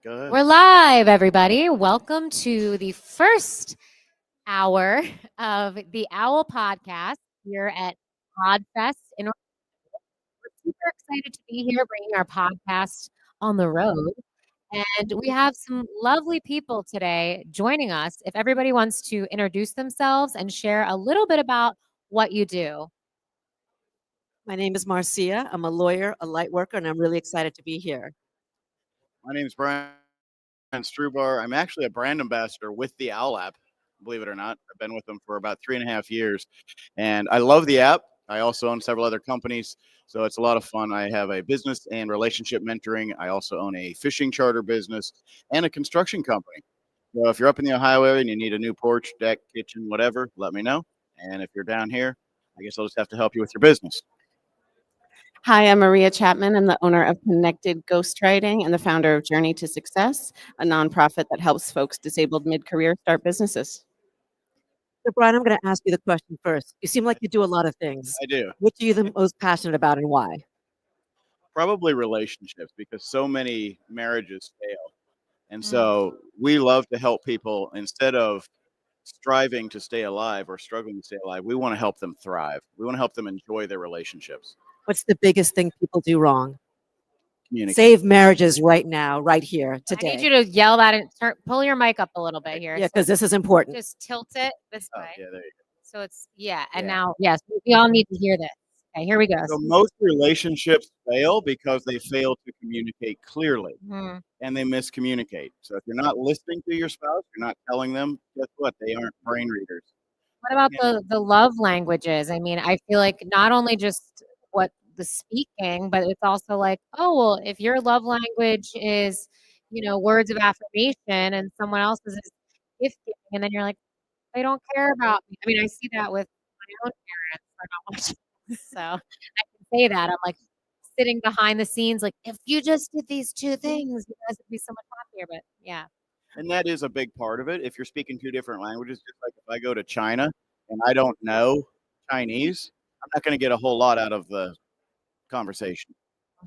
Go ahead. We're live, everybody. Welcome to the first hour of the Owwll Podcast here at Podfest. And we're super excited to be here bringing our podcast on the road. And we have some lovely people today joining us. If everybody wants to introduce themselves and share a little bit about what you do. My name is Marcia. I'm a lawyer, a light worker, and I'm really excited to be here. My name is Brian Strubar. I'm actually a brand ambassador with the Owwll app, believe it or not. I've been with them for about 3.5 years, and I love the app. I also own several other companies, so it's a lot of fun. I have a business and relationship mentoring. I also own a fishing charter business and a construction company. So if you're up in the Ohio area and you need a new porch, deck, kitchen, whatever, let me know. And if you're down here, I guess I'll just have to help you with your business. Hi, I'm Maria Chapman. I'm the owner of Connected Ghostwriting and the founder of Journey to Success, a nonprofit that helps folks disabled mid-career start businesses. So, Brian, I'm going to ask you the question first. You seem like you do a lot of things. I do. Which are you the most passionate about and why? Probably relationships, because so many marriages fail. And so we love to help people. Instead of striving to stay alive or struggling to stay alive, we want to help them thrive. We want to help them enjoy their relationships. What's the biggest thing people do wrong? Communicate. Save marriages right now, right here, today. I need you to yell that and pull your mic up a little bit here. Yeah, because this is important. Just tilt it this Oh, way. yeah, there you go. So it's, and Yeah. now, yes, we all need to hear this. Okay, here we go. So most relationships fail because they fail to communicate clearly Mhm. and they miscommunicate. So if you're not listening to your spouse, you're not telling them, guess what? They aren't brain readers. What about the love languages? I mean, I feel like not only just what the speaking, but it's also like, oh, well, if your love language is, words of affirmation and someone else's is gift giving, and then you're like, they don't care about me. I mean, I see that with my own parents. They're not watching, so I can say that. I'm like sitting behind the scenes, like, if you just did these two things, you guys would be so much happier. But yeah. And that is a big part of it. If you're speaking two different languages, just like if I go to China and I don't know Chinese, I'm not going to get a whole lot out of the conversation.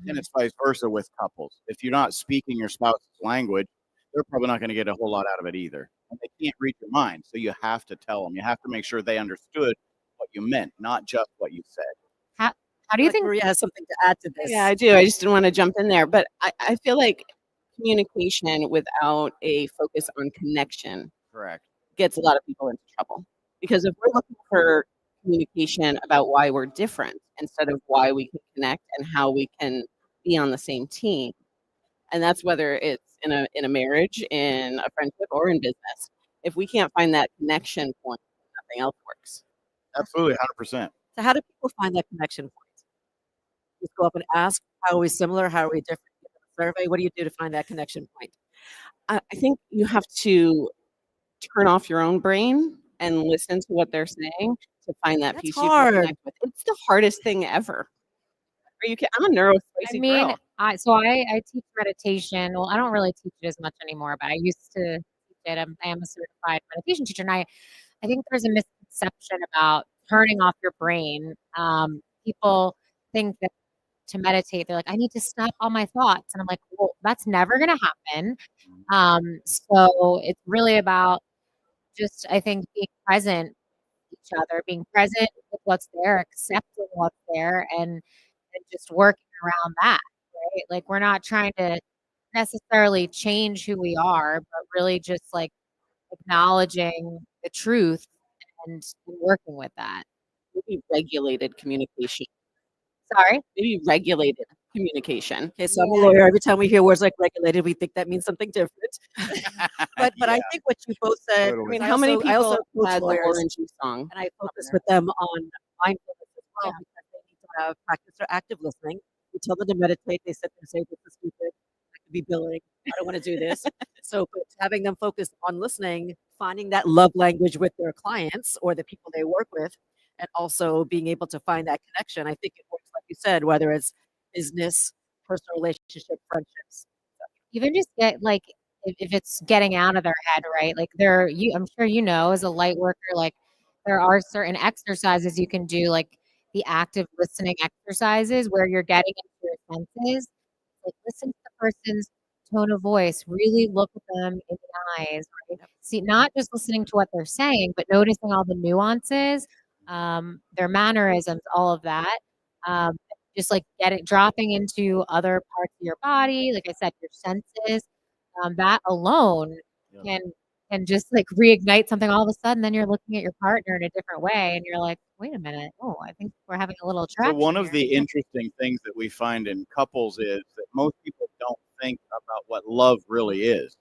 And it's vice versa with couples. If you're not speaking your spouse's language, they're probably not going to get a whole lot out of it either. And they can't read your mind. So you have to tell them. You have to make sure they understood what you meant, not just what you said. How do you Like think? Maria has something to add to this. Yeah, I do. I just didn't want to jump in there. But I feel like communication without a focus on connection Correct. gets a lot of people into trouble. Because if we're looking for communication about why we're different instead of why we can connect and how we can be on the same team, and that's whether it's in a marriage, in a friendship, or in business. If we can't find that connection point, nothing else works. Absolutely, 100%. So how do people find that connection point? Just go up and ask, how are we similar? How are we different? Give them a survey. What do you do to find that connection point? I think you have to turn off your own brain and listen to what they're saying to find that That's piece you hard. can connect with. It's the hardest thing ever. I'm a neurospicy I mean, girl. I teach meditation. Well, I don't really teach it as much anymore, but I used to teach it. I am a certified meditation teacher, and I think there's a misconception about turning off your brain. People think that to meditate, they're like, I need to stop all my thoughts, and I'm like, well, that's never going to happen. So it's really about just, I think, being present with each other, being present with what's there, accepting what's there, and just working around that, right? Like, we're not trying to necessarily change who we are, but really just like acknowledging the truth and working with that. Maybe regulated communication. Sorry. Maybe regulated communication. Okay, so I'm a lawyer. Every time we hear words like regulated, we think that means something different. But I Yeah. think what you both said, Totally. I mean, I how many also- I people also coach had the lawyers. orangey song? and I focus with them on mindfulness as well, Yeah. because they need to have practice their active listening. We tell them to meditate. They sit there and say, "This is stupid. I could be billing. I don't want to do this." So, but having them focus on listening, finding that love language with their clients or the people they work with, and also being able to find that connection. I think it works, like you said, whether it's business, personal relationship, friendships. Even just get like, if it's getting out of their head, right? Like, I'm sure as a light worker, like, there are certain exercises you can do, like the active listening exercises where you're getting into your senses. Like, listen to the person's tone of voice, really look at them in the eyes, right? See, not just listening to what they're saying, but noticing all the nuances, their mannerisms, all of that. Um, just like dropping into other parts of your body, like I said, your senses. That alone Yeah. can just like reignite something all of a sudden. Then you're looking at your partner in a different way, and you're like, wait a minute, oh, I think we're having a little So attraction. one of here. the interesting things that we find in couples is that most people don't think about what love really is.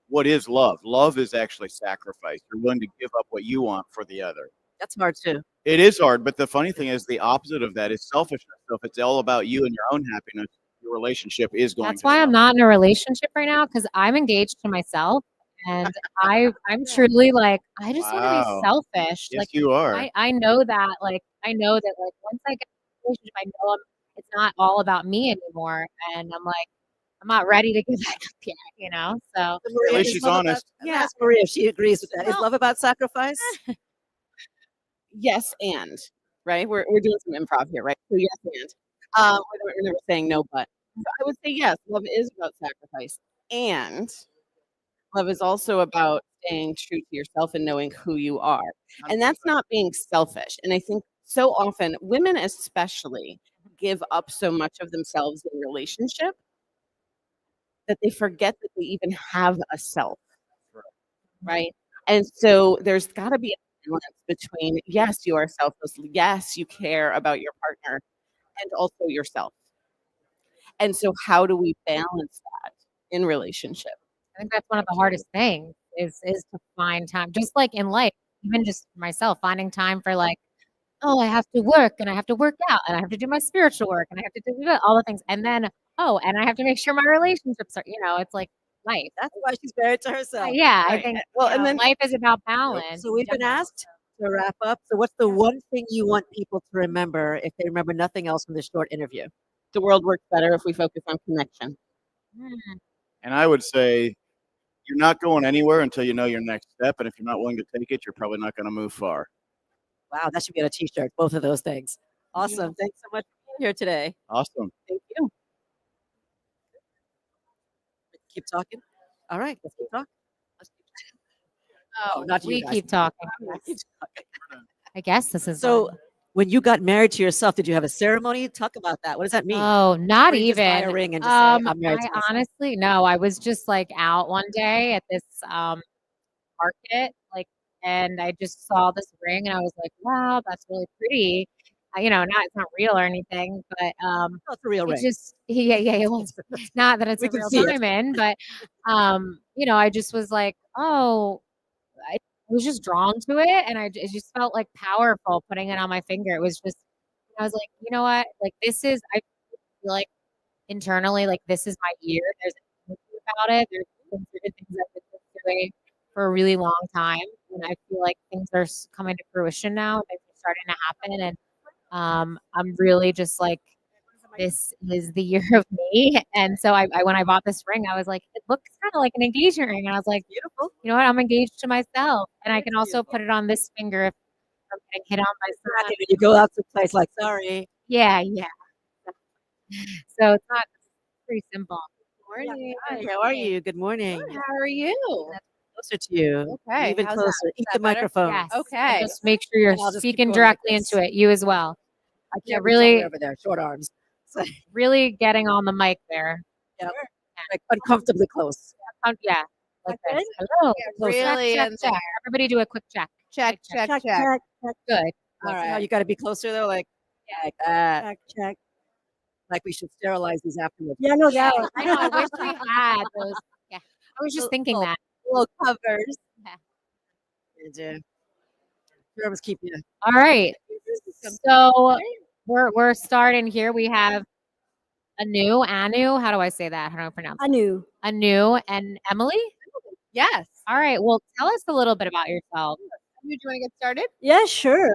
What is love? Love is actually sacrifice. You're willing to give up what you want for the other. That's hard too. It is hard, but the funny thing is the opposite of that is selfishness. So if it's all about you and your own happiness, your relationship is going That's to why I'm suffer. not in a relationship right now because I'm engaged to myself, and I'm truly like I just want to Wow. be selfish. Yes, Like you are. I know that like once I get in a relationship, I know it's not all about me anymore, and I'm like I'm not ready to give that up yet, you know. So So At Maria, least is she's love honest. About, ask Maria if she agrees with that. Is Well- love about sacrifice? Yes, and right, we're doing some improv here, right? So yes, and we're never saying no, but so I would say yes. Love is about sacrifice, and love is also about staying true to yourself and knowing who you are. And that's not being selfish. And I think so often women, especially, give up so much of themselves in relationship that they forget that they even have a self, right? And so there's got to be a balance between yes, you are selfless, yes, you care about your partner, and also yourself. And so, how do we balance that in relationship? I think that's one of the hardest things is to find time, just like in life, even just myself finding time for like, oh, I have to work and I have to work out and I have to do my spiritual work and I have to do all the things, and then oh, and I have to make sure my relationships are, it's like life. That's why she's married to herself. Yeah, I Right. think Well, you and know, then life is about balance. So we've in been general. asked to wrap up. So what's the one thing you want people to remember if they remember nothing else from this short interview? the world works better if we focus on connection. And I would say you're not going anywhere until you know your next step. And if you're not willing to take it, you're probably not going to move far. Wow, that should be on a t-shirt, both of those things. Awesome. Thanks so much for being here today. Awesome. Thank you. Keep talking. All right, let's keep talking. Oh, not you we guys. keep talking. Keep talking. I guess this is So done. when you got married to yourself, did you have a ceremony? Talk about that. What does that mean? Oh, not Or you just buy even. a ring and just say, I'm married I to myself. honestly no. I was just like out one day at this market, like, and I just saw this ring, and I was like, "Wow, that's really pretty." Not it's not real or anything, but Oh, it's a real it ring. just yeah. Well, not that it's We a can real see it. diamond, but I just was like, "Oh." I was just drawn to it, and it just felt like powerful putting it on my finger. It was just, I was like, you know what? Like I feel like internally, like this is my year. There's energy about it. There's been certain things I've been pursuing for a really long time, and I feel like things are coming to fruition now. Things are starting to happen, and I'm really just like, this is the year of me. And so I when I bought this ring, I was like, it looks kind of like an engagement ring, and I was like, Beautiful. you know what? I'm engaged to myself, and I It's can also beautiful. put it on this finger if I'm getting hit on by someone. When you go out to a place like, sorry. Yeah. So it's pretty simple. Morning. Hi, how are you? Good morning. How are you? Closer to you. Okay, Even how's that? closer. Is Eat that the better? microphone. Yes. Okay. And just make sure you're And I'll just keep speaking going like directly this. into it. You as well. I Yeah, can't reach all the way really, over there. Short arms. So, really getting on the mic there. like uncomfortably close. Yeah. Like That this. Hello. Yeah, Close. really Check. in there. Everybody do a quick check. Check. Good. All All right. right. You got to be closer though, like that. Check. Like we should sterilize these afterwards. Yeah, no Yeah, doubt. I know. I wish we had those. Yeah. I was just thinking that. Little covers. And, germs keep you. All right. So we're starting here. We have Anu. How do I say that? How do I pronounce it? Anu. Anu and Emily. Yes. All right. Well, tell us a little bit about yourself. Do you want to get started? Yeah, sure.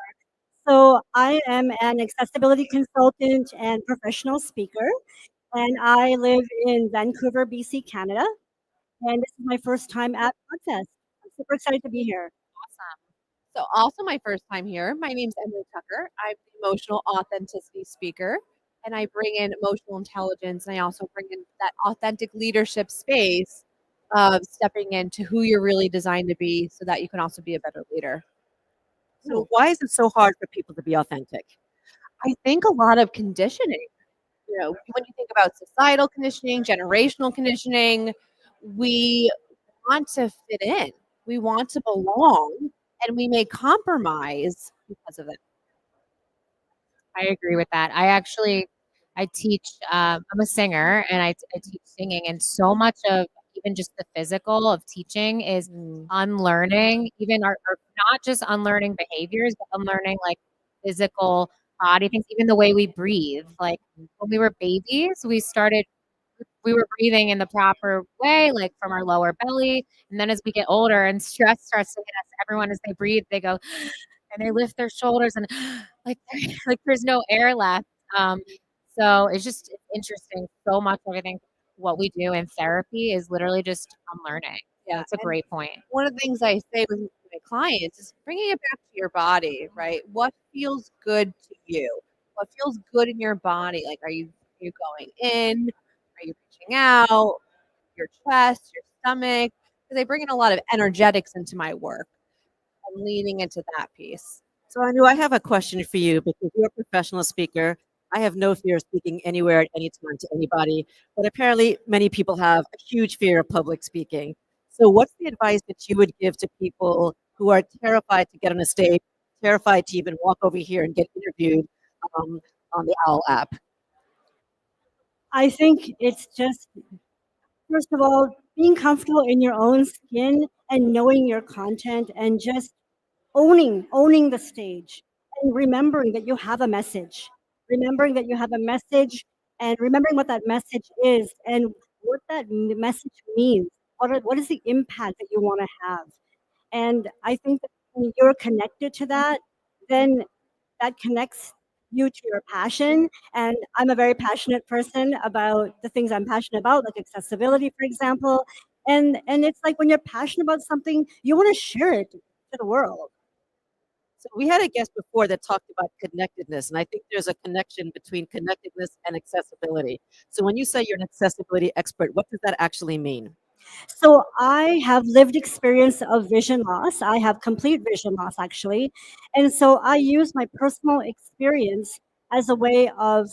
So I am an accessibility consultant and professional speaker, and I live in Vancouver, BC, Canada. And this is my first time at Podfest. I'm super excited to be here. So, also my first time here. My name's Emily Tucker. I'm the emotional authenticity speaker, and I bring in emotional intelligence, and I also bring in that authentic leadership space of stepping into who you're really designed to be so that you can also be a better leader. So why is it so hard for people to be authentic? I think a lot of conditioning, when you think about societal conditioning, generational conditioning, we want to fit in, we want to belong, and we may compromise because of it. I agree with that. I teach, I'm a singer and I teach singing, and so much of even just the physical of teaching is unlearning, even our not just unlearning behaviors, but unlearning like physical body things, even the way we breathe. Like when we were babies, we were breathing in the proper way, like from our lower belly. And then as we get older and stress starts to hit us, everyone as they breathe, they go and they lift their shoulders and like like there's no air left. Um, so it's interesting. So much of everything what we do in therapy is literally just unlearning. Yeah, That's a and great point. one of the things I say with my clients is bringing it back to your body, right? What feels good to you? What feels good in your body? Like, are you going in? Are you reaching out? Your chest, your stomach? Because I bring in a lot of energetics into my work. I'm leaning into that piece. So Anu, I have a question for you because you're a professional speaker. I have no fear of speaking anywhere at any time to anybody, but apparently many people have a huge fear of public speaking. So what's the advice that you would give to people who are terrified to get on a stage, terrified to even walk over here and get interviewed um, on the Owwll app? I think it's just, first of all, being comfortable in your own skin and knowing your content and just owning the stage and remembering that you have a message. Remembering that you have a message and remembering what that message is and what that message means. What is the impact that you want to have? And I think that when you're connected to that, then that connects you to your passion. And I'm a very passionate person about the things I'm passionate about, like accessibility, for example. And it's like when you're passionate about something, you want to share it to the world. So we had a guest before that talked about connectedness, and I think there's a connection between connectedness and accessibility. So when you say you're an accessibility expert, what does that actually mean? So I have lived experience of vision loss. I have complete vision loss actually. And so I use my personal experience as a way of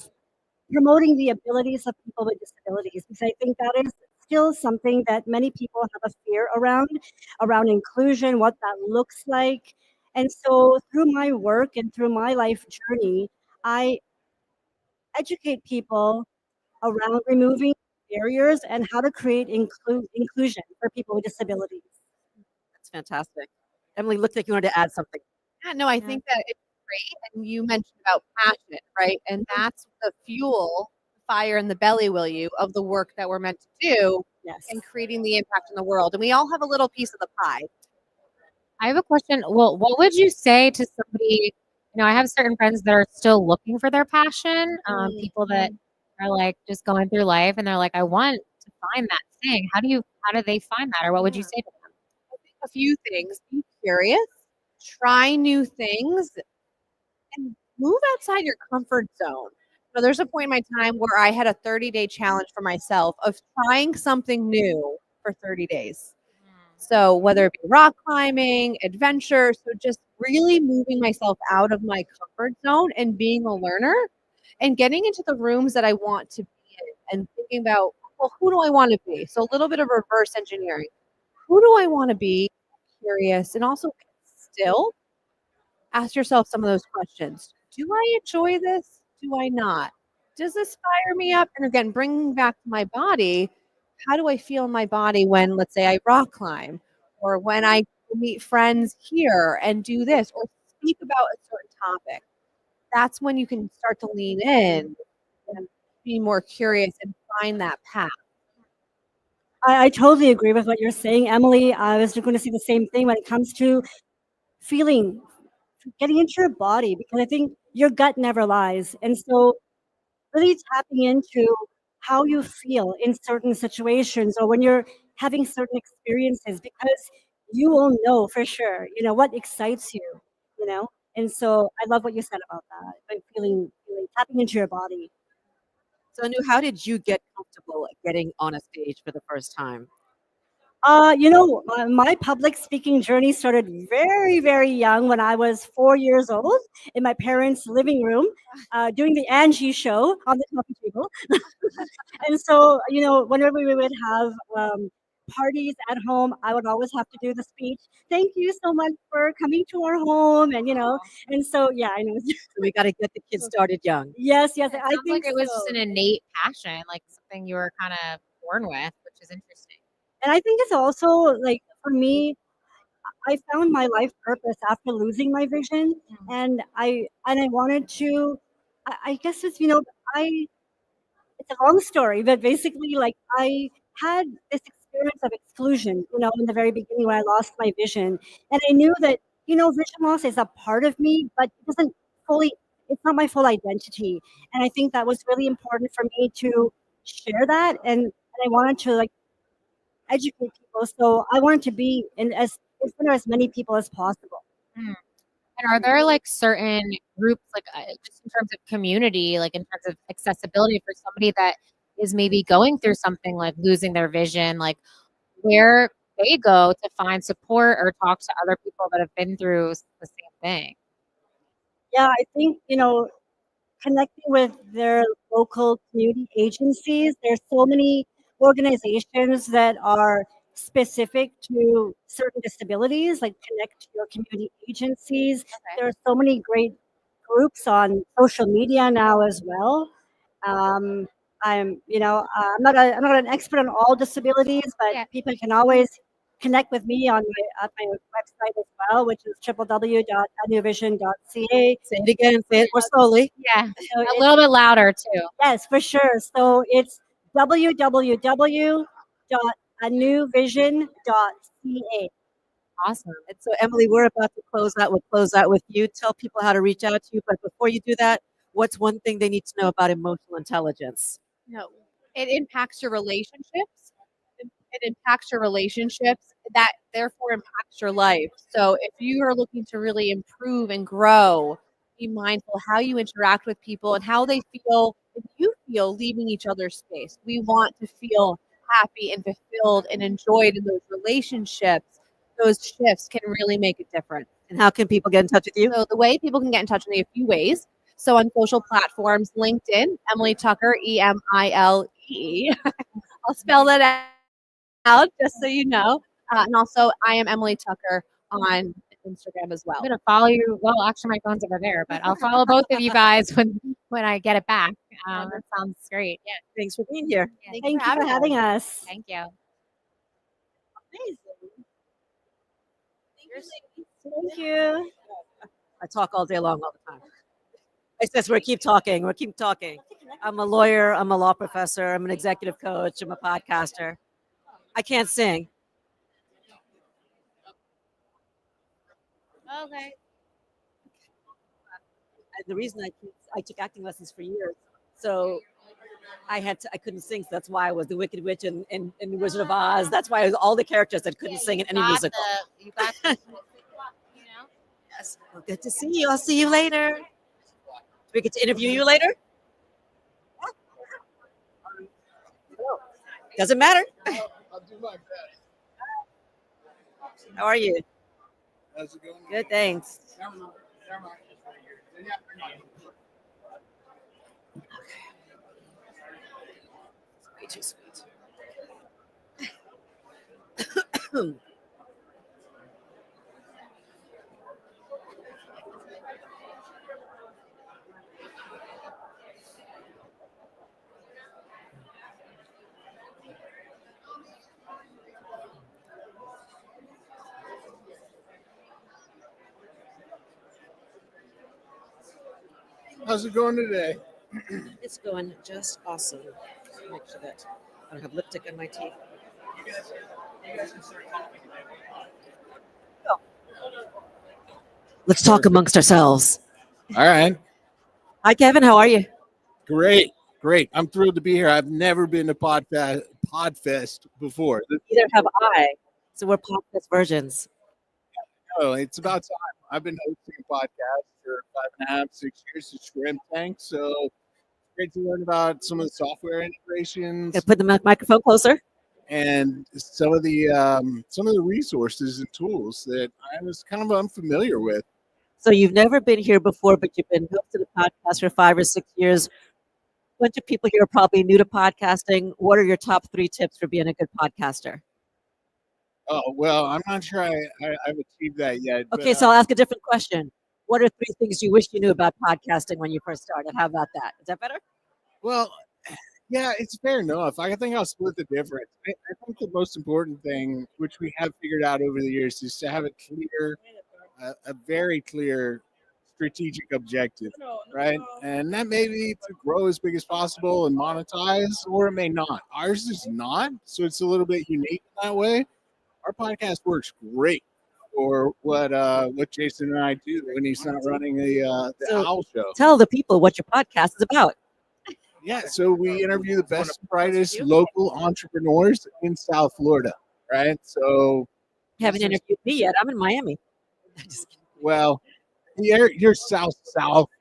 promoting the abilities of people with disabilities, because I think that is still something that many people have a fear around inclusion, what that looks like. And so through my work and through my life journey, I educate people around removing barriers and how to create inclusion for people with disabilities. That's fantastic. Emily, looked like you wanted to add something. Yeah, no, I think that it's great. And you mentioned about passion, right? And that's the fuel, fire in the belly, will you, of the work that we're meant to do Yes. and creating the impact in the world. And we all have a little piece of the pie. I have a question. Well, what would you say to somebody? I have certain friends that are still looking for their passion. People that are like just going through life and they're like, I want to find that thing. How do they find that? Or what would you say to them? I think a few things. Be curious, try new things, and move outside your comfort zone. So there's a point in my time where I had a 30-day challenge for myself of trying something new for 30 days. So whether it be rock climbing, adventure, so just really moving myself out of my comfort zone and being a learner and getting into the rooms that I want to be in and thinking about, well, who do I want to be? So a little bit of reverse engineering. Who do I want to be? Curious and also still ask yourself some of those questions. Do I enjoy this? Do I not? Does this fire me up? And again, bringing back to my body, how do I feel in my body when, let's say, I rock climb or when I meet friends here and do this or speak about a certain topic? That's when you can start to lean in and be more curious and find that path. I totally agree with what you're saying, Emily. I was going to say the same thing when it comes to feeling, getting into your body, because I think your gut never lies. And so really tapping into how you feel in certain situations or when you're having certain experiences, because you will know for sure, what excites you. And so I love what you said about that, like feeling tapping into your body. So, Anu, how did you get comfortable getting on a stage for the first time? My public speaking journey started very, very young when I was 4 years old in my parents' living room, doing the Angie show on the coffee table. And so, whenever we would have parties at home, I would always have to do the speech. Thank you so much for coming to our home, and so yeah, I know. So we got to get the kids started young. Yes, It I sounds think like it was so. just an innate passion, like something you were kind of born with, which is interesting. And I think it's also like for me, I found my life purpose after losing my vision, and I wanted to. I guess I it's a long story, but basically, like I had this experience of exclusion, in the very beginning when I lost my vision, and I knew that vision loss is a part of me, but it doesn't fully. It's not my full identity, and I think that was really important for me to share that, and I wanted to like educate people. So I wanted to be in front of as many people as possible. Mm. And are there like certain groups, like just in terms of community, like in terms of accessibility for somebody that is maybe going through something like losing their vision, like where they go to find support or talk to other people that have been through the same thing? Yeah, I think connecting with their local community agencies. There's so many organizations that are specific to certain disabilities, like connect to your community agencies. There are so many great groups on social media now as well. Um, I'm not an expert on all disabilities, but Yeah. people can always connect with me on my website as well, which is www.anuvision.ca. Say it again. Say it more slowly. Yeah, So a little bit louder too. yes, for sure. So it's www.anuvision.ca. Awesome. And so, Emily, we're about to close out. We'll close out with you. Tell people how to reach out to you. But before you do that, what's one thing they need to know about emotional intelligence? No, it impacts your relationships. It impacts your relationships. That therefore impacts your life. So if you are looking to really improve and grow, be mindful how you interact with people and how they feel. If you feel leaving each other's space, we want to feel happy and fulfilled and enjoyed in those relationships. Those shifts can really make a difference. And how can people get in touch with you? So the way people can get in touch with me a few ways. So on social platforms, LinkedIn, Emily Tucker, Emile. I'll spell that out just so you know. And also, I am Emily Tucker on Instagram as well. I'm gonna follow you. Well, actually, my phone's over there, but I'll follow both of you guys when I get it back. That sounds great. Yeah, Thanks for being here. yeah. Thank you for having us. Thank you. Thank you. I talk all day long, all the time. It says we'll keep talking. We'll keep talking. I'm a lawyer. I'm a law professor. I'm an executive coach. I'm a podcaster. I can't sing. Okay. And the reason I took acting lessons for years, so I couldn't sing. So that's why I was the Wicked Witch in the Wizard of Oz. That's why I was all the characters that couldn't sing in any musical. You got the, Yes. Well, good to see you. I'll see you later. Do we get to interview you later? Doesn't matter. I'll do my best. How are you? How's it going? Good, thanks. Way too sweet. How's it going today? It's going just awesome. Make sure that I don't have lipstick on my teeth. Let's talk amongst ourselves. All right. Hi, Kevin. How are you? Great. I'm thrilled to be here. I've never been to Podfest before. Neither have I. So we're podcast versions. Oh, it's about time. I've been hosting a podcast for 5.5, 6 years to Shrimp Tank. So great to learn about some of the software integrations Okay, put the microphone closer. and some of the resources and tools that I was kind of unfamiliar with. So you've never been here before, but you've been hooked to the podcast for 5 or 6 years. A bunch of people here are probably new to podcasting. What are your top 3 tips for being a good podcaster? Oh well, I'm not sure I've achieved that yet. Okay, so I'll ask a different question. What are 3 things you wish you knew about podcasting when you first started? How about that? Is that better? Well, yeah, it's fair enough. I think I'll split the difference. I think the most important thing, which we have figured out over the years, is to have a very clear strategic objective, right? And that may be to grow as big as possible and monetize, or it may not. Ours is not, so it's a little bit unique that way. Our podcast works great for what Jason and I do when he's not running the So- Owwll show. Tell the people what your podcast is about. Yeah, so we interview the best, brightest local entrepreneurs in South Florida, right? So, You haven't interviewed me yet. I'm in Miami. Just kidding. well, you're South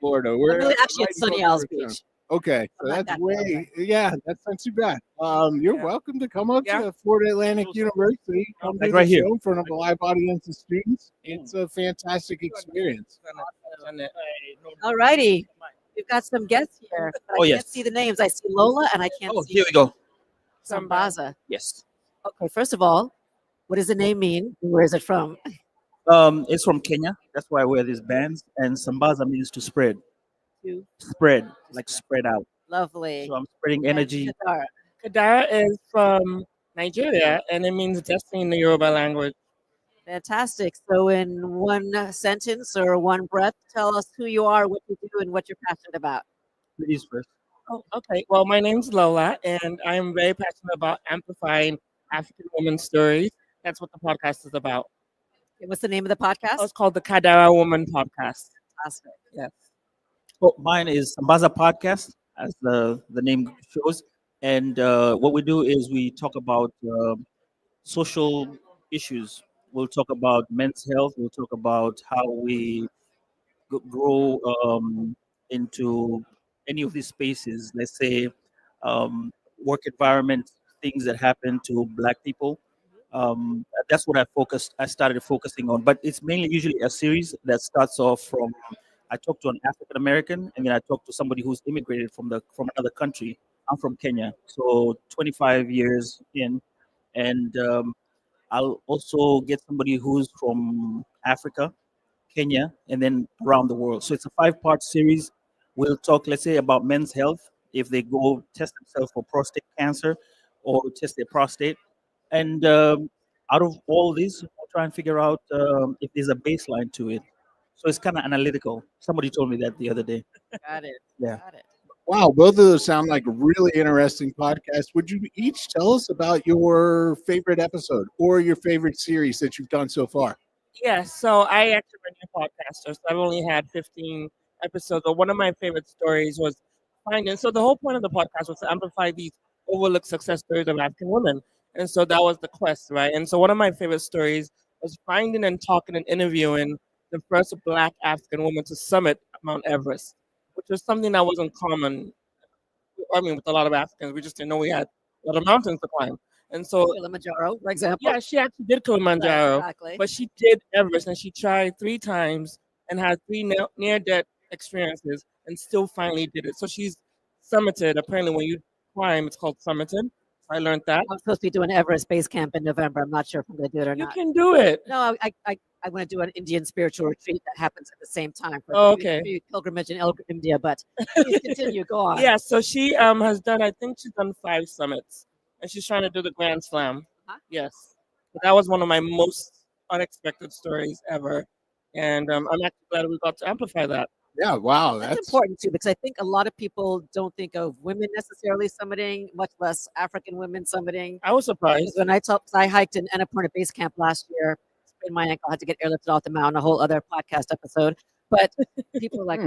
Florida. I'm We're really actually right at Sunny in Boca Isles Raton. Beach. Okay, so I'm not that's that far away. yeah, that's not too bad. You're welcome to come up Yeah. to Florida Atlantic University. Come Like do right the here. show in front of a live audience of students. It's a fantastic experience. All righty. We've got some guests here. But Oh, I can't yes. see the names. I see Lola and I can't Oh, see here we go. Sambaza. Yes. Okay, first of all, what does the name mean? Where is it from? It's from Kenya. That's why I wear these bands. And Sambaza means to spread. To- Spread, like spread out. Lovely. So I'm spreading And energy. Kadara. Kadara is from Nigeria and it means destiny in the Yoruba language. Fantastic. So, in one sentence or one breath, tell us who you are, what you do, and what you're passionate about. Ladies first. Oh, okay. Well, my name's Lola and I am very passionate about amplifying African women's stories. That's what the podcast is about. Okay, what's the name of the podcast? Oh, it's called the Kadara Woman Podcast. Fantastic. Yes. Well, mine is Sambaza Podcast, as the name shows. And what we do is we talk about social issues. We'll talk about men's health. We'll talk about how we grow into any of these spaces. Let's say work environment, things that happen to Black people. That's what I started focusing on. But it's mainly usually a series that starts off from I talk to an African American, and then I talk to somebody who's immigrated from another country. I'm from Kenya, so 25 years in, and I'll also get somebody who's from Africa, Kenya, and then around the world. So it's a 5-part series. We'll talk, let's say, about men's health if they go test themselves for prostate cancer or test their prostate. And out of all this, we'll try and figure out if there's a baseline to it. So it's kind of analytical. Somebody told me that the other day. Got it. Yeah. Got it. Wow, both of those sound like really interesting podcasts. Would you each tell us about your favorite episode or your favorite series that you've done so far? Yeah, so I actually been a podcaster, so I've only had 15 episodes. But one of my favorite stories was finding. So the whole point of the podcast was to amplify these overlooked success stories of African women, and so that was the quest, right? And so one of my favorite stories was finding and talking and interviewing the first Black African woman to summit Mount Everest, which was something that wasn't common. I mean, with a lot of Africans, we just didn't know we had a lot of mountains to climb. And so, Kilimanjaro, for example. yeah, she actually did Kilimanjaro. Exactly. But she did Everest, and she tried 3 times and had 3 near-death experiences, and still finally did it. So she's summited. Apparently, when you climb, it's called summited. So I learned that. I'm supposed to be doing Everest Base Camp in November. I'm not sure if I'm going to do it or You not. can do it. No, I want to do an Indian spiritual retreat that happens at the same time. For Oh, a okay. pilgrimage in India, but please continue. Go on. Yeah. So she has done. I think she's done 5 summits, and she's trying to do the Grand Slam. Uh-huh. Yes. But that was one of my most unexpected stories ever, and I'm actually glad we got to amplify that. Yeah, wow, That's important too, because I think a lot of people don't think of women necessarily summiting, much less African women summiting. I was Because surprised. when I hiked in Annapurna Base Camp last year, sprained my ankle, had to get airlifted off the mountain, a whole other podcast episode. But people are like,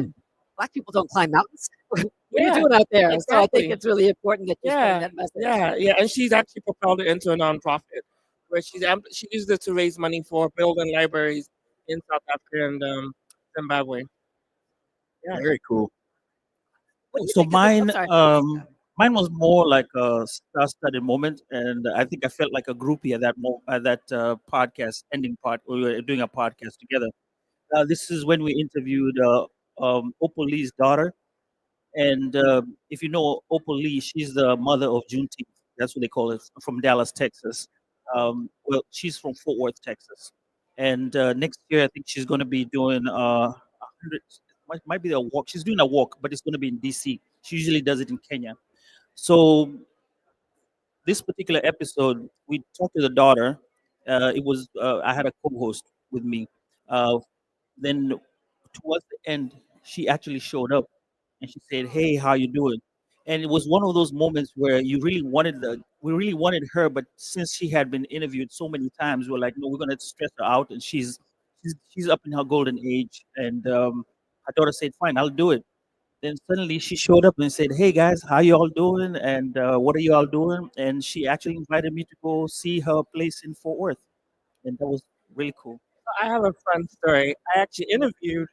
Black people don't climb mountains. What are you Yeah, doing out there? So I exactly. think it's really important that you Yeah, spread that message. Yeah, and she's actually propelled it into a nonprofit where she used it to raise money for building libraries in South Africa and Zimbabwe. Yeah. Very cool. What do you So think is the- I'm mine, sorry. mine was more like a star-studded moment, and I think I felt like a groupie at that podcast ending part. We were doing a podcast together. This is when we interviewed Opal Lee's daughter, and if you know Opal Lee, she's the mother of Juneteenth. That's what they call it, from Dallas, Texas. Well, she's from Fort Worth, Texas, and next year I think she's going to be doing 100. Might be a walk. She's doing a walk, but it's going to be in DC. She usually does it in Kenya. So this particular episode, we talked to the daughter. It was I had a co-host with me. Uh, then towards the end, she actually showed up and she said, "Hey, how you doing?" And it was one of those moments where we really wanted her, but since she had been interviewed so many times, we're like, no, we're gonna stress her out, and she's up in her golden age, and her daughter said, "Fine, I'll do it." Then suddenly she showed up and said, "Hey guys, how you all doing? And what are you all doing?" And she actually invited me to go see her place in Fort Worth, and that was really cool. I have a fun story. I actually interviewed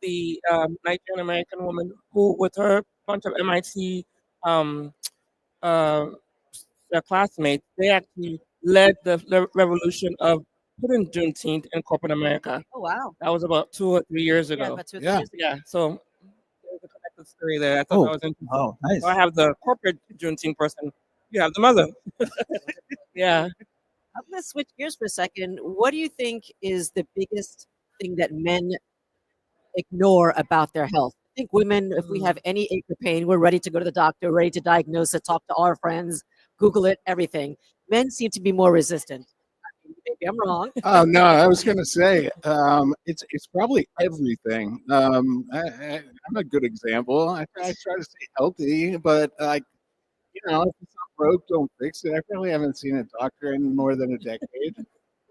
the Nigerian American woman who, with her bunch of MIT um, uh, their classmates, they actually led the revolution of putting Juneteenth in corporate America. Oh wow. That was about 2 or 3 years Yeah, ago. about 2 or 3 Yeah. years ago. Yeah, so there's a connected story there. I thought Oh, that was interesting. oh, nice. So I have the corporate Juneteenth person. You have the mother. Yeah. I'm going to switch gears for a second. What do you think is the biggest thing that men ignore about their health? I think women, if we have any ache or pain, we're ready to go to the doctor, ready to diagnose it, talk to our friends, Google it, everything. Men seem to be more resistant. Maybe I'm wrong. Oh no, I was gonna say it's probably everything. I'm a good example. I try to stay healthy, but if it's not broke, don't fix it. I probably haven't seen a doctor in more than a decade.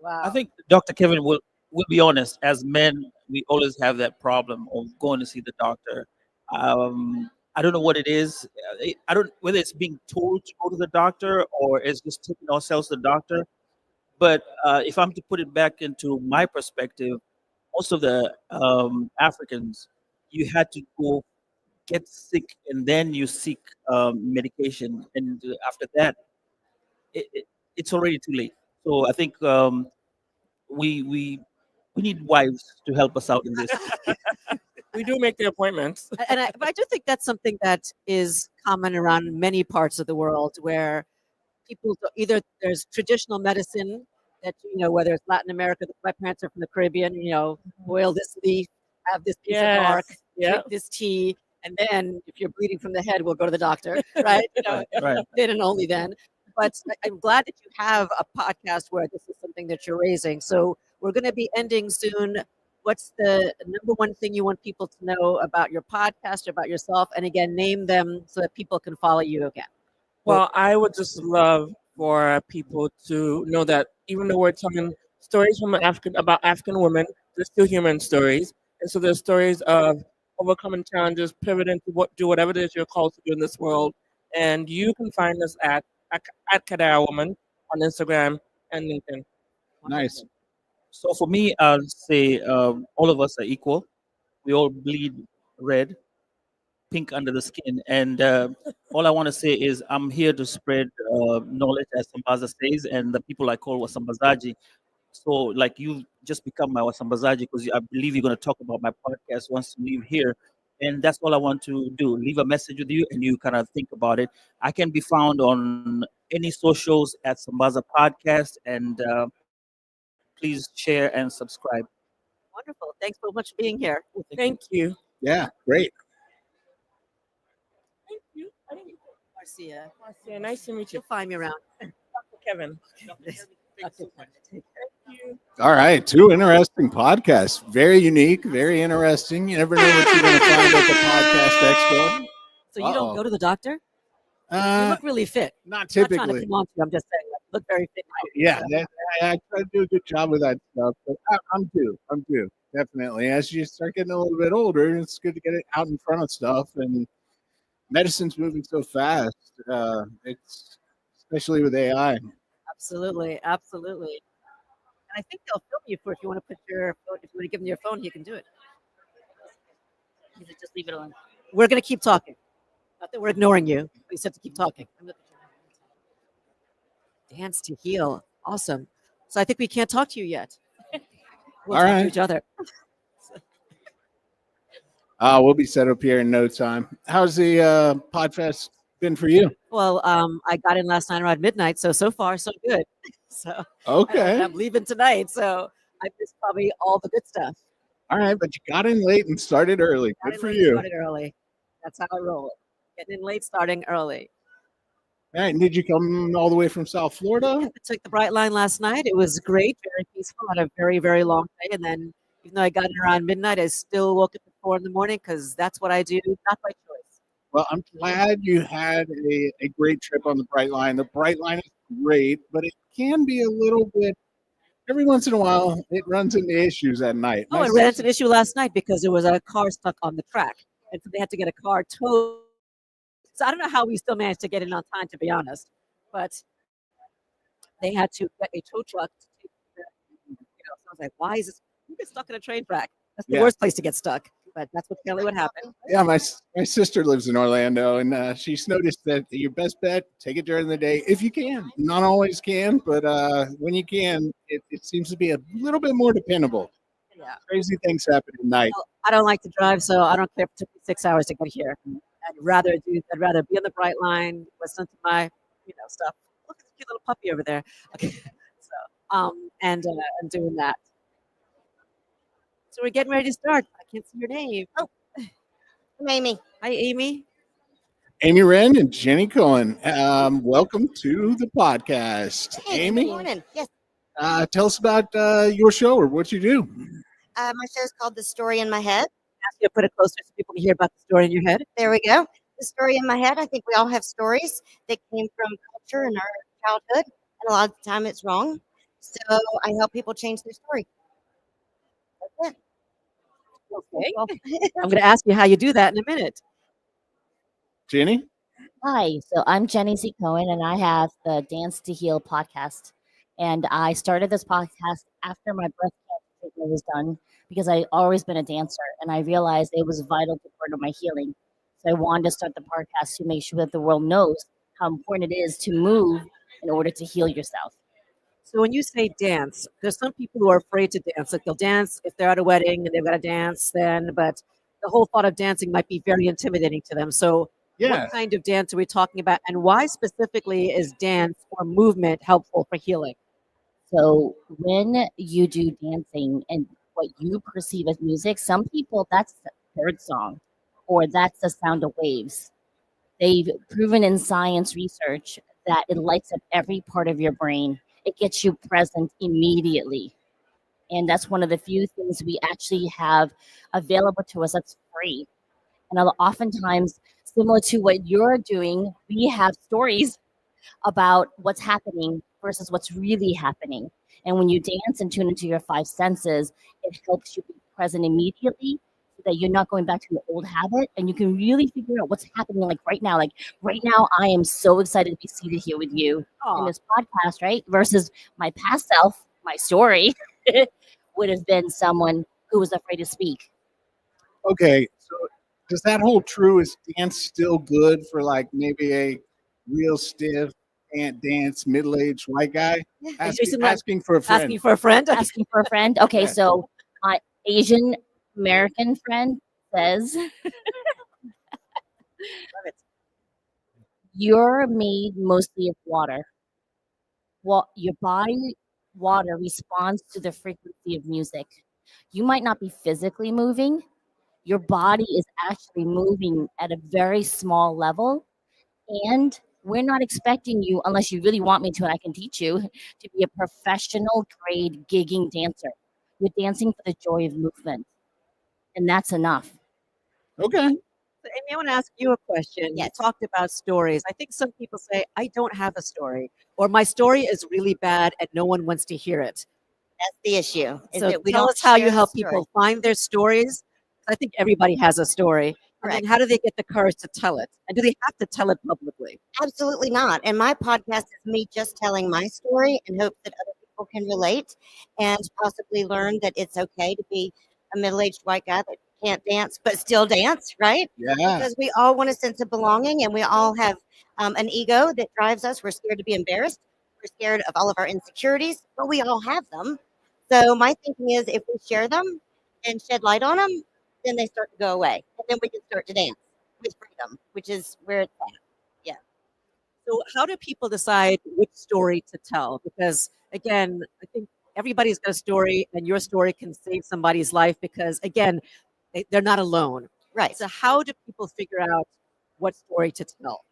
Wow. I think Dr. Kevin will be honest. As men, we always have that problem of going to see the doctor. I don't know what it is. I don't whether it's being told to go to the doctor or it's just taking ourselves to the doctor. But if I'm to put it back into my perspective, most of the Africans, you had to go get sick and then you seek medication, and after that, it's already too late. So I think we we we need wives to help us out in this. We do make the appointments. But I do think that's something that is common around many parts of the world where people either there's traditional medicine that whether it's Latin America, my parents are from the Caribbean, boil this leaf, have this piece of bark, Yeah. drink this tea, and then if you're bleeding from the head, we'll go to the doctor, right? Right. Then and only then. But I'm glad that you have a podcast where this is something that you're raising. So we're going to be ending soon. What's the number one thing you want people to know about your podcast, about yourself? And again, name them so that people can follow you again. Well, I would just love for people to know that even though we're telling stories from about African women, they're still human stories, and so there's stories of overcoming challenges, pivoting to do whatever it is you're called to do in this world. And you can find us at Kadara Woman on Instagram and LinkedIn. Nice. So for me, I'll say all of us are equal. We all bleed red, pink under the skin, and all I want to say is I'm here to spread knowledge, as Sambaza says, and the people I call Wasambazaji. So, like, you just become my Wasambazaji because I believe you're going to talk about my podcast once you leave here. And that's all I want to do. Leave a message with you and you kind of think about it. I can be found on any socials at Sambaza Podcast. And please share and subscribe. Wonderful. Thanks so much for being here. Thank you. Yeah, great. Thank you. Marcia, Marcia, nice to meet you. you'll find me around. Dr. Kevin. Take All right, two interesting podcasts. Very unique, very interesting. You never know what you're going to find at the Podcast Expo. So you don't go to the doctor? You look really fit. Not I'm not trying to typically. come on to you. I'm just saying, you look very fit. Yeah, I try to do a good job with that stuff, but I'm due. I'm due, definitely. As you start getting a little bit older, it's good to get it out in front of stuff. And medicine's moving so fast. It's especially with AI. Absolutely, absolutely. And I think they'll film you for if you want to put your phone, if you want to give them your phone, you can do it. Just leave it alone. We're going to keep talking. Not that we're ignoring you. We said to keep talking. Dance to heal. Awesome. So I think we can't talk to you yet. We'll All talk to right. each other. We'll be set up here in no time. How's the Podfest been for you? Well, I got in last night around midnight, so far so good. So Okay. and I'm leaving tonight, so I missed probably all the good stuff. All right, but you got in late and started early. Got Good in for late, you. started early. That's how I roll. Getting in late, starting early. All right, and did you come all the way from South Florida? I took the Bright Line last night. It was great, very peaceful. Had a very, very long day, and then even though I got in around midnight, I still woke up at 4 in the morning because that's what I do, not by choice. Well, I'm glad you had a great trip on the Bright Line. The Bright Line is great, but it can be a little bit, every once in a while, it runs into issues at night. Oh, I ran into an issue last night because there was a car stuck on the track, and so they had to get a car towed. So I don't know how we still managed to get in on time, to be honest, but they had to get a tow truck to take so I was like, why is this? You get stuck in a train track. That's the Yeah. worst place to get stuck, but that's what apparently what happened. Yeah, my sister lives in Orlando, and she's noticed that your best bet, take it during the day if you can. Not always can, but when you can, it seems to be a little bit more dependable. Yeah. Crazy things happen at night. Well, I don't like to drive, so I don't care if it took me 6 hours to get here. I'd rather be on the Bright Line, listen to my, stuff. Look at the cute little puppy over there. Okay, so and doing that. So we're getting ready to start. I can't see your name. Oh, I'm Amy. hi, Amy. Amy Wren and Jenny Cohen, welcome to the podcast. Hey, Amy, good morning. Yes, tell us about your show or what you do. my show is called The Story in My Head. Ask you to put it closer so people can hear about the story in your head. There we go. The story in my head. I think we all have stories that came from culture and our childhood, and a lot of the time it's wrong. So I help people change their story. That's it. Okay. I'm going to ask you how you do that in a minute. Jenny? Hi, so I'm Jenny Z. Cohen, and I have the Dance to Heal podcast. And I started this podcast after my breast cancer treatment was done because I always been a dancer, and I realized it was vital to part of my healing. So I wanted to start the podcast to make sure that the world knows how important it is to move in order to heal yourself. So when you say dance, there's some people who are afraid to dance. Like they'll dance if they're at a wedding and they've got to dance then, but the whole thought of dancing might be very intimidating to them. So Yeah. what kind of dance are we talking about, and why specifically is dance or movement helpful for healing? So when you do dancing and what you perceive as music, some people that's the bird song or that's the sound of waves. They've proven in science research that it lights up every part of your brain. It gets you present immediately. And that's one of the few things we actually have available to us that's free. And oftentimes, similar to what you're doing, we have stories about what's happening versus what's really happening. And when you dance and tune into your five senses, it helps you be present immediately so that you're not going back to an old habit, and you can really figure out what's happening like right now. Like right now, I am so excited to be seated here with you in this podcast, right? Versus my past self, my story would have been someone who was afraid to speak. Okay, so does that hold true? Is dance still good for like maybe a real stiff, can't dance, middle-aged white guy? Asking for a friend. Asking for a friend? Asking for a friend. Okay, Yeah. so my Asian American friend says, you're made mostly of water. Well, your body water responds to the frequency of music. You might not be physically moving. Your body is actually moving at a very small level. And we're not expecting you, unless you really want me to, and I can teach you, to be a professional grade gigging dancer. You're dancing for the joy of movement. And that's enough. Okay. So, Amy, I want to ask you a question. Yes. You talked about stories. I think some people say, I don't have a story, or my story is really bad and no one wants to hear it. That's the issue. Is So that we tell don't us how share you the help story. people find their stories. I think everybody has a story. And then Correct. how do they get the courage to tell it? And do they have to tell it publicly? Absolutely not. And my podcast is me just telling my story and hope that other people can relate and possibly learn that it's okay to be a middle-aged white guy that can't dance but still dance, right? Yeah. Because we all want a sense of belonging, and we all have an ego that drives us. We're scared to be embarrassed. We're scared of all of our insecurities, but we all have them. So my thinking is, if we share them and shed light on them, then they start to go away, and then we can start to dance with freedom, which is where it's at. Yeah. So, how do people decide which story to tell? Because, again, I think everybody's got a story, and your story can save somebody's life because, again, they're not alone. Right. So, how do people figure out what story to tell?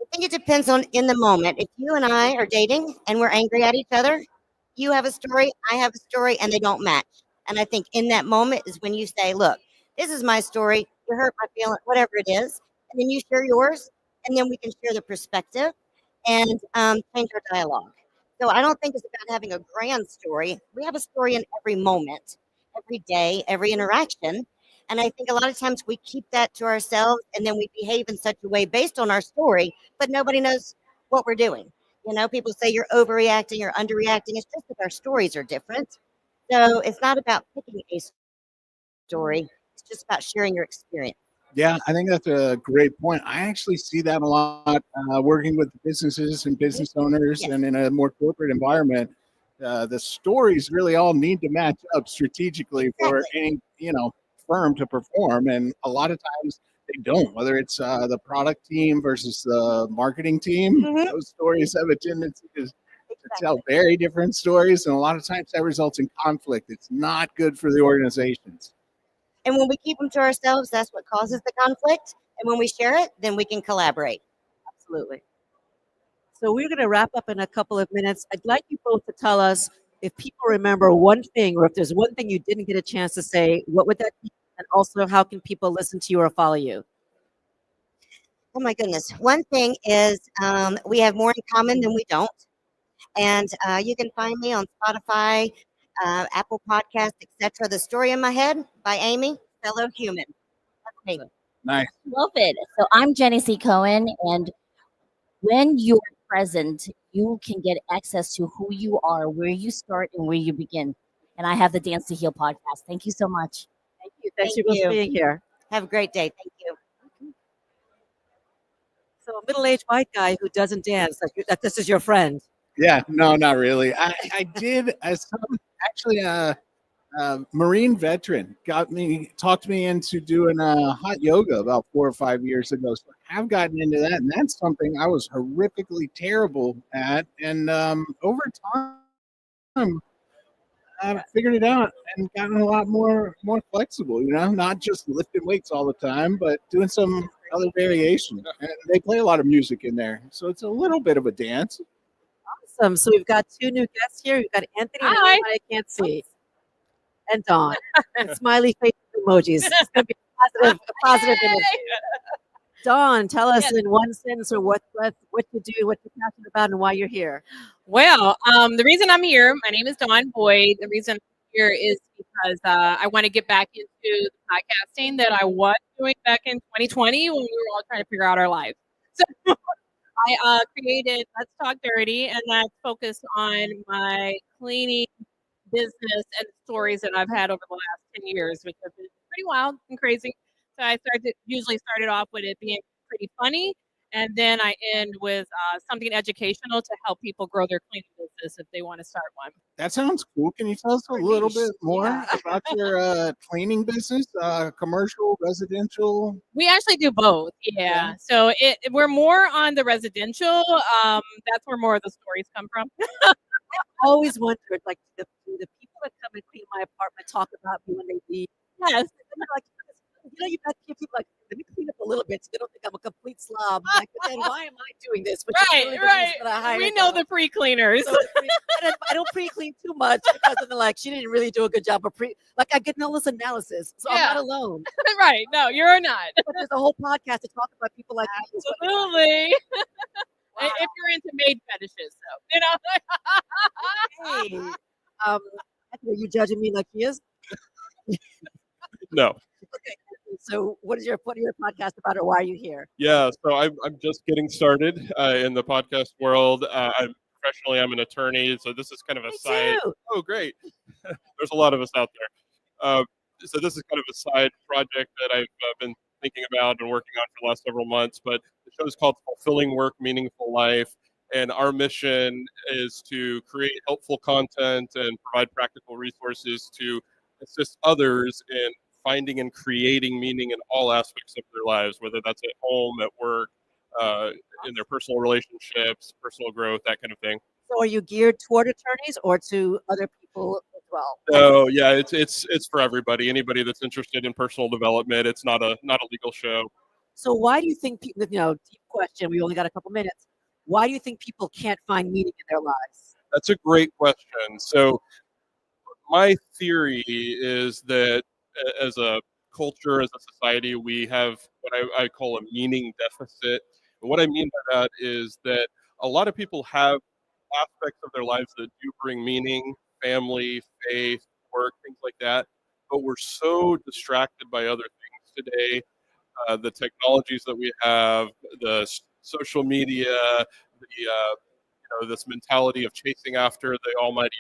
I think it depends on in the moment. If you and I are dating and we're angry at each other, you have a story, I have a story, and they don't match. And I think in that moment is when you say, look, this is my story. You hurt my feeling, whatever it is. And then you share yours, and then we can share the perspective and change our dialogue. So I don't think it's about having a grand story. We have a story in every moment, every day, every interaction. And I think a lot of times we keep that to ourselves, and then we behave in such a way based on our story, but nobody knows what we're doing. You know, people say you're overreacting or underreacting. It's just that our stories are different. So it's not about picking a story. It's just about sharing your experience. Yeah, I think that's a great point. I actually see that a lot working with businesses and business owners, Yes. and in a more corporate environment. The stories really all need to match up strategically for any firm to perform, and a lot of times they don't. Whether it's the product team versus the marketing team, Mhm. those stories have a tendency to tell very different stories, and a lot of times that results in conflict. It's not good for the organizations. And when we keep them to ourselves, that's what causes the conflict. And when we share it, then we can collaborate. Absolutely. So we're going to wrap up in a couple of minutes. I'd like you both to tell us if people remember one thing, or if there's one thing you didn't get a chance to say, what would that be? And also, how can people listen to you or follow you? Oh my goodness. One thing is we have more in common than we don't. And you can find me on Spotify, Apple Podcast, etc. The Story in My Head by Amy, fellow human. That's me. Nice. Love it. So I'm Jenny C. Cohen, and when you're present, you can get access to who you are, where you start, and where you begin. And I have the Dance to Heal podcast. Thank you so much. Thank you. Thanks Thank for you. being here. Have a great day. Thank you. So a middle-aged white guy who doesn't dance, like this is your friend. Yeah, no, not really. I did actually Marine veteran talked me into doing hot yoga about 4 or 5 years ago. So I've gotten into that, and that's something I was horrifically terrible at. And over time, I've figured it out and gotten a lot more flexible. Not just lifting weights all the time, but doing some other variations. And they play a lot of music in there, so it's a little bit of a dance. Awesome. So we've got two new guests here. We've got Anthony, and Hi. I can't see, and Dawn, and smiley face emojis. It's going to be a positive image. Dawn, tell us in one sentence or what you do, what you're passionate about, and why you're here. Well, the reason I'm here, my name is Dawn Boyd. The reason I'm here is because I want to get back into the podcasting that I was doing back in 2020 when we were all trying to figure out our lives. So I created Let's Talk Dirty, and that's focused on my cleaning business and stories that I've had over the last 10 years, which have been pretty wild and crazy. So I usually started off with it being pretty funny, and then I end with something educational to help people grow their cleaning business if they want to start one. That sounds cool. Can you tell us a little bit more about your cleaning business? Commercial, residential? We actually do both. Yeah. So we're more on the residential. That's where more of the stories come from. I always wondered, like, the people that come and clean my apartment talk about me when they leave. Yes. And they're like, you've got people like, let me clean up a little bit so they don't think I'm a complete slob. I'm like, but then why am I doing this? Which is really the reason that I hired We know them. the pre-cleaners. So I don't pre-clean too much because then they're like, she didn't really do a good job of like I get all this analysis. So I'm not alone. Right. No, you're not. But there's a whole podcast to talk about people like me. Absolutely. If you're into maid fetishes, so Hey, are you judging me like he is? No. Okay. So what is your podcast about, or why are you here? Yeah, so I'm just getting started in the podcast world. I'm an attorney, so this is kind of a side. Too. Oh, great! There's a lot of us out there. so this is kind of a side project that I've been thinking about and working on for the last several months. But the show is called Fulfilling Work, Meaningful Life. And our mission is to create helpful content and provide practical resources to assist others in finding and creating meaning in all aspects of their lives, whether that's at home, at work, in their personal relationships, personal growth, that kind of thing. So are you geared toward attorneys or to other people as well? So yeah, it's for everybody. Anybody that's interested in personal development. It's not a legal show. So why do you think people, deep question, we only got a couple minutes. Why do you think people can't find meaning in their lives? That's a great question. So my theory is that as a culture, as a society, we have what I call a meaning deficit. And what I mean by that is that a lot of people have aspects of their lives that do bring meaning, family, faith, work, things like that. But we're so distracted by other things today. The technologies that we have, the social media, this mentality of chasing after the almighty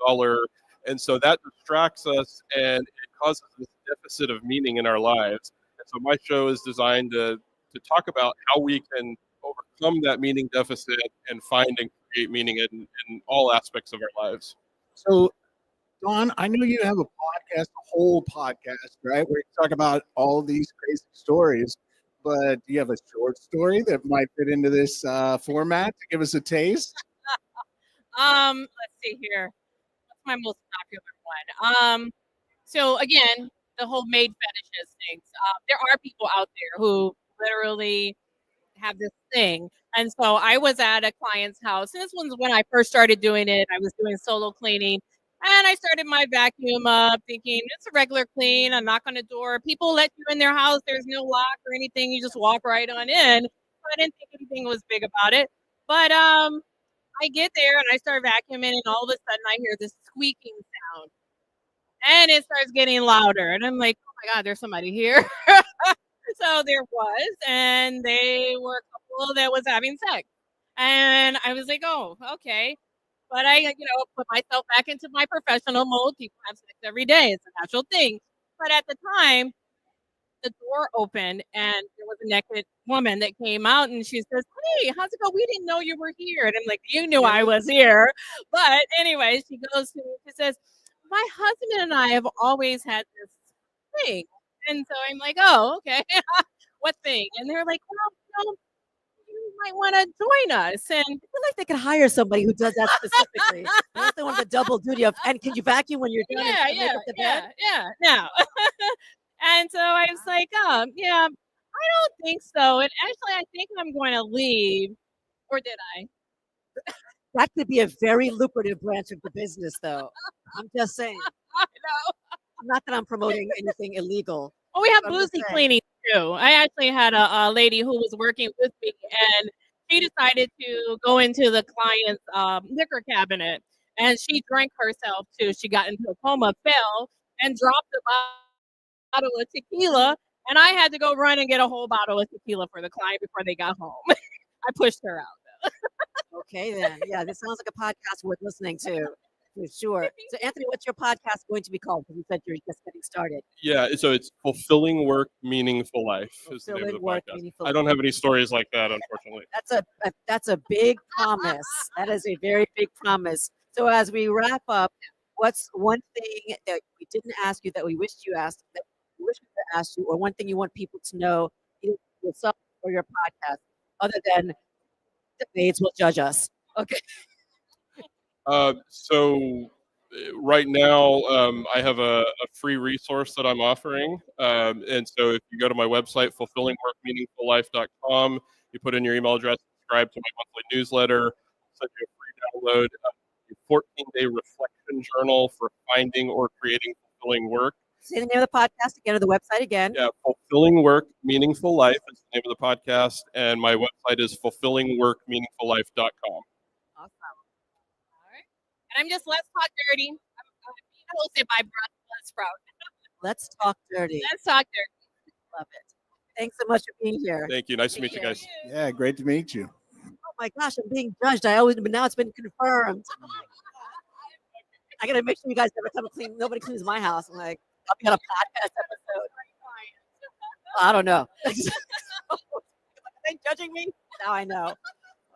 dollar. And so that distracts us and it causes this deficit of meaning in our lives. And so my show is designed to talk about how we can overcome that meaning deficit and find and create meaning in all aspects of our lives. So, Dawn, I know you have a podcast, a whole podcast, right, where you talk about all these crazy stories. But do you have a short story that might fit into this format to give us a taste? Let's see here. What's my most popular one? So again, the whole maid fetishes things. There are people out there who literally have this thing. And so I was at a client's house, and this was when I first started doing it. I was doing solo cleaning, and I started my vacuum up thinking it's a regular clean. I knock on the door. People let you in their house. There's no lock or anything. You just walk right on in. So I didn't think anything was big about it. But I get there and I start vacuuming, and all of a sudden I hear this squeaking sound. And it starts getting louder. And I'm like, oh my God, there's somebody here. So there was, and they were a couple that was having sex. And I was like, oh, okay. But I, put myself back into my professional mode. People have sex every day. It's a natural thing. But at the time, the door opened and there was a naked woman that came out and she says, hey, how's it go? We didn't know you were here. And I'm like, you knew I was here. But anyway, she says, my husband and I have always had this thing. And so I'm like, oh, okay. What thing? And they're like, well, you might want to join us. And I feel like they could hire somebody who does that specifically. They want the double duty of, and can you vacuum when you're done? And make up the bed? No. And so I was like, I don't think so. And actually, I think I'm going to leave. Or did I? That could be a very lucrative branch of the business, though. I'm just saying. I know. Not that I'm promoting anything illegal. Oh, we have boozy cleaning too. I actually had a lady who was working with me, and she decided to go into the client's liquor cabinet, and she drank herself too. She got into a coma, fell, and dropped the bottle of tequila, and I had to go run and get a whole bottle of tequila for the client before they got home. I pushed her out. Okay, then. Yeah, this sounds like a podcast worth listening to. For sure. So, Anthony, what's your podcast going to be called? Because you said you're just getting started. Yeah, so it's Fulfilling Work, Meaningful Life is the name of the podcast. I don't have any stories like that, unfortunately. That's a big promise. That is a very big promise. So, as we wrap up, what's one thing that we didn't ask you that we wished you asked, that we wish we could ask you, or one thing you want people to know, either yourself or your podcast, other than the maids will judge us? Okay. So right now, I have a free resource that I'm offering. And so if you go to my website, fulfillingworkmeaningfullife.com, you put in your email address, subscribe to my monthly newsletter, send you a free download, a 14-day reflection journal for finding or creating fulfilling work. Say the name of the podcast again, or the website again. Yeah, Fulfilling Work, Meaningful Life is the name of the podcast. And my website is fulfillingworkmeaningfullife.com. Awesome. And I'm just Let's Talk Dirty. I'm hosted by Les Sprout. Let's talk dirty. Let's Talk Dirty. Love it. Thanks so much for being here. Thank you. Nice to meet you guys. Yeah, great to meet you. Oh my gosh, I'm being judged. But now it's been confirmed. I gotta make sure you guys never come clean. Nobody cleans my house. I'm like, I'll be on a podcast episode. I don't know. Are they judging me? Now I know.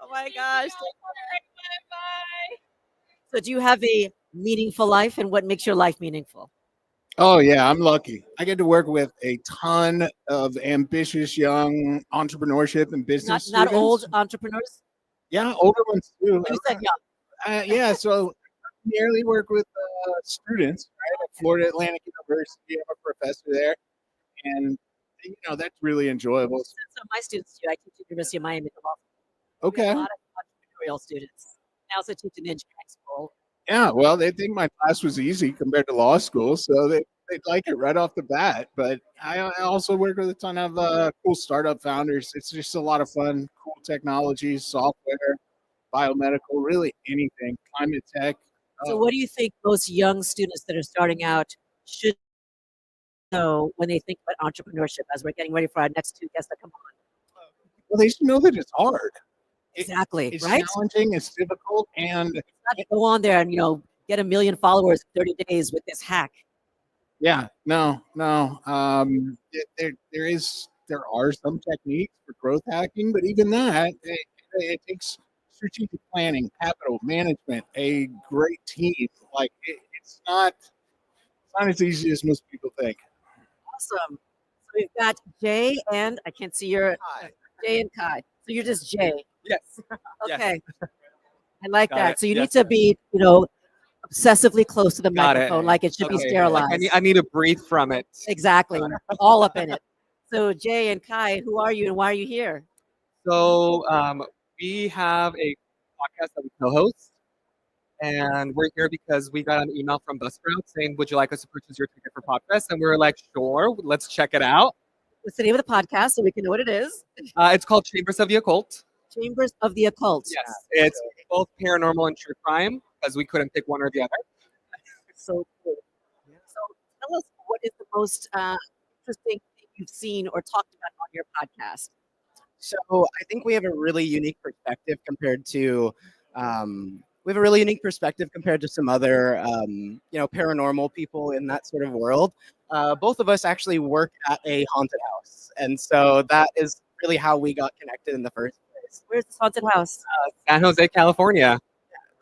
Oh my gosh. So do you have a meaningful life, and what makes your life meaningful? Oh yeah, I'm lucky. I get to work with a ton of ambitious young entrepreneurship and business Not students. old entrepreneurs? Yeah, older ones too. You said young. Yeah, so I primarily work with students, right? At Florida Atlantic University, I'm a professor there, and that's really enjoyable. So my students do. I teach at the University of Miami. Okay. A lot of entrepreneurial students. I also teach an engineering school. Yeah, well, they think my class was easy compared to law school, so they'd like it right off the bat. But I also work with a ton of cool startup founders. It's just a lot of fun, cool technology, software, biomedical, really anything, climate tech. So what do you think most young students that are starting out should know when they think about entrepreneurship as we're getting ready for our next two guests that come on? Well, they should know that it's hard. Exactly, It's right? challenging, it's difficult, and It's not to go on there and get 1 million followers in 30 days with this hack. yeah, no. There are some techniques for growth hacking, but even that, it takes strategic planning, capital management, a great team. Like it's not as easy as most people think. Awesome. So we've got Jay and I can't see your Jay and Kai. So you're just Jay. Yes. Okay. I like Got that. it. So you Yes. need to be, obsessively close to the Got it. microphone, like it should be Okay. sterilized. Like I need to breathe from it. Exactly. All up in it. So Jay and Kai, who are you and why are you here? So we have a podcast that we co-host, and we're here because we got an email from Buzzsprout saying, "Would you like us to purchase your ticket for Podfest?" And we were like, "Sure, let's check it out." What's the name of the podcast so we can know what it is? It's called Chambers of the Occult. Chambers of the Occult. Yes, it's both paranormal and true crime because we couldn't pick one or the other. So cool. So tell us, what is the most interesting thing you've seen or talked about on your podcast? So I think we have a really unique perspective compared to some other paranormal people in that sort of world. Both of us actually work at a haunted house, and so that is really how we got connected in the first place. Where's this haunted house? San Jose, California.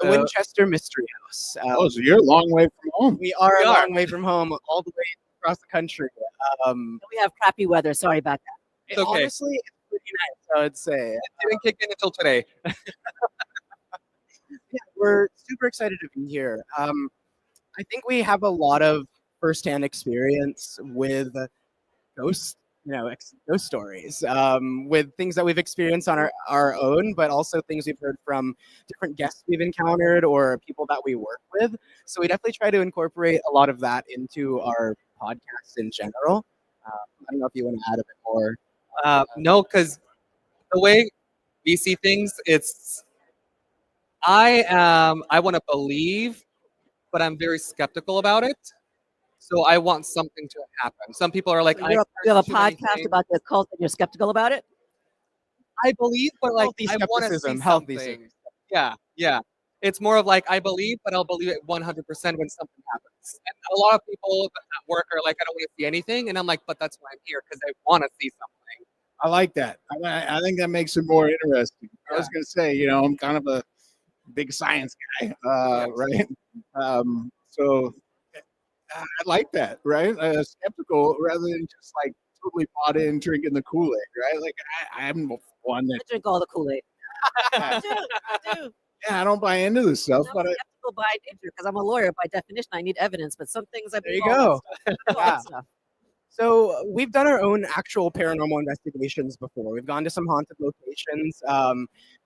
The Winchester Mystery House. So you're a long way from home. We are a long way from home, all the way across the country. We have crappy weather. Sorry about that. It's okay. Honestly, it's pretty nice, I would say. It didn't kick in until today. Yeah, we're super excited to be here. I think we have a lot of firsthand experience with ghost stories, with things that we've experienced on our own, but also things we've heard from different guests we've encountered or people that we work with. So we definitely try to incorporate a lot of that into our podcast in general. I don't know if you want to add a bit more. No, because the way we see things, I want to believe, but I'm very skeptical about it. So I want something to happen. Some people are like, So you have a podcast about the occult and you're skeptical about it? I believe, but like Healthy I want to see skepticism, healthy something. Yeah. It's more of like I believe, but I'll believe it 100% when something happens. And a lot of people at work are like, I don't want to see anything, and I'm like, but that's why I'm here because I want to see something. I like that. I think that makes it more interesting. I was going to say, I'm kind of a big science guy, right? So I like that, right? Skeptical rather than just like totally bought in, drinking the Kool-Aid, right? Like I'm one that I drink all the Kool-Aid. I do. I don't buy into this stuff, I'm but skeptical by nature because I'm a lawyer. By definition, I need evidence, but some things I There you believe all go. that Yeah. stuff. So we've done our own actual paranormal investigations before. We've gone to some haunted locations.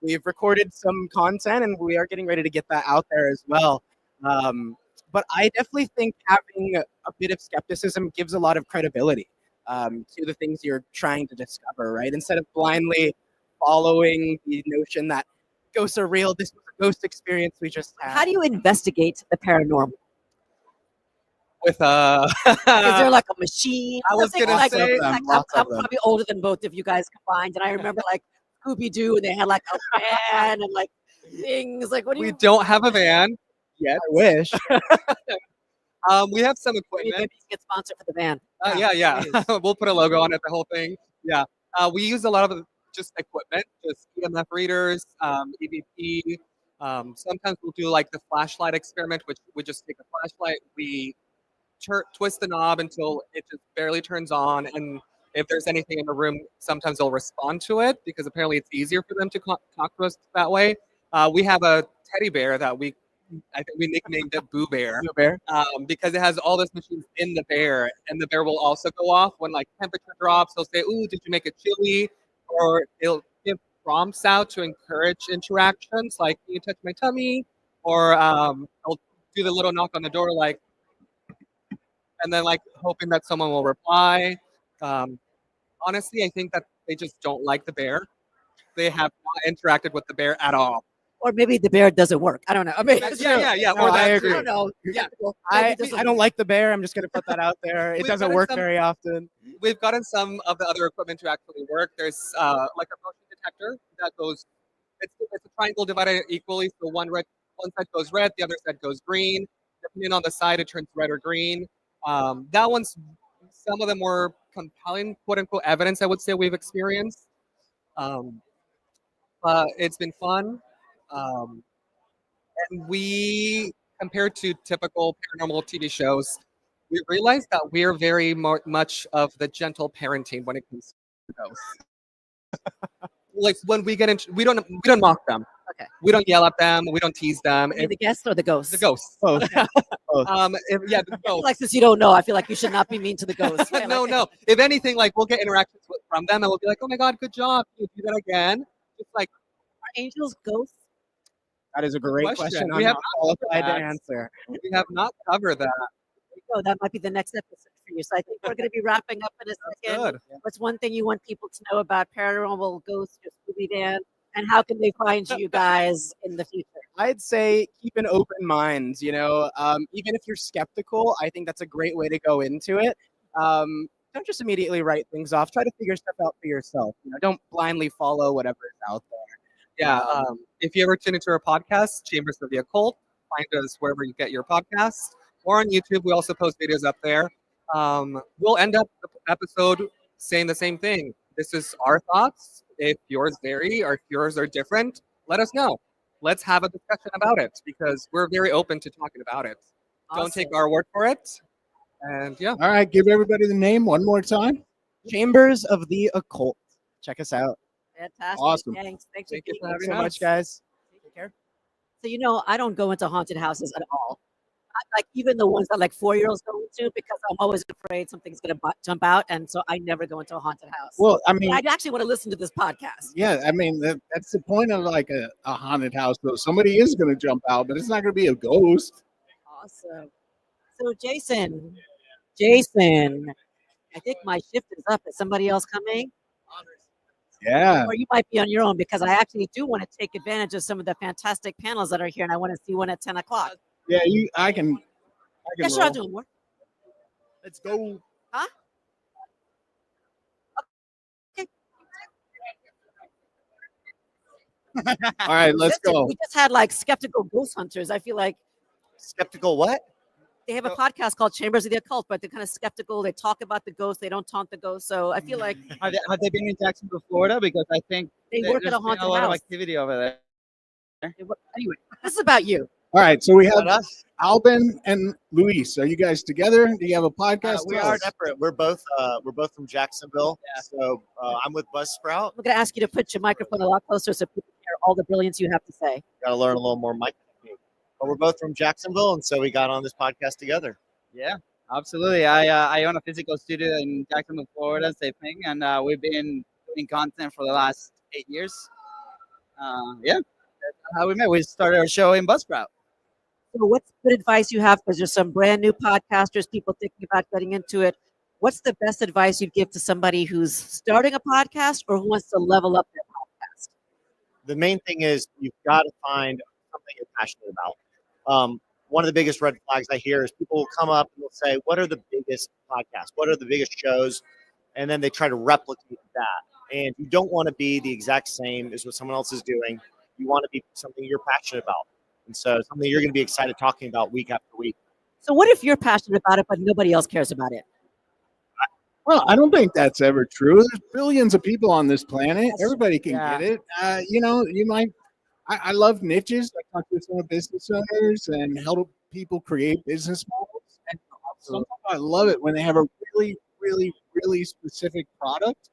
We've recorded some content, and we are getting ready to get that out there as well. But I definitely think having a bit of skepticism gives a lot of credibility to the things you're trying to discover, right? Instead of blindly following the notion that ghosts are real, this was a ghost experience we just had. How do you investigate the paranormal? With Is there like a machine? I was Something gonna like, say- like, I'm probably older than both of you guys combined, and I remember like Scooby-Doo, and they had like a van and like things. Like, what do We you? don't have a van yet. I wish. We have some Maybe equipment. get sponsored for the van. Yeah. We'll put a logo on it, the whole thing. Yeah. We use a lot of just equipment, just EMF readers, EVP. Sometimes we'll do like the flashlight experiment, which we just take a flashlight, we twist the knob until it just barely turns on, and if there's anything in the room, sometimes they'll respond to it because apparently it's easier for them to talk to us that way. We have a teddy bear that I think we nicknamed it Boo Bear. Boo Bear. Because it has all those machines in the bear, and the bear will also go off when like temperature drops. They'll say, "Ooh, did you make it chilly?" Or it'll give prompts out to encourage interactions, like, "Can you touch my tummy?" Or I'll do the little knock on the door, like, and then like hoping that someone will reply. Honestly, I think that they just don't like the bear. They have not interacted with the bear at all. Or maybe the bear doesn't work. I don't know. I mean, Yeah. No, Or I that agree. too. I don't know. Yeah. I don't like the bear. I'm just gonna put that out there. It We've doesn't gotten work some- very often. We've gotten some of the other equipment to actually work. There's like a motion detector that goes. It's a triangle divided equally, so one side goes red, the other side goes green. Depending on the side, it turns red or green. That one's some of the more compelling, quote unquote, evidence I would say we've experienced. But it's been fun. And we, compared to typical paranormal TV shows, we realized that we're very much of the gentle parenting when it comes to ghosts. Like when we get into, we don't mock them. Okay. We don't yell at them. We don't tease them. You mean the guests or the ghosts? The ghosts. Both. The I feel ghosts. like since you don't know, I feel like you should not be mean to the ghosts. Right? No. If anything, like we'll get interactions from them, and we'll be like, "Oh my God, good job! Can you do that again?" It's like, are angels ghosts? That is a great question. We I'm have not not qualified to covered that. answer. We have not covered that. Oh, that might be the next episode for you. So I think we're going to be wrapping up in a second. Good. What's one thing you want people to know about paranormal ghosts, your Scooby Dan, and how can they find you guys in the future? I'd say keep an open mind. Even if you're skeptical, I think that's a great way to go into it. Don't just immediately write things off. Try to figure stuff out for yourself. Don't blindly follow whatever is out there. Yeah. If you ever tune into our podcast, Chambers of the Occult, find us wherever you get your podcasts, or on YouTube. We also post videos up there. We'll end up the episode saying the same thing. This is our thoughts. If yours vary or if yours are different, let us know. Let's have a discussion about it because we're very open to talking about it. Don't take our word for it. And yeah. All right, give everybody the name one more time. Chambers of the Occult. Check us out. Fantastic. Awesome. Thanks. Thanks Thank for you for being Thanks having so us. much, guys. Take care. So, I don't go into haunted houses at all. Like even the ones that like 4-year-olds go into because I'm always afraid something's going to jump out. And so I never go into a haunted house. Well, I mean, I actually want to listen to this podcast. yeah, I mean that's the point of like a haunted house, though. Somebody is going to jump out, but it's not going to be a ghost. Awesome. So Jason, I think my shift is up. Is somebody else coming? Yeah. Or you might be on your own because I actually do want to take advantage of some of the fantastic panels that are here, and I want to see one at 10 o'clock. Yeah, I can. Yeah, sure, I'll do more. Let's go. Huh? All right, let's Listen, go. We just had like skeptical ghost hunters. I feel like skeptical what? They have a podcast called Chambers of the Occult, but they're kind of skeptical. They talk about the ghosts. They don't taunt the ghosts. So I feel like Have they been in Jacksonville, Florida? Because I think They work at a there's been haunted a lot of house. activity over there. Anyway, this is about you. All right, so we have Albin and Luis. Are you guys together? Do you have a podcast? We Tell are us. separate. We're both from Jacksonville. So I'm with Buzzsprout. I'm going to ask you to put your microphone a lot closer so people can hear all the brilliance you have to say. Got to learn a little more mic technique. But we're both from Jacksonville, and so we got on this podcast together. Yeah, absolutely. I own a physical studio in Jacksonville, Florida, same thing, and we've been doing content for the last 8 years. Yeah, that's how we met. We started our show in Buzzsprout. So what's good advice you have? Because there's some brand new podcasters, people thinking about getting into it. What's the best advice you'd give to somebody who's starting a podcast or who wants to level up their podcast? The main thing is you've got to find something you're passionate about. One of the biggest red flags I hear is people will come up and they'll say, what are the biggest podcasts? What are the biggest shows? And then they try to replicate that. And you don't want to be the exact same as what someone else is doing. You want to be something you're passionate about. And so something you're going to be excited talking about week after week. So what if you're passionate about it, but nobody else cares about it? Well, I don't think that's ever true. There's billions of people on this planet. Everybody can Yeah. get it. You might. I love niches. I talk to some business owners and help people create business models. And sometimes I love it when they have a really, really, really specific product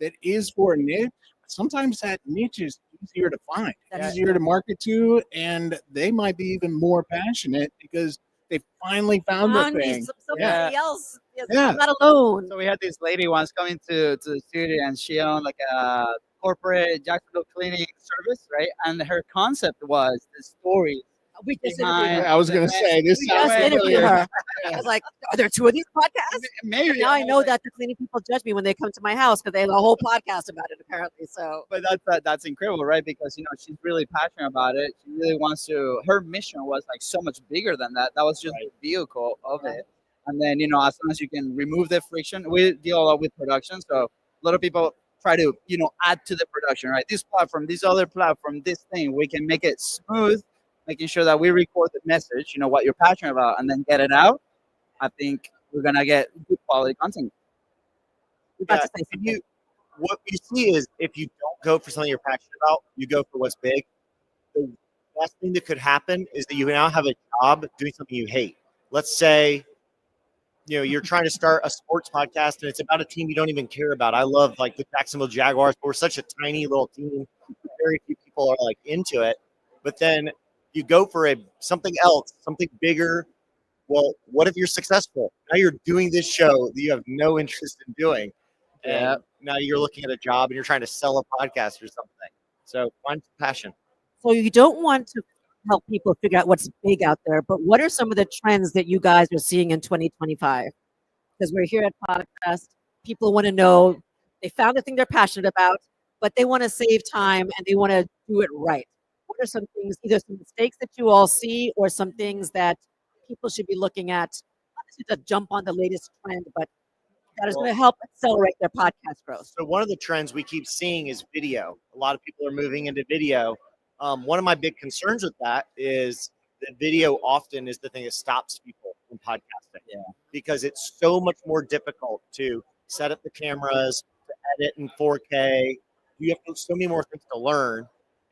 that is for a niche. Sometimes that niche is easier to find, easier to market to, and they might be even more passionate because they finally found the thing. Somebody else. Yes, Yeah. I'm not alone. So we had this lady once coming to the studio, and she owned like a corporate Jacksonville cleaning service, right? And her concept was the story. We just behind interviewed her. I was going to say this. We sounds just interviewed familiar. her. I was like, are there two of these podcasts? Maybe. Now I know that the cleaning people judge me when they come to my house because they have a whole podcast about it, apparently. So, But that's incredible, right? Because she's really passionate about it. She really wants to. Her mission was like so much bigger than that. That was just the vehicle of it. And then as long as you can remove the friction, we deal a lot with production. So a lot of people try to add to the production, right? This platform, this other platform, this thing, we can make it smooth, making sure that we record the message, what you're passionate about, and then get it out. I think we're gonna get good quality content. Yeah, what you see is if you don't go for something you're passionate about, you go for what's big. The best thing that could happen is that you now have a job doing something you hate. Let's say, you're trying to start a sports podcast and it's about a team you don't even care about. I love like the Jacksonville Jaguars, but we're such a tiny little team. Very few people are like into it. But then you go for something else, something bigger. Well, what if you're successful? Now you're doing this show that you have no interest in doing. And now you're looking at a job and you're trying to sell a podcast or something. So find passion. so you don't want to help people figure out what's big out there, but what are some of the trends that you guys are seeing in 2025? Because we're here at Podcast. People want to know they found the thing they're passionate about, but they want to save time and they want to do it right. What are some things, either some mistakes that you all see or some things that people should be looking at, not to jump on the latest trend, but that is going to help accelerate their podcast growth? So one of the trends we keep seeing is video. A lot of people are moving into video. One of my big concerns with that is that video often is the thing that stops people from podcasting. Yeah. Because it's so much more difficult to set up the cameras, to edit in 4K. You have so many more things to learn,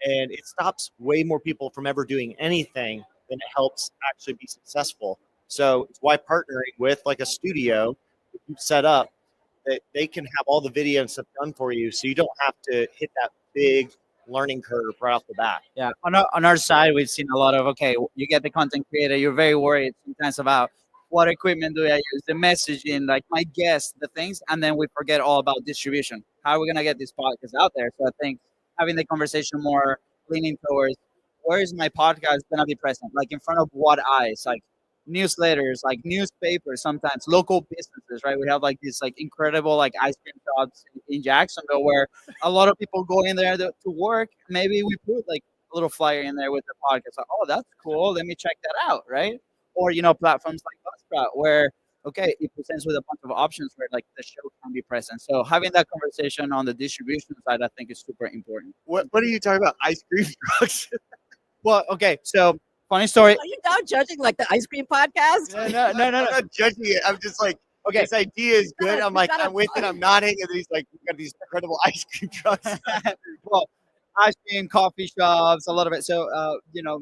and it stops way more people from ever doing anything than it helps actually be successful. So it's why partnering with like a studio that you set up, that they can have all the video and stuff done for you, so you don't have to hit that big learning curve right off the bat. Yeah, on our side, we've seen a lot of, you get the content creator, you're very worried sometimes about what equipment do I use, the messaging, like my guests, the things, and then we forget all about distribution. How are we going to get this podcast out there? So I think having the conversation more leaning towards where is my podcast going to be present? Like in front of what eyes? Like newsletters, like newspapers, sometimes local businesses, right? We have like these like incredible like ice cream shops in Jacksonville where a lot of people go in there to work. Maybe we put like a little flyer in there with the podcast. Like, oh, that's cool. Let me check that out, right? Or platforms like Buzzsprout where it presents with a bunch of options where like the show can be present. So having that conversation on the distribution side, I think is super important. What are you talking about? Ice cream trucks? Well, so funny story. Are you now judging like the ice cream podcast? No. I'm not judging it. I'm just like, this idea is good. I'm like, I'm with it. I'm nodding. And then he's like, we got these incredible ice cream trucks. Well, ice cream, coffee shops, a lot of it. So,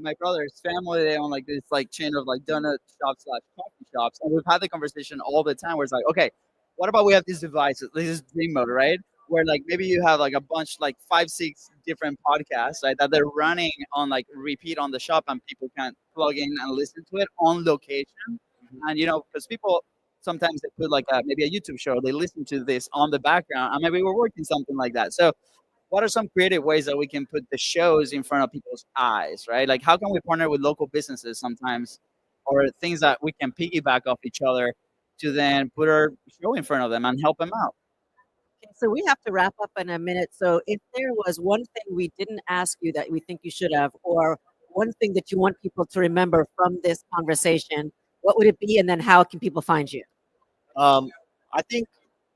my brother's family, they own like this like chain of like donut shops / coffee shops. And we've had the conversation all the time where it's like, okay, what about we have these devices, this is dream mode, right? Where like maybe you have like a bunch, like 5-6 different podcasts, right, that they're running on like repeat on the shop and people can plug in and listen to it on location. And, because people sometimes they put like maybe a YouTube show, they listen to this on the background and maybe we're working something like that. So what are some creative ways that we can put the shows in front of people's eyes, right? Like how can we partner with local businesses sometimes or things that we can piggyback off each other to then put our show in front of them and help them out? Okay, so we have to wrap up in a minute. So if there was one thing we didn't ask you that we think you should have, or one thing that you want people to remember from this conversation, what would it be? And then how can people find you? I think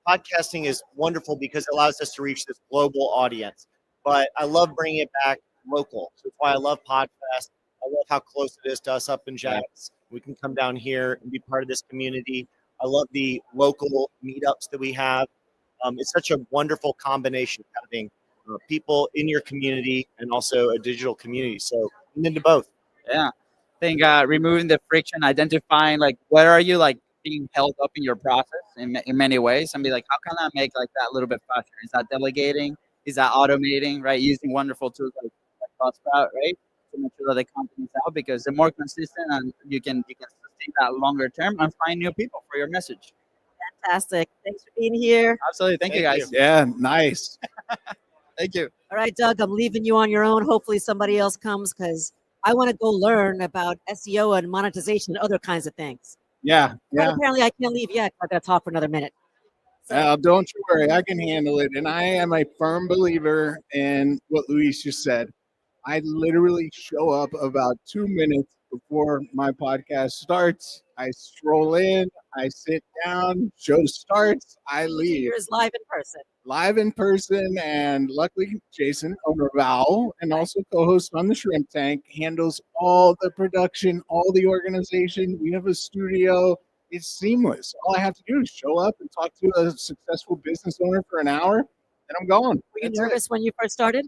podcasting is wonderful because it allows us to reach this global audience. But I love bringing it back local. So that's why I love Podfest. I love how close it is to us up in Jax. We can come down here and be part of this community. I love the local meetups that we have. It's such a wonderful combination of having people in your community and also a digital community. So I'm into both. Yeah. I think removing the friction, identifying like where are you like being held up in your process in many ways, and be like, how can I make like that a little bit faster? Is that delegating? Is that automating? Right, using wonderful tools like Buzzsprout, right, to make sure that the content is out, because the more consistent and you can sustain that longer term and find new people for your message. Fantastic. Thanks for being here. Absolutely. Thank you, guys. Yeah, nice. Thank you. All right, Doug, I'm leaving you on your own. Hopefully somebody else comes because I want to go learn about SEO and monetization and other kinds of things. Yeah, But yeah. apparently I can't leave yet. I got to talk for another minute. Don't you worry, I can handle it. And I am a firm believer in what Luis just said. I literally show up about 2 minutes before my podcast starts. I stroll in, I sit down, show starts, I leave. Here's live in person. Live in person, and luckily Jason, owner of Owwll and also co-host on the Shrimp Tank, handles all the production, all the organization. We have a studio. It's seamless. All I have to do is show up and talk to a successful business owner for an hour, and I'm gone. Were you nervous when you first started?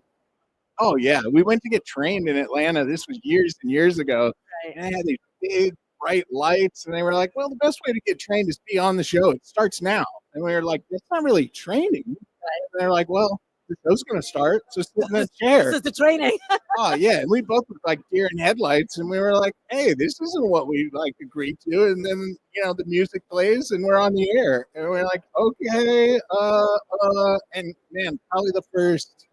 Oh yeah, we went to get trained in Atlanta. This was years and years ago. Right. And I had these big bright lights, and they were like, "Well, the best way to get trained is be on the show. It starts now." And we were like, "That's not really training." Right. And they're like, "Well, the show's going to start, so sit in that chair." This is the training. Oh yeah, and we both looked like deer in headlights, and we were like, "Hey, this isn't what we like agreed to." And then the music plays, and we're on the air, and we're like, "Okay." And man, probably the first,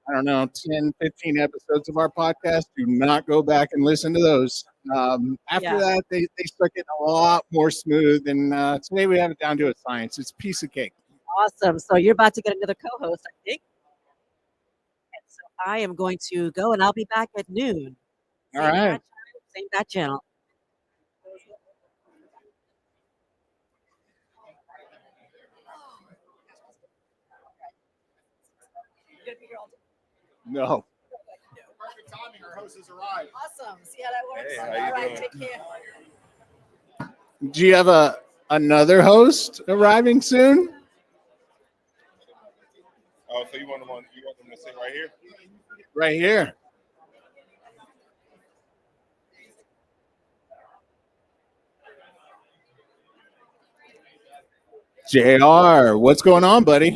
I don't know, 10, 15 episodes of our podcast, do not go back and listen to those. After that, they start getting a lot more smooth, and today we have it down to a science. It's a piece of cake. Awesome. So you're about to get another co-host, I think. And so I am going to go, and I'll be back at noon. All right. Bat time, same bat channel. No. Perfect timing. Our host has arrived. Awesome. See how that works? Hey, how you All right, doing? take care. Do you have another host arriving soon? Oh, so you want them to sit right here? Right here. JR, what's going on, buddy?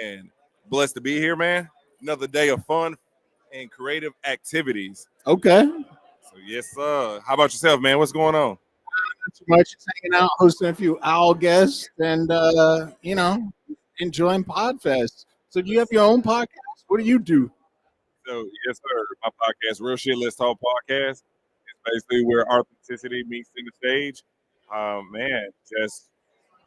And blessed to be here, man. Another day of fun and creative activities. Okay. So yes, sir. How about yourself, man? What's going on? Not too much. Just hanging out, hosting a few Owwll guests, and enjoying Podfest. So do you have your own podcast? What do you do? So yes, sir. My podcast, Real Shit Let's Talk Podcast. It's basically where authenticity meets in the stage. Man, just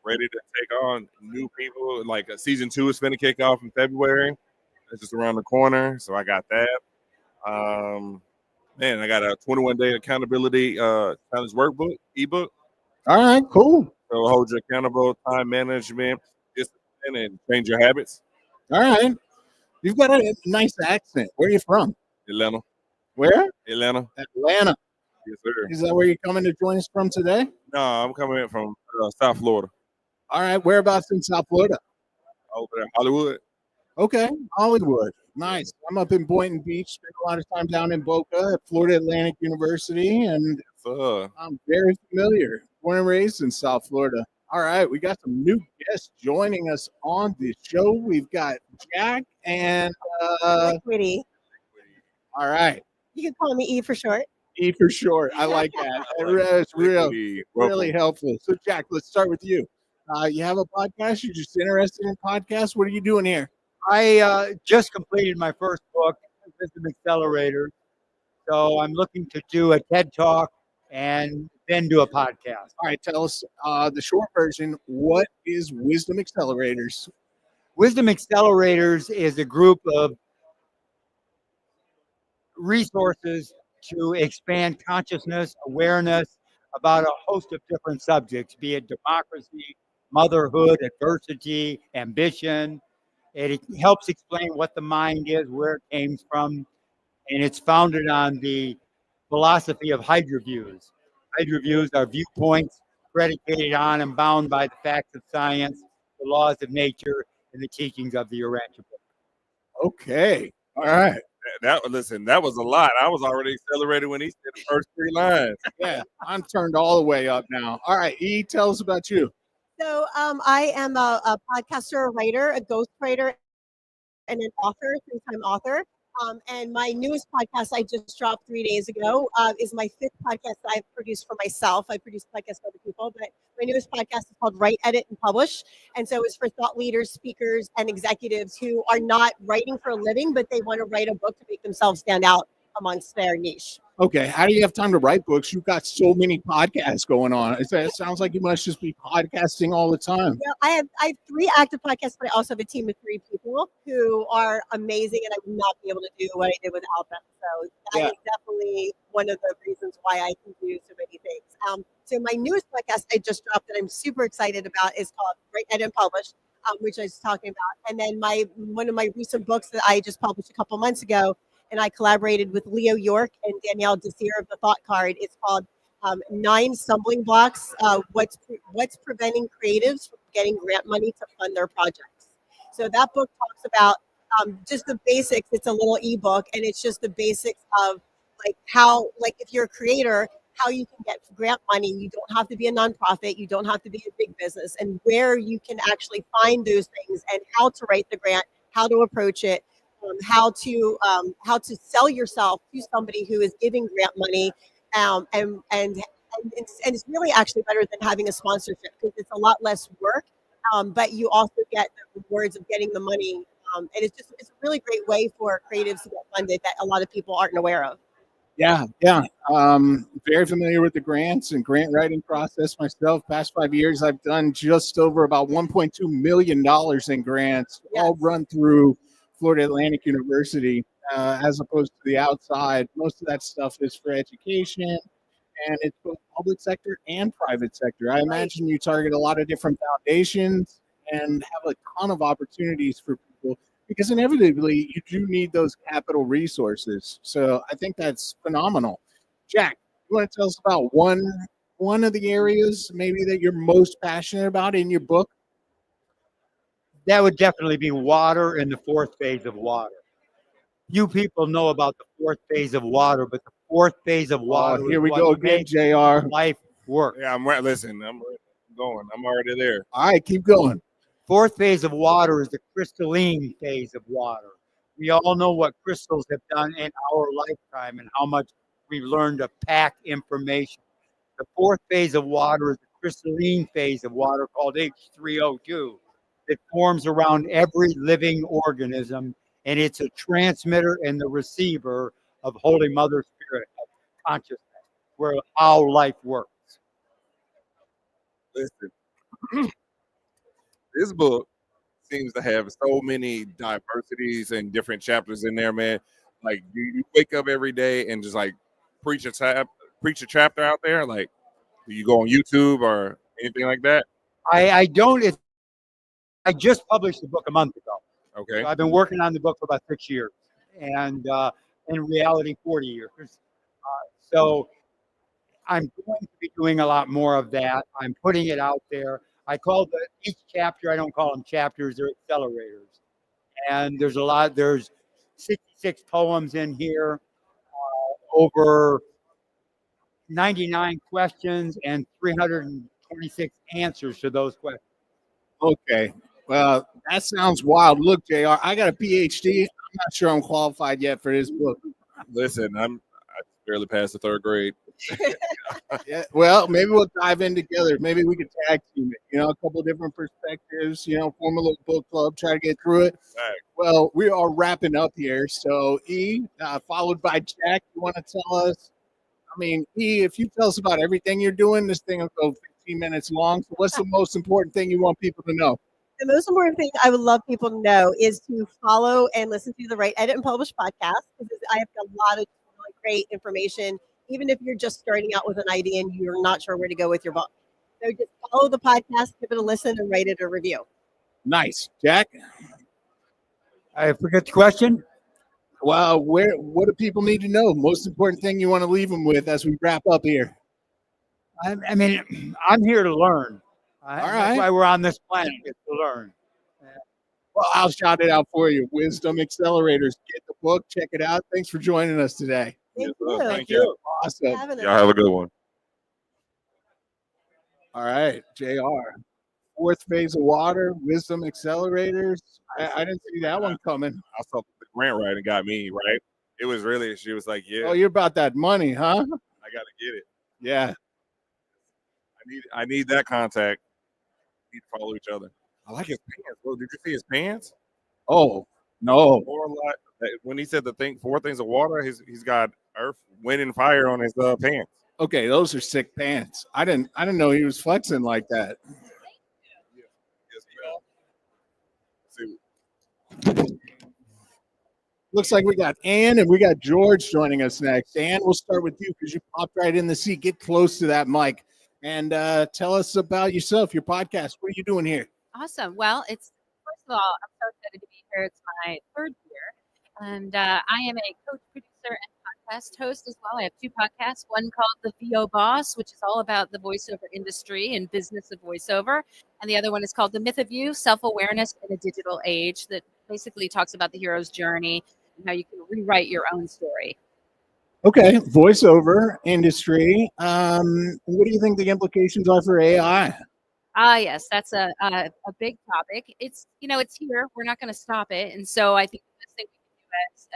ready to take on new people. Like season 2 is finna kick off in February. It's just around the corner, so I got that. Man, I got a 21-day accountability challenge workbook, ebook. All right, cool. So hold you accountable, time management, discipline, and change your habits. All right. You've got a nice accent. Where are you from? Atlanta. Where? Atlanta. Atlanta. Yes, sir. Is that where you're coming to join us from today? No, I'm coming in from South Florida. All right. Whereabouts in South Florida? Over there, Hollywood. Okay. Hollywood. Nice. I'm up in Boynton Beach. Spent a lot of time down in Boca at Florida Atlantic University, and I'm very familiar. Born and raised in South Florida. All right. We got some new guests joining us on the show. We've got Jack and Liquidy. All right. You can call me E for short. E for short. I like that. It's really helpful. So, Jack, let's start with you. You have a podcast? You're just interested in podcasts? What are you doing here? I just completed my first book, Wisdom Accelerator. So I'm looking to do a TED Talk and then do a podcast. All right, tell us the short version. What is Wisdom Accelerators? Wisdom Accelerators is a group of resources to expand consciousness, awareness about a host of different subjects, be it democracy, motherhood, adversity, ambition. It helps explain what the mind is, where it came from, and it's founded on the philosophy of Hydra views. Guide reviews are viewpoints predicated on and bound by the facts of science, the laws of nature, and the teachings of the Urantia book. Okay. All right. Listen, that was a lot. I was already accelerated when he said the first 3 lines. Yeah, I'm turned all the way up now. All right, E, tell us about you. So I am a podcaster, a writer, a ghostwriter, and an author, three-time author. And my newest podcast I just dropped 3 days ago is my 5th podcast that I've produced for myself. I produce podcasts for other people, but my newest podcast is called Write, Edit, and Publish. And so it's for thought leaders, speakers, and executives who are not writing for a living, but they want to write a book to make themselves stand out amongst their niche. Okay, how do you have time to write books? You've got so many podcasts going on. It sounds like you must just be podcasting all the time. Yeah, I have 3 active podcasts, but I also have a team of 3 people who are amazing, and I would not be able to do what I did without them. So that is definitely one of the reasons why I can do so many things. So my newest podcast I just dropped that I'm super excited about is called Write, Edit, and Publish, which I was talking about. And then one of my recent books that I just published a couple months ago, and I collaborated with Leo York and Danielle Desir of the Thought Card. It's called 9 Stumbling Blocks, What's Preventing Creatives from Getting Grant Money to Fund Their Projects. So that book talks about just the basics. It's a little ebook, and it's just the basics of how if you're a creator, how you can get grant money. You don't have to be a nonprofit. You don't have to be a big business, and where you can actually find those things and how to write the grant, how to approach it, how to sell yourself to somebody who is giving grant money, and it's really actually better than having a sponsorship because it's a lot less work, but you also get the rewards of getting the money, and it's a really great way for creatives to get funded that a lot of people aren't aware of. Yeah. Very familiar with the grants and grant writing process myself. Past 5 years, I've done just over about $1.2 million in grants, all run through Florida Atlantic University, as opposed to the outside. Most of that stuff is for education, and it's both public sector and private sector. I imagine you target a lot of different foundations and have a ton of opportunities for people because inevitably you do need those capital resources. So I think that's phenomenal. Jack, you want to tell us about one of the areas maybe that you're most passionate about in your book? That would definitely be water and the 4th phase of water. Few people know about the 4th phase of water, but the 4th phase of water. Here we go again, JR. Life work. Yeah, I'm right. Listen, I'm going. I'm already there. All right, keep going. 4th phase of water is the crystalline phase of water. We all know what crystals have done in our lifetime and how much we've learned to pack information. The 4th phase of water is the crystalline phase of water called H3O2. It forms around every living organism, and it's a transmitter and the receiver of Holy Mother Spirit, of consciousness, where how life works. Listen, this book seems to have so many diversities and different chapters in there, man. Like, do you wake up every day and just preach a chapter out there? Like, do you go on YouTube or anything like that? I don't. I just published the book a month ago. Okay. So I've been working on the book for about 6 years, and in reality, 40 years. So I'm going to be doing a lot more of that. I'm putting it out there. I call each chapter, I don't call them chapters, they're accelerators. And there's 66 poems in here, over 99 questions, and 326 answers to those questions. Okay. Well, that sounds wild. Look, JR, I got a PhD. I'm not sure I'm qualified yet for this book. Listen, I barely passed the 3rd grade. Yeah, well, maybe we'll dive in together. Maybe we could tag team it. A couple of different perspectives. Form a little book club, try to get through it. Right. Well, we are wrapping up here. So, E, followed by Jack, you want to tell us? I mean, E, if you tell us about everything you're doing, this thing will go 15 minutes long. So, what's the most important thing you want people to know? The most important thing I would love people to know is to follow and listen to the Write, Edit, and Publish podcast, because I have a lot of really great information, even if you're just starting out with an idea and you're not sure where to go with your book. So just follow the podcast, give it a listen, and write it a review. Nice. Jack? I forget the question. Well, what do people need to know? Most important thing you want to leave them with as we wrap up here? I mean, I'm here to learn. All That's right. why we're on this planet, is to learn. Well, I'll shout it out for you. Wisdom Accelerators. Get the book. Check it out. Thanks for joining us today. Yes, you. sir. Thank Thank you. Awesome. Having us. Y'all have a good one. All right, JR. Fourth phase of water, Wisdom Accelerators. I didn't see that one coming. I saw the grant writing got me, right? It was really, she was like, yeah, Oh, you're about that money, huh? I got to get it. Yeah. I need that contact. We need to follow each other. I like his pants, bro. Did you see his pants? Oh, no. When he said four things of water, he's got earth, wind, and fire on his pants. Okay, those are sick pants. I didn't know he was flexing like that. Looks like we got Ann and we got George joining us next. Ann, we'll start with you because you popped right in the seat. Get close to that mic and tell us about yourself, your podcast. What are you doing here? Awesome. Well, first of all, I'm so excited to be here. It's my third year, and I am a coach, producer, and podcast host as well. I have two podcasts. One called The VO Boss, which is all about the voiceover industry and business of voiceover, and the other one is called The Myth of You: Self-Awareness in a Digital Age, that basically talks about the hero's journey and how you can rewrite your own story. Okay, voiceover industry. What do you think the implications are for AI? Yes, that's a big topic. It's it's here. We're not going to stop it, and so I think the best thing we can do as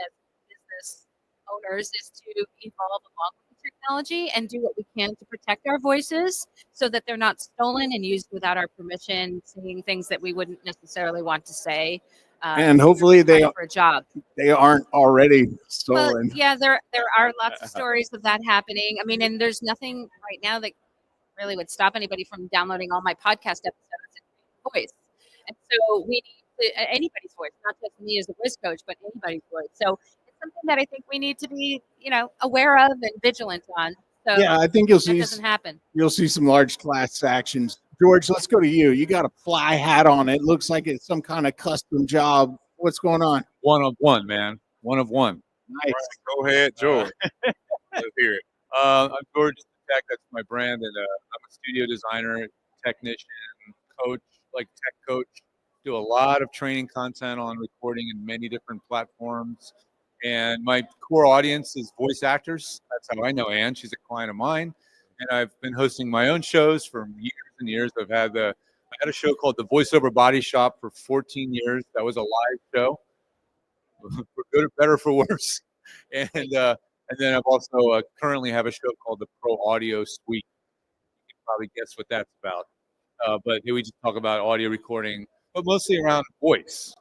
business owners is to evolve along with the technology and do what we can to protect our voices so that they're not stolen and used without our permission, saying things that we wouldn't necessarily want to say. And hopefully for a job. They aren't already stolen. Well, yeah, there are lots of stories of that happening. I mean, and there's nothing right now that really would stop anybody from downloading all my podcast episodes in voice. And so we need anybody's voice, not just me as a voice coach, but anybody's voice. So it's something that I think we need to be, aware of and vigilant on. So Yeah, I think you'll see. that doesn't happen. You'll see some large class actions. George, let's go to you. You got a fly hat on. It looks like it's some kind of custom job. What's going on? One of one, man. One of one. Nice. Go ahead, George. Let's hear it. I'm George Tech. That's my brand, and I'm a studio designer, technician, coach, like tech coach. Do a lot of training content on recording in many different platforms. And my core audience is voice actors. That's how I know Ann. She's a client of mine. And I've been hosting my own shows for years and years. I had a show called The Voiceover Body Shop for 14 years. That was a live show, for good or better for worse. And then I've also currently have a show called The Pro Audio Suite. You can probably guess what that's about. But we just talk about audio recording, but mostly around voice.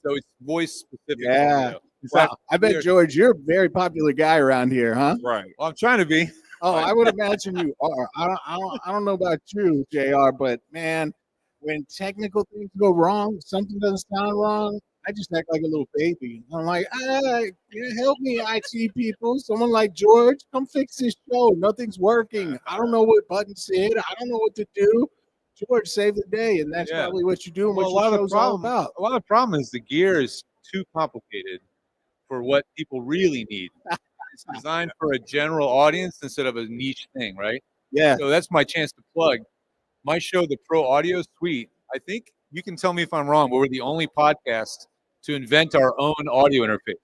So it's voice specific. Yeah. Audio. In Wow. fact, I bet, George, you're a very popular guy around here, huh? Right. Well, I'm trying to be. Oh, I would imagine you are. I don't know about you, JR, but man, when technical things go wrong, something doesn't sound wrong, I just act like a little baby. I'm like, help me, IT people. Someone like George, come fix this show. Nothing's working. I don't know what buttons to hit. I don't know what to do. George, save the day, and that's probably what you do and Well, what your show's all about. A lot of the problem is the gear is too complicated for what people really need. It's designed for a general audience instead of a niche thing, right? Yeah. So that's my chance to plug my show, The Pro Audio Suite. I think you can tell me if I'm wrong, but we're the only podcast to invent our own audio interface.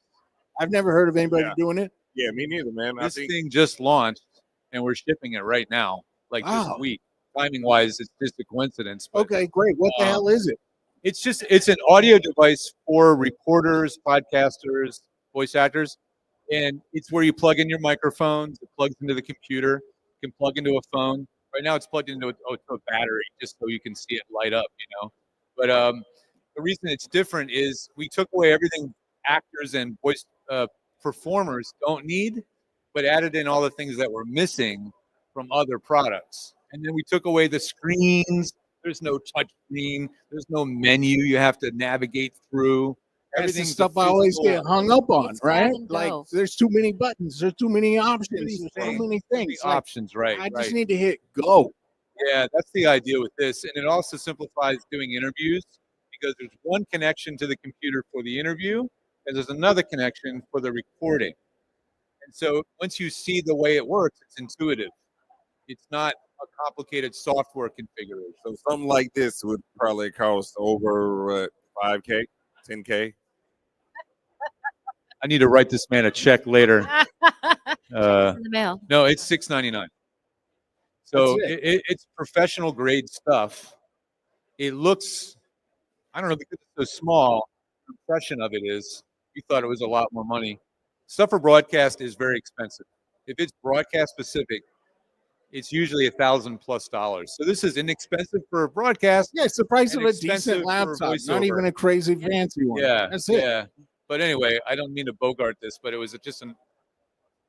I've never heard of anybody doing it. Yeah, me neither, man. This thing just launched, and we're shipping it right now, like this week. Timing wise, it's just a coincidence. But, Okay, great. What the hell is it? It's an audio device for reporters, podcasters, voice actors, and it's where you plug in your microphones. It plugs into the computer. You can plug into a phone. Right now, it's plugged into a battery just so you can see it light up. But the reason it's different is we took away everything actors and voice performers don't need, but added in all the things that were missing from other products. And then we took away the screens. There's no touch screen. There's no menu you have to navigate through. That's the Everything's stuff I always get hung up on, right? Like, go. there's too many buttons. There's too many options. There's so many things. Like, Options, right? I just right. need to hit go. Yeah, that's the idea with this. And it also simplifies doing interviews because there's one connection to the computer for the interview, and there's another connection for the recording. And so once you see the way it works, it's intuitive. It's not a complicated software configuration. So something like this would probably cost over 5K, 10K. I need to write this man a check later. In the mail. No, it's $6.99. So it's professional grade stuff. It looks, I don't know, because it's so small, the impression of it is you thought it was a lot more money. Stuff for broadcast is very expensive. If it's broadcast specific, it's usually $1,000+. So this is inexpensive for a broadcast. Yeah, it's the price and of a expensive decent for laptop, not voiceover. even a crazy fancy one. Yeah, That's it. yeah. But anyway, I don't mean to bogart this, but it was just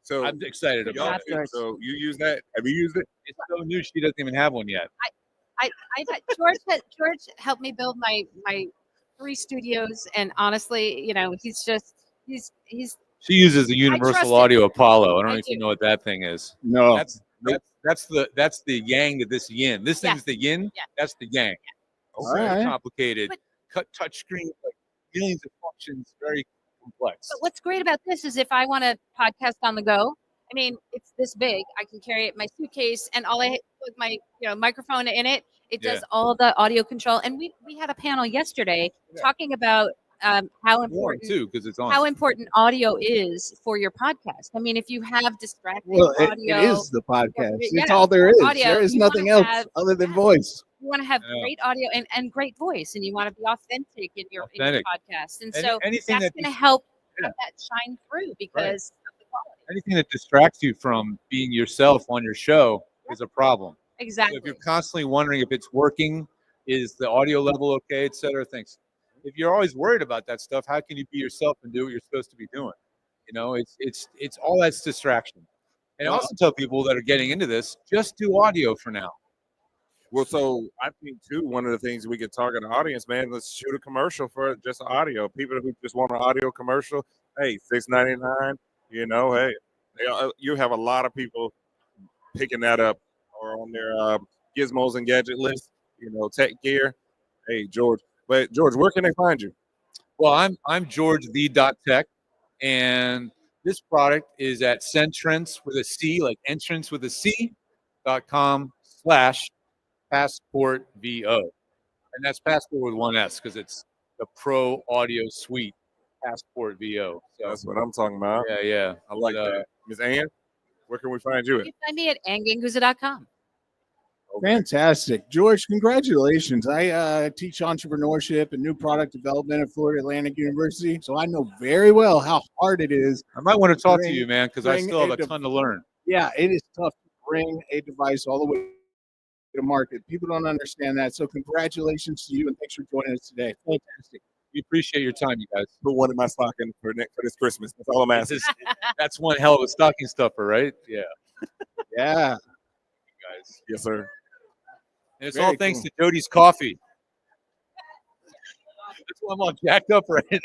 So I'm excited about it. So you use that? Have you used it? It's so new, she doesn't even have one yet. George helped me build my 3 studios, and honestly, he's She uses the trust Universal him. Audio Apollo. I don't know I if you do. know what that thing is. No. That's the yang to this yin. This thing's the yin. Yeah. That's the yang. All Very right. complicated. Cut touch screen, like millions of functions, very complex. But what's great about this is if I want to podcast on the go, I mean, it's this big. I can carry it in my suitcase, and all I put my microphone in it. It does all the audio control. And we had a panel yesterday talking about how important too, because it's on. how important audio is for your podcast. I mean, if you have distracting Well, audio, it is the podcast. yeah, It's all there is. audio, There is you wanna nothing else have- other than voice. you want to have Yeah. great audio and great voice, and you want to be authentic in your Authentic. podcast. And Any- so anything that's that going to help yeah. have that shine through because of the quality. Anything that distracts you from being yourself on your show is a problem. Exactly. So if you're constantly wondering if it's working, is the audio level okay, et cetera, things. If you're always worried about that stuff, how can you be yourself and do what you're supposed to be doing? It's all that's distraction. And I also tell people that are getting into this, just do audio for now. Well, so I think too, one of the things we could target the audience, man, let's shoot a commercial for just audio. People who just want an audio commercial, hey, $6.99. Hey, you have a lot of people picking that up or on their gizmos and gadget list. Tech gear. Hey, George. But George, where can they find you? Well, I'm George the .tech, and this product is at Centrance with a C, like entrance with a C.com/passport VO. And that's passport with one S because it's the Pro Audio Suite Passport VO. So That's what I'm talking about. yeah. I like that. Ms. Ann, where can we find you You at? can find me at anganguza.com. Fantastic. George, congratulations. I teach entrepreneurship and new product development at Florida Atlantic University, so I know very well how hard it is. I might want to talk to bring- you, man, because I bring still have a de- ton to learn. Yeah, it is tough to bring a device all the way to market. People don't understand that, so congratulations to you, and thanks for joining us today. Fantastic. We appreciate your time, you guys. Put one in my stocking for this Christmas. That's all I'm asking. That's one hell of a stocking stuffer, right? Yeah. Yeah. Guys. Yes, sir. And it's Very all thanks cool. to Jody's coffee. That's why I'm all jacked up right now.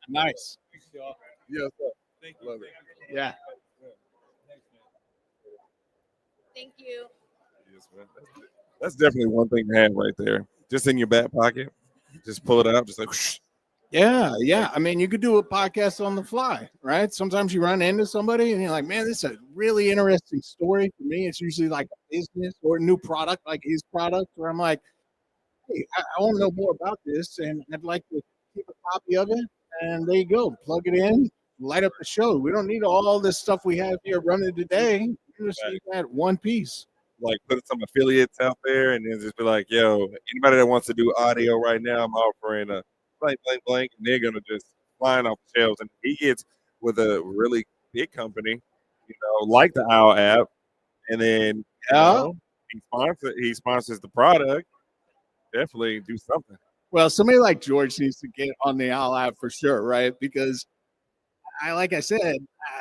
Nice. Yes, sir. Love it. Yeah. Thank you. Yes, man. That's definitely one thing to have right there. Just in your back pocket. Just pull it out. Just like, whoosh. Yeah. I mean, you could do a podcast on the fly, right? Sometimes you run into somebody and you're like, man, this is a really interesting story. For me, it's usually like a business or a new product, like his product, where I'm like, hey, I want to know more about this and I'd like to keep a copy of it. And there you go. Plug it in, light up the show. We don't need all this stuff we have here running today. You just need that one piece. Like put some affiliates out there and then just be like, yo, anybody that wants to do audio right now, I'm offering a blank, and they're gonna just flying off the shelves. And he gets with a really big company, like the Owwll app, and then he sponsors the product. Definitely do something. Well, somebody like George needs to get on the Owwll app for sure, right? Because like I said,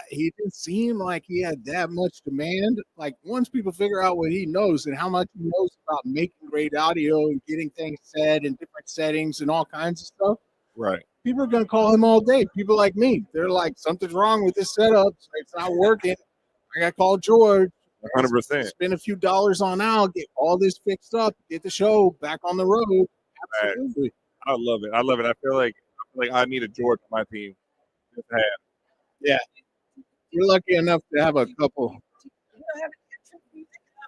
he didn't seem like he had that much demand. Like once people figure out what he knows and how much he knows about making great audio and getting things said in different settings and all kinds of stuff, right? People are going to call him all day. People like me, they're like, something's wrong with this setup. It's not working. I got to call George. 100%. Spend a few dollars on Owwll, get all this fixed up, get the show back on the road. Absolutely. I love it. I feel like I need a George on my team. Just have. Yeah. You're lucky enough to have a couple.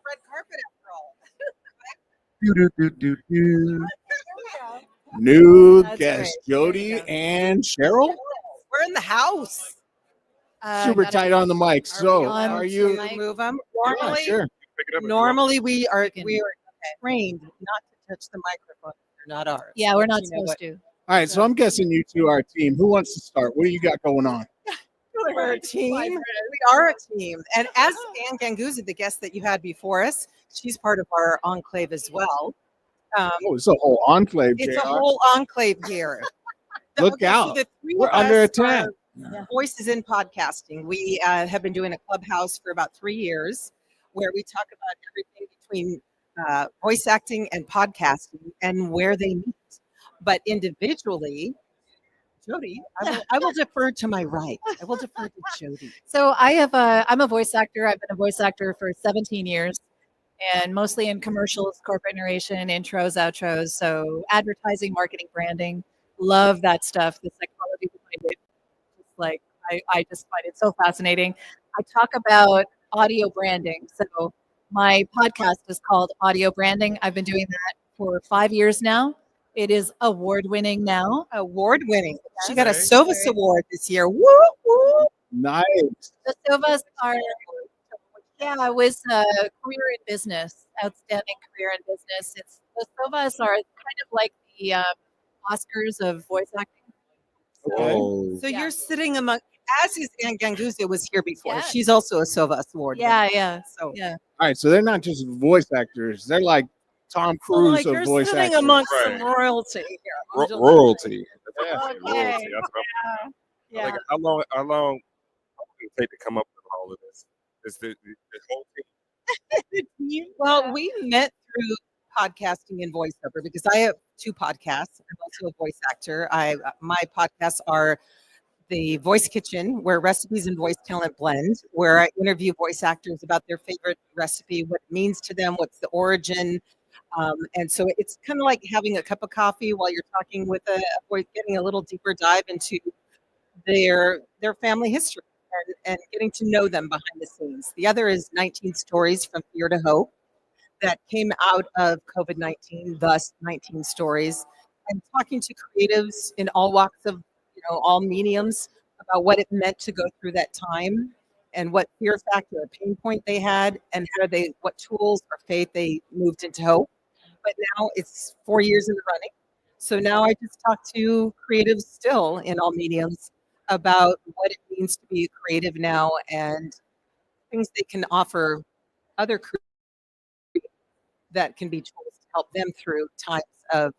Red carpet after all. Do. New That's guest right. Jody and Cheryl. We're in the house. Super tight on the mic. So allowed are to you? move them? Yeah, Normally, sure. normally we are trained not to touch the microphone. They're not ours. Yeah, we're But, not you know, supposed to. All right, so I'm guessing you two are a team. Who wants to start? What do you got going on? We're a team. We are a team. And as Ann Ganguzi, the guest that you had before us, she's part of our enclave as well. Oh, it's a whole enclave, It's JR. a whole enclave here. Look Okay, out. So the three We're of under us attack. are voices in podcasting. We have been doing a clubhouse for about 3 years where we talk about everything between voice acting and podcasting and where they meet. But individually, Jody, I will defer to my right. I will defer to Jody. So I'm a voice actor. I've been a voice actor for 17 years and mostly in commercials, corporate narration, intros, outros. So advertising, marketing, branding. Love that stuff. The psychology behind it. Just like, I just find it so fascinating. I talk about audio branding. So my podcast is called Audio Branding. I've been doing that for 5 years now. It is award-winning now. Award-winning. She got a Yes. Sovas Award this year. Woo, woo. Nice. The Sovas are, yeah, it was career in business, outstanding career in business. The Sovas are kind of like the Oscars of voice acting. So you're sitting among, as is Ann Ganguzi was here before. She's also a Sovas Award. Yeah, winner. yeah. So yeah. All right, so they're not just voice actors. They're like Tom Cruise like of you're voice sitting actors. amongst some royalty here. Royalty. Okay. Royalty. That's what Yeah. Like, how long would it take to come up with all of this? Is the whole team? Well, we met through podcasting and voiceover because I have 2 podcasts. I'm also a voice actor. My podcasts are the Voice Kitchen, where recipes and voice talent blend, where I interview voice actors about their favorite recipe, what it means to them, what's the origin. And so it's kind of like having a cup of coffee while you're talking with a voice, getting a little deeper dive into their family history and getting to know them behind the scenes. The other is 19 Stories from Fear to Hope that came out of COVID-19, thus 19 Stories, and talking to creatives in all walks of, all mediums about what it meant to go through that time and what fear factor or pain point they had and what tools or faith they moved into hope. But now it's 4 years in the running. So now I just talk to creatives still in all mediums about what it means to be a creative now and things they can offer other creatives that can be tools to help them through times of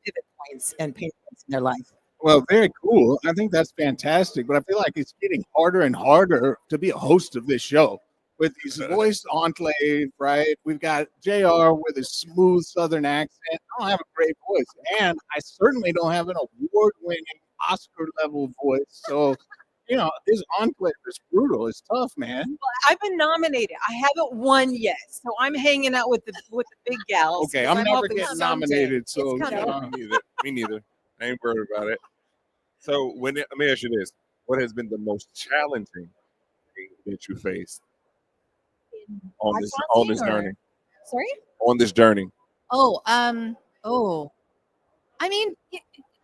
pivot points and pain points in their life. Well, very cool. I think that's fantastic, but I feel like it's getting harder and harder to be a host of this show with these voice enclave, right? We've got JR with a smooth Southern accent. I don't have a great voice, and I certainly don't have an award-winning Oscar-level voice. So, this enclave is brutal. It's tough, man. Well, I've been nominated. I haven't won yet, so I'm hanging out with the big gals. Okay, 'cause I'm never hoping getting someday nominated, it's so coming. Me neither. I ain't worried about it. So let me ask you this: what has been the most challenging thing that you faced on this journey? Sorry? On this journey. I mean,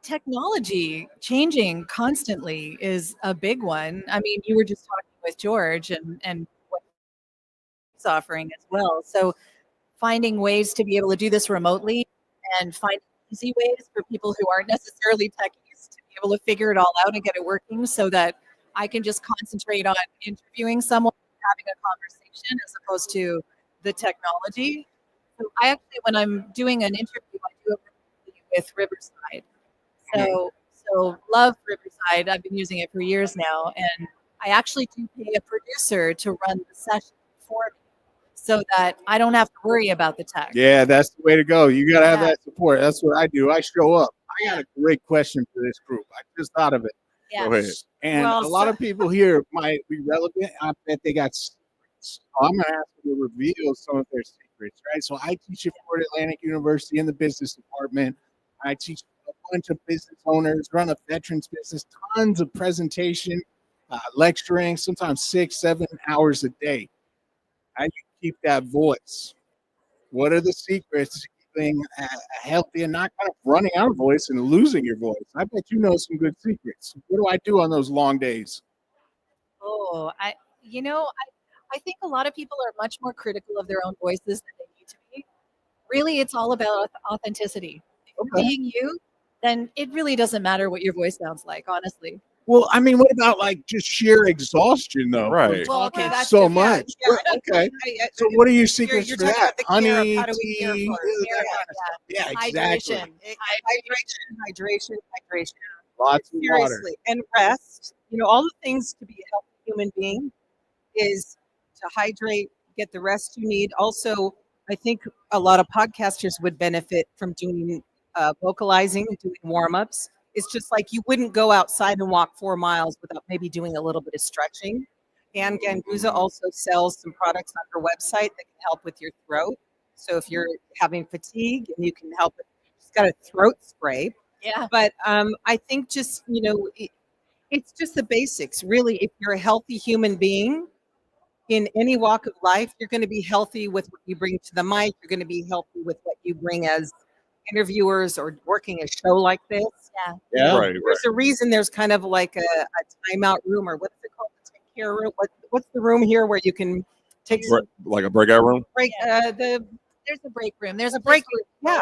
technology changing constantly is a big one. I mean, you were just talking with George and what he's offering as well. So finding ways to be able to do this remotely and find easy ways for people who aren't necessarily techies to be able to figure it all out and get it working so that I can just concentrate on interviewing someone, having a conversation as opposed to the technology. So I actually, when I'm doing an interview, I do it with Riverside. So love Riverside. I've been using it for years now, and I actually do pay a producer to run the session for me so that I don't have to worry about the tech. Yeah, that's the way to go. You got to have that support. That's what I do. I show up. I got a great question for this group. I just thought of it. Yeah. Go ahead. And a lot of people here might be relevant. I bet they got secrets. So I'm going to ask them to reveal some of their secrets, right? So I teach at Florida Atlantic University in the business department. I teach a bunch of business owners, run a veterans business, tons of presentation, lecturing, sometimes 6-7 hours a day. You keep that voice? What are the secrets to keeping healthy and not kind of running out of voice and losing your voice? I bet you know some good secrets. What do I do on those long days? Oh, I think a lot of people are much more critical of their own voices than they need to be. Really, it's all about authenticity. If you're being you, then it really doesn't matter what your voice sounds like, honestly. Well, I mean, what about like just sheer exhaustion though? Right. From Well, okay, talking that's so different. Yeah, much. Well, okay. So what are your secrets you're for talking that? about the care of Honey, how do we care tea, for that care, kind of stuff. Yeah, exactly. Hydration. Lots of water. Seriously, and rest. All the things to be a healthy human being is to hydrate, get the rest you need. Also, I think a lot of podcasters would benefit from doing vocalizing, doing warm ups. It's just like you wouldn't go outside and walk 4 miles without maybe doing a little bit of stretching. And Ganguza also sells some products on her website that can help with your throat. So if you're having fatigue, and you can help it. She's got a throat spray. Yeah. But I think just, it's just the basics. Really, if you're a healthy human being in any walk of life, you're going to be healthy with what you bring to the mic. You're going to be healthy with what you bring as interviewers or working a show like this. Yeah. Yeah. There's a reason there's kind of like a timeout room, or what's it called? The take care room. What's the room here where you can take some Like a breakout room? break? There's a break room. There's a break place room. where Yeah,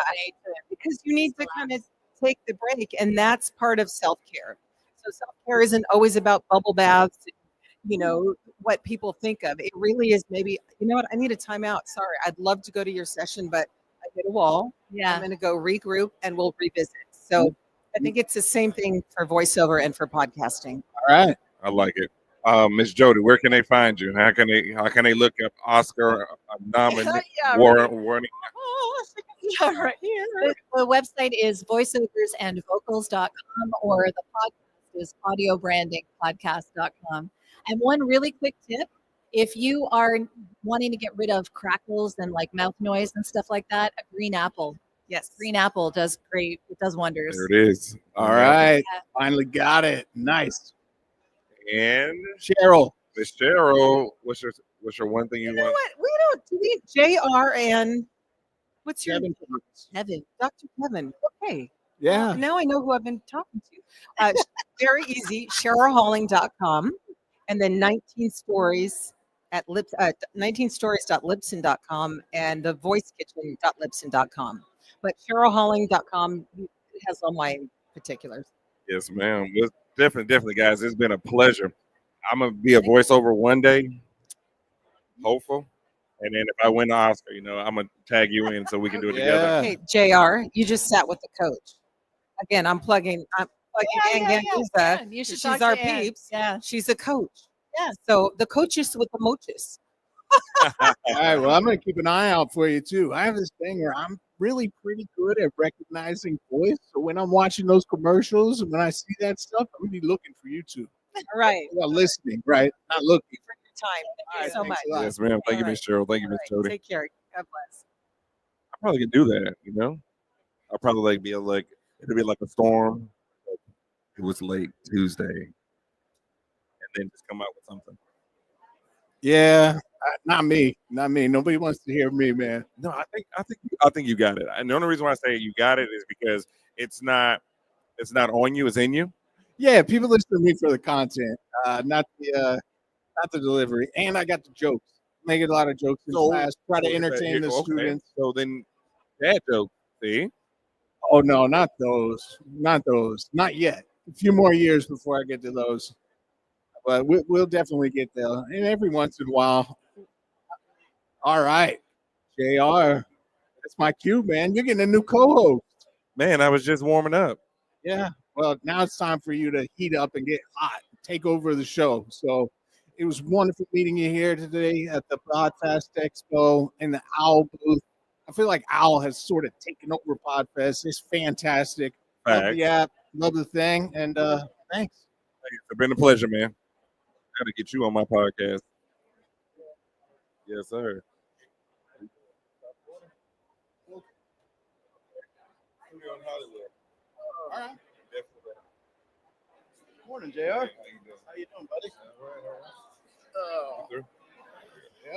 because you need to kind of take the break, and that's part of self-care. So self-care isn't always about bubble baths, what people think of. It really is maybe, you know what, I need a timeout. Sorry, I'd love to go to your session, but I hit a wall. Yeah. I'm going to go regroup and we'll revisit. So I think it's the same thing for voiceover and for podcasting. All right. I like it. Miss Jody, where can they find you? How can they look up Oscar nominee warning? Yeah, right here. The website is voiceoversandvocals.com, or the podcast is audiobrandingpodcast.com. And one really quick tip, if you are wanting to get rid of crackles and like mouth noise and stuff like that, a green apple. Yes. Green apple does great. It does wonders. There it is. All right. Finally got it. Nice. And Cheryl. Miss Cheryl, what's your one thing you want? What? Do we JR and what's your Kevin. Kevin? Dr. Kevin. Okay. Yeah. Now I know who I've been talking to. Very easy. CherylHalling.com, and then 19 stories at 19stories.libsyn.com and the voicekitchen.libsyn.com. But CherylHalling.com has all my particulars. Yes, ma'am. Well, definitely, guys. It's been a pleasure. I'm gonna be a voiceover one day, hopeful. And then if I win the Oscar, I'm gonna tag you in so we can do it together. Hey, JR, you just sat with the coach. Again, I'm plugging Ann Ganguza. You should She's talk our to Ann. peeps. Yeah. She's a coach. Yeah. So the coaches with the moches. All right. Well, I'm going to keep an eye out for you too. I have this thing where I'm really pretty good at recognizing voice. So when I'm watching those commercials and when I see that stuff, I'm going to be looking for you too. All right. Well, listening, right? Not looking. For your time. Thank you so thanks much. a lot. Yes, ma'am. Thank you, Miss Cheryl. Thank you, Miss Jody. Take care. God bless. I probably could do that. I'll probably it'll be like a storm. It was late Tuesday, and then just come out with something. Yeah, not me. Nobody wants to hear me, man. No, I think you got it. And the only reason why I say you got it is because it's not on you, it's in you. Yeah, people listen to me for the content, not the delivery. And I got the jokes. Making a lot of jokes in class. Try to entertain the students. So then, that joke, see? Oh no, not those. Not yet. A few more years before I get to those. But we'll definitely get there. And every once in a while. All right, JR. That's my cue, man. You're getting a new co-host. Man, I was just warming up. Yeah. Well, now it's time for you to heat up and get hot. Take over the show. So it was wonderful meeting you here today at the Podfest Expo in the Owwll booth. I feel like Owwll has sort of taken over Podfest. It's fantastic. Love the app. Love the thing. And thanks. It's been a pleasure, man. Got to get you on my podcast. Yes, sir. All right. Morning, JR. How you doing, buddy? Oh.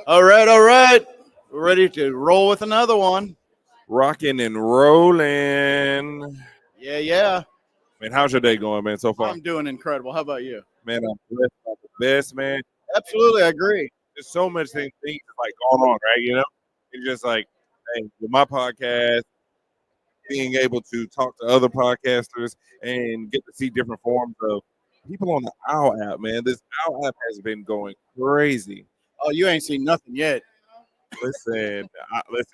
All right, all right. We're ready to roll with another one. Rocking and rolling. Yeah, yeah. Man, how's your day going, man, so far? I'm doing incredible. How about you? Man, I'm blessed by the best, man. Absolutely, I agree. There's so much things like going on, right? You know, it's just like, hey, with my podcast, being able to talk to other podcasters and get to see different forms of people on the Owwll app, man. This Owwll app has been going crazy. Oh, you ain't seen nothing yet. Listen,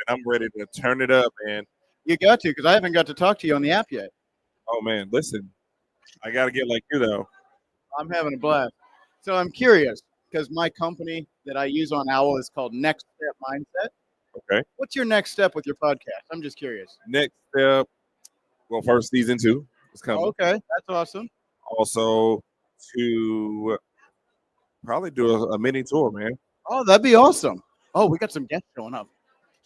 I'm ready to turn it up, man. You got to, because I haven't got to talk to you on the app yet. Oh man, listen, I gotta get like you though. I'm having a blast. So I'm curious, because my company that I use on Owwll is called Next Step Mindset. Okay. What's your next step with your podcast? I'm just curious. Next step, well, first season 2 is coming. Oh, okay, that's awesome. Also, to probably do a mini tour, man. Oh, that'd be awesome. Oh, we got some guests showing up.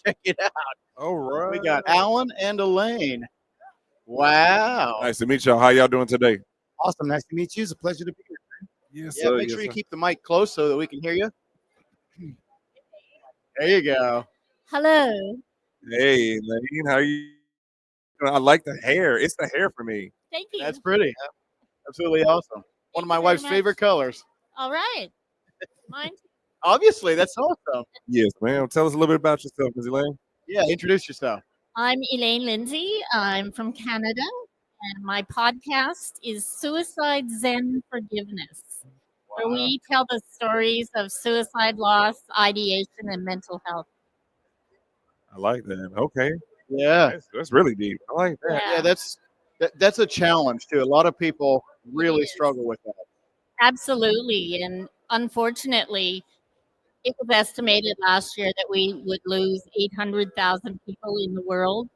Check it out. All right. We got Alan and Elaine. Wow. Nice to meet y'all. How y'all doing today? Awesome. Nice to meet you. It's a pleasure to be here. Yes, Yeah, sir. make Yes, sure you sir. keep the mic close so that we can hear you. There you go. Hello. Hey, Elaine, how you? I like the hair. It's the hair for me. Thank you. That's pretty. Absolutely awesome. One of my wife's much. favorite colors. All right. Mine. Obviously, that's awesome. Yes, ma'am. Tell us a little bit about yourself, Ms. Elaine. Yeah, introduce yourself. I'm Elaine Lindsay. I'm from Canada, and my podcast is Suicide Zen Forgiveness, where we tell the stories of suicide loss, ideation, and mental health. I like that. Okay. Yeah. That's really deep. I like that. Yeah, that's a challenge too. A lot of people really struggle with that. Absolutely. And unfortunately, it was estimated last year that we would lose 800,000 people in the world.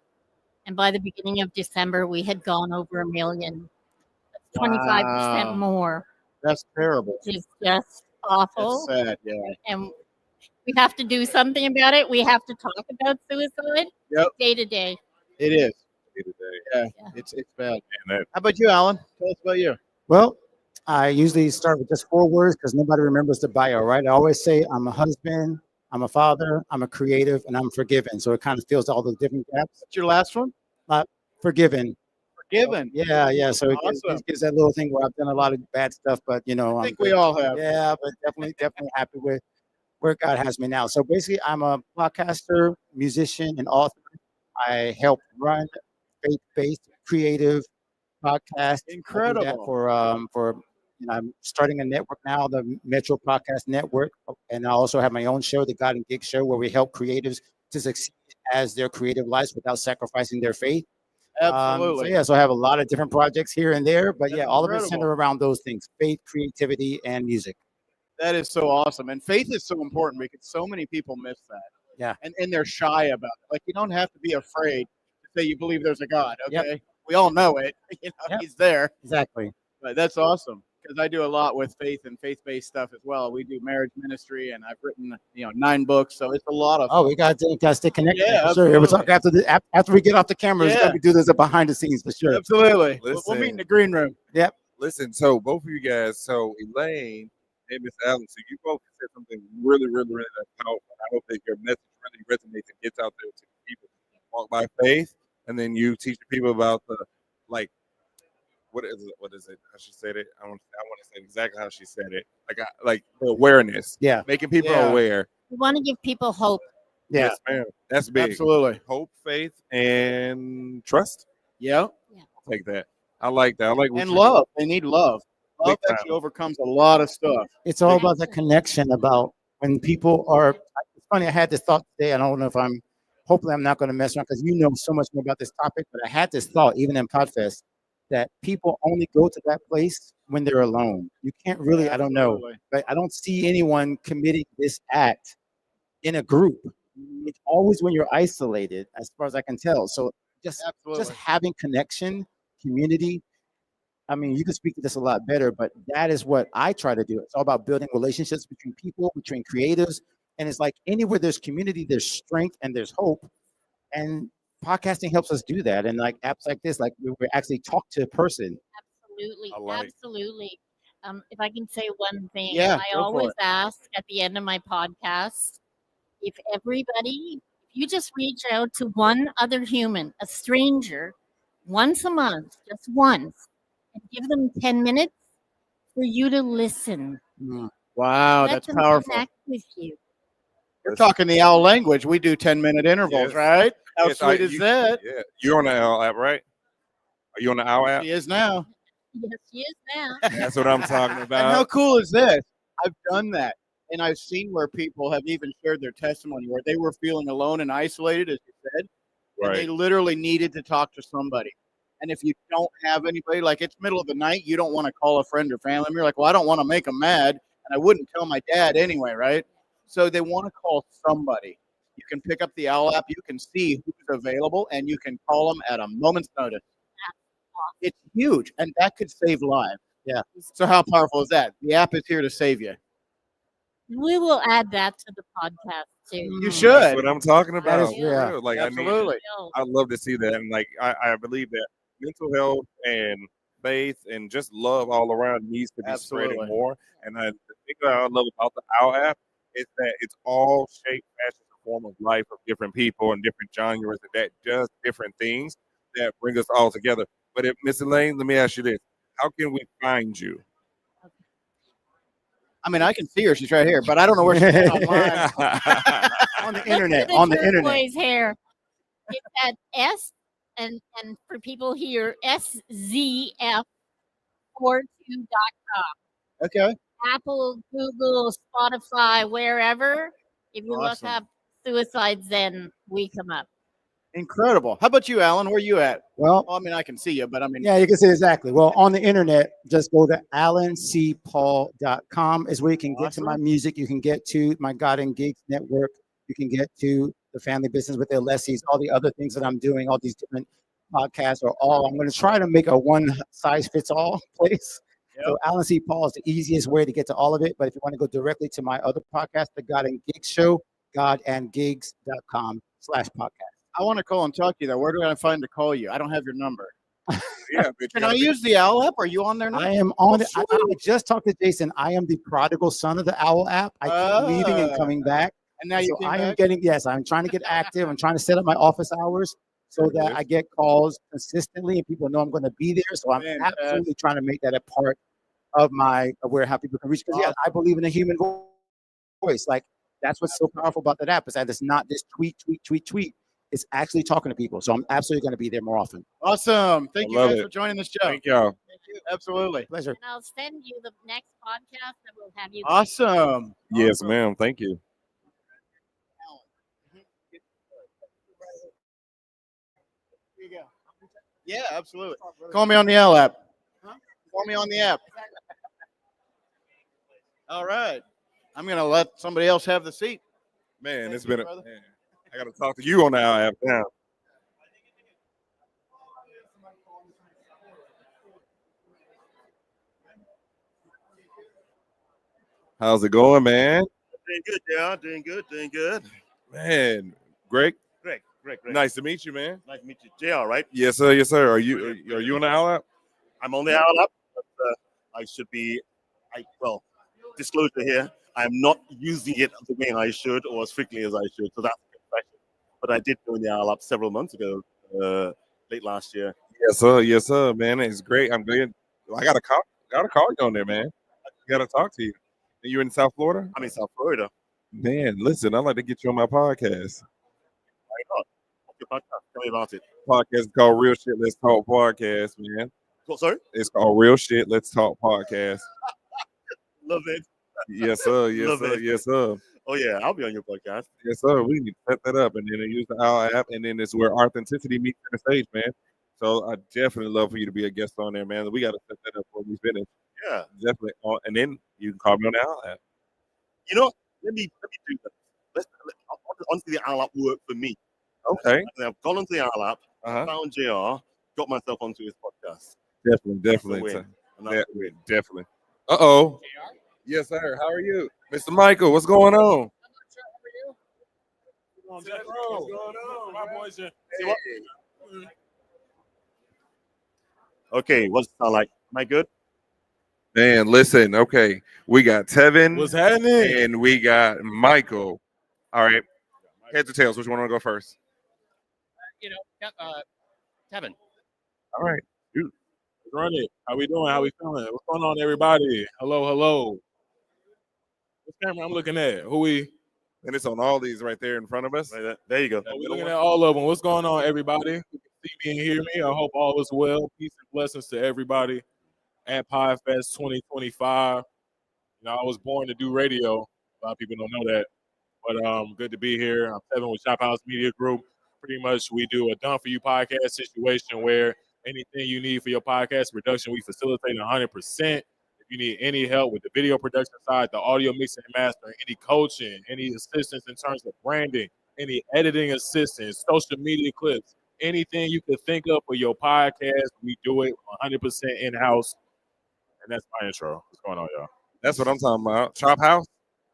And by the beginning of December, we had gone over 1 million. That's 25% Wow. more, That's terrible. which is just awful. That's sad. Yeah. And we have to do something about it. We have to talk about suicide Yep. day to day. It is. Yeah. It's bad. How about you, Alan? Tell us about you. Well, I usually start with just 4 words because nobody remembers the bio, right? I always say I'm a husband, I'm a father, I'm a creative, and I'm forgiven. So it kind of fills all those different gaps. What's your last one? Forgiven. Forgiven. Yeah, yeah. So it Awesome. gives that little thing where I've done a lot of bad stuff, but I think we all have. Yeah, but definitely happy with where God has me now. So basically, I'm a podcaster, musician, and author. I help run faith-based creative podcast. Incredible. For I'm starting a network now, the Metro Podcast Network, and I also have my own show, the God and Gig Show, where we help creatives to succeed as their creative lives without sacrificing their faith. Absolutely. So I have a lot of different projects here and there, but That's all of it incredible. center around those things: faith, creativity, and music. That is so awesome. And faith is so important because so many people miss that. Yeah. And they're shy about it. Like, you don't have to be afraid to say you believe there's a God. Yep. Okay. We all know it. He's there. Exactly. But that's awesome. Because I do a lot with faith and faith-based stuff as well. We do marriage ministry, and I've written 9 books, so it's a lot of. Oh, we got to stay connected. Yeah, for sure. We'll absolutely. talk after we get off the camera. Yeah. We do this behind the scenes for sure. Absolutely. We'll Listen. meet in the green room. Yep. Listen, so both of you guys, so Elaine and Miss Allen, so you both said something really, really, really powerful. I hope that your message really resonates and gets out there to people. Walk by faith, and then you teach the people about the what is it? How she said it? I want to say exactly how she said it. Like the awareness. Yeah. Making people Yeah. aware. We want to give people hope. Yeah. Yes, ma'am. That's big. Absolutely. Hope, faith, and trust. Yeah. I'll take that. I like that. I like what And you- love. They need love. Love Big actually time. overcomes a lot of stuff. It's all about the connection about when people are. It's funny. I had this thought today. I don't know if hopefully I'm not going to mess around because you know so much more about this topic, but I had this thought even in Podfest that people only go to that place when they're alone. You can't really, I don't know, Absolutely. but I don't see anyone committing this act in a group. It's always when you're isolated, as far as I can tell. So just Absolutely. having connection, community. I mean, you can speak to this a lot better, but that is what I try to do. It's all about building relationships between people, between creatives. And it's like anywhere there's community, there's strength and there's hope. And podcasting helps us do that. And like apps like this, like we actually talk to a person. Absolutely. I like- Absolutely. If I can say one thing, Yeah, I go for always it. ask at the end of my podcast, if you just reach out to one other human, a stranger, once a month, just once, and give them 10 minutes for you to listen. Wow, Let that's them powerful. connect with you. You're talking the owl language. We do 10-minute intervals, Yes. right? How Yes, sweet is that? Yeah, you're on the Owl app, right? Are you on the Owl app? She is now. Yes, she is now. That's what I'm talking And how about. cool is this? I've done that. And I've seen where people have even shared their testimony where they were feeling alone and isolated, as you said, and they Right. literally needed to talk to somebody. And if you don't have anybody, like it's middle of the night, you don't want to call a friend or family member. You're like, well, I don't want to make them mad, and I wouldn't tell my dad anyway, right? So they want to call somebody. You can pick up the Owl app. You can see who's available, and you can call them at a moment's notice. It's huge, and that could save lives. Yeah. So how powerful is that? The app is here to save you. We will add that to the podcast too. You should. That's what I'm talking That about. is- for yeah, real. Like absolutely. I love to see that, and like I believe that mental health and faith and just love all around needs to be spreading Absolutely. more. And the thing that I love about the Owl app is that it's all shape, fashion, and form of life of different people and different genres, and that does different things that bring us all together. But if Miss Elaine, let me ask you this: how can we find you? I mean, I can see her. She's right here, but I don't know where she is online. On the internet. On the internet. Turquoise hair. It's at S and for people here, SZF42.com. Okay. Apple, Google, Spotify, wherever. If you Awesome. look up Suicide Zen, we come up. Incredible. How about you, Alan? Where are you at? Well, I mean, I can see you, but I mean, yeah, you can see exactly. Well, on the internet, just go to allancpaul.com is where you can get to my music. You can get to my God and Gigs network. You can get to the family business with the Leslie's, all the other things that I'm doing, all these different podcasts are all. I'm going to try to make a one size fits all place. So Alan C. Paul is the easiest way to get to all of it. But if you want to go directly to my other podcast, the God and Gigs Show, godandgigs.com/podcast. I want to call and talk to you, though. Where do I find to call you? I don't have your number. Yeah, but Can I use the Owl app? Are you on there now? I am on Oh, it. I just talked to Jason. I am the prodigal son of the Owl app. I keep leaving and coming back. And now you so came I am back? getting, yes, I'm trying to get active. I'm trying to set up my office hours so that I get calls consistently and people know I'm going to be there. So I'm absolutely trying to make that a part of where how people can reach. Because, yeah, I believe in the human voice. Like, that's what's so powerful about that app is that it's not this tweet. It's actually talking to people. So I'm absolutely going to be there more often. Awesome. Thank you love guys it. for joining the show. Thank y'all. Thank you. Absolutely. Pleasure. And I'll send you the next podcast and we'll have you. Awesome. Yes, ma'am. Thank you. Here you go. Yeah, absolutely. Call me on the L app. Call me on the app. All right. I'm going to let somebody else have the seat. Man, it's you, been brother. man, I got to talk to you on the Owl app now. How's it going, man? Doing good, yeah. Doing good, doing good. Man, Greg. Great. Nice to meet you, man. Nice to meet you, JR, right? Yes, sir. Yes, sir. Are you on the Owl app? I'm on the Owl app, but I should be, disclosure here, I'm not using it the way I should or as frequently as I should, so that's a confession. But I did join the Owl app several months ago, late last year. Yes, sir, man. It's great. I'm good. I got to call you on there, man. I got to talk to you. Are you in South Florida? I'm in South Florida. Man, listen, I'd like to get you on my podcast. Why not? What's your podcast? Tell me about it. Podcast is called Real Shit Let's Talk Podcast, man. What, sorry? It's called Real Shit Let's Talk Podcast. Love it. Yes, sir. Yes, Love sir. it. Yes, sir. Oh, yeah, I'll be on your podcast. Yes, sir. We need to set that up and then use the Owl app, and then it's where authenticity meets in the stage, man. So I definitely love for you to be a guest on there, man. We got to set that up before we finish. Yeah. Definitely. And then you can call me on the Owl app. You know, let me do that. Honestly, the Owl app worked for me. Okay. I've gone onto the Owl app, Uh-huh. found JR, got myself onto his podcast. Definitely. win. And that's a win. Definitely. Uh-oh. Yes, sir. How are you? Mr. Michael, what's going on? What's going on? My boys are. Okay, what's it sound like? Am I good? Man, listen, okay. We got Tevin. What's happening? And we got Michael. All right. Heads or tails? Which one want to go first? Kevin. All right. Dude, let's run it. How we doing? How we feeling? What's going on, everybody? Hello, hello. What camera I'm looking at? Who we? And it's on all these right there in front of us. Right there you go. We're looking at all of them. What's going on, everybody? You can see me and hear me. I hope all is well. Peace and blessings to everybody at Podfest 2025. I was born to do radio. A lot of people don't know that. But good to be here. I'm Kevin with Shop House Media Group. Pretty much we do a done for you podcast situation where anything you need for your podcast production, we facilitate 100%. If you need any help with the video production side, the audio mixing and mastering, any coaching, any assistance in terms of branding, any editing assistance, social media clips, anything you could think of for your podcast, we do it 100% in-house. And that's my intro. What's going on, y'all? That's what I'm talking about. Shop House?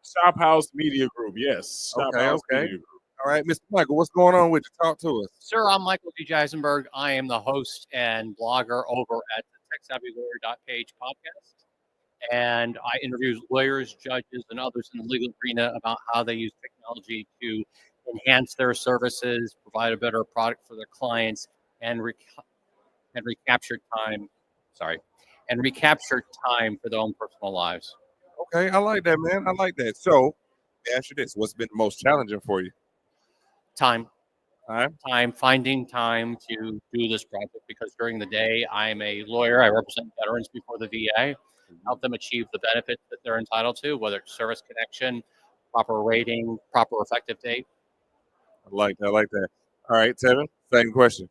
Shop House Media Group, yes. Shop House Okay. Media Group. All right, Mr. Michael, what's going on with you? Talk to us. Sir, I'm Michael D. Eisenberg. I am the host and blogger over at the TechSavvyLawyer.page podcast. And I interview lawyers, judges, and others in the legal arena about how they use technology to enhance their services, provide a better product for their clients, and recapture time for their own personal lives. Okay, I like that, man. I like that. So, let me ask you this. What's been the most challenging for you? Time, finding time to do this project, because during the day I'm a lawyer. I represent veterans before the VA, help them achieve the benefits that they're entitled to, whether it's service connection, proper rating, proper effective date. I like that. All right, Tevin, same question.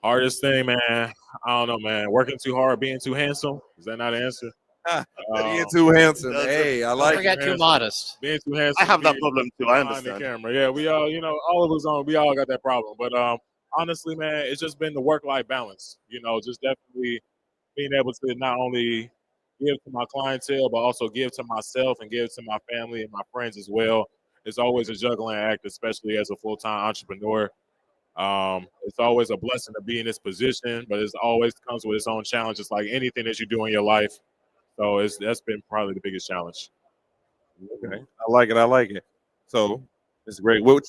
Hardest thing, man. I don't know, man. Working too hard, being too handsome. Is that not an answer? Being too handsome. Hey, I like it. Too modest. Being too handsome. I have that problem too. I understand. The camera. Yeah, we all, all of us we all got that problem. But honestly, man, it's just been the work-life balance. Just definitely being able to not only give to my clientele, but also give to myself and give to my family and my friends as well. It's always a juggling act, especially as a full-time entrepreneur. It's always a blessing to be in this position, but it always comes with its own challenges, like anything that you do in your life. So that's been probably the biggest challenge. Okay, I like it. So it's great. Which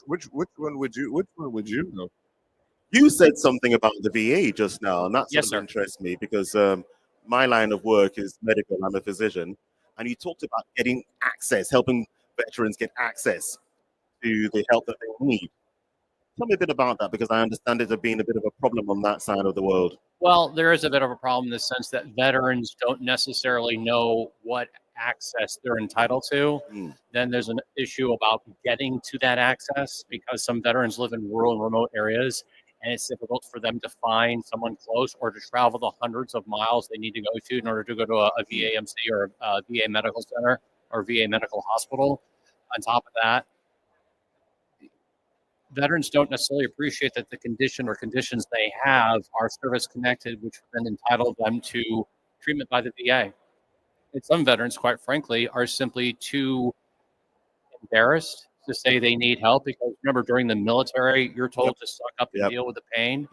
one would you go? You said something about the VA just now, and that sort of interests me because my line of work is medical. I'm a physician, and you talked about getting access, helping veterans get access to the help that they need. Tell me a bit about that, because I understand it as being a bit of a problem on that side of the world. Well, there is a bit of a problem in the sense that veterans don't necessarily know what access they're entitled to. Then there's an issue about getting to that access, because some veterans live in rural and remote areas, and it's difficult for them to find someone close or to travel the hundreds of miles they need to go to in order to go to a VAMC or a VA medical center or VA medical hospital. On top of that, veterans don't necessarily appreciate that the condition or conditions they have are service connected, which then entitle them to treatment by the VA. And some veterans, quite frankly, are simply too embarrassed to say they need help, because remember, during the military, you're told to suck up and deal with the pain.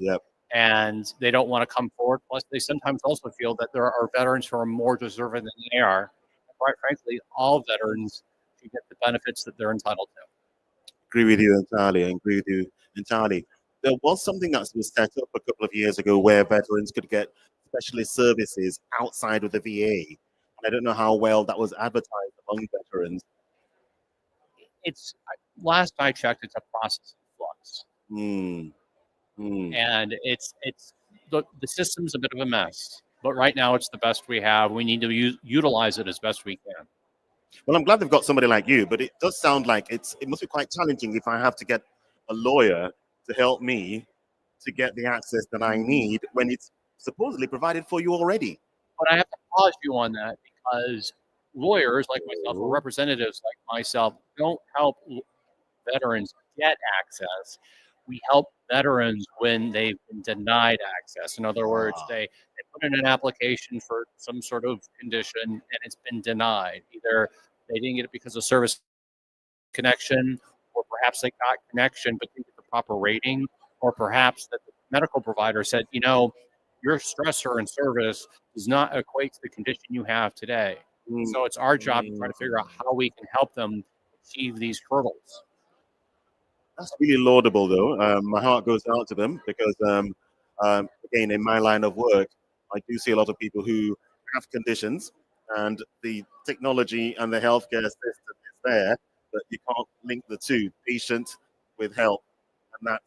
And they don't want to come forward. Plus, they sometimes also feel that there are veterans who are more deserving than they are. And quite frankly, all veterans should get the benefits that they're entitled to. Agree with you entirely. There was something that was set up a couple of years ago where veterans could get specialist services outside of the VA. I don't know how well that was advertised among veterans. It's last I checked, it's a process in flux. And it's the system's a bit of a mess. But right now, it's the best we have. We need to utilize it as best we can. Well, I'm glad they've got somebody like you, but it does sound like it must be quite challenging if I have to get a lawyer to help me to get the access that I need when it's supposedly provided for you already. But I have to pause you on that, because lawyers like myself or representatives like myself don't help veterans get access. We help veterans when they've been denied access. In other words, they put in an application for some sort of condition and it's been denied. Either they didn't get it because of service connection, or perhaps they got connection but didn't get the proper rating, or perhaps that the medical provider said, your stressor in service does not equate to the condition you have today. So it's our job to try to figure out how we can help them achieve these hurdles. That's really laudable, though. My heart goes out to them because, again, in my line of work, I do see a lot of people who have conditions, and the technology and the healthcare system is there, but you can't link the two, patient with health, and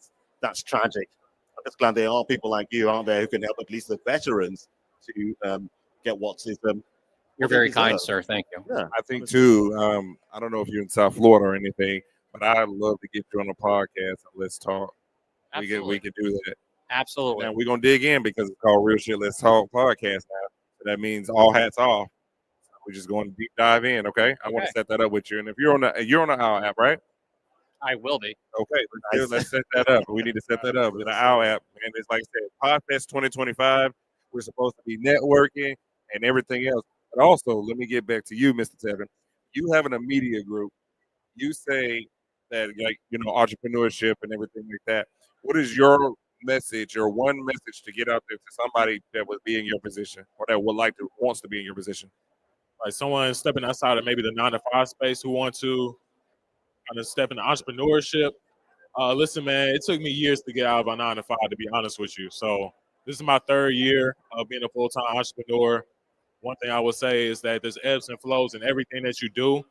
that's tragic. I'm just glad there are people like you out there who can help at least the veterans to get what is You're what they very kind, deserve. sir. Thank you. Yeah, I think too. I don't know if you're in South Florida or anything, but I'd love to get you on a podcast and let's talk. We can do that. Absolutely. Now we're gonna dig in because it's called Real Shit Let's Talk Podcast now. So that means all hats off. We're just going to deep dive in. Okay, I want to set that up with you. And if you're on the Owwll app, right? I will be. Okay, let's set that up. We need to set that up in the Owwll app. And it's like I said, Podfest 2025. We're supposed to be networking and everything else. But also, let me get back to you, Mr. Tevin. You having a media group. You say that, like, entrepreneurship and everything like that. What is your message or one message to get out there to somebody that would be in your position or that wants to be in your position? Like someone stepping outside of maybe the 9 to 5 space who want to kind of step into entrepreneurship. Listen, man, it took me years to get out of my 9 to 5, to be honest with you. So this is my 3rd year of being a full-time entrepreneur. One thing I would say is that there's ebbs and flows in everything that you do,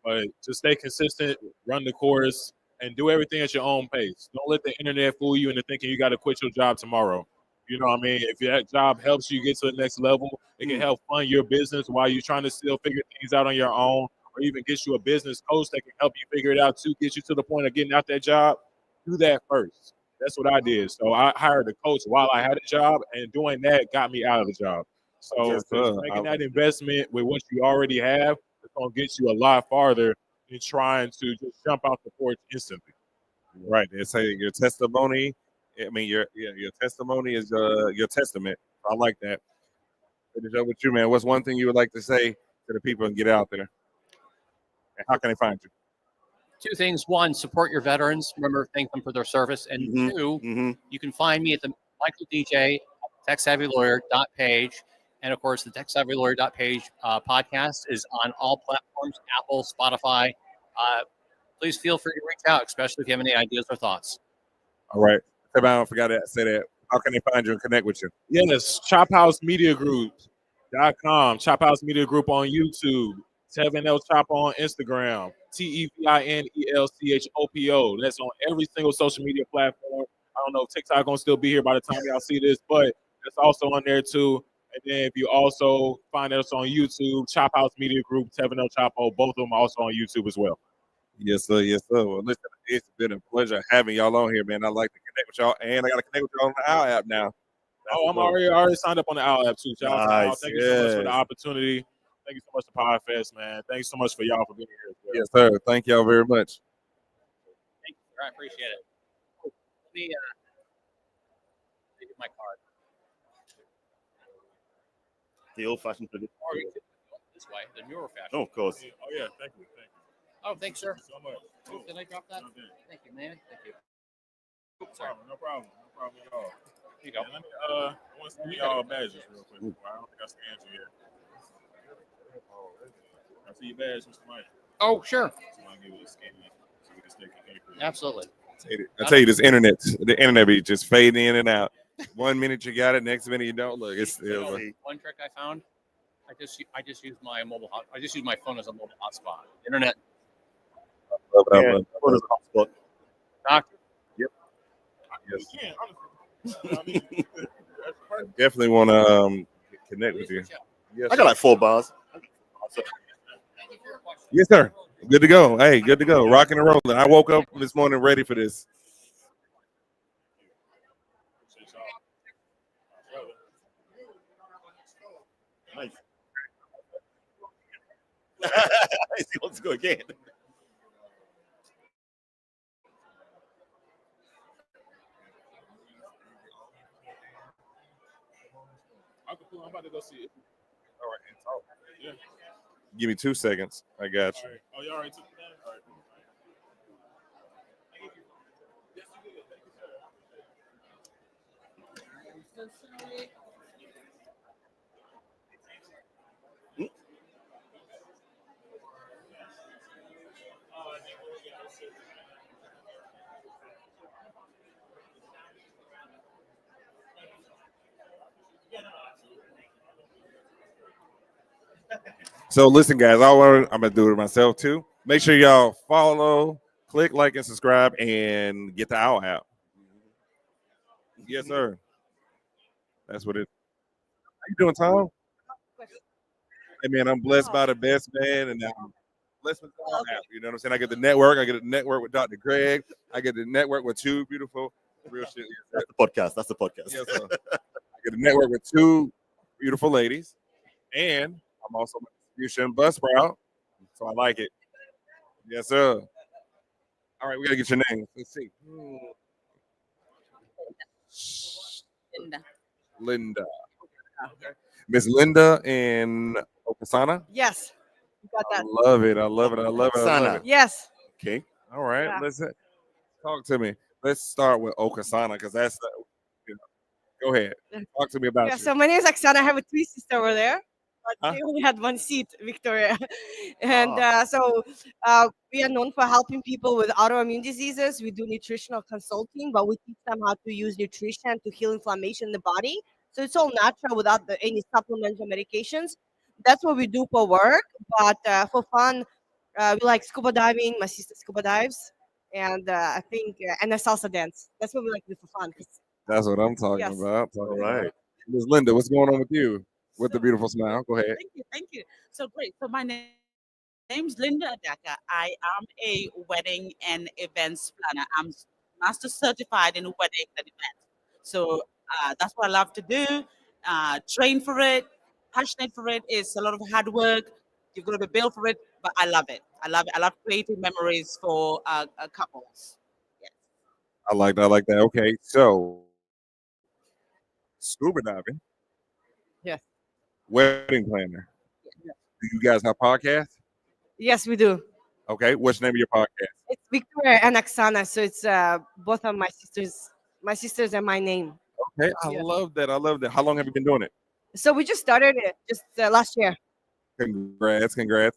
but just stay consistent, run the course, and do everything at your own pace. Don't let the internet fool you into thinking you got to quit your job tomorrow. You know what I mean? If that job helps you get to the next level, it can help fund your business while you're trying to still figure things out on your own, or even get you a business coach that can help you figure it out to get you to the point of getting out that job. Do that first. That's what I did. So I hired a coach while I had a job, and doing that got me out of the job. So Yes, just sir. making that investment with what you already have, it's going to get you a lot farther than trying to just jump out the porch instantly. Right. They say your testimony. I mean, your testimony is your testament. I like that. Finish up with you, man. What's one thing you would like to say to the people and get out there? And how can they find you? 2 things. 1, support your veterans. Remember, thank them for their service. And 2, you can find me at the Michael DJ TechSavvyLawyer.page. And of course, the TechSavvyLawyer.page podcast is on all platforms, Apple, Spotify. Please feel free to reach out, especially if you have any ideas or thoughts. All right. I forgot to say that. How can they find you and connect with you? Yes, ChopHouseMediaGroup.com, Chop House Media Group on YouTube, Tevin L. Chop on Instagram, TEVINELCHOPO. That's on every single social media platform. I don't know if TikTok gonna still be here by the time y'all see this, but it's also on there too. And then if you also find us on YouTube, Chop House Media Group, Tevin L. Chapo, both of them are also on YouTube as well. Yes, sir. Yes, sir. Well, listen, it's been a pleasure having y'all on here, man. I'd like to connect with y'all, and I got to connect with y'all on the Owwll app now. I'm already signed up on the Owwll app too. Shout out to Owwll. Thank you so much for the Yes. opportunity. Thank you so much to Podfest, man. Thanks so much for y'all for being here as well. Yes, sir. Thank y'all very much. Thank you, sir. I appreciate it. Let me get my card. The old-fashioned tradition. Or you could go this way, the newer fashion. Oh, of course. Oh, yeah. Thank you. Thank you. Oh, thanks, sir. So much. Oh, did I drop that? Thank you, man. Thank you. Oops, sorry. No problem. No problem at all. Here you go. And let me, I want to see y'all badges real quick. I don't think I scanned you yet. I see your badge, Mr. Mike. Oh, sure. So I'll give you a scan so we can stay connected. Absolutely. I tell you, the internet be just fading in and out. 1 minute you got it, next minute you don't. Look, it's still. One trick I found, I just use my mobile. I just use my phone as a mobile hotspot. Internet. Yeah, phone is a hotspot. Doctor. Yep. Yes. Definitely want to connect with you. Yes, I got like 4 bars. Yes, sir. Good to go. Hey, good to go. Rocking and rolling. I woke up this morning ready for this. Nice. He wants to go again. I'm about to go see it. All right. Yeah. Give me 2 seconds. I got you. All right. Oh, you all right too? All right. So listen, guys, I'm gonna do it myself too. Make sure y'all follow, click like, and subscribe, and get the Owwll app. Yes, sir. That's what it. How you doing, Tom? Hey man, I'm blessed by the best man, and I'm blessed with the Owwll app. You know what I'm saying? I get the network. I get the network with Dr. Greg. I get the network with two beautiful, real shit. That's the podcast. That's the podcast. Yes, sir. I get a network with two beautiful ladies, and I'm also my distribution Buzzsprout, so I like it. Yes, sir. All right, we gotta get your name. Let's see. Linda. Linda. Miss Linda in Okasana. Yes, you got that. I love it. I love it. I love it. I love it. Yes. Okay. All right. Yeah. Let's talk to me. Let's start with Okasana because that's the. Go ahead. Talk to me about Yeah, you. so my name is Oksana. I have a twin sister over there, but Huh? they only had one seat, Victoria. And we are known for helping people with autoimmune diseases. We do nutritional consulting, but we teach them how to use nutrition to heal inflammation in the body. So it's all natural without any supplements or medications. That's what we do for work, but for fun, we like scuba diving. My sister scuba dives, and I think and I salsa dance. That's what we like to do for fun. That's what I'm talking Yes. about. All right. Miss Linda, what's going on with you? With the beautiful smile. Go ahead. Thank you. So great. So my name's Linda Adaka. I am a wedding and events planner. I'm master certified in weddings and events. So that's what I love to do. Train for it, passionate for it. It's a lot of hard work. You've got to be built for it, but I love it. I love it. I love creating memories for couples. I like that. I like that. Okay. So scuba diving, Yes. wedding planner. Do you guys have podcasts? Yes, we do. Okay. What's the name of your podcast? It's Victoria and Oksana. So it's both of my sisters and my name. Okay. I love that. I love that. How long have you been doing it? So we just started it just last year. Congrats. Congrats.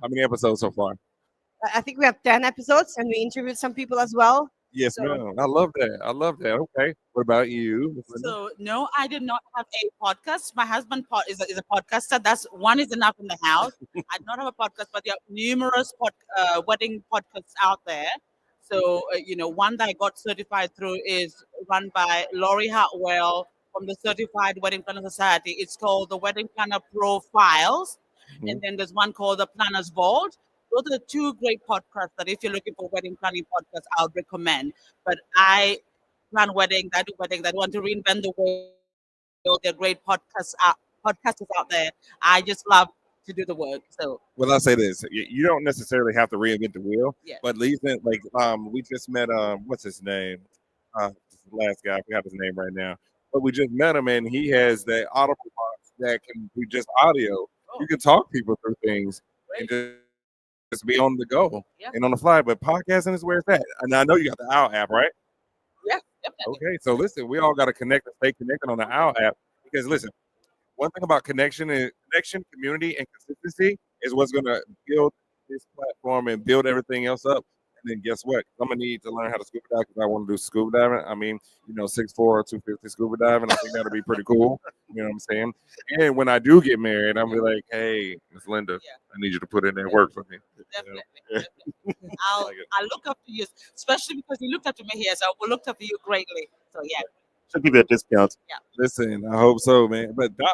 How many episodes so far? I think we have 10 episodes, and we interviewed some people as well. Yes, So- ma'am. I love that. I love that. Okay. What about you, Miss Linda? So no, I did not have a podcast. My husband is a podcaster. That's one is enough in the house. I do not have a podcast, but there are numerous wedding podcasts out there. So one that I got certified through is run by Laurie Hartwell from the Certified Wedding Planner Society. It's called the Wedding Planner Profiles, and then there's one called the Planner's Vault. Those are the two great podcasts that if you're looking for wedding planning podcasts, I would recommend. But I plan weddings, I do weddings, I want to reinvent the wheel. There are great podcasters out there. I just love to do the work. So Well, I'll say this: you don't necessarily have to reinvent the wheel, Yeah. but at least we just met what's his name? The last guy, I forgot his name right now. But we just met him, and he has that audible box that can do just audio. You can talk people through things and just be on the go and on the fly. But podcasting is where it's at. And I know you got the Owwll app, right? yeah, definitely. Okay, so listen, we all got to connect and stay connected on the Owwll app because listen, one thing about connection, community, and consistency is what's going to build this platform and build everything else up. And then guess what? I'm gonna need to learn how to scuba dive because I want to do scuba diving. I mean, 6'4", 250 scuba diving. I think that'll be pretty cool. You know what I'm saying? And when I do get married, I'm be like, hey, Miss Linda, I need you to put in that work for me. Definitely. I look up to you, especially because you looked up to me here. So we looked up to you greatly. So yeah. Should give you a discount. Listen, I hope so, man. But Doc,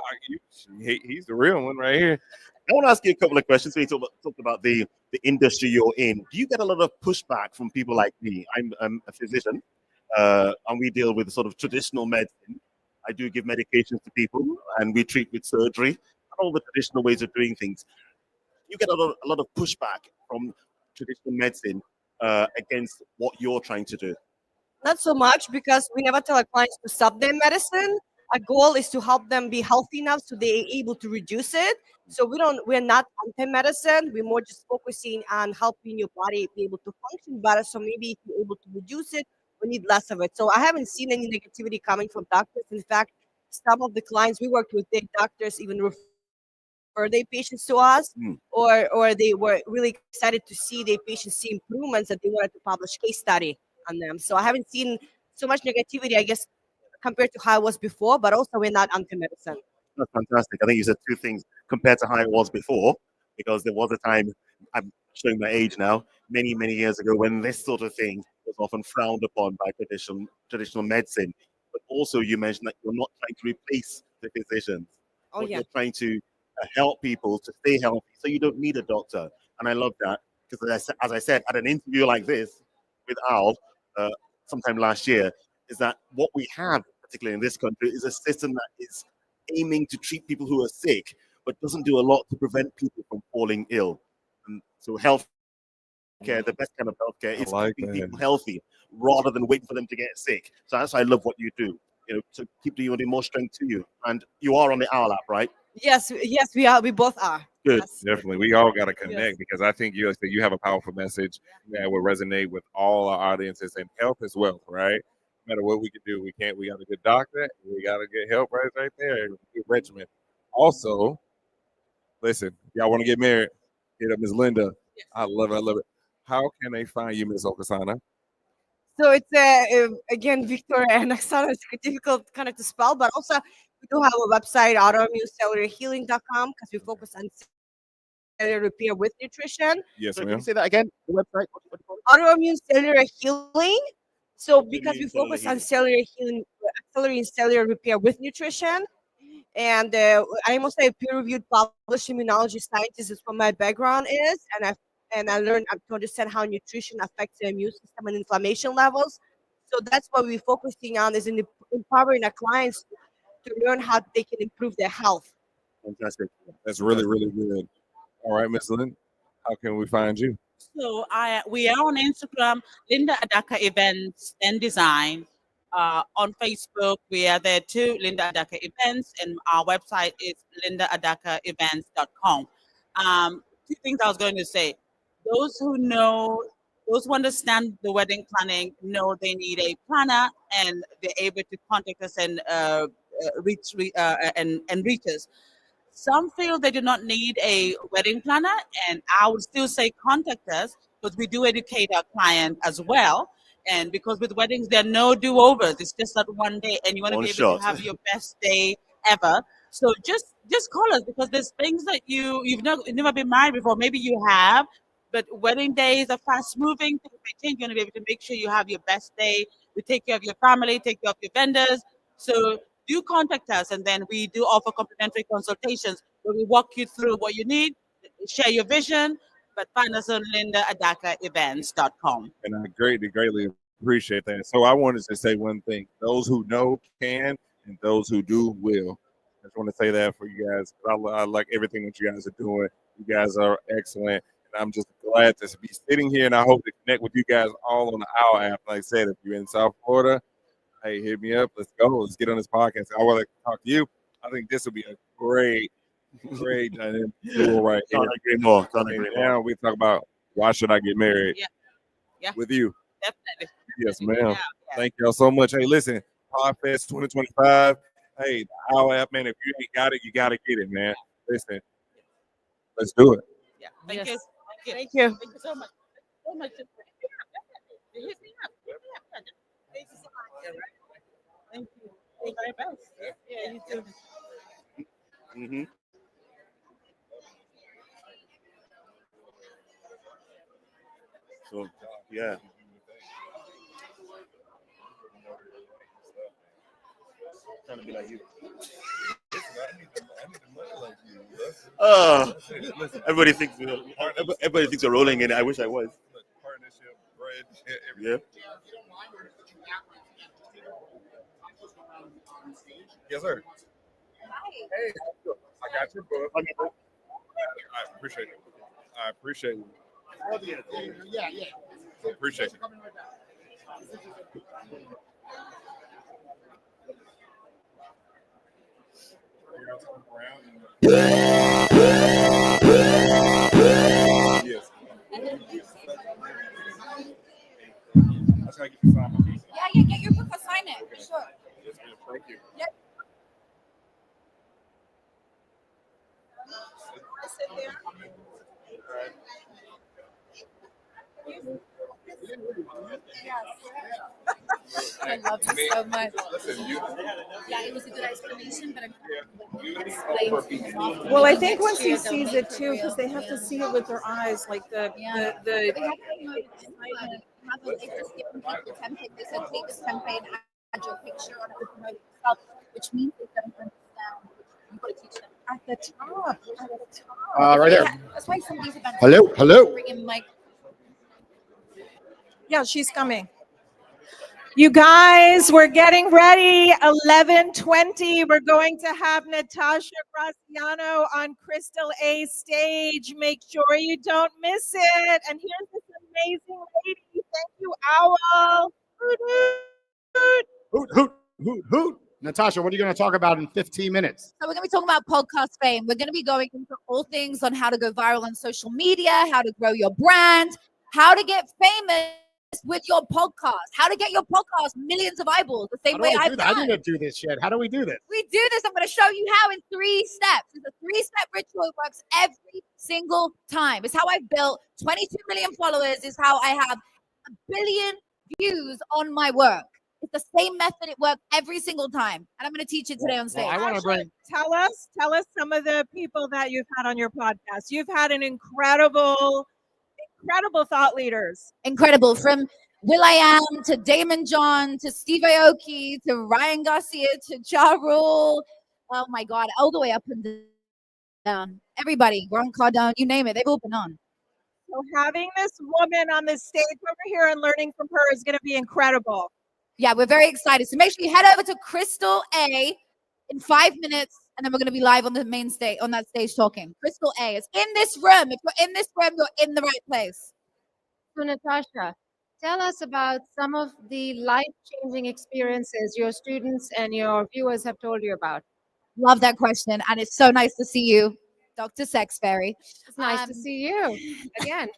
he's the real one right here. I want to ask you a couple of questions. We talked about the industry you're in. Do you get a lot of pushback from people like me? I'm a physician, and we deal with sort of traditional medicine. I do give medications to people, and we treat with surgery and all the traditional ways of doing things. You get a lot of pushback from traditional medicine against what you're trying to do. Not so much because we never tell our clients to stop their medicine. Our goal is to help them be healthy enough so they're able to reduce it. So we're not anti-medicine. We're more just focusing on helping your body be able to function better. So maybe if you're able to reduce it, we need less of it. So I haven't seen any negativity coming from doctors. In fact, some of the clients we worked with, their doctors even refer their patients to us, or they were really excited to see their patients see improvements that they wanted to publish case study on them. So I haven't seen so much negativity, I guess, compared to how it was before, but also we're not anti-medicine. That's fantastic. I think you said two things. compared to how it was before, because there was a time, I'm showing my age now, many years ago, when this sort of thing was often frowned upon by traditional medicine. But also, you mentioned that you're not trying to replace the physicians, Oh, but yeah. you're trying to help people to stay healthy, so you don't need a doctor. And I love that, because as I said, at an interview like this with Al sometime last year, is that what we have, particularly in this country, is a system that is aiming to treat people who are sick, but doesn't do a lot to prevent people from falling ill. And so health care, the best kind of healthcare, is like keeping that. people healthy rather than waiting for them to get sick. So that's why I love what you do. To keep doing more strength to you. And you are on the Owwll app, right? Yes, we are. We both are. Good. Definitely. We all got to connect because I think you have a powerful message that will resonate with all our audiences, and health as well, right? No matter what we can do, we got a good doctor, we got to get help right there, good regimen. Also, listen, y'all want to get married, hit up Miss Linda. I love it. How can they find you, Miss Okasana? So it's again Victoria and Oksana. It's difficult kind of to spell, but also we do have a website, autoimmunecellularhealing.com, because we focus on cellular repair with nutrition. Yes, So can ma'am. you say that again? The website? What do you call it? Autoimmune cellular healing. So because we Autoimmune cellular focus on healing. cellular healing, accelerating cellular repair with nutrition, and I'm also a peer-reviewed published immunology scientist. Is what my background is, and I learned to understand how nutrition affects the immune system and inflammation levels. So that's what we're focusing on, is in empowering our clients to learn how they can improve their health. Fantastic. That's really good. All right, Miss Lynn, how can we find you? So we are on Instagram, Linda Adaka Events and Design. On Facebook, we are there too, Linda Adaka Events, and our website is lindaadakaevents.com. Two things I was going to say. Those who understand the wedding planning know they need a planner, and they're able to contact us and reach us. Some feel they do not need a wedding planner, and I would still say contact us, because we do educate our client as well. And because with weddings, there are no do-overs. It's just that one day, and you want to One be able shot. to have your best day ever. So just call us, because there's things that you've never been married before. Maybe you have, but wedding days are fast moving. Things may change. You want to be able to make sure you have your best day. We take care of your family, take care of your vendors. So do contact us, and then we do offer complimentary consultations where we walk you through what you need, share your vision, but find us on lindaadakaevents.com. And I greatly appreciate that. So I wanted to say one thing: those who know can, and those who do will. I just want to say that for you guys. I like everything that you guys are doing. You guys are excellent, and I'm just glad to be sitting here. And I hope to connect with you guys all on the Owwll app. Like I said, if you're in South Florida, hey, hit me up. Let's go. Let's get on this podcast. I want to talk to you. I think this will be a great dynamic duo right here. Can't agree more. Now we talk about why should I get married with you. Definitely. Yes, ma'am. Thank y'all so much. Hey, listen, Podfest 2025. Hey, the Owwll app, man. If you ain't got it, you got to get it, man. Listen, let's do it. Yeah. Thank you. Thank you. Thank you so much. So much. Hit me up. Thank you so much. Thank you. All the very best. Yeah, you too. Mm-hmm. So, yeah. Trying to be like you. Oh, everybody thinks we're rolling in it. I wish I was. Yeah. Yes, sir. Hey, I got your book. I appreciate it. I appreciate it. Yeah. I appreciate it. Yes. That's how you can sign my piece. Yeah, get your book, sign it. For sure. Yes, ma'am. Thank you. Yep. Sit there. Yes. I love you so much. Yeah, it was a good explanation, but Well, I think once he sees it too, because they have to see it with their eyes, like the They have a they just given people template. They said take this template and add your picture on it to promote yourself, which means they don't understand. You've got to teach them at the top. At the top. Right there. That's why some of these events. Hello. Bring in like. Yeah, she's coming. You guys, we're getting ready. 11:20. We're going to have Natasha Graciano on Crystal A stage. Make sure you don't miss it. And here's this amazing lady. Thank you, Owwll. Hoot, hoot. Hoot, hoot, hoot, hoot. Natasha, what are you going to talk about in 15 minutes? So we're going to be talking about podcast fame. We're going to be going into all things on how to go viral on social media, how to grow your brand, how to get famous with your podcast, how to get your podcast millions of eyeballs the same way I've done. I didn't do this yet. How do we do this? We do this. I'm going to show you how in 3 steps. It's a 3-step ritual. It works every single time. It's how I built 22 million followers. It's how I have 1 billion views on my work. It's the same method. It works every single time. And I'm going to teach it today on stage. I want to bring. Tell us some of the people that you've had on your podcast. You've had an incredible thought leaders. Incredible. From will.i.am to Damon John to Steve Aoki to Ryan Garcia to Ja Rule. Oh my God. All the way up and down. Everybody. Grant Cardone, you name it. They've all been on. So having this woman on the stage over here and learning from her is going to be incredible. Yeah, we're very excited. So make sure you head over to Crystal A in 5 minutes, and then we're going to be live on the main stage, on that stage talking. Crystal A is in this room. If you're in this room, you're in the right place. So Natasha, tell us about some of the life-changing experiences your students and your viewers have told you about. Love that question, and it's so nice to see you, Dr. Sexberry. It's nice to see you again.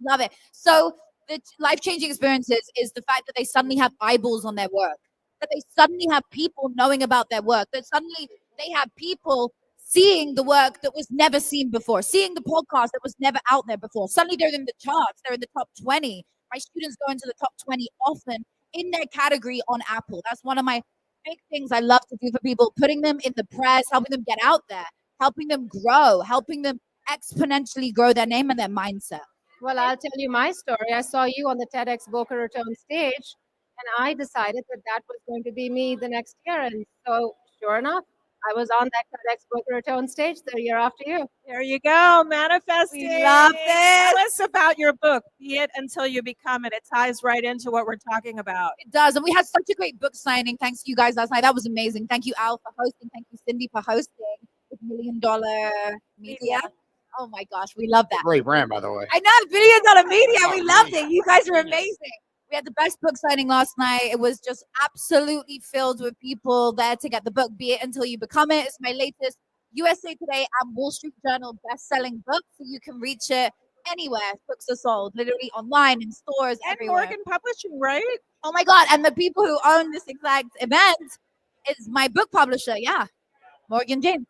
Love it. So the life-changing experiences is the fact that they suddenly have eyeballs on their work, that they suddenly have people knowing about their work, that suddenly they have people seeing the work that was never seen before, seeing the podcast that was never out there before. Suddenly they're in the charts. They're in the top 20. My students go into the top 20 often in their category on Apple. That's one of my big things I love to do for people, putting them in the press, helping them get out there, helping them grow, helping them exponentially grow their name and their mindset. Well, I'll tell you my story. I saw you on the TEDx Boca Raton stage, and I decided that that was going to be me the next year. And so, sure enough, I was on that TEDx Boca Raton stage the year after you. There you go, manifesting. We love this. Tell us about your book, Be It Until You Become It. It ties right into what we're talking about. It does. And we had such a great book signing. Thanks to you guys last night. That was amazing. Thank you, Al, for hosting. Thank you, Cindy, for hosting with $1 Million Media. Oh my gosh, we love that. Great brand, by the way. I know, $1 Billion Media. We loved it. You guys are amazing. We had the best book signing last night. It was just absolutely filled with people there to get the book, Be It Until You Become It. It's my latest USA Today and Wall Street Journal best-selling book, so you can reach it anywhere books are sold, literally online, in stores, And everywhere. Morgan Publishing, right? Oh my God. And the people who own this exact event is my book publisher. Yeah. Morgan James.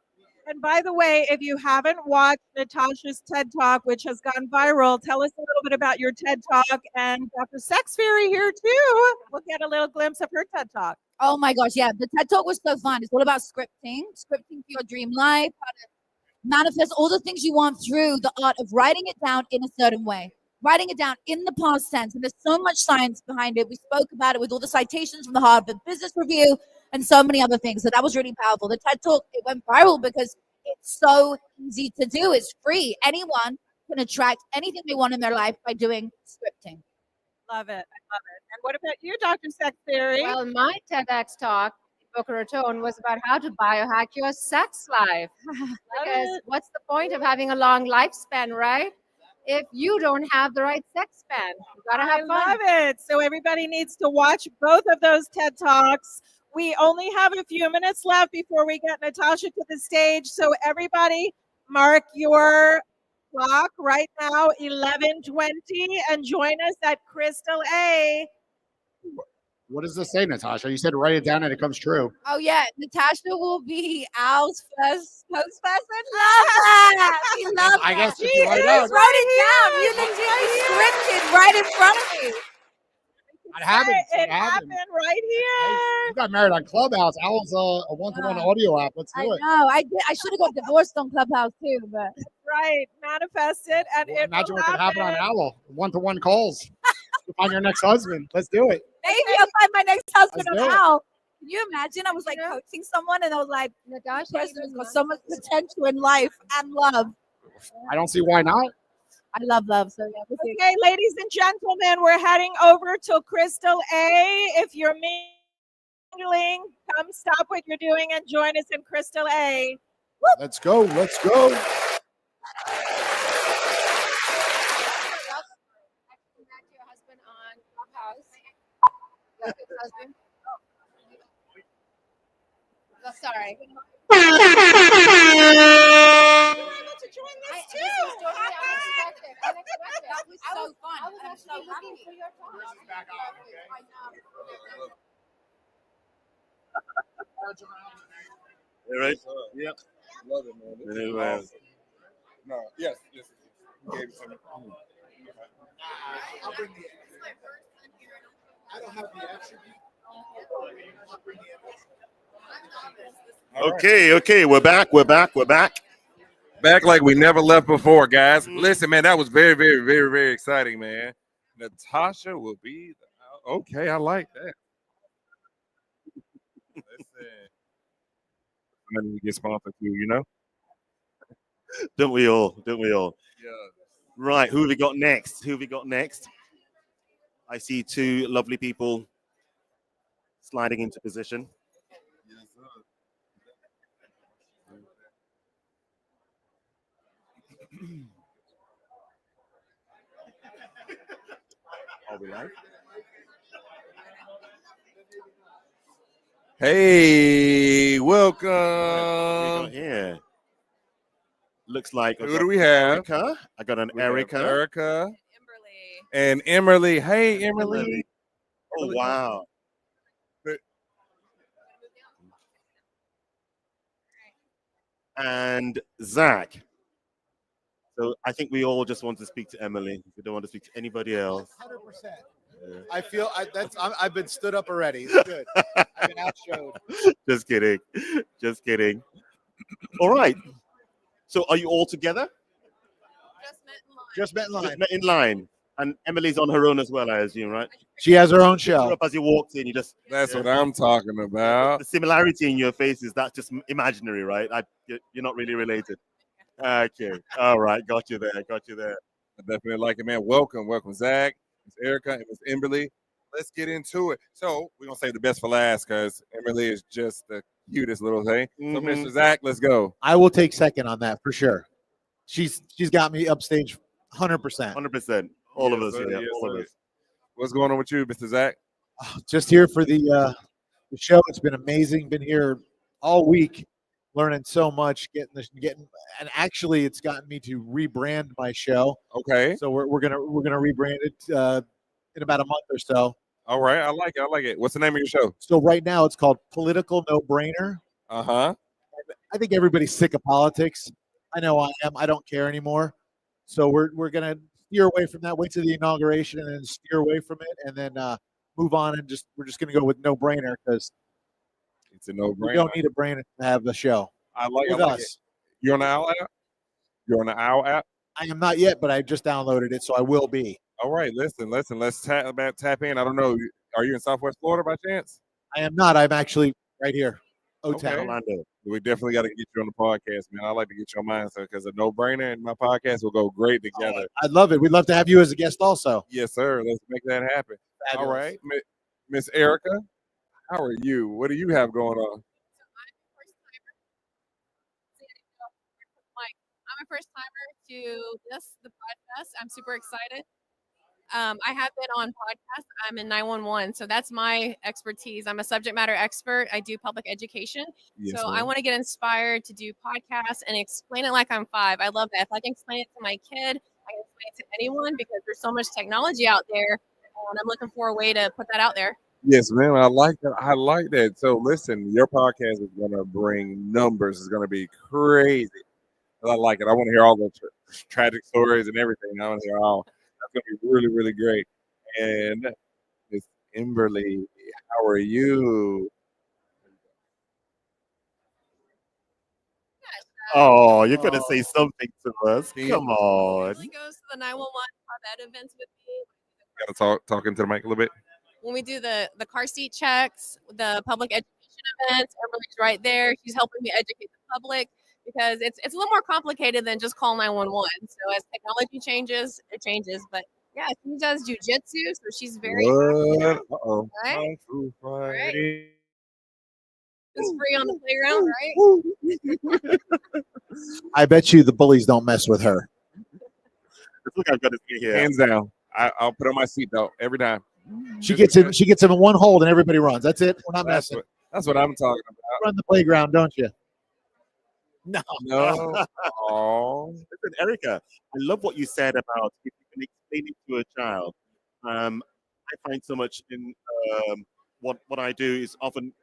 And by the way, if you haven't watched Natasha's TED Talk, which has gone viral, tell us a little bit about your TED Talk. And Dr. Sexberry here too. We'll get a little glimpse of her TED Talk. Oh my gosh, yeah. The TED Talk was so fun. It's all about scripting for your dream life, how to manifest all the things you want through the art of writing it down in a certain way, writing it down in the past tense. And there's so much science behind it. We spoke about it with all the citations from the Harvard Business Review and so many other things. So that was really powerful. The TED Talk, it went viral because it's so easy to do. It's free. Anyone can attract anything they want in their life by doing scripting. Love it. I love it. And what about you, Dr. Sexberry? Well, my TEDx talk in Boca Raton was about how to biohack your sex life. Because what's the point of having a long lifespan, right? If you don't have the right sex span, you gotta have fun. I love it. So everybody needs to watch both of those TED Talks. We only have a few minutes left before we get Natasha to the stage. So everybody mark your clock right now, 11:20, and join us at Crystal A. What does this say, Natasha? You said write it down and it comes true. Oh yeah, Natasha will be Al's first spokesperson. Love that. We love I guess that. if you write it Wrote down. it down. You literally scripted right in front of me. It happened. It happened right here. You got married on Clubhouse. Owl's a one-to-one audio app. Let's do I it. know. I should have got divorced on Clubhouse too, but Right. Manifest it, and it Imagine will what could happen on happen. Owl. One-to-one calls. You find your next husband. Let's do it. maybe I'll find my next husband Let's on do it. Owl. Can you imagine? I was like coaching someone, and I was like, "This person has got so much potential in life and love." I don't see why not. I love love. So yeah. we'll see. Okay, ladies and gentlemen, we're heading over to Crystal A. If you're mingling, come stop what you're doing and join us in Crystal A. Let's go. Let's go. Sorry. That was so fun. I was actually looking for your All right. Yep. Love it, man. This is awesome. No, yes. You gave it to me. I'll bring the I don't have the extra. Okay. We're back. Back like we never left before, guys. Listen, man, that was very, very, very, very exciting, man. Natasha will be. Okay, I like that. Listen. When we get sponsored too, you know? Don't we all? Yeah. Right, who have we got next? I see two lovely people sliding into position. Yes, sir. Are we live? Hey, welcome. What we got here? Looks like Who do we have? Erica. I got an Erica. Erica. And Emily. Hey, Emily. Oh, wow. And Zach. So I think we all just want to speak to Emily. We don't want to speak to anybody else. 100%. I feel I've been stood up already. It's good. I've been outshowed. Just kidding. All right. So are you all together? Just met in line. Just met in line. And Emily's on her own as well, I assume, right? She has her own Picked her show. up as you walked in, That's what I'm talking about. The similarity in your faces, that's just imaginary, right? You're not really related. Okay. All right. Got you there. I definitely like it, man. Welcome, Zach, Miss Erica, and Miss Emberly. Let's get into it. So we're gonna save the best for last because Emberly is just the cutest little thing. So, Mr. Zach, let's go. I will take second on that for sure. She's got me upstage 100%. 100%. All of us. Sir, Yeah, yes, all of sir. us. What's going on with you, Mr. Zach? Just here for the show. It's been amazing. Been here all week, learning so much, getting, and actually, it's gotten me to rebrand my show. Okay. So we're gonna rebrand it in about a month or so. All right, I like it. What's the name of your show? So right now, it's called Political No Brainer. Uh-huh. I think everybody's sick of politics. I know I am. I don't care anymore. So we're gonna steer away from that. Wait till the inauguration and then steer away from it, and then move on. And we're just gonna go with no brainer because it's a no brainer. We don't need a brainer to have the show. I like with us. us. It. You're on the Owwll app? You're on the Owwll app? I am not yet, but I just downloaded it, so I will be. All right, listen. Let's tap in. I don't know. Are you in Southwest Florida by chance? I am not. I'm actually right here. Okay. Orlando. We definitely got to get you on the podcast, man. I like to get your mindset because a no-brainer and my podcast will go great together. I'd love it. We'd love to have you as a guest also. Yes, sir. Let's make that happen. Fabulous. All right, Miss Erica, how are you? What do you have going on? I'm a first timer to the podcast. I'm super excited. I have been on podcasts. I'm in 911, so that's my expertise. I'm a subject matter expert. I do public education. Yes, so ma'am. I want to get inspired to do podcasts and explain it like I'm 5. I love that. If I can explain it to my kid, I can explain it to anyone because there's so much technology out there, and I'm looking for a way to put that out there. Yes, ma'am. I like that. So listen, your podcast is going to bring numbers. It's going to be crazy. I like it. I want to hear all the tragic stories and everything. I want to hear all. That's going to be really, really great. And Miss Kimberly, how are you? Oh, you're gonna say something to us. Come on. Usually goes to the 911 Pod events with me. Gotta talk into the mic a little bit. When we do the car seat checks, the public education events, everybody's right there. She's helping me educate the public because it's a little more complicated than just call 911. So as technology changes, it changes. But yeah, she does jujitsu, so she's very What? active. Uh-oh. Right? Kung Fu fighting. It's free on the playground, right? I bet you the bullies don't mess with her. Look, I've got to see here. Hands down. I'll put on my seatbelt every time. She gets him. She gets him in one hold, and everybody runs. That's it. We're not messing. That's what I'm talking about. You run the playground, don't you? No. No. Oh. Listen, Erica, I love what you said about if you can explain it to a child. I find so much in what I do is often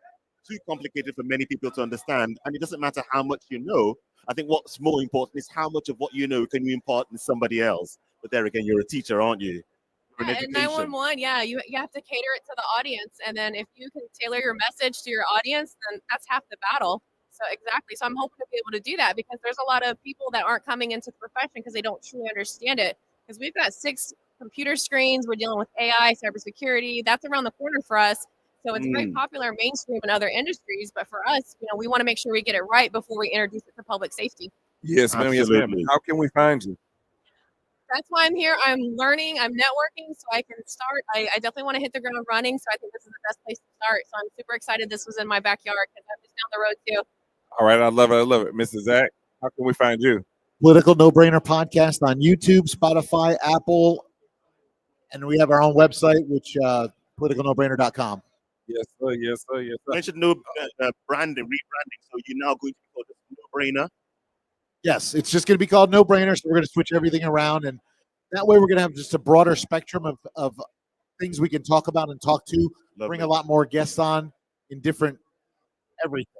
too complicated for many people to understand, and it doesn't matter how much you know. I think what's more important is how much of what you know can you impart in somebody else. But there again, you're a teacher, aren't you? You're an And education. 911, yeah, you have to cater it to the audience, and then if you can tailor your message to your audience, then that's half the battle. So exactly. So I'm hoping to be able to do that because there's a lot of people that aren't coming into the profession because they don't truly understand it. Because we've got 6 computer screens, we're dealing with AI, cybersecurity. That's around the corner for us. So it's very popular mainstream in other industries, but for us, we want to make sure we get it right before we introduce it to public safety. Yes, ma'am. Yes, ma'am. How can we find you? That's why I'm here. I'm learning, I'm networking, so I can start. I definitely want to hit the ground running, so I think this is the best place to start. So I'm super excited this was in my backyard because I'm just down the road too. All right, I love it. I love it. Mrs. Zach, how can we find you? Political No Brainer Podcast on YouTube, Spotify, Apple, and we have our own website, which politicalnobrainer.com. Yes, sir. Yes, sir. Yes, You sir. mentioned no branding, rebranding. So you're now going to be called No Brainer. Yes, it's just going to be called No Brainer. So we're going to switch everything around, and that way we're going to have just a broader spectrum of things we can talk about and talk to. Bring a lot more guests on in different everything.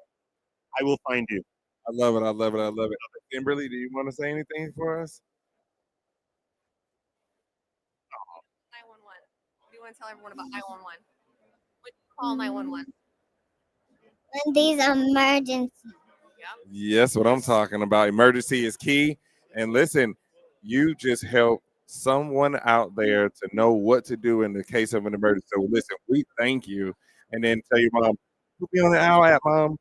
I will find you. I love it. I love it. I love it. Kimberly, do you want to say anything for us? 911. What do you want to tell everyone about 911? What do you call 911? When there's emergency. Yes, what I'm talking about. Emergency is key. And listen, you just help someone out there to know what to do in the case of an emergency. So listen, we thank you. And then tell your mom, put me on the Owwll app, Mom.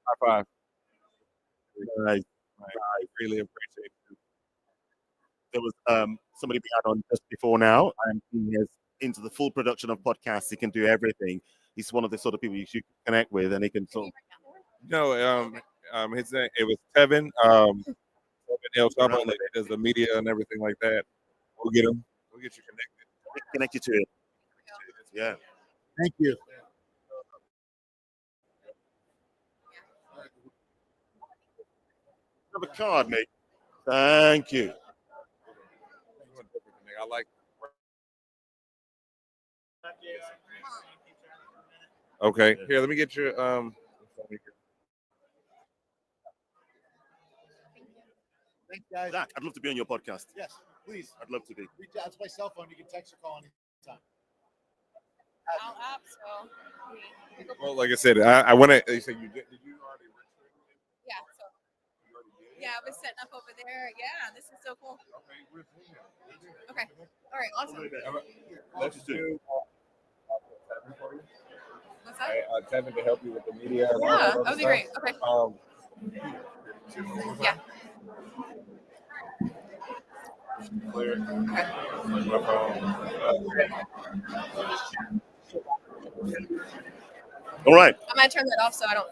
High five. Nice. I really appreciate it. There was somebody we had on just before now, and he is into the full production of podcasts. He can do everything. He's one of the sort of people you should connect with, and he can sort of. No, his name it was Tevin. Tevin El Chapo, like he does the media and everything like that. We'll get him. We'll get you connected. Connect you to it. Yeah. Thank you. Have a card, mate. Thank you. I like. Okay, here. Let me get your Thanks, guys. Zach, I'd love to be on your podcast. Yes, please. I'd love to be. Reach out. It's my cell phone. You can text or call anytime. Our app, so Well, like I said, I want to. You said did you already? yeah, so yeah, I was setting up over there. Yeah, this is so cool. Okay, all right, awesome. Let's do. What's that? Tevin to help you with the media. and all Yeah, other that would be stuff. great. Okay. Yeah. Clear. All right. I might turn that off so I don't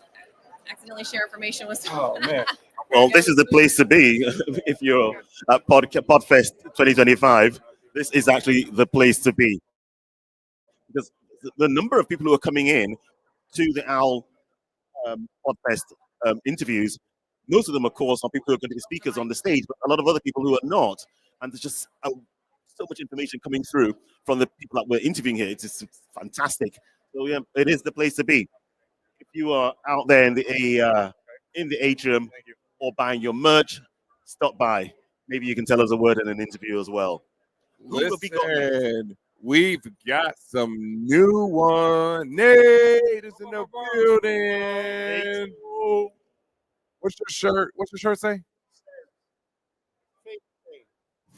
accidentally share information with someone. Oh man. Well, this is the place to be if you're at Podfest 2025. This is actually the place to be because the number of people who are coming in to the Owwll Podfest interviews, most of them, of course, are people who are going to be speakers on the stage, but a lot of other people who are not. And there's just so much information coming through from the people that we're interviewing here. It's just fantastic. So yeah, it is the place to be. If you are out there in the atrium or buying your merch, stop by. Maybe you can tell us a word in an interview as well. Who will be going next? Listen, we've got some new one. Nate is in the building. What's your shirt? What's your shirt say?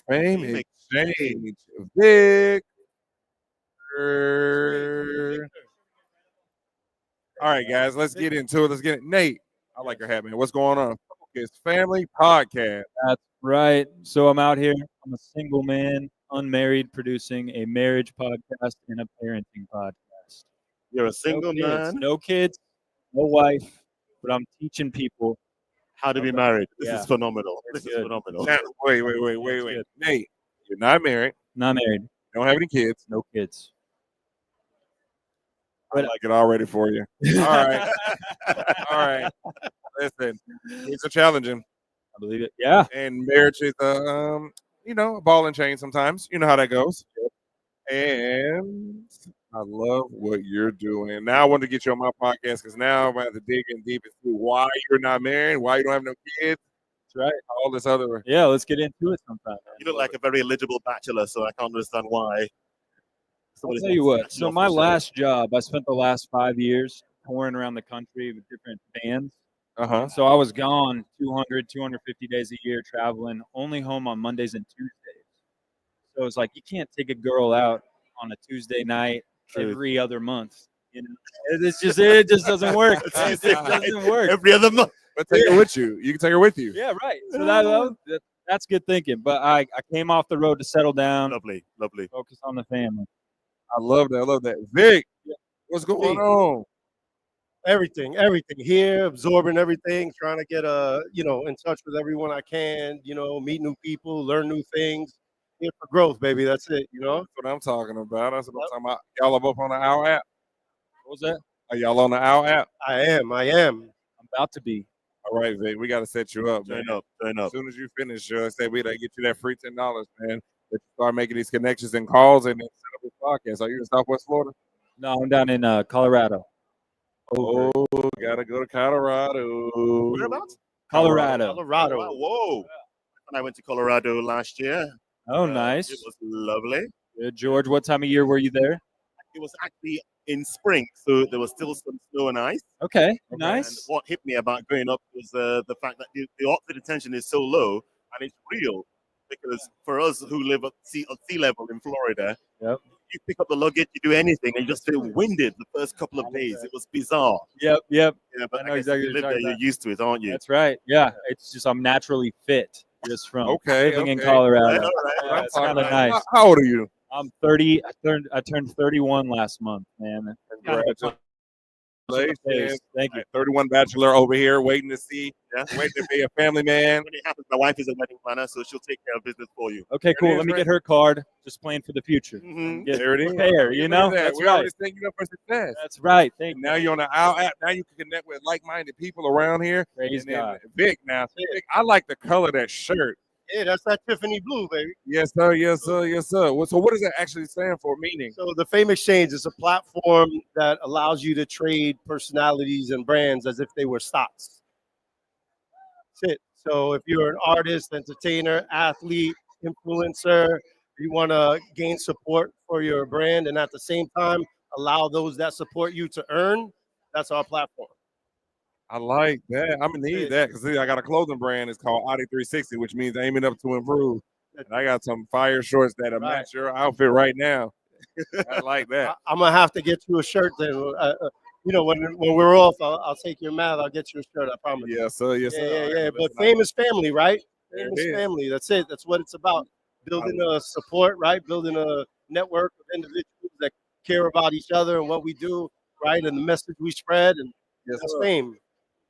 Fame Exchange. Victor. All right, guys, let's get into it. Let's get it. Nate, I like your hat, man. What's going on? It's Family Podcast. That's right. So I'm out here. I'm a single man, unmarried, producing a marriage podcast and a parenting podcast. You're a single man? No kids, no wife, but I'm teaching people how to be married. This Yeah. is phenomenal. It's This is good. phenomenal. Now, wait. Nate, you're not married. Not married. Don't have any kids. No kids. I like it already for you. All right. All right. Listen, it's a challenging. I believe it. Yeah. And marriage is a ball and chain sometimes. You know how that goes. And I love what you're doing. Now I want to get you on my podcast because now I'm going to have to dig in deep and see why you're not married, why you don't have no kids. That's right. All this other. Yeah, let's get into it sometime. You look like a very eligible bachelor, so I can't understand why. I'll tell you what. So my last job, I spent the last 5 years touring around the country with different bands. Uh-huh. So I was gone 200, 250 days a year traveling, only home on Mondays and Tuesdays. So it's like you can't take a girl out on a Tuesday night every other month. You know, it just doesn't work. It doesn't work. Every other month. But take her with you. You can take her with you. Yeah, right. So that's good thinking. But I came off the road to settle down. Lovely. Focus on the family. I love that. Vic, what's going on? Everything here, absorbing everything, trying to get in touch with everyone I can, meet new people, learn new things. Here for growth, baby. That's it, That's what I'm talking about. That's what I'm talking about. Y'all are both on the Owwll app. What was that? Are y'all on the Owwll app? I am. I'm about to be. All right, Vic, we got to set you up, man. Turn up. As soon as you finish, say we get you that free $10, man. That you start making these connections and calls and then set up a podcast. Are you in Southwest Florida? No, I'm down in Colorado. Oh, gotta go to Colorado. Whereabouts? Colorado. Whoa. When I went to Colorado last year. Oh, nice. It was lovely. Good, George. What time of year were you there? It was actually in spring, so there was still some snow and ice. Okay, And nice. what hit me about going up was the fact that the oxygen tension is so low, and it's real. Because for us who live at sea level in Florida, yep. You pick up the luggage, you do anything, and you just feel winded the first couple of days. It was bizarre. Yep. Yeah, but I know I guess exactly if you what live you're there, talking you're about. used to it, aren't you? That's right. Yeah, it's just I'm naturally fit just from Okay, living in okay. Colorado. All right. Yeah, it's kind of nice. How old are you? I'm 30. I turned 31 last month, man. Congratulations. Thank you. 31 bachelor over here waiting to see, waiting to be a family man. When it happens, my wife is a wedding planner, so she'll take care of business for you. Okay, cool. Let me get her card. Just plan for the future. Get There it is. prepared, you know? That's we right. always thank you for success. That's right. Thank you. Now you're on the Owwll app. Now you can connect with like-minded people around here. Praise And then God. Vic, Vic, I like the color of that shirt. Yeah, that's that Tiffany blue, baby. Yes, sir. Yes, sir. Yes, sir. So what does that actually stand for, meaning? So the Fame Exchange is a platform that allows you to trade personalities and brands as if they were stocks. That's it. So if you're an artist, entertainer, athlete, influencer, you want to gain support for your brand and at the same time allow those that support you to earn, that's our platform. I like that. I'm gonna need that because I got a clothing brand. It's called Audi 360, which means aiming up to improve. And I got some fire shorts that match your outfit right now. I like that. I'm gonna have to get you a shirt then. When we're off, I'll take your math. I'll get you a shirt. I promise. Yes, sir. Yes, sir. Yeah. But fame is family, right? There Fame it is is. family. That's it. That's what it's about. Building a support, right? Building a network of individuals that care about each other and what we do, right? And the message we spread, and that's sir. fame.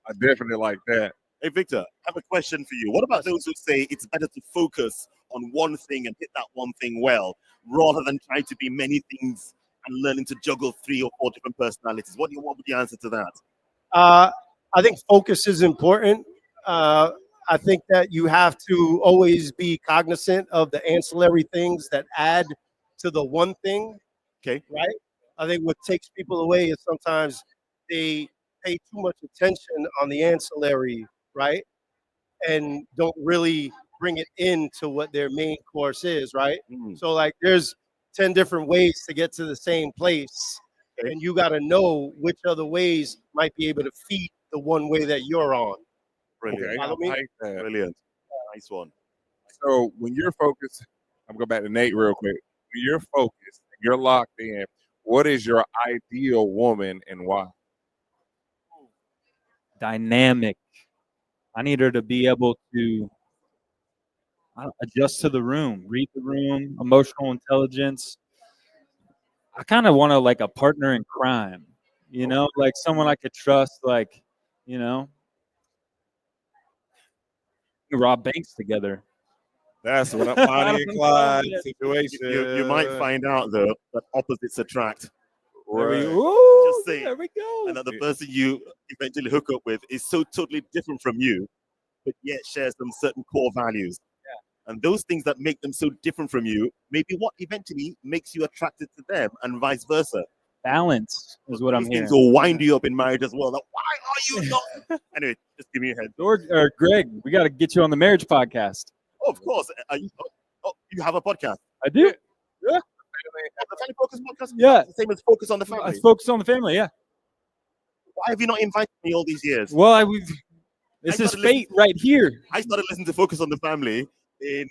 I definitely like that. Hey, Victor, I have a question for you. What about those who say it's better to focus on one thing and hit that one thing well, rather than trying to be many things and learning to juggle 3 or 4 different personalities? What would you answer to that? I think focus is important. I think that you have to always be cognizant of the ancillary things that add to the one thing. Okay. Right? I think what takes people away is sometimes they pay too much attention on the ancillary, right? And don't really bring it into what their main course is, right? So like there's 10 different ways to get to the same place. And you got to know which other ways might be able to feed the one way that you're on. Brilliant. Okay, I Follow me? like that. Brilliant. Nice one. So when you're focused, I'm going to go back to Nate real quick. When you're focused, you're locked in, what is your ideal woman and why? Dynamic. I need her to be able to adjust to the room, read the room, emotional intelligence. I kind of want to like a partner in crime, like someone I could trust, like, rob banks together. That's what I'm Bonnie and Clyde situation. You might find out though that opposites attract. Right. Just say, there we go. and that the person you eventually hook up with is so totally different from you, but yet shares some certain core values. Yeah. And those things that make them so different from you may be what eventually makes you attracted to them, and vice versa. Balance is what I'm These hearing. things will wind you up in marriage as well. Like, why are you not? Anyway, just give me a head. George or Greg, we got to get you on the marriage podcast. Oh, of course. You have a podcast? I do. Yeah. The Family Focus podcast? Yeah. The same as Focus on the Family. It's Focus on the Family, yeah. Why have you not invited me all these years? Well, this is fate right here. I started listening to Focus on the Family in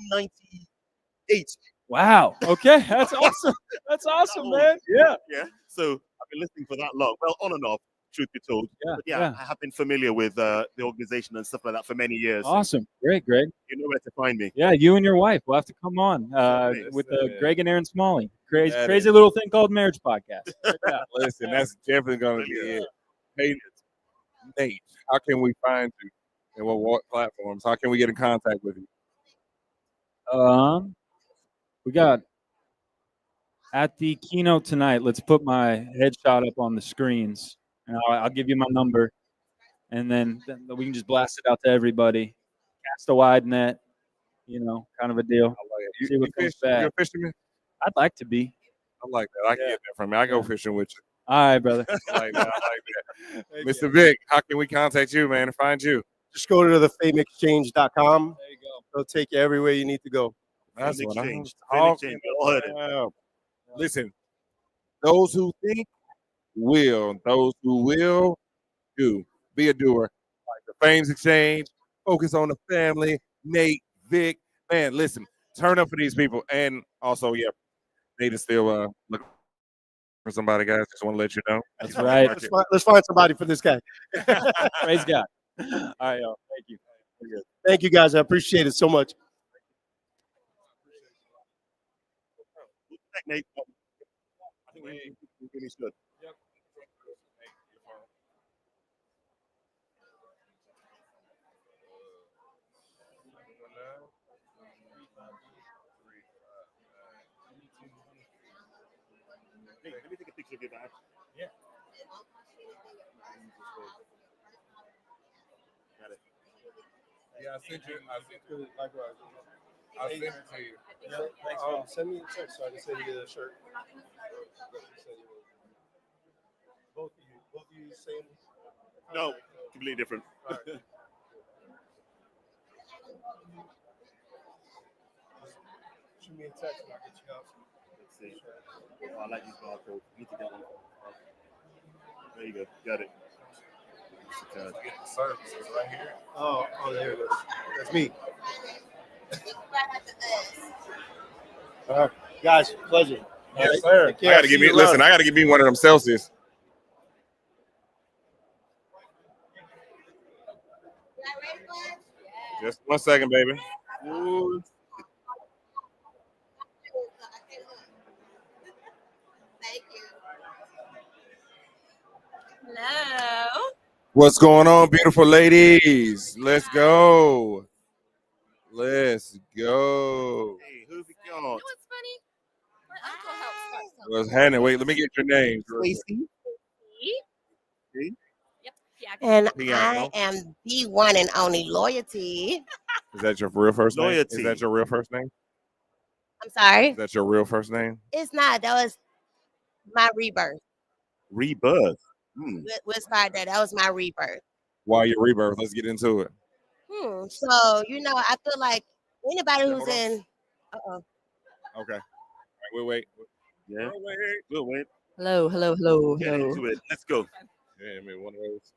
1998. Wow. Okay. That's awesome. That's awesome, man. Yeah. Yeah. So I've been listening for that long. Well, on and off, truth be told. Yeah. But yeah, I have been familiar with the organization and stuff like that for many years. Awesome. Great, Greg. You know where to find me. Yeah, you and your wife will have to come on with Greg and Aaron Smalley. Crazy little thing called Marriage Podcast. Yeah. Listen, that's definitely going to be it. Hey, Nate, how can we find you? And what platforms? How can we get in contact with you? We got at the keynote tonight. Let's put my headshot up on the screens, and I'll give you my number, and then we can just blast it out to everybody. Cast a wide net, kind of a deal. See what comes back. You're a fisherman? I'd like to be. I like that. I can get that from me. I go fishing with you. All right, brother. I like that. I like that. Mr. Vic, how can we contact you, man, and find you? Just go to thefamexchange.com. There you go. It'll take you everywhere you need to go. That's what I'm Exchange. talking about. Listen, those who think will, those who will do. Be a doer. Like the Fames Exchange, Focus on the Family, Nate, Vic. Man, listen, turn up for these people. And also, yeah, Nate is still looking for somebody, guys. Just want to let you know. That's right. Let's find somebody for this guy. Praise God. All right, y'all. Thank you. Thank you, guys. I appreciate it so much. Nate, I think we really should. Hey, let me take a picture of your bag. Yeah. Got it. Yeah, I sent you. Likewise. I'll send it to you. Send me a text so I can send you the shirt. Both of you same? No, completely different. Shoot me a text and I'll get you out. Let's see. Oh, I like these barcodes. Need to get one. There you go. Got it. Get the services right here. Oh, there it is. That's me. All right, guys, pleasure. Yes, right. sir. I gotta give me. Listen, I gotta give me one of them Celsius. Just 1 second, baby. Ooh. Hello. What's going on, beautiful ladies? Let's go. Let's go. Hey, who's it going? You know what's funny? My uncle helped start something. What's happening? Wait, let me get your name. Stacy. And Piano. I am the one and only Loyalty. Is that your real first name? Loyalty. Is that your real first name? I'm sorry. Is that your real first name? It's not. That was my rebirth. Rebirth. Let's find that. That was my rebirth. Why your rebirth? Let's get into it. So, I feel like anybody who's in. Okay. We'll wait. Yeah. We'll wait. We'll wait. Hello, hello, hello, Get hello. into it. Let's go. Yeah, I mean one of those.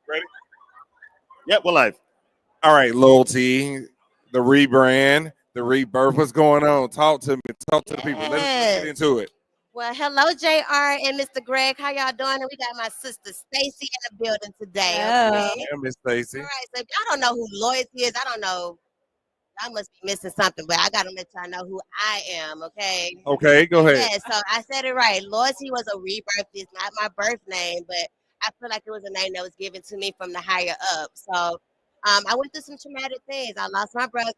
Ready? Yep, we're live. All right, loyalty, the rebrand, the rebirth. What's going on? Talk to me. Talk to the people. Let's get into it. Well, hello, JR and Mr. Greg. How y'all doing? And we got my sister Stacy in the building today. Okay. Yeah, Miss Stacy. All right. So if y'all don't know who loyalty is, I don't know. I must be missing something, but I gotta let y'all know who I am. Okay. Okay, go ahead. Yeah. So I said it right. Loyalty was a rebirth. It's not my birth name, but I feel like it was a name that was given to me from the higher up. So. I went through some traumatic things. I lost my brother,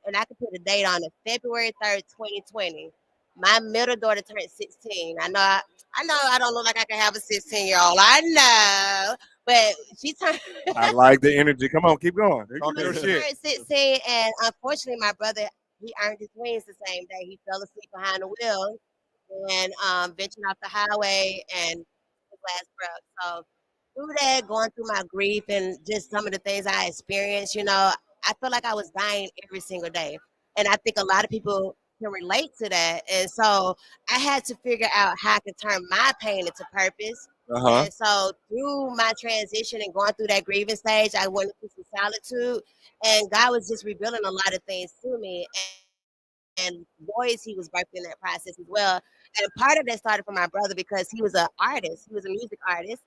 and I could put a date on it, February 3rd, 2020. My middle daughter turned 16. I know I don't look like I can have a 16-year-old. I know, but she turned. I like the energy. Come on, keep going. Talk She your shit. turned 16, and unfortunately, my brother he earned his wings the same day. He fell asleep behind the wheel and ventured off the highway and his last breath. So through that, going through my grief and just some of the things I experienced, I feel like I was dying every single day. And I think a lot of people can relate to that. And so I had to figure out how I could turn my pain into purpose. Uh-huh. And so through my transition and going through that grieving stage, I went into some solitude, and God was just revealing a lot of things to me. And loyalty was birthed in that process as well. And part of that started from my brother because he was an artist. He was a music artist.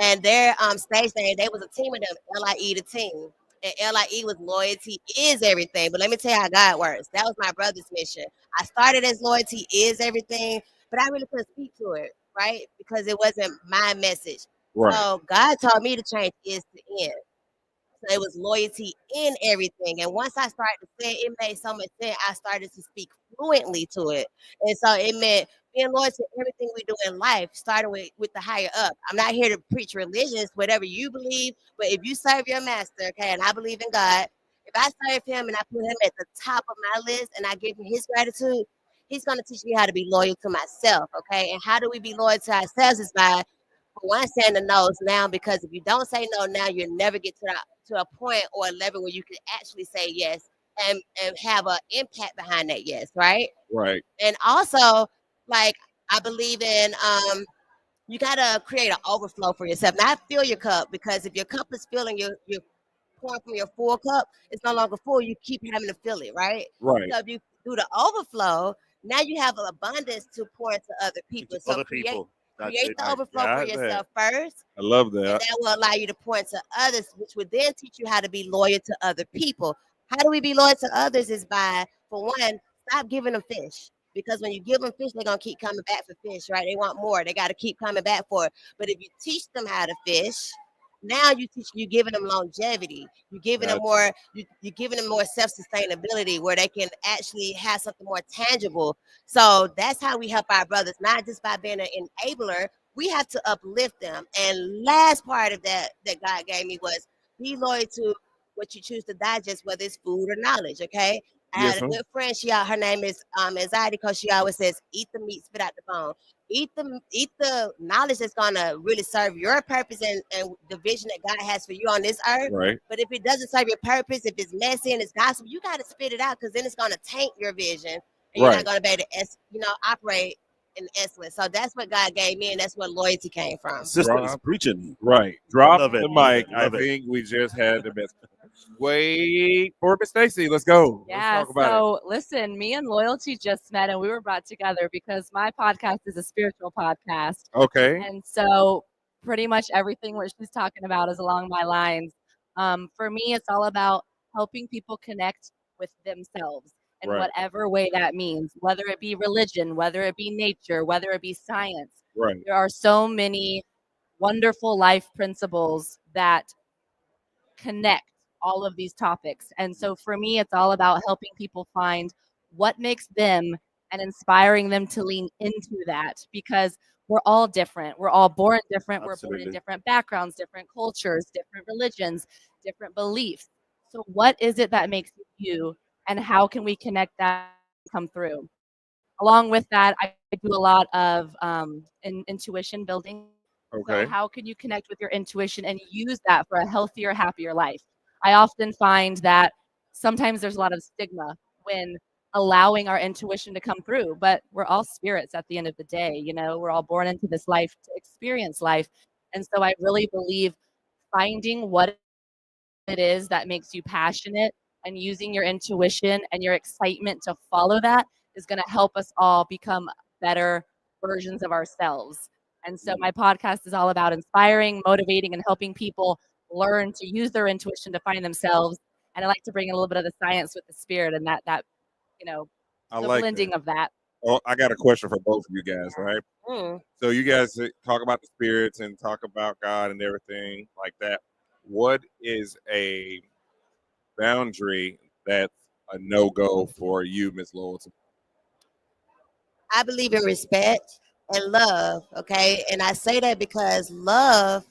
And their stage name, they was a team of them, LIE the team. And LIE was loyalty is everything. But let me tell you how God works. That was my brother's mission. I started as loyalty is everything, but I really couldn't speak to it, right? Because it wasn't my message. Right. So God told me to change is to end. So it was loyalty in everything. And once I started to say it, it made so much sense. I started to speak fluently to it. And so it meant being loyal to everything we do in life, starting with the higher up. I'm not here to preach religions, whatever you believe, but if you serve your master, okay, and I believe in God, if I serve him and I put him at the top of my list and I give him his gratitude, he's going to teach me how to be loyal to myself, okay? And how do we be loyal to ourselves is by for one, saying the no's now, because if you don't say no now, you'll never get to a point or a level where you can actually say yes and have an impact behind that yes, right? Right. And also, like I believe in you gotta create an overflow for yourself. Not fill your cup, because if your cup is filling, you're pouring from your full cup, it's no longer full. You keep having to fill it, right? Right. So if you do the overflow, now you have an abundance to pour into other people. So Other people. That's create it. the overflow for got yourself that. first, I love and that. that will allow you to point to others, which would then teach you how to be loyal to other people. How do we be loyal to others? Is by, for one, stop giving them fish. Because when you give them fish, they're gonna keep coming back for fish, right? They want more. They got to keep coming back for it. But if you teach them how to fish, now you giving them longevity. You're giving them more. You're giving them more self sustainability, where they can actually have something more tangible. So that's how we help our brothers, not just by being an enabler. We have to uplift them. And last part of that God gave me was be loyal to what you choose to digest, whether it's food or knowledge. Okay. I Yes, had a ma'am. good friend. Her name is Anxiety Coach. She always says, "Eat the meat, spit out the bone. Eat the knowledge that's gonna really serve your purpose and the vision that God has for you on this earth. Right. But if it doesn't serve your purpose, if it's messy and it's gospel, you got to spit it out, because then it's gonna taint your vision, and you're not Right. gonna be able to operate in excellence. So that's what God gave me, and that's where loyalty came from. Sisters preaching. Right. Drop Love it, the love mic. it, love I it. think we just had the best. Wait for Miss Stacy. Let's go. Yeah, Let's talk about so listen, me and Loyalty just met and we were brought together because my podcast is a spiritual podcast. Okay. And so pretty much everything what she's talking about is along my lines. For me, it's all about helping people connect with themselves in Right. whatever way that means, whether it be religion, whether it be nature, whether it be science. Right. There are so many wonderful life principles that connect all of these topics. And so for me, it's all about helping people find what makes them and inspiring them to lean into that, because we're all different. We're all born different. We're born in Absolutely. different backgrounds, different cultures, different religions, different beliefs. So what is it that makes you, and how can we connect that and come through? Along with that, I do a lot of intuition building. So Okay. how can you connect with your intuition and use that for a healthier, happier life? I often find that sometimes there's a lot of stigma when allowing our intuition to come through, but we're all spirits at the end of the day. You know, we're all born into this life to experience life. And so I really believe finding what it is that makes you passionate and using your intuition and your excitement to follow that is going to help us all become better versions of ourselves. And so my podcast is all about inspiring, motivating, and helping people learn to use their intuition to find themselves. And I like to bring in a little bit of the science with the spirit and that I the like blending that. of that. Oh, I got a question for both of you guys, right? Mm. So you guys talk about the spirits and talk about God and everything like that. What is a boundary that's a no-go for you, Miss Loyalty? I believe in respect and love, okay? And I say that because love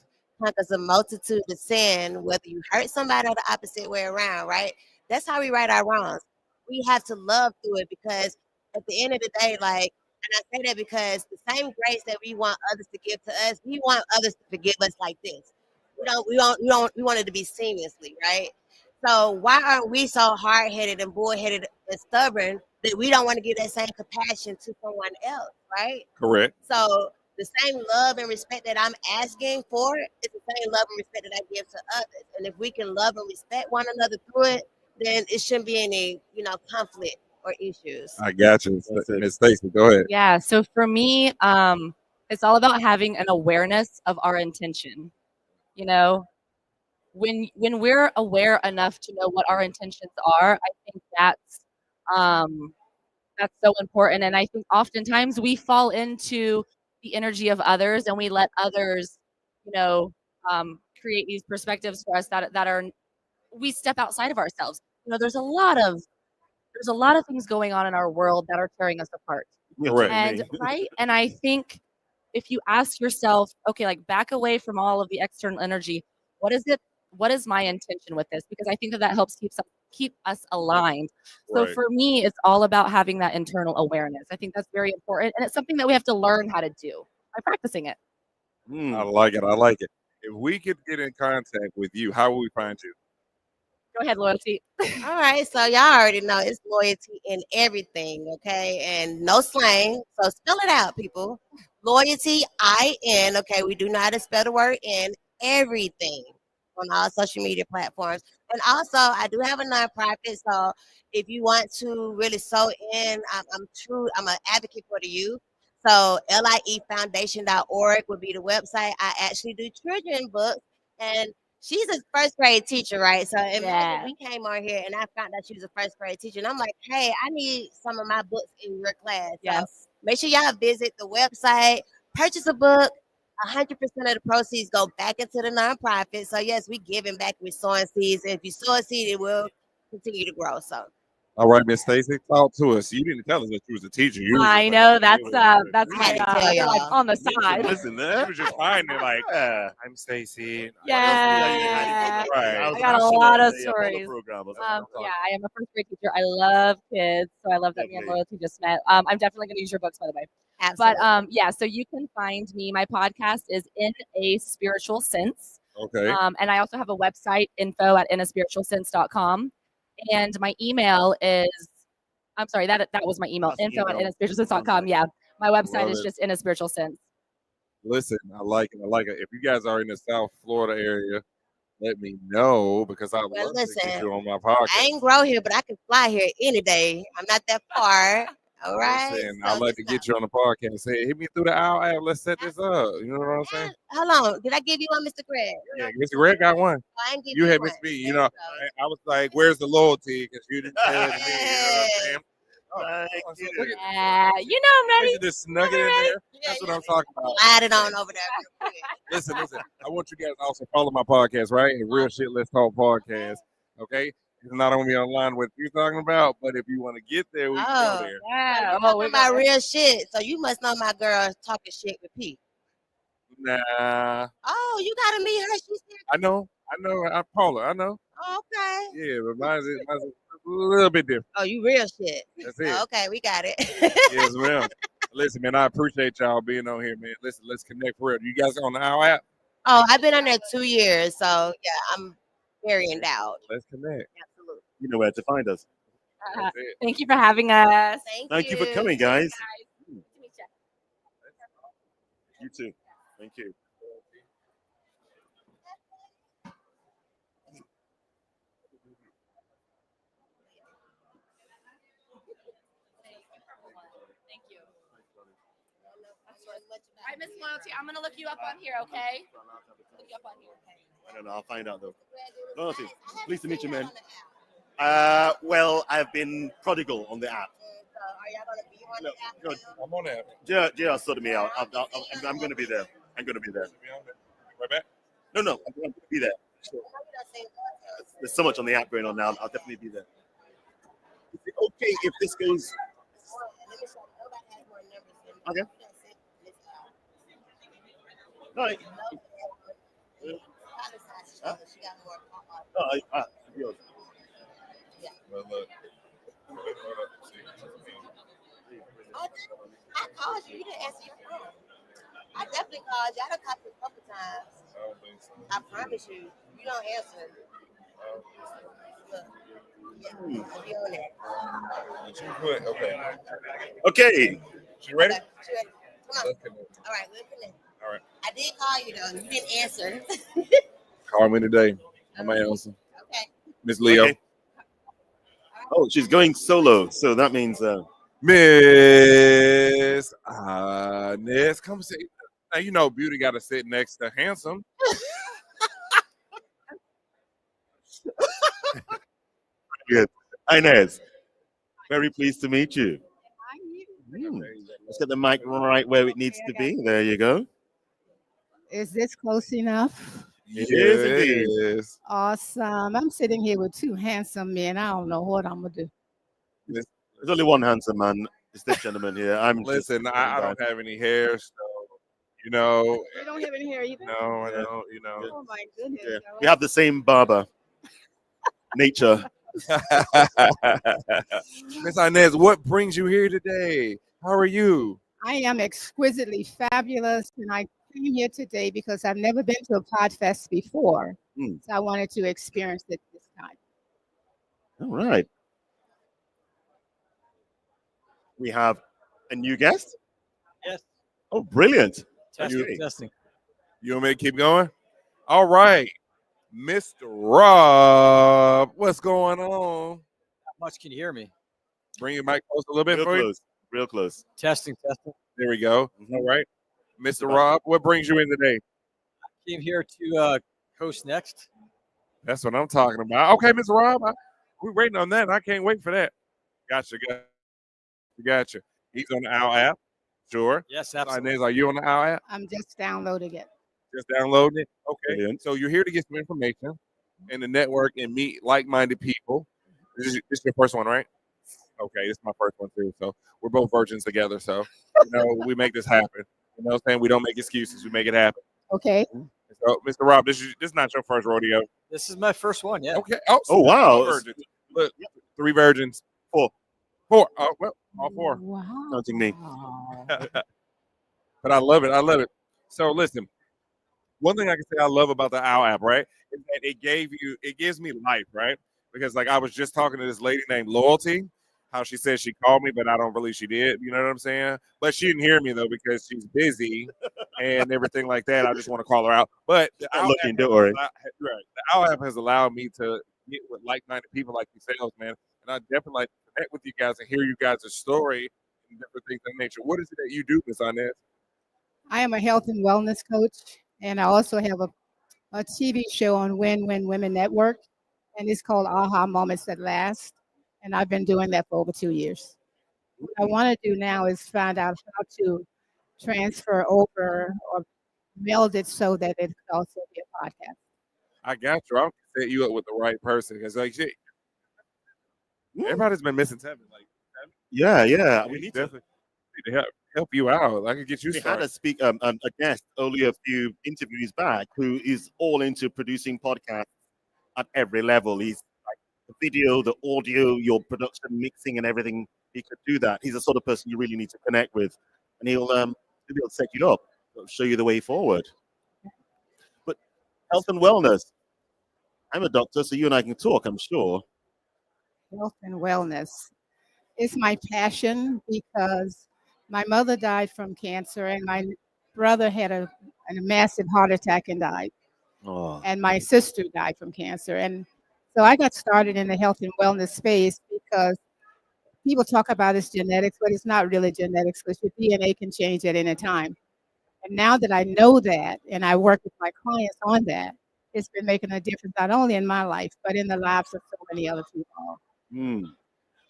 conquers a multitude of sin, whether you hurt somebody or the opposite way around, right? That's how we right our wrongs. We have to love through it because at the end of the day, like, and I say that because the same grace that we want others to give to us, we want others to forgive us like this. We want it to be seamlessly, right? So why aren't we so hard-headed and bullheaded and stubborn that we don't want to give that same compassion to someone else, right? Correct. So the same love and respect that I'm asking for is the same love and respect that I give to others. And if we can love and respect one another through it, then it shouldn't be any, conflict or issues. I got you, Miss Stacy. Go ahead. Yeah. So for me, it's all about having an awareness of our intention. You know, when we're aware enough to know what our intentions are, I think that's so important. And I think oftentimes we fall into the energy of others and we let others, create these perspectives for us that are we step outside of ourselves. There's a lot of things going on in our world that are tearing us apart. Correct. And right. And I think if you ask yourself, okay, like back away from all of the external energy, what is my intention with this? Because I think that helps keep us aligned. So Right. for me, it's all about having that internal awareness. I think that's very important. And it's something that we have to learn how to do by practicing it. I like it. I like it. If we could get in contact with you, how will we find you? Go ahead, Loyalty. All right, so y'all already know it's loyalty in everything, okay? And no slang. So spell it out, people. Loyalty, I-N, okay? We do know how to spell the word in everything on all social media platforms. And also, I do have a nonprofit, so if you want to really sew in, I'm an advocate for the youth. So liefoundation.org would be the website. I actually do children books, and she's a first grade teacher, right? So imagine we came on here and I found out she was a first grade teacher. And I'm like, hey, I need some of my books in your class. Yes. So make sure y'all visit the website, purchase a book. 100% of the proceeds go back into the nonprofit. So yes, we giving back with sowing seeds. And if you sow a seed, it will continue to grow. So All right, Miss Stacy, talk to us. You didn't tell us that you was a teacher. You was I just know like, that's I had to tell like y'all. on the side. Listen, you was just finding it like, I'm Stacy. Yeah, Right. I got a lot of stories. I am a first grade teacher. I love kids, so I love that me and Loyalty just met. I'm definitely going to use your books, by the way. Absolutely. But yeah, so you can find me. My podcast is In a Spiritual Sense. Okay. And I also have a website, info@inaspiritualsense.com. And my email is, I'm sorry, that was my email, info@inaspiritualsense.com. Yeah, my website Love is it. just In a Spiritual Sense. Listen, I like it. I like it. If you guys are in the South Florida area, let me know because I would Well, love to get listen, you on my podcast. I ain't grow here, but I can fly here any day. I'm not that far. All right. Listen, So I'd like to get you on the podcast. Say, hit me through the Owwll app. Let's set this up. You know what I'm saying? Hold on. Did I give you one, Mr. Greg? Yeah, Mr. Greg got one. I ain't give You had one. Miss B. You know, I was like, "Where's the loyalty?" Because you didn't say it to me. You know what I'm saying? Yeah, you know I'm ready. You just snug it in there. That's what I'm talking about. Slide it on over there. Listen. I want you guys to also follow my podcast, right? A Real Shit Let's Talk podcast. Okay, it's not only online what you're talking about, but if you want to get there, we can go there. Yeah. You talking about real shit. So you must know my girl talking shit with P. Nah, Oh, you gotta meet her. She's here. I know. I'm Paula. I know. Oh, okay. Yeah, but mine's a little bit different. Oh, you real shit. That's it. Oh, okay, we got it. Yes, ma'am. Listen, man, I appreciate y'all being on here, man. Listen, let's connect for real. You guys on the Owwll app? Oh, I've been on there 2 years, so yeah, I'm very endowed. Let's connect. Absolutely. You know where to find us. Thank you for having us. Thank you for coming, guys. You too. Thank you. All right, Miss Loyalty, I'm gonna look you up on here, okay? Look you up on here. I don't know. I'll find out though. Loyalty. Pleased to meet you, man. Well, I've been prodigal on the app. No, I'm on that. JR sorted me out. I'm going to be there. I'm going to be there. Right back? No, I'm going to be there. Sure. There's so much on the app going on now. I'll definitely be there. Is it okay if this goes? Okay. No. Huh? No, yours. Well, look. I called you. You didn't answer your phone. I definitely called you. I done called you a couple times. I don't think so. I promise you. You don't answer. Look. Yeah, I'll be on that. Did you put? Okay. Okay. She ready? Okay, she ready. Come on. Let's connect. All right, we'll connect. All right. I did call you though. You didn't answer. Call me today. I might answer. Okay. Miss Leo. Okay. Oh, she's going solo, so that means Miss Ness, come sit. Now you know beauty got to sit next to handsome. good. Inez, very pleased to meet you. Let's get the mic right where it needs to be. There you go. Is this close enough? It is indeed. Yes. Awesome. I'm sitting here with two handsome men. I don't know what I'm gonna do. There's only one handsome man. It's this gentleman here. Listen, I don't have any hair, so you know. You don't have any hair either? No, I don't. You know. Oh my goodness. Yeah. We have the same barber. Nature. Miss Inez, what brings you here today? How are you? I am exquisitely fabulous, and I came here today because I've never been to a Podfest before. So I wanted to experience it this time. All right. We have a new guest. Yes. Oh, brilliant. Testing, Okay. testing. You want me to keep going? All right. Mr. Rob, what's going on? How much can you hear me? Bring your mic close a little bit Real for close. Real close. Testing, testing. you. There we go. All right. Mr. Rob, what brings you in today? Came here to host next. That's what I'm talking about. Okay, Mr. Rob, we're waiting on that. I can't wait for that. Gotcha. He's on the Owwll app. Sure. Yes, absolutely. Inez, are you on the Owwll app? I'm just downloading it. Just downloading it? Okay. Brilliant. So you're here to get some information and the network and meet like-minded people. This is your first one, right? Okay, this is my first one too. So we're both virgins together. So we make this happen. You know what I'm saying? We don't make excuses. We make it happen. Okay. So, Mr. Rob, this is not your first rodeo. This is my first one, yeah. Okay. Oh, wow. 3 virgins. Look, 3 virgins. 4. Oh, well, all 4. Wow. Counting me. But I love it. So listen, one thing I can say I love about the Owwll app, right, is that it gives me life, right? Because like I was just talking to this lady named Loyalty, how she said she called me, but I don't believe she did. You know what I'm saying? But she didn't hear me though because she's busy and everything like that. I just want to call her out. But the Owwll looking, app don't worry. the Owwll app has allowed me to get with like-minded people like yourselves, man. And I definitely like to connect with you guys and hear you guys' story and different things of nature. What is it that you do, Ms. Inez? I am a health and wellness coach, and I also have a TV show on Win Win Women Network, and it's called Aha Moments That Last. And I've been doing that for over 2 years. What I want to do now is find out how to transfer over or meld it so that it could also be a podcast. I got you. I'll set you up with the right person because, like, shit, everybody's been missing Tevin. Like, Yeah. we need to help you out. I could get you We started. had a guest only a few interviews back who is all into producing podcasts at every level. He's like the video, the audio, your production, mixing, and everything. He could do that. He's the sort of person you really need to connect with, and he'll be able to set you up, show you the way forward. But health and wellness. I'm a doctor, so you and I can talk, I'm sure. Health and wellness. It's my passion because my mother died from cancer and my brother had a massive heart attack and died. Oh. And my sister died from cancer. And so I got started in the health and wellness space because people talk about it's genetics, but it's not really genetics because your DNA can change at any time. And now that I know that and I work with my clients on that, it's been making a difference not only in my life, but in the lives of so many other people. Hmm.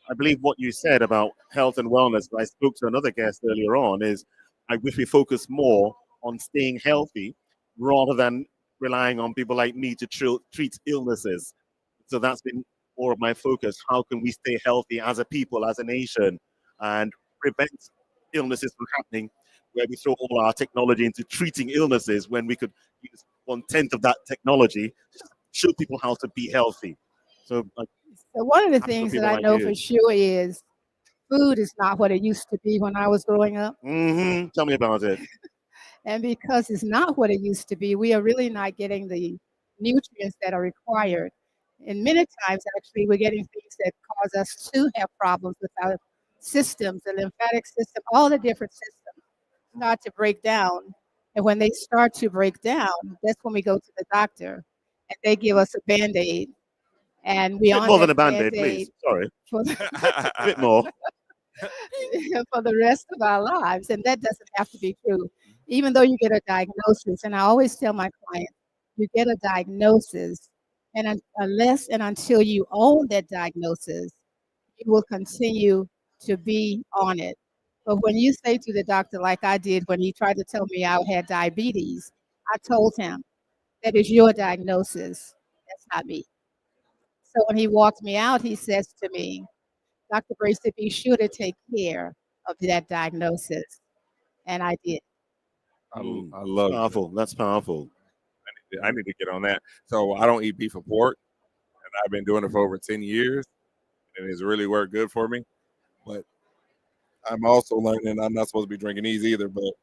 I believe what you said about health and wellness, I spoke to another guest earlier on, is I wish we focus more on staying healthy rather than relying on people like me to treat illnesses. So that's been more of my focus. How can we stay healthy as a people, as a nation, and prevent illnesses from happening, where we throw all our technology into treating illnesses when we could use 1/10 of that technology to show people how to be healthy. So So one of the that's what things that people I like know you. for sure is food is not what it used to be when I was growing up. Tell me about it. And because it's not what it used to be, we are really not getting the nutrients that are required. And many times, actually, we're getting things that cause us to have problems with our systems, the lymphatic system, all the different systems start to break down. And when they start to break down, that's when we go to the doctor and they give us a Band-Aid. And we A bit on more that than a Band-Aid, please. Band-Aid Sorry. for A bit more. for the rest of our lives. And that doesn't have to be true. Even though you get a diagnosis, and I always tell my clients, you get a diagnosis, and unless and until you own that diagnosis, you will continue to be on it. But when you say to the doctor, like I did when he tried to tell me I had diabetes, I told him, that is your diagnosis. That's not me. So when he walked me out, he says to me, Dr. Bracy, be sure to take care of that diagnosis. And I did. I That's love powerful. That's powerful. I need to get on that. So I don't eat beef or pork, and I've been doing it for over 10 years, and it's really worked good for me. But I'm also learning I'm not supposed to be drinking these either, but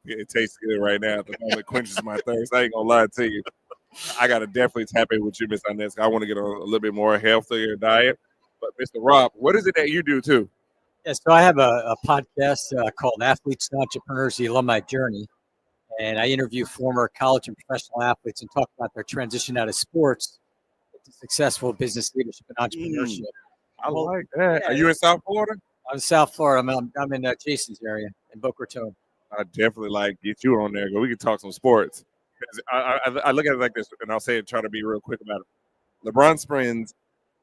it tastes good right now. At the moment, it quenches my thirst. I ain't gonna lie to you. I gotta definitely tap in with you, Miss Inez. I want to get on a little bit more healthier diet. But Mr. Rob, what is it that you do too? Yeah, so I have a podcast called Athletes and Entrepreneurs: The Alumni Journey, and I interview former college and professional athletes and talk about their transition out of sports to successful business leadership and entrepreneurship. I like that. Are you in South Florida? I'm in South Florida. I'm in Jason's area in Boca Raton. I definitely like get you on there. We can talk some sports. 'Cause I look at it like this, and I'll say it. Try to be real quick about it. LeBron spends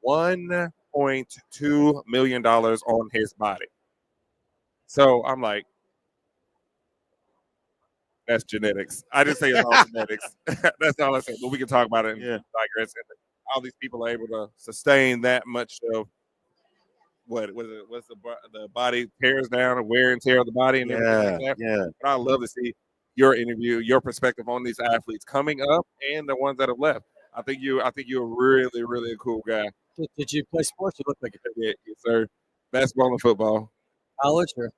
$1.2 million on his body. So I'm like, that's genetics. I didn't say it's all genetics. That's all I said. But we can talk about it and digress. And how these people are able to sustain that much of what's the body tears down and wear and tear of the body and everything like that. Yeah. But I love to see your interview, your perspective on these athletes coming up and the ones that have left. I think you're really, really a cool guy. Did you play sports? You look like you did. Yes, sir. Basketball and football. College or?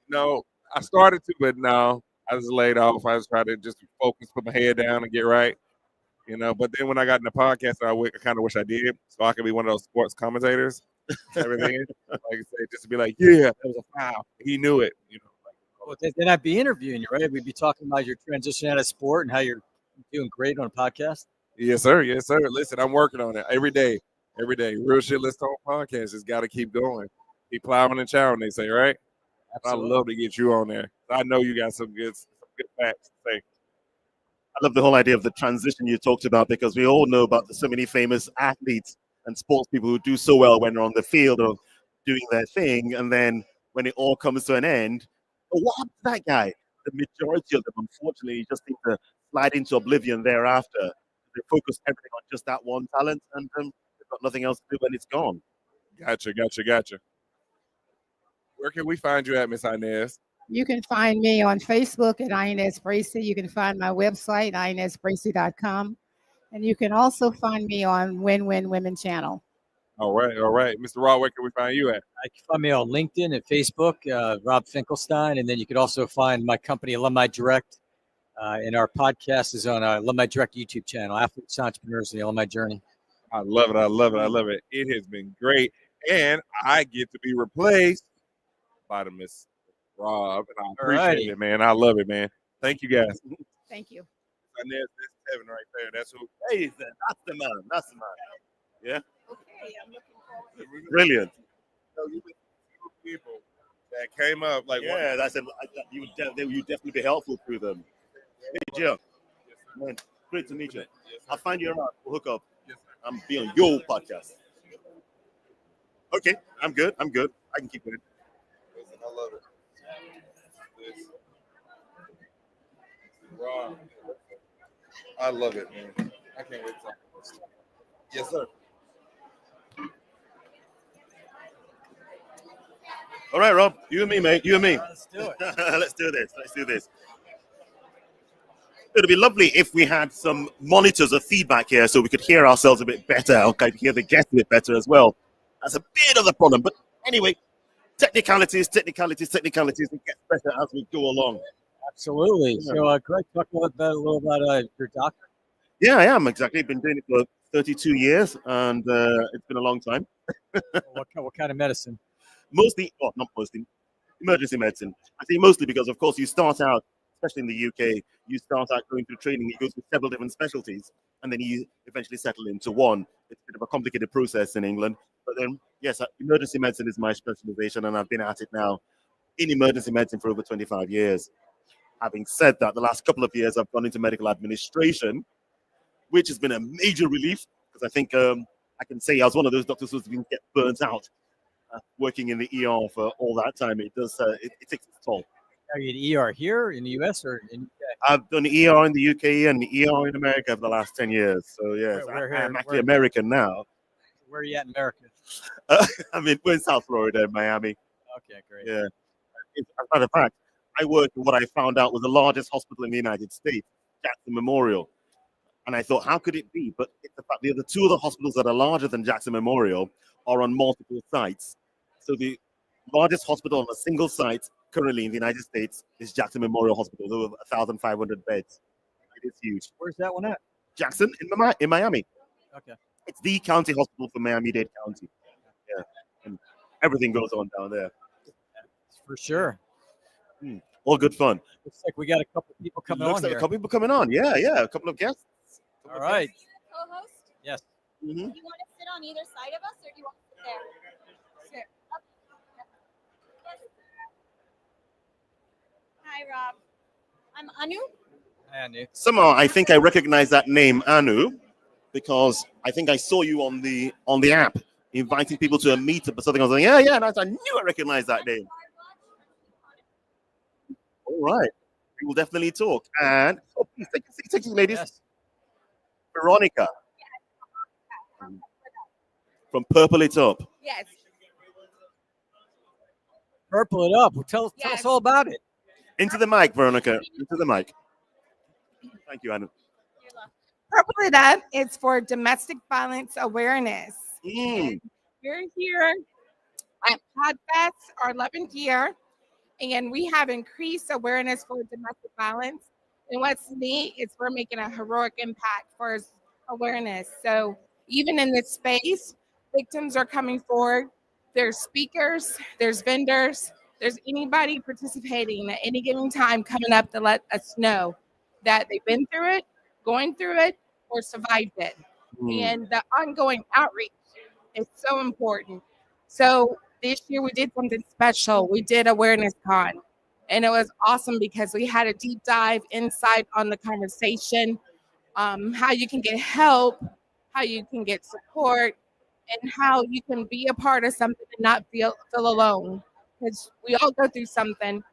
No, I started to, but no, I was laid off. I was trying to just focus, put my head down and get right. But then when I got in the podcast, I kind of wish I did, so I could be one of those sports commentators. Everything, like I say, just to be like, yeah, that was a foul. He knew it. Well, then I'd be interviewing you, right? We'd be talking about your transition out of sport and how you're doing great on a podcast. Yes, sir. Yes, sir. Listen, I'm working on it every day. Every day. Real Shit Let's Talk podcast has got to keep going. Keep plowing and chowing, they say, right? Absolutely. I'd love to get you on there. I know you got some good facts to say. I love the whole idea of the transition you talked about, because we all know about so many famous athletes and sports people who do so well when they're on the field or doing their thing, and then when it all comes to an end, but what happened to that guy? The majority of them, unfortunately, just seem to slide into oblivion thereafter. They focus everything on just that one talent, and they've got nothing else to do when it's gone. Gotcha. Where can we find you at, Miss Inez? You can find me on Facebook at Inez Bracy. You can find my website, inezbracy.com. And you can also find me on Win Win Women channel. All right. Mr. Rob, where can we find you at? You can find me on LinkedIn and Facebook, Rob Finkelstein. And then you could also find my company, Alumni Direct, And our podcast is on Alumni Direct YouTube channel, Athletes, Entrepreneurs, and the Alumni Journey. I love it. I love it. I love it. It has been great. And I get to be replaced by the Miss Rob. And I appreciate it, man. I love it, man. Thank you, guys. Thank you. And there's Kevin right there. That's who. Hey, that's the man. That's the man. Yeah. Okay, I'm looking forward. Brilliant. So you people that came up like yeah, that's it. You would definitely be helpful to them. Hey, Joe. Man, great to meet you. I'll find you around. We'll hook up. I'm be on your podcast. Okay, I'm good. I can keep it. I love it. Rob, I love it, man. I can't wait to. Yes, sir. All right, Rob. You and me, mate. You and me. Let's do it. Let's do this. Let's do this. It'd be lovely if we had some monitors of feedback here so we could hear ourselves a bit better. Okay, hear the guests a bit better as well. That's a bit of the problem. But anyway, technicalities. It gets better as we go along. Absolutely. Yeah. So, Greg, talk a little about your doctor. Yeah, I am exactly. Been doing it for 32 years, and it's been a long time. What kind of medicine? Mostly, well, not mostly, emergency medicine. I think mostly because, of course, you start out, especially in the UK, you start out going through training. You go through several different specialties, and then you eventually settle into one. It's a bit of a complicated process in England. But then, yes, emergency medicine is my specialization, and I've been at it now in emergency medicine for over 25 years. Having said that, the last couple of years, I've gone into medical administration, which has been a major relief because I think I can say I was one of those doctors who's been get burnt out working in the ER for all that time. It does it takes its toll. Are you in ER here in the US or in UK? I've done ER in the UK and ER in America for the last 10 years. So yes, I'm actually American now. Where are you at in America? We're in South Florida, Miami. Okay, great. Yeah. As a matter of fact, I worked in what I found out was the largest hospital in the United States, Jackson Memorial. And I thought, how could it be? But it's the fact the other two of the hospitals that are larger than Jackson Memorial are on multiple sites. So the largest hospital on a single site currently in the United States is Jackson Memorial Hospital, over 1,500 beds. It is huge. Where's that one at? Jackson in Miami. Okay. It's the county hospital for Miami-Dade County. Yeah. And everything goes on down there. For sure. All good fun. Looks like we got a couple people coming on Looks like here. a couple people coming on. Yeah, a couple of guests. All right. Co-host? Yes. Do you want to sit on either side of us, or do you want to sit there? Sit. Hi, Rob. I'm Anu. Anu. Somehow I think I recognize that name, Anu, because I think I saw you on the app inviting people to a meetup or something. I was like, yeah, and I knew I recognized that name. All right. We will definitely talk. And please take a seat, ladies. Yes. Veronica. From Purple It Up. Yes. Purple It Up. Well, tell us all about it. Into the mic, Veronica. Into the mic. Thank you, Anu. Purple It Up is for domestic violence awareness. Mm. We're here at Podfest, our 11th year, and we have increased awareness for domestic violence. And what's neat is we're making a heroic impact for awareness. So even in this space, victims are coming forward. There's speakers, there's vendors, there's anybody participating at any given time coming up to let us know that they've been through it, going through it, or survived it. And the ongoing outreach is so important. So this year we did something special. We did Awareness Con, and it was awesome because we had a deep dive inside on the conversation, how you can get help, how you can get support, and how you can be a part of something and not feel alone. Because we all go through something,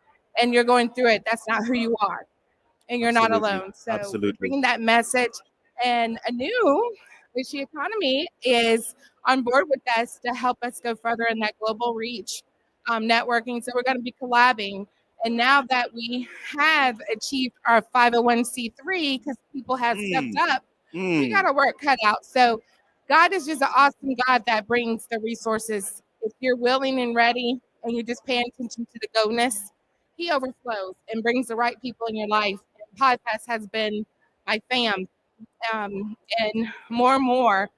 and you're going through it. That's not who you are, and you're not alone. So bringing that message. And Anu, with the economy, is on board with us to help us go further in that global reach networking. So we're going to be collabing. And now that we have achieved our 501c3, because people have stepped up, we got our work cut out. So God is just an awesome God that brings the resources. If you're willing and ready and you're just paying attention to the go-ness, he overflows and brings the right people in your life. And Podfest has been my fam, and more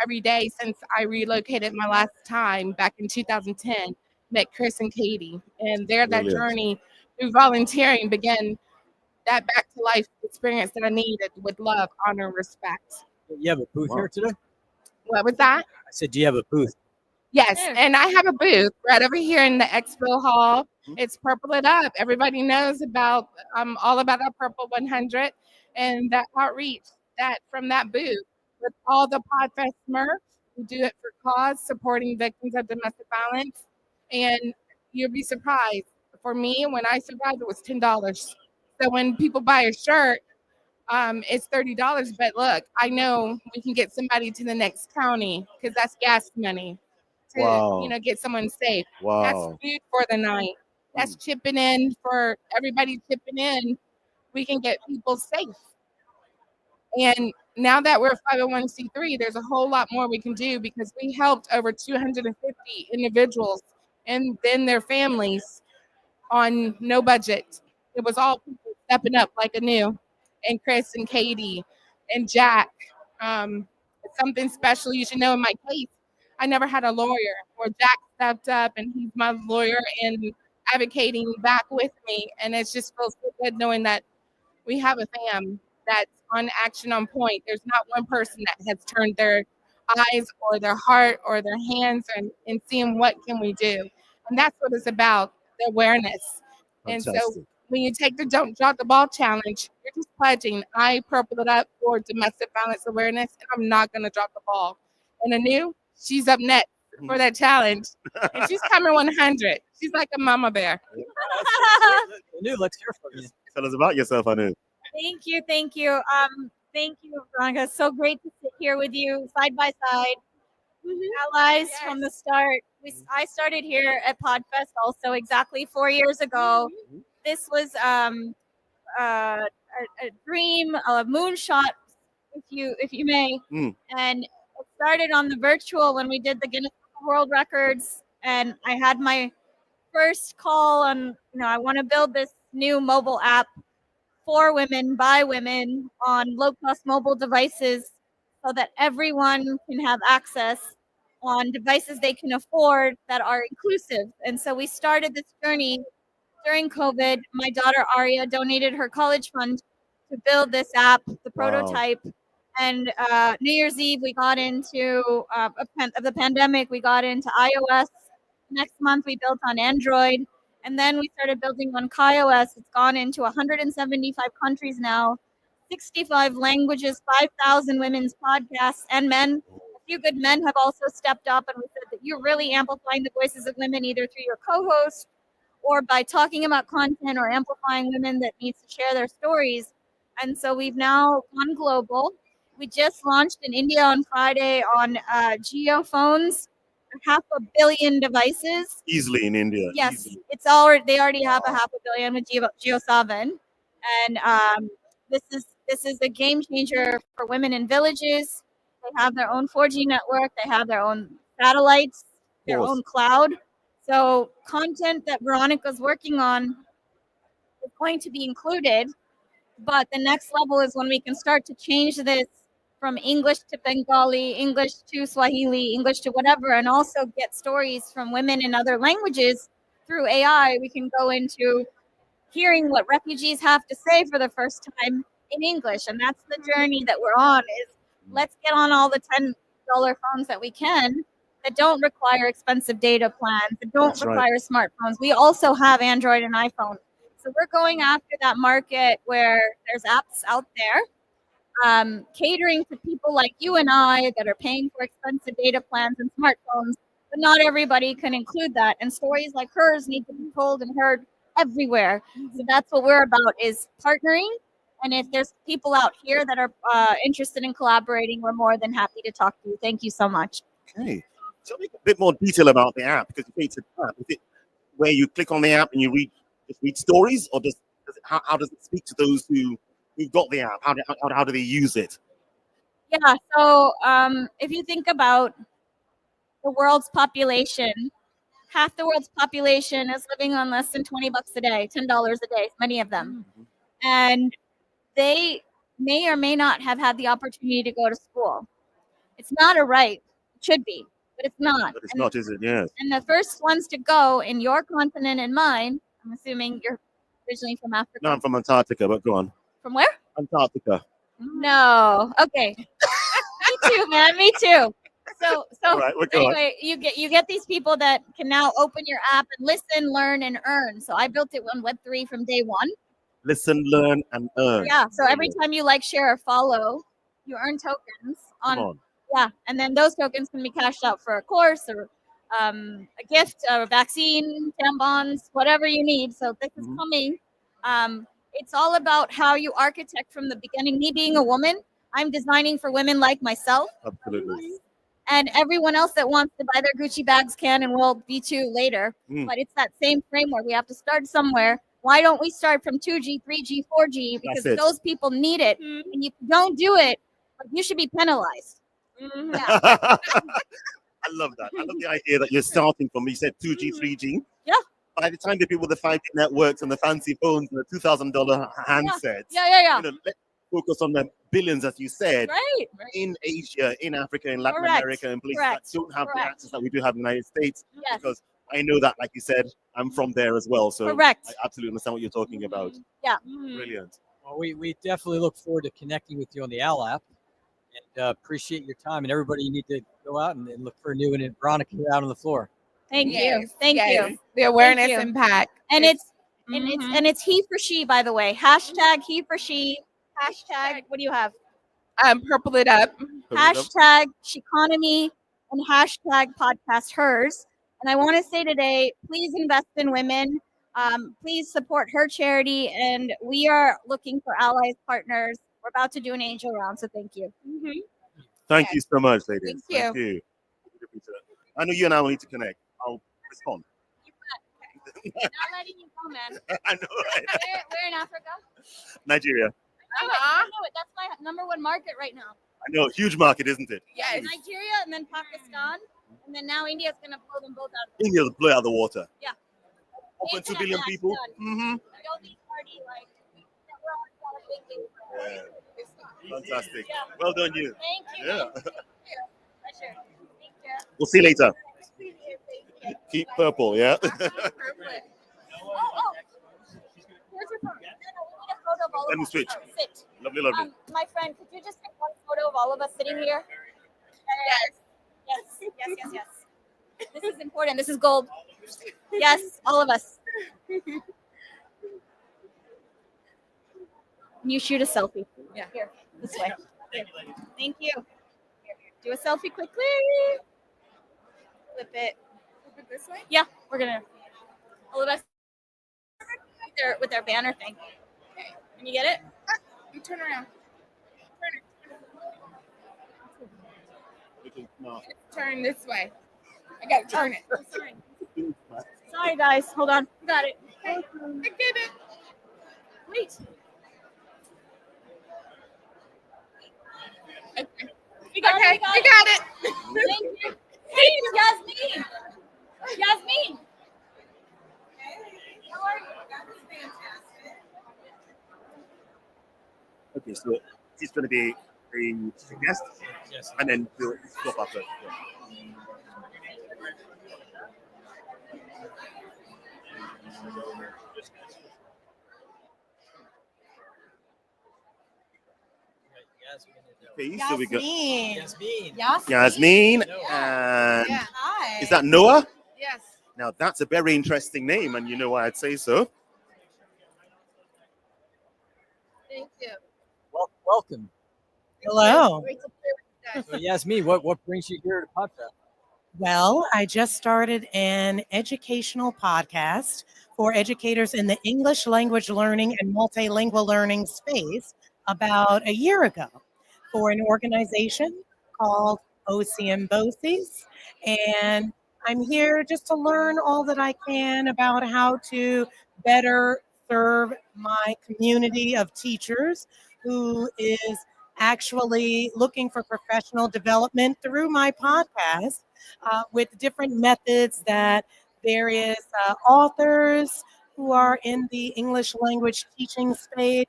every day since I relocated my last time back in 2010. Met Chris and Katie, and that Brilliant. journey through volunteering began that back to life experience that I needed with love, honor, and respect. You have a booth here today? What was that? I said, do you have a booth? Yes, and I have a booth right over here in the expo hall. It's Purple It Up. Everybody knows about all about our Purple 100 and that outreach that from that booth with all the Podfest Smurfs who do it for cause, supporting victims of domestic violence. And you'll be surprised. For me, when I survived, it was $10. So when people buy a shirt, it's $30. But look, I know we can get somebody to the next county because that's gas money to Wow. get someone safe. Wow. That's food for the night. That's chipping in for everybody chipping in. We can get people safe. And now that we're 501c3, there's a whole lot more we can do because we helped over 250 individuals and then their families on no budget. It was all people stepping up like Anu and Chris and Katie and Jack. It's something special you should know in my case. I never had a lawyer where Jack stepped up and he's my lawyer and advocating back with me. And it just feels so good knowing that we have a fam that's on action on point. There's not one person that has turned their eyes or their heart or their hands and seeing what can we do. And that's what it's about, the awareness. And so Fantastic. when you take the Don't Drop the Ball challenge, you're just pledging, I Purple It Up for domestic violence awareness, and I'm not going to drop the ball. And Anu, she's up next for that challenge. And she's coming 100. She's like a mama bear. Anu, let's hear from you. Tell us about yourself, Anu. Thank you, thank you. Thank you, Veronica. So great to sit here with you side by side. Allies from the start. I started here at Podfest also exactly 4 years ago. This was a dream, a moonshot, if you may. And it started on the virtual when we did the Guinness Book of World Records, and I had my first call on, I want to build this new mobile app for women by women on low-cost mobile devices so that everyone can have access on devices they can afford that are inclusive. And so we started this journey during COVID. My daughter Aria donated her college fund to build this app, the prototype. And New Year's Eve, we got into of the pandemic, we got into iOS. Next month, we built on Android. And then we started building on iOS. It's gone into 175 countries now, 65 languages, 5,000 women's podcasts, and men. A few good men have also stepped up, and we said that you're really amplifying the voices of women either through your co-host or by talking about content or amplifying women that needs to share their stories. And so we've now gone global. We just launched in India on Friday on Geo phones, 500 million devices. Easily in India. Yes, Easily. it's already they already have 500 million with Geo 7, and this is a game changer for women in villages. They have their own 4G network. They have their own satellites, their own cloud. So content that Veronica's working on is going to be included. But the next level is when we can start to change this from English to Bengali, English to Swahili, English to whatever, and also get stories from women in other languages through AI. We can go into hearing what refugees have to say for the first time in English. And that's the journey that we're on, is let's get on all the $10 phones that we can that don't require expensive data plans, that don't require smartphones. We also have Android and iPhone. So we're going after that market where there's apps out there, catering to people like you and I that are paying for expensive data plans and smartphones, but not everybody can include that. And stories like hers need to be told and heard everywhere. So that's what we're about, is partnering. And if there's people out here that are interested in collaborating, we're more than happy to talk to you. Thank you so much. Okay. Tell me a bit more detail about the app, because you say it's an app. Is it where you click on the app and you read stories, or how does it speak to those who've got the app? How do they use it? Yeah, so if you think about the world's population, half the world's population is living on less than $20 a day, $10 a day, many of them. And they may or may not have had the opportunity to go to school. It's not a right. It should be, but it's not. But it's not, is it? Yes. And the first ones to go in your continent and mine, I'm assuming you're originally from Africa. No, I'm from Antarctica, but go on. From where? Antarctica. No. Okay. Me too, man. Me too. So All right, we're going. anyway, you get these people that can now open your app and listen, learn, and earn. So I built it on Web3 from day one. Listen, learn, and earn. Yeah. So every time you like, share, or follow, you earn tokens on. Yeah, and then those tokens can be cashed out for a course or a gift, or a vaccine, tampons, whatever you need. So this is coming. It's all about how you architect from the beginning. Me being a woman, I'm designing for women like myself. Absolutely. And everyone else that wants to buy their Gucci bags can and will be too later. Mm. But it's that same framework. We have to start somewhere. Why don't we start from 2G, 3G, 4G? Because it. those people need it. And if you don't do it, you should be penalized. I love that. I love the idea that you're starting from, you said 2G, 3G. Yeah. By the time the people with the 5G networks and the fancy phones and the $2,000 handsets, Yeah. you know, let's focus on the billions, as you said, Right. in Asia, in Africa, in Latin Correct. America, and places Correct. that don't have the Correct. access that we do have in the United States. Yes. Because I know that, like you said, I'm from there as well. So Correct. I absolutely understand what you're talking about. Yeah. Brilliant. Well, we definitely look forward to connecting with you on the Owwll app, and appreciate your time. And everybody, you need to go out and look for a new one. And Veronica, you're out on the floor. Thank you. Yes, Thank yes. you. The awareness Thank you. impact. And is- it's he for she, by the way. Hashtag he for she. Hashtag what do you have? Purple it up. Hashtag Sheconomy and hashtag podcast hers. And I want to say today, please invest in women. Please support her charity. And we are looking for allies, partners. We're about to do an angel round, so thank you. Thank you so much, ladies. Thank Thank you. I know you and I will need to connect. I'll respond. Not letting you go, man. I know, right? We're in Africa. Nigeria. I know it. That's my number one market right now. I know, huge market, isn't it? Yes. Nigeria and then Pakistan. And then now India's going to blow them both out. India will blow out the water. Yeah. 1.2 billion people. Mm-hmm. Don't be party like we're all celebrating. Yeah. Fantastic. Well done, you. Thank you. Yeah. Pleasure. Thank you. We'll see you later. Keep purple, yeah? Oh. Where's your phone? No, we need a photo of all Let of me us. switch. Sit. Lovely, lovely. My friend, could you just take one photo of all of us sitting here? Yes. This is important. This is gold. Yes, all of us. Can you shoot a selfie? Yeah. Here, this way. Here. Thank you. Here. Do a selfie quickly. Flip it. Flip it this way? Yeah, we're gonna. All of us with their banner thing. Okay. Can you get it? You turn around. Turn this way. I gotta turn it. Sorry. Sorry, guys. Hold on. Got it. I get it. Wait. Okay. We got Okay, it. we got it. Thank you. Hey, Yasmin. Yasmin. How are you? That was fantastic. Okay, so he's going to be a guest, and then we'll stop after. Okay, so we got Yasmin, and Hi. is that Noah? Yes. Now that's a very interesting name, and you know why I'd say so. Thank you. Welcome. Hello. Great to play with you So Yasmin, what brings you here to Podfest? Well, I just started an educational podcast for educators in the English language learning and multilingual learning space about a year ago for an organization called OCM BOCES. And I'm here just to learn all that I can about how to better serve my community of teachers who is actually looking for professional development through my podcast with different methods that various authors who are in the English language teaching space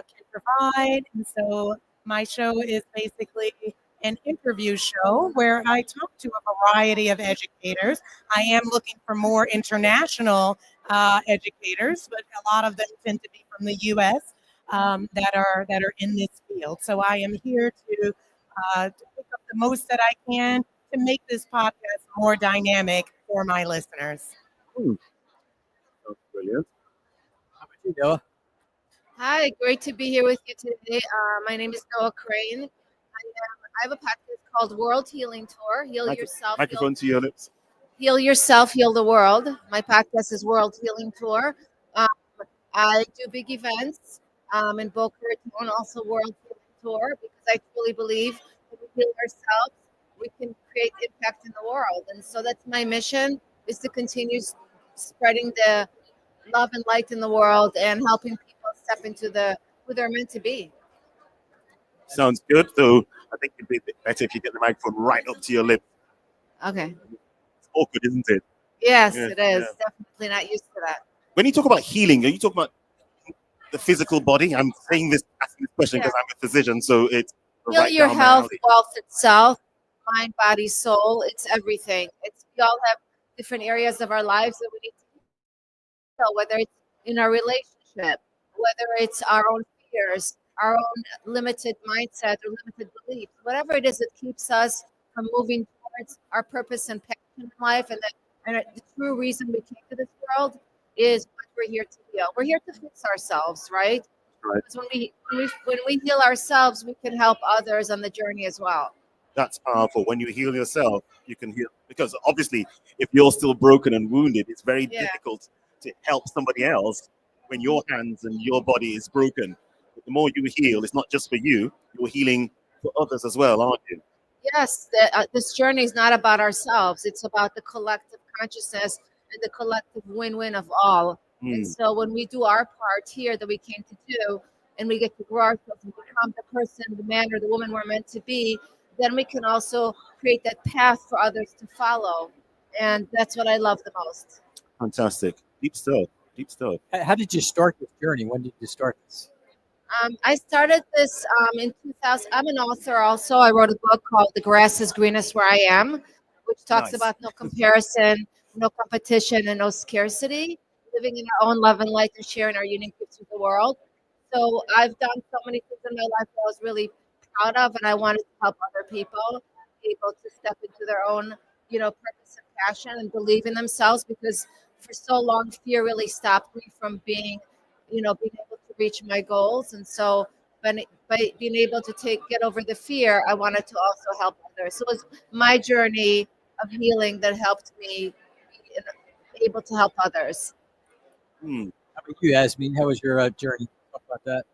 can provide. And so my show is basically an interview show where I talk to a variety of educators. I am looking for more international educators, but a lot of them tend to be from the U.S. That are in this field. So I am here to pick up the most that I can to make this podcast more dynamic for my listeners. That's brilliant. How about you, Noah? Hi, great to be here with you today. My name is Noah Crane. I have a podcast called World Healing Tour. Heal yourself. Microphone to your lips. Heal yourself, heal the world. My podcast is World Healing Tour. I do big events in Boca Raton, also World Healing Tour, because I truly believe if we heal ourselves, we can create impact in the world. And so that's my mission, is to continue spreading the love and light in the world and helping people step into who they're meant to be. Sounds good, though. I think it'd be a bit better if you get the microphone right up to your lips. Okay. It's awkward, isn't it? Yes, Yeah, it is. yeah. Definitely not used to that. When you talk about healing, are you talking about the physical body? I'm saying this, asking this question because I'm a physician, so it's Heal right your down my health, alley. wealth itself, mind, body, soul. It's everything. We all have different areas of our lives that we need to heal, whether it's in our relationship, whether it's our own fears, our own limited mindset or limited beliefs, whatever it is that keeps us from moving towards our purpose and passion in life. And the true reason we came to this world is what we're here to heal. We're here to fix ourselves, right? Right. Because when we heal ourselves, we can help others on the journey as well. That's powerful. When you heal yourself, you can heal. Because obviously, if you're still broken and wounded, it's very difficult to help somebody else when your hands and your body is broken. But the more you heal, it's not just for you, you're healing for others as well, aren't you? Yes, this journey is not about ourselves. It's about the collective consciousness and the collective win-win of all. And so when we do our part here that we came to do, and we get to grow ourselves and become the person, the man or the woman we're meant to be, then we can also create that path for others to follow. And that's what I love the most. Fantastic. Deep stuff. Deep stuff. How did you start this journey? When did you start this? I started this in 2000. I'm an author also. I wrote a book called The Grass is Greenest Where I Am, which talks about no comparison, no competition, and no scarcity, living in our own love and light and sharing our unique gifts with the world. So I've done so many things in my life that I was really proud of, and I wanted to help other people be able to step into their own, purpose and passion and believe in themselves, because for so long, fear really stopped me from being able to reach my goals. And so by being able to get over the fear, I wanted to also help others. So it was my journey of healing that helped me be able to help others. How about you, Yasmin? How was your journey? Talk about that.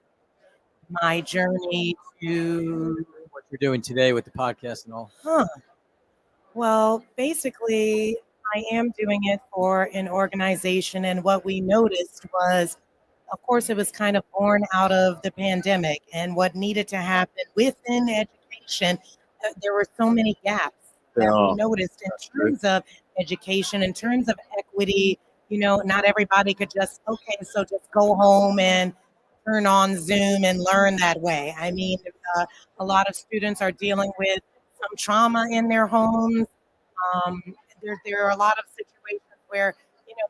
My journey to What you're doing today with the podcast and all. Well, basically, I am doing it for an organization, and what we noticed was, of course, it was kind of born out of the pandemic, and what needed to happen within education, there were so many gaps that we noticed in terms of education, in terms of equity. Not everybody could just go home and turn on Zoom and learn that way. I mean, a lot of students are dealing with some trauma in their homes. There are a lot of situations where,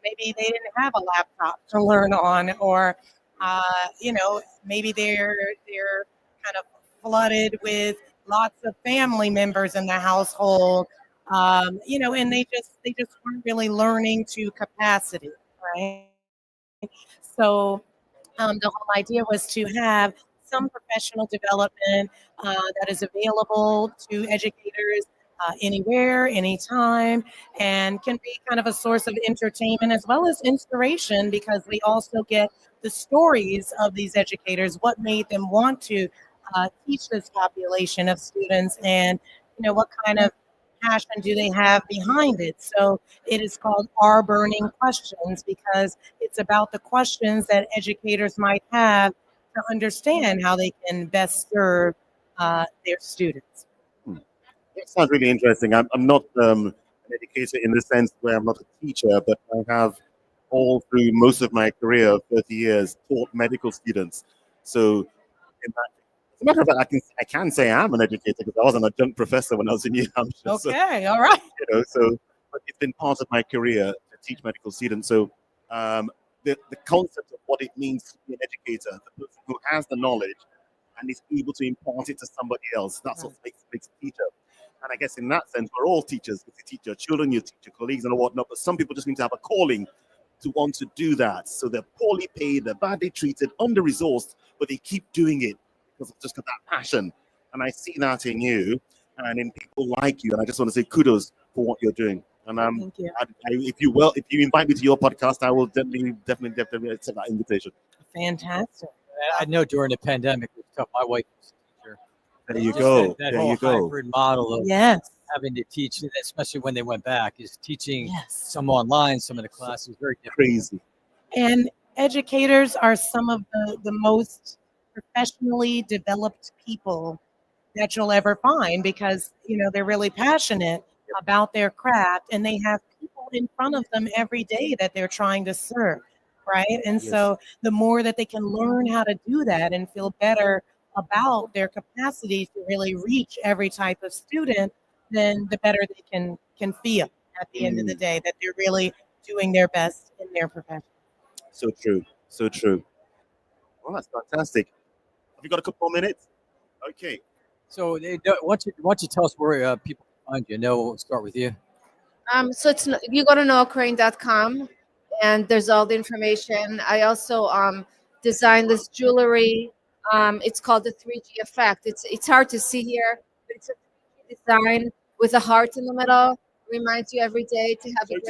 maybe they didn't have a laptop to learn on, or, maybe they're kind of flooded with lots of family members in the household, and they just weren't really learning to capacity, right? So the whole idea was to have some professional development that is available to educators anywhere, anytime, and can be kind of a source of entertainment as well as inspiration, because we also get the stories of these educators, what made them want to teach this population of students, and what kind of passion do they have behind it. So it is called Our Burning Questions, because it's about the questions that educators might have to understand how they can best serve their students. It sounds really interesting. I'm not an educator in the sense where I'm not a teacher, but I have all through most of my career, 30 years, taught medical students. So, in that, as a matter of fact, I can say I'm an educator because I was an adjunct professor when I was in New Hampshire. Okay, all right. But it's been part of my career to teach medical students. So, the concept of what it means to be an educator, the person who has the knowledge and is able to impart it to somebody else, that's what makes a teacher. And I guess in that sense, we're all teachers. You teach your children, you teach your colleagues and whatnot, but some people just need to have a calling to want to do that. So they're poorly paid, they're badly treated, under-resourced, but they keep doing it because of just that passion. And I see that in you and in people like you. And I just want to say kudos for what you're doing. And Thank you. if you invite me to your podcast, I will definitely accept that invitation. Fantastic. I know during the pandemic, it was tough. My wife was a teacher. There you Just go. That There whole you go. hybrid model of Yes. having to teach, especially when they went back, is teaching some online, some of the classes very different. Crazy. And educators are some of the most professionally developed people that you'll ever find because, they're really passionate about their craft and they have people in front of them every day that they're trying to serve, right? And so the more that they can learn how to do that and feel better about their capacity to really reach every type of student, then the better they can feel at the end of the day that they're really doing their best in their profession. So true. So true. Well, that's fantastic. Have you got a couple more minutes? Okay. So why don't you tell us where people can find you? No, we'll start with you. So if you go to noahcrane.com and there's all the information. I also designed this jewelry. It's called the 3G effect. It's hard to see here, but it's a 3G design with a heart in the middle. Reminds you every day to have a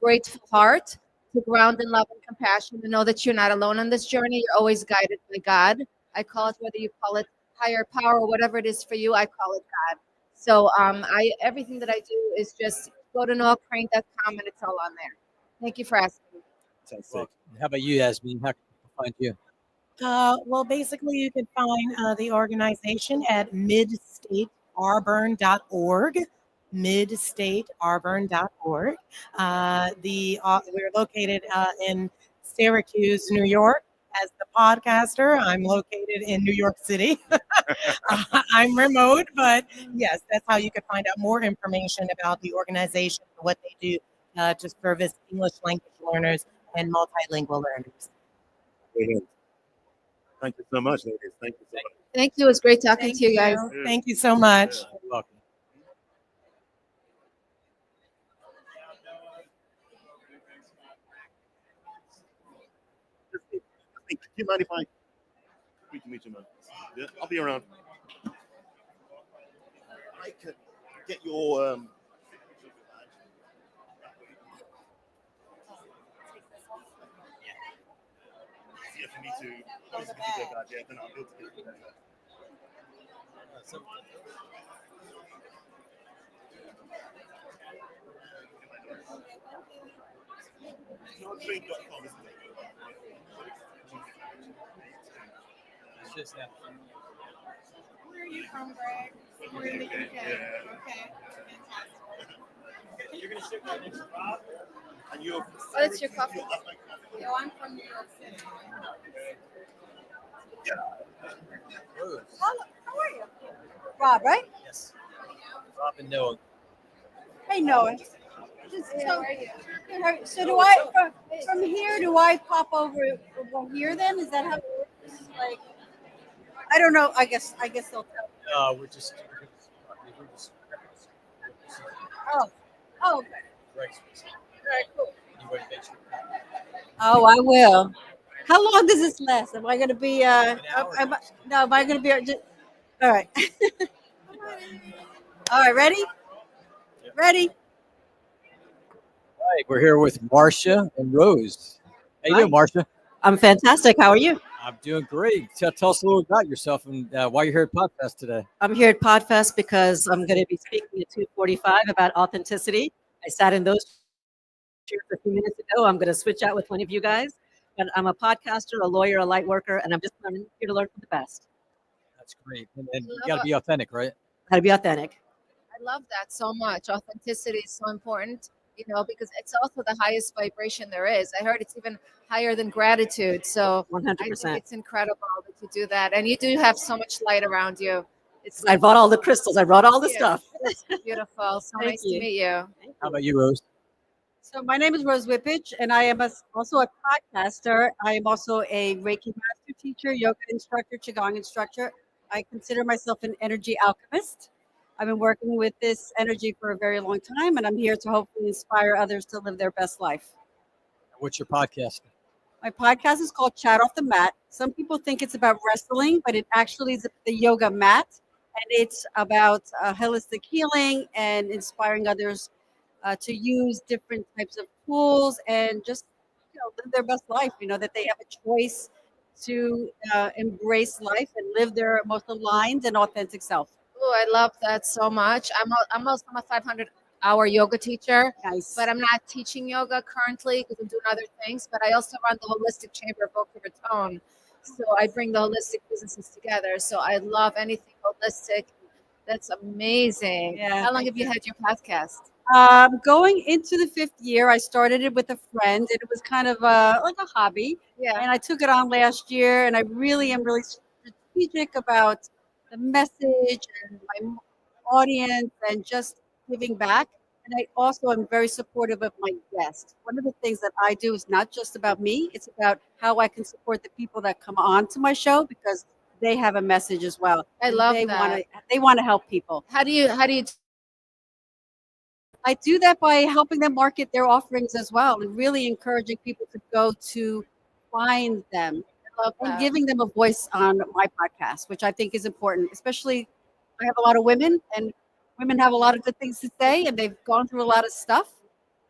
grateful heart, to ground in love and compassion, to know that you're not alone on this journey. You're always guided by God. I call it, whether you call it higher power or whatever it is for you, I call it God. So everything that I do is just go to noahcrane.com and it's all on there. Thank you for asking. Well, how about you, Yasmin? How can people find you? Well, basically, you can find the organization at midstatearburn.org. Midstatearburn.org. We're located in Syracuse, New York. As the podcaster, I'm located in New York City. I'm remote, but yes, that's how you can find out more information about the organization and what they do to service English language learners and multilingual learners. Brilliant. Thank you so much, ladies. Thank you so much. Thank you. It was great talking to you guys. Thank you so much. You're welcome. Do you mind if I meet you, man? Yeah, I'll be around. I could get your easier for me to yeah, then I'll be able to get it. Train.com, isn't it? It's just that. Where are you from, Greg? We're in the UK. Okay. You're going to ship my next Rob? And you're... Oh, it's your coffee. Yo, I'm from New York City. How are you? Rob, right? Yes. Rob and Noah. Hey, Noah. So do I from here? Do I pop over here? Then is that how it works? Like, I don't know. I guess they'll tell. We're just. Oh, okay. Right. Very cool. You want to make sure. Oh, I will. How long does this last? Am I going to be? Am I going to be? All right. All right. Ready? Ready. All right, we're here with Marcia and Rose. How you doing, Marcia? I'm fantastic. How are you? I'm doing great. Tell us a little about yourself and why you're here at Podfest today. I'm here at Podfest because I'm going to be speaking at 2:45 about authenticity. I sat in those chairs a few minutes ago. I'm going to switch out with one of you guys. But I'm a podcaster, a lawyer, a light worker, and I'm just here to learn from the best. That's great. And you got to be authentic, right? How to be authentic. I love that so much. Authenticity is so important. because it's also the highest vibration there is. I heard it's even higher than gratitude. So 100%. it's incredible that you do that. And you do have so much light around you. It's I bought all the crystals. I brought all the Yeah, stuff. That's beautiful. So Thank nice you. to meet you. How about you, Rose? So my name is Rose Whippich, and I am also a podcaster. I am also a Reiki master teacher, yoga instructor, Qigong instructor. I consider myself an energy alchemist. I've been working with this energy for a very long time, and I'm here to hopefully inspire others to live their best life. What's your podcast? My podcast is called Chat Off the Mat. Some people think it's about wrestling, but it actually is the yoga mat, and it's about holistic healing and inspiring others to use different types of tools and just live their best life. That they have a choice to embrace life and live their most aligned and authentic self. Oh, I love that so much. I'm also a 500-hour yoga teacher. Nice. But I'm not teaching yoga currently because I'm doing other things. But I also run the Holistic Chamber of Boca Raton. So I bring the holistic businesses together. So I love anything holistic. That's amazing. Yeah, How long thank have you had your podcast? Going into the 5th year, I started it with a friend, and it was kind of like a hobby. Yeah. And I took it on last year, and I really am really strategic about the message and my audience and just giving back. And I also am very supportive of my guests. One of the things that I do is not just about me; it's about how I can support the people that come on to my show because they have a message as well. I And love they that. They want to help people. How do you I do that by helping them market their offerings as well and really encouraging people to go to find them and giving them a voice on my podcast, which I think is important. Especially, I have a lot of women, and women have a lot of good things to say, and they've gone through a lot of stuff,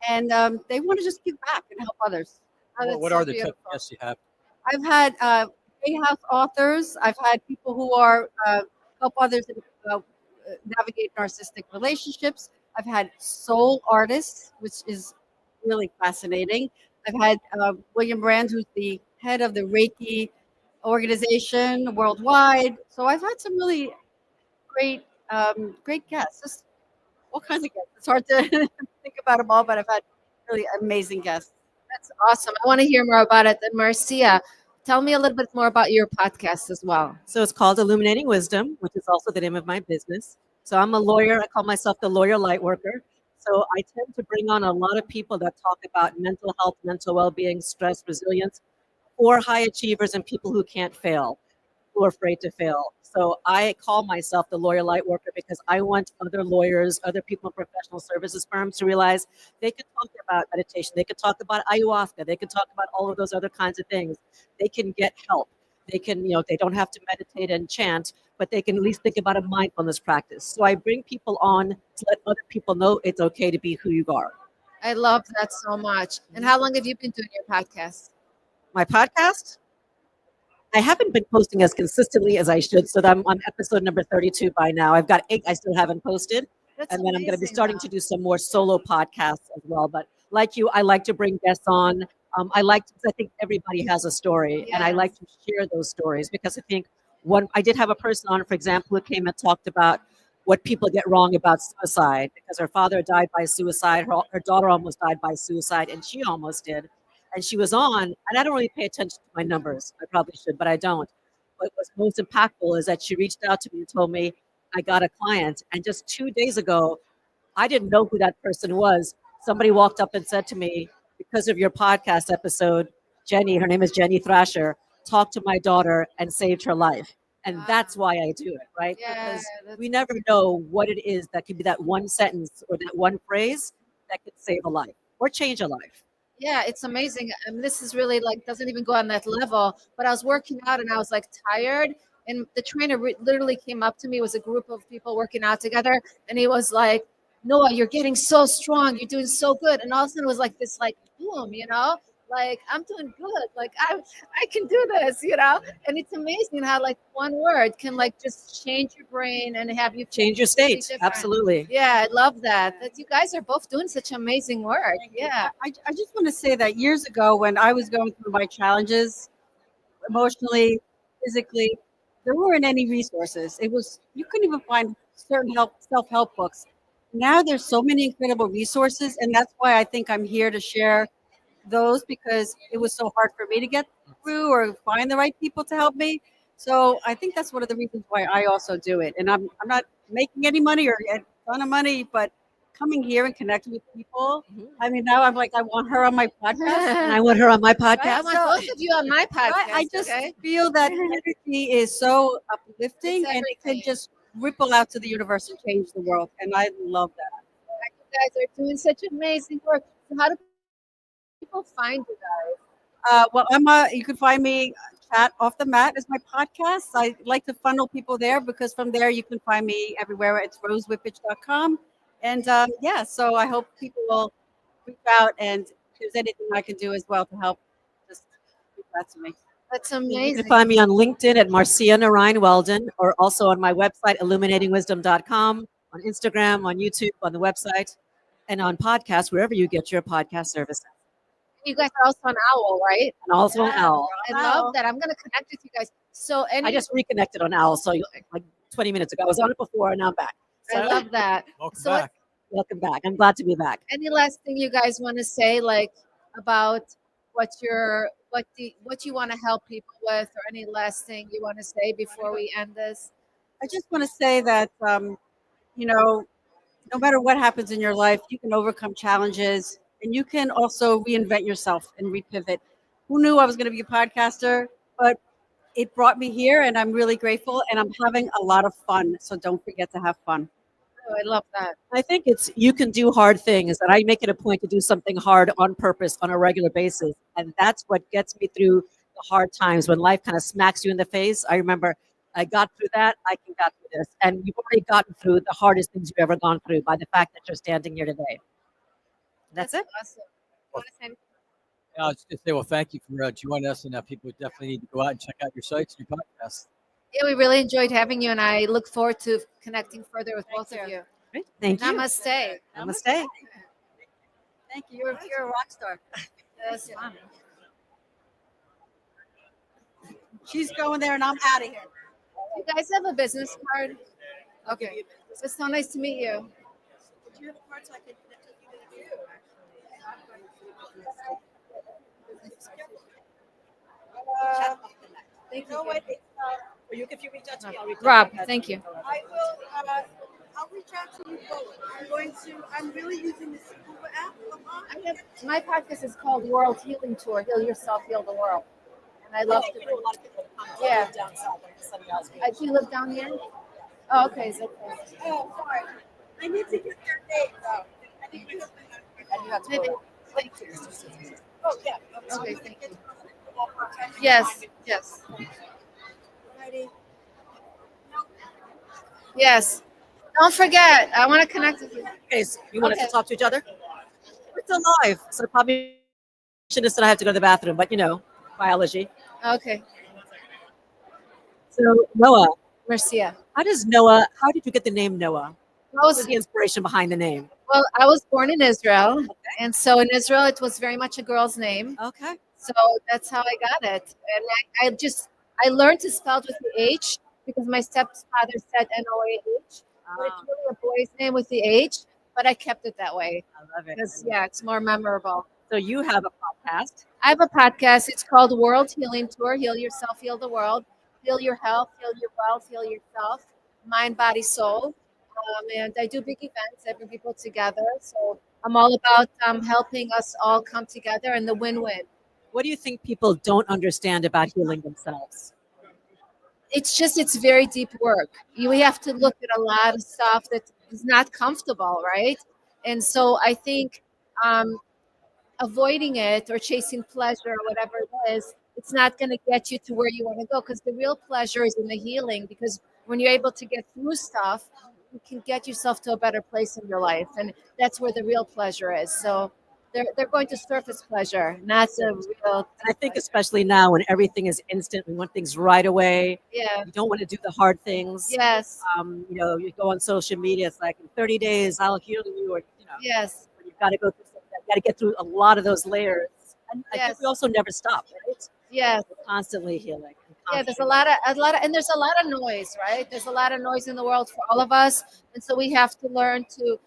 and they want to just give back and help others. What are the type of guests you have? I've had Hay House authors. I've had people who are help others navigate narcissistic relationships. I've had soul artists, which is really fascinating. I've had William Brand, who's the head of the Reiki organization worldwide. So I've had some really great guests. Just all kinds of guests. It's hard to think about them all, but I've had really amazing guests. That's awesome. I want to hear more about it. Then Marcia, tell me a little bit more about your podcast as well. So it's called Illuminating Wisdom, which is also the name of my business. So I'm a lawyer. I call myself the lawyer light worker. So I tend to bring on a lot of people that talk about mental health, mental well-being, stress, resilience, or high achievers and people who can't fail, who are afraid to fail. So I call myself the lawyer light worker because I want other lawyers, other people in professional services firms to realize they could talk about meditation, they could talk about ayahuasca, they could talk about all of those other kinds of things. They can get help. They can, they don't have to meditate and chant, but they can at least think about a mindfulness practice. So I bring people on to let other people know it's okay to be who you are. I love that so much. And how long have you been doing your podcast? My podcast? I haven't been posting as consistently as I should, so that I'm on episode number 32 by now. I've got 8 I still haven't posted. That's and then I'm going to be amazing, starting to do some more solo podcasts as well. But like you, I like to bring guests on. I think everybody has a story, and I like to share those stories because I think I did have a person on, for example, who came and talked about what people get wrong about suicide because her father died by suicide, her daughter almost died by suicide, and she almost did. And she was on, and I don't really pay attention to my numbers. I probably should, but I don't. But what's most impactful is that she reached out to me and told me I got a client. And just 2 days ago, I didn't know who that person was. Somebody walked up and said to me, because of your podcast episode, Jenny, her name is Jenny Thrasher, talked to my daughter and saved her life. And that's why I do it, right? Because we never know what it is that could be that one sentence or that one phrase that could save a life or change a life. Yeah, it's amazing. I mean, this is really doesn't even go on that level. But I was working out and I was tired. And the trainer literally came up to me. It was a group of people working out together. And he was like, Noah, you're getting so strong. You're doing so good. And all of a sudden it was this boom, I'm doing good. I can do this, And it's amazing how one word can just change your brain and have you change your state. Absolutely. Yeah, I love that. That you guys are both doing such amazing work. Yeah. I just want to say that years ago when I was going through my challenges emotionally, physically, there weren't any resources. You couldn't even find certain self-help books. now there's so many incredible resources, and that's why I think I'm here to share those, because it was so hard for me to get through or find the right people to help me. So I think that's one of the reasons why I also do it. And I'm not making any money or a ton of money, but coming here and connecting with people. I mean, now I'm like, I want her on my podcast. And I want her on my I podcast. want both of you on my podcast. Right? I just okay? feel that energy is so uplifting It's and it can just ripple out to the universe and change the world. And I love that. You guys are doing such amazing work. So how do people find you guys? Well, you can find me Chat Off the Mat is my podcast. I like to funnel people there because from there you can find me everywhere. It's rosewhippage.com. And yeah, so I hope people will reach out, and if there's anything I can do as well to help, just reach out to me. That's You amazing. can find me on LinkedIn at Marcia Narayan Weldon, or also on my website, illuminatingwisdom.com, on Instagram, on YouTube, on the website, and on podcasts, wherever you get your podcast services. You guys are also on Owwll, right? And also on Owwll. I love that. I'm going to connect with you guys. So, I just reconnected on Owwll, so like 20 minutes ago. I was on it before, and now I'm back. I love that. Welcome So back. Welcome back. I'm glad to be back. Any last thing you guys want to say, like about what you want to help people with, or any last thing you want to say before we end this? I just want to say that, you know, no matter what happens in your life, you can overcome challenges and you can also reinvent yourself and repivot. Who knew I was going to be a podcaster? But it brought me here and I'm really grateful and I'm having a lot of fun. So don't forget to have fun. Oh, I love that. I think it's you can do hard things, and I make it a point to do something hard on purpose on a regular basis, and that's what gets me through the hard times when life kind of smacks you in the face. I remember I got through that. I can get through this, and you've already gotten through the hardest things you've ever gone through by the fact that you're standing here today. That's it. Awesome. Want to say anything? I was just going to say, well, thank you for joining us, and people definitely need to go out and check out your sites and your podcasts. Yeah, we really enjoyed having you, and I look forward to connecting further with both of you. Thank you. Namaste. Namaste. Thank you. You're a rock star. That's fun. She's going there and I'm out of here. You guys have a business card? Okay. It's so nice to meet you. Do you have a card so I can connect with you? Thank you. Know what? If you reach out to me, I'll reach Rob, thank you. I will. I'll reach out to you both. I'm really using this Uber app a lot. My podcast is called World Healing Tour. Heal yourself, heal the world. And I love to. a lot of people Yeah. down south. Do you live down here? Oh, okay. So, Oh, sorry. I need to get their name though. I need to. And you have to maybe. go. Oh yeah. Okay, thank you. Yes, yes. Ready? Yes. Don't forget, I want to connect with you. Okay, so you want us Okay. to talk to each other? We're still live, so probably shouldn't have said I have to go to the bathroom, but biology. Okay. So Noah, Marcia. how did you get the name Noah? What was the inspiration behind the name? Well, I was born in Israel, and so in Israel it was very much a girl's name. Okay. So that's how I got it, and I learned to spell it with the H because my stepfather said Noah, but it's really a boy's name with the H. But I kept it that way. I love it. Because it's more memorable. So you have a podcast. I have a podcast. It's called World Healing Tour. Heal yourself, heal the world. Heal your health, heal your wealth, heal yourself. Mind, body, soul. And I do big events. I bring people together. So I'm all about helping us all come together and the win-win. What do you think people don't understand about healing themselves? It's very deep work. We have to look at a lot of stuff that is not comfortable, right? And so I think avoiding it or chasing pleasure or whatever it is, it's not going to get you to where you want to go, because the real pleasure is in the healing. Because when you're able to get through stuff, you can get yourself to a better place in your life, and that's where the real pleasure is. So they're going to surface pleasure, not the real. And I think especially now when everything is instant, we want things right away. Yeah. You don't want to do the hard things. Yes. You go on social media, it's like in 30 days I'll heal you, or Yes. you've got to go through something. You've got to get through a lot of those layers. And I think we also never stop, right? Yes. We're constantly healing. Yeah, there's a lot of, and there's a lot of noise, right? There's a lot of noise in the world for all of us, and so we have to learn to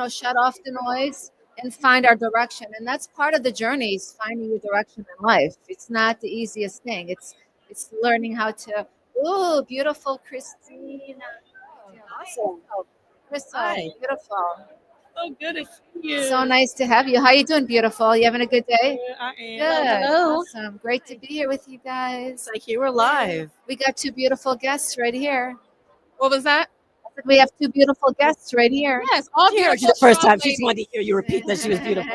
shut off the noise and find our direction. And that's part of the journey, is finding your direction in life. It's not the easiest thing. It's learning how to. Ooh, beautiful Christina. Awesome. Crystal, Hi. beautiful. So good to see you. So nice to have you. How you doing, beautiful? You having a good day? Yeah, I am. Good. Hello. Awesome. Great to be here with you guys. Like you were live. We got two beautiful guests right here. What was that? I said we have two beautiful guests right here. Yes, all She heard beautiful. you the first strong time. She just wanted to hear you repeat that she was beautiful.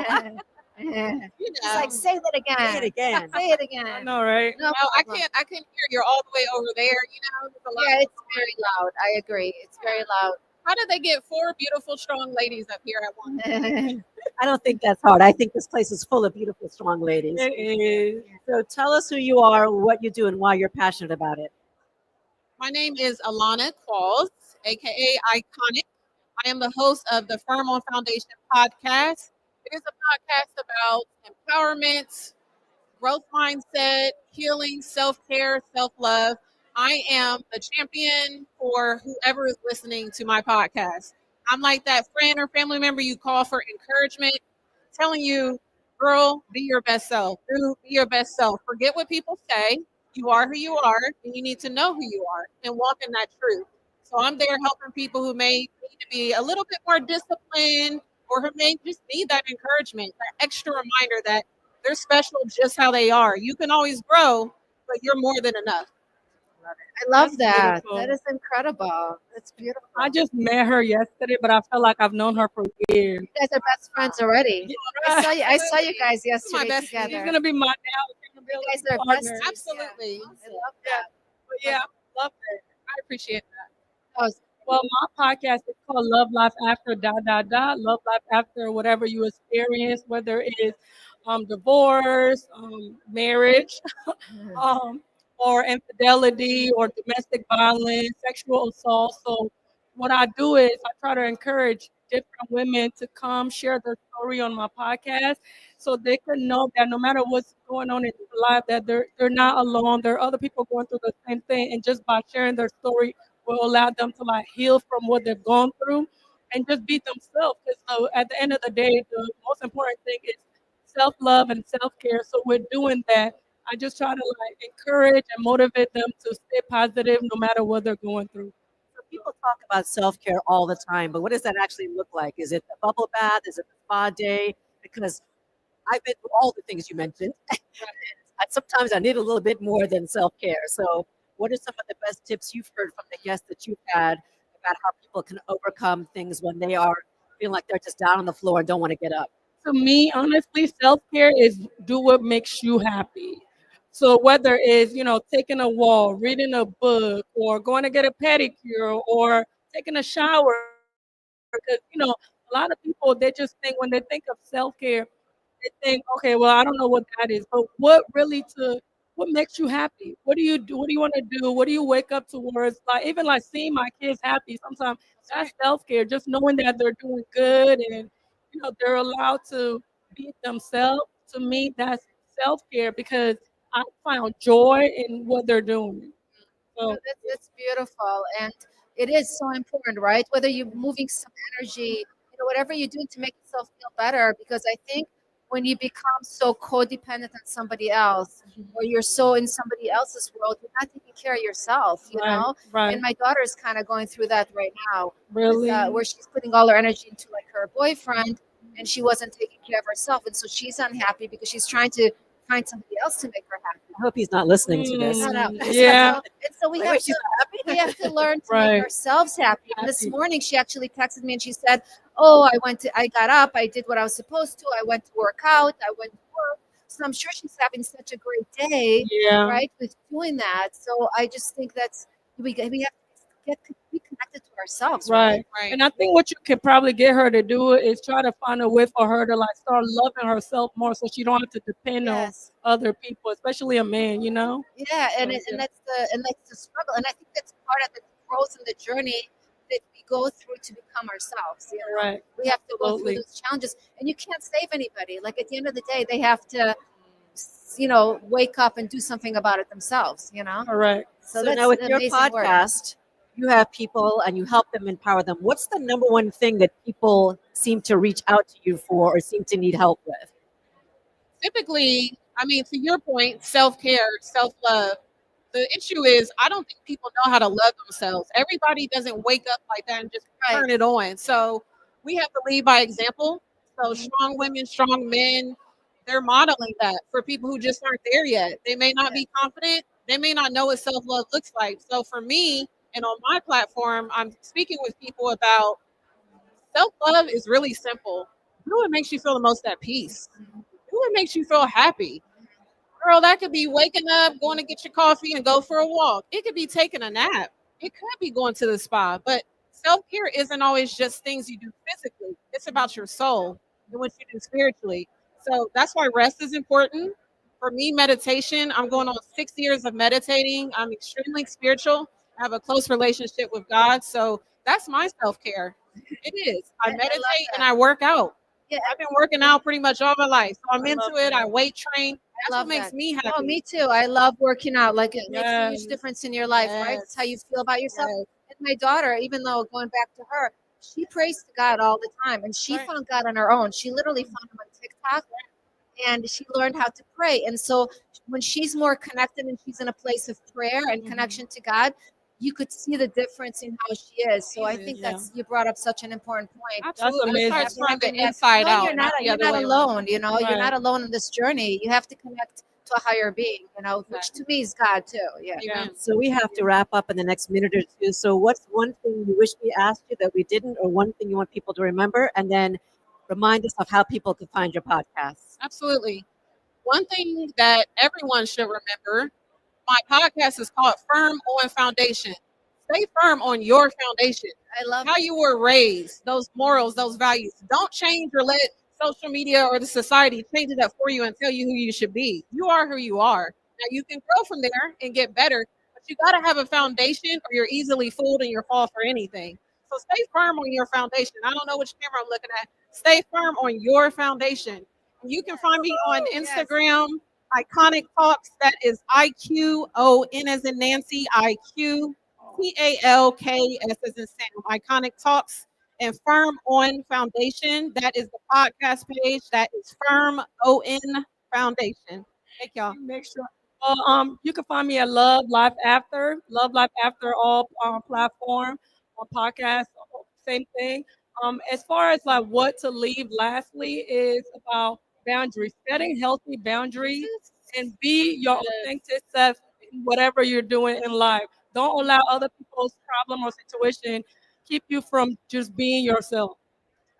She's like, say that again. Say it again. Say it again. I know, right? No, I couldn't hear. You're all the way over there. There's a lot. Yeah, it's very loud. I agree. It's very loud. How did they get four beautiful, strong ladies up here at once? I don't think that's hard. I think this place is full of beautiful, strong ladies. It is. So tell us who you are, what you do, and why you're passionate about it. My name is Alana Qualls, aka Iconic. I am the host of the Firm on Foundation podcast. It is a podcast about empowerment, growth mindset, healing, self-care, self-love. I am the champion for whoever is listening to my podcast. I'm like that friend or family member you call for encouragement, telling you, girl, be your best self. Dude, be your best self. Forget what people say. You are who you are, and you need to know who you are and walk in that truth. So I'm there helping people who may need to be a little bit more disciplined, or who may just need that encouragement, that extra reminder that they're special just how they are. You can always grow, but you're more than enough. I love That's that. beautiful. That is incredible. That's beautiful. I just met her yesterday, but I feel like I've known her for years. You guys are best friends already. I saw you guys yesterday bestie. together. She's gonna be my now. You guys are partner. besties. Absolutely. I love that. But yeah, I love it. I appreciate that. Well, my podcast is called Love Life After ... Love Life After whatever you experience, whether it is divorce, marriage, or infidelity, or domestic violence, sexual assault. So what I do is I try to encourage different women to come share their story on my podcast, so they can know that no matter what's going on in their life, that they're not alone. There are other people going through the same thing, and just by sharing their story will allow them to like heal from what they've gone through and just be themselves. Because at the end of the day, the most important thing is self-love and self-care. So we're doing that. I just try to like encourage and motivate them to stay positive no matter what they're going through. So people talk about self-care all the time, but what does that actually look like? Is it a bubble bath? Is it a spa day? Because I've been through all the things you mentioned. Sometimes I need a little bit more than self-care. So what are some of the best tips you've heard from the guests that you've had about how people can overcome things when they are feeling like they're just down on the floor and don't want to get up? To me, honestly, self-care is do what makes you happy. So whether it's, taking a walk, reading a book, or going to get a pedicure, or taking a shower, because, a lot of people, they just think when they think of self-care, they think, okay, well, I don't know what that is, but what makes you happy? What do you do? What do you want to do? What do you wake up towards? Like, even like seeing my kids happy, sometimes that's self-care, just knowing that they're doing good and, they're allowed to be themselves. To me, that's self-care, because I found joy in what they're doing. So That's beautiful, and it is so important, right? Whether you're moving some energy, whatever you're doing to make yourself feel better. Because I think when you become so codependent on somebody else, or you're so in somebody else's world, you're not taking care of yourself. Right. And my daughter is kind of going through that right now. Really? Where she's putting all her energy into like her boyfriend, and she wasn't taking care of herself, and so she's unhappy because she's trying to find somebody else to make her happy. I hope he's not listening to this. No. Yeah. And so we Wait, have she's to not happy? learn to Right. make ourselves happy. And this morning she actually texted me and she said, "Oh, I got up, I did what I was supposed to, I went to work out, I went to work." So I'm sure she's having such a great day, Yeah. right, with doing that. So I just think that's we have to be connected to ourselves, Right. right? And I think what you could probably get her to do is try to find a way for her to like start loving herself more, so she don't have to depend on other people, especially a man, Yeah, and that's the struggle, and I think that's part of the growth and the journey that we go through to become ourselves. Right. We have to go Absolutely. through those challenges, and you can't save anybody. Like at the end of the day, they have to, wake up and do something about it themselves. All right. So So that's now with an your amazing work. podcast, you have people and you help them empower them. What's the number one thing that people seem to reach out to you for or seem to need help with? Typically, I mean, to your point, self-care, self-love. The issue is I don't think people know how to love themselves. Everybody doesn't wake up like that and just turn it on. So we have to lead by example. So strong women, strong men, they're modeling that for people who just aren't there yet. They may not be confident. They may not know what self-love looks like. So for me and on my platform, I'm speaking with people about self-love is really simple. Do what makes you feel the most at peace. Do what makes you feel happy. Girl, that could be waking up, going to get your coffee and go for a walk. It could be taking a nap. It could be going to the spa. But self-care isn't always just things you do physically. It's about your soul and what you do spiritually. So that's why rest is important. For me, meditation, I'm going on 6 years of meditating. I'm extremely spiritual. I have a close relationship with God. So that's my self-care. It is. I meditate and I work out. Yeah, I've been working out pretty much all my life. So I'm into it. I weight train. That's what makes me happy. Oh, me too. I love working out. Like it makes a Yes. huge difference in your life, right? It's how you feel about yourself. And my daughter, even though going back to her, she prays to God all the time, and she found God on her own. She literally found him on TikTok, and she learned how to pray. And so when she's more connected and she's in a place of prayer and connection to God, you could see the difference in how she is. So I think that's you brought up such an important point. Absolutely. It starts from the And inside out. You're not, the you're other not way alone. around. You know, you're Right. not alone in this journey. You have to connect to a higher being. You know, which to me is God too. Yeah. So we have to wrap up in the next minute or two. So what's one thing you wish we asked you that we didn't, or one thing you want people to remember? And then remind us of how people can find your podcast. Absolutely. One thing that everyone should remember, my podcast is called Firm on Foundation. Stay firm on your foundation. I love how you were raised, those morals, those values. Don't change or let social media or the society change it up for you and tell you who you should be. You are who you are. Now you can grow from there and get better, but you got to have a foundation or you're easily fooled and you're fall for anything. So stay firm on your foundation. I don't know which camera I'm looking at. Stay firm on your foundation. You can find me on Instagram, Iconic Talks. That is IQON as in Nancy, IQ TALKS as in Sam. Iconic Talks and Firm On Foundation. That is the podcast page. That is Firm ON Foundation. Thank y'all. Make sure. You can find me at Love Life After all platform on podcast. Same thing. As far as like what to leave, lastly, is about boundaries, setting healthy boundaries, and be your authentic self in whatever you're doing in life. Don't allow other people's problem or situation keep you from just being yourself.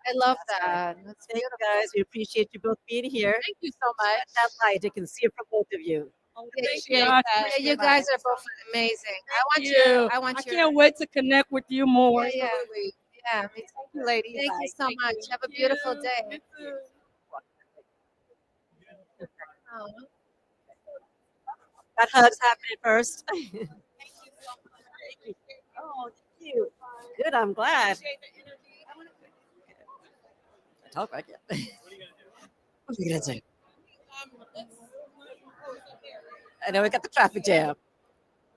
I love that. That's Thank you guys. We appreciate you both being here. Thank you so much. That light, I can see it from both of you. Appreciate that. Yeah, you guys are both amazing. I want you. I can't wait to connect with you more. Yeah. Thank you, ladies. Thank you so much. Have a beautiful day. Oh. Got hugs happening first. Thank you so much. Oh, thank you. Good, I'm glad. Talk back yet. What are you gonna do? I know we got the traffic jam.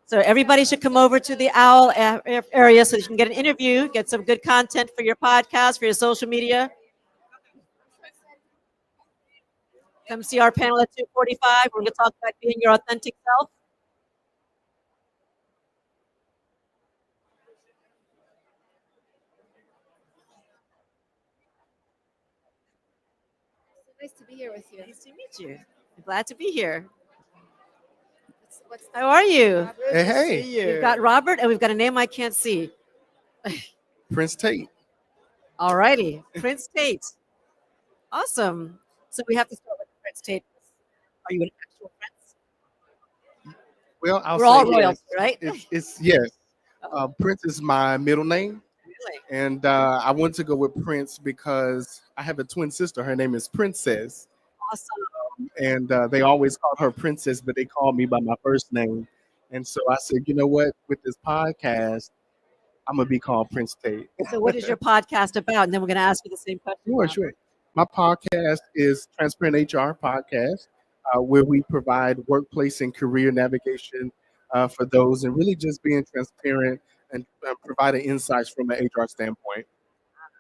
So everybody should come over to the Owwll area so you can get an interview, get some good content for your podcast, for your social media. Come see our panel at 2:45. We're going to talk about being your authentic self. Nice to be here with you. Nice to meet you. I'm glad to be here. How are you? Hey, hey. We've got Robert, and we've got a name I can't see. Prince Tate. All righty, Prince Tate. Awesome. So we have to start with Prince Tate. Are you an actual prince? Well, I'll We're say all yes. royals, right? It's yes. Prince is my middle name. Really? And I want to go with Prince because I have a twin sister. Her name is Princess. Awesome. And they always called her Princess, but they called me by my first name. And so I said, you know what? With this podcast, I'm going to be called Prince Tate. So what is your podcast about? And then we're going to ask you the same question. Sure. My podcast is Transparent HR Podcast, where we provide workplace and career navigation for those and really just being transparent and providing insights from an HR standpoint.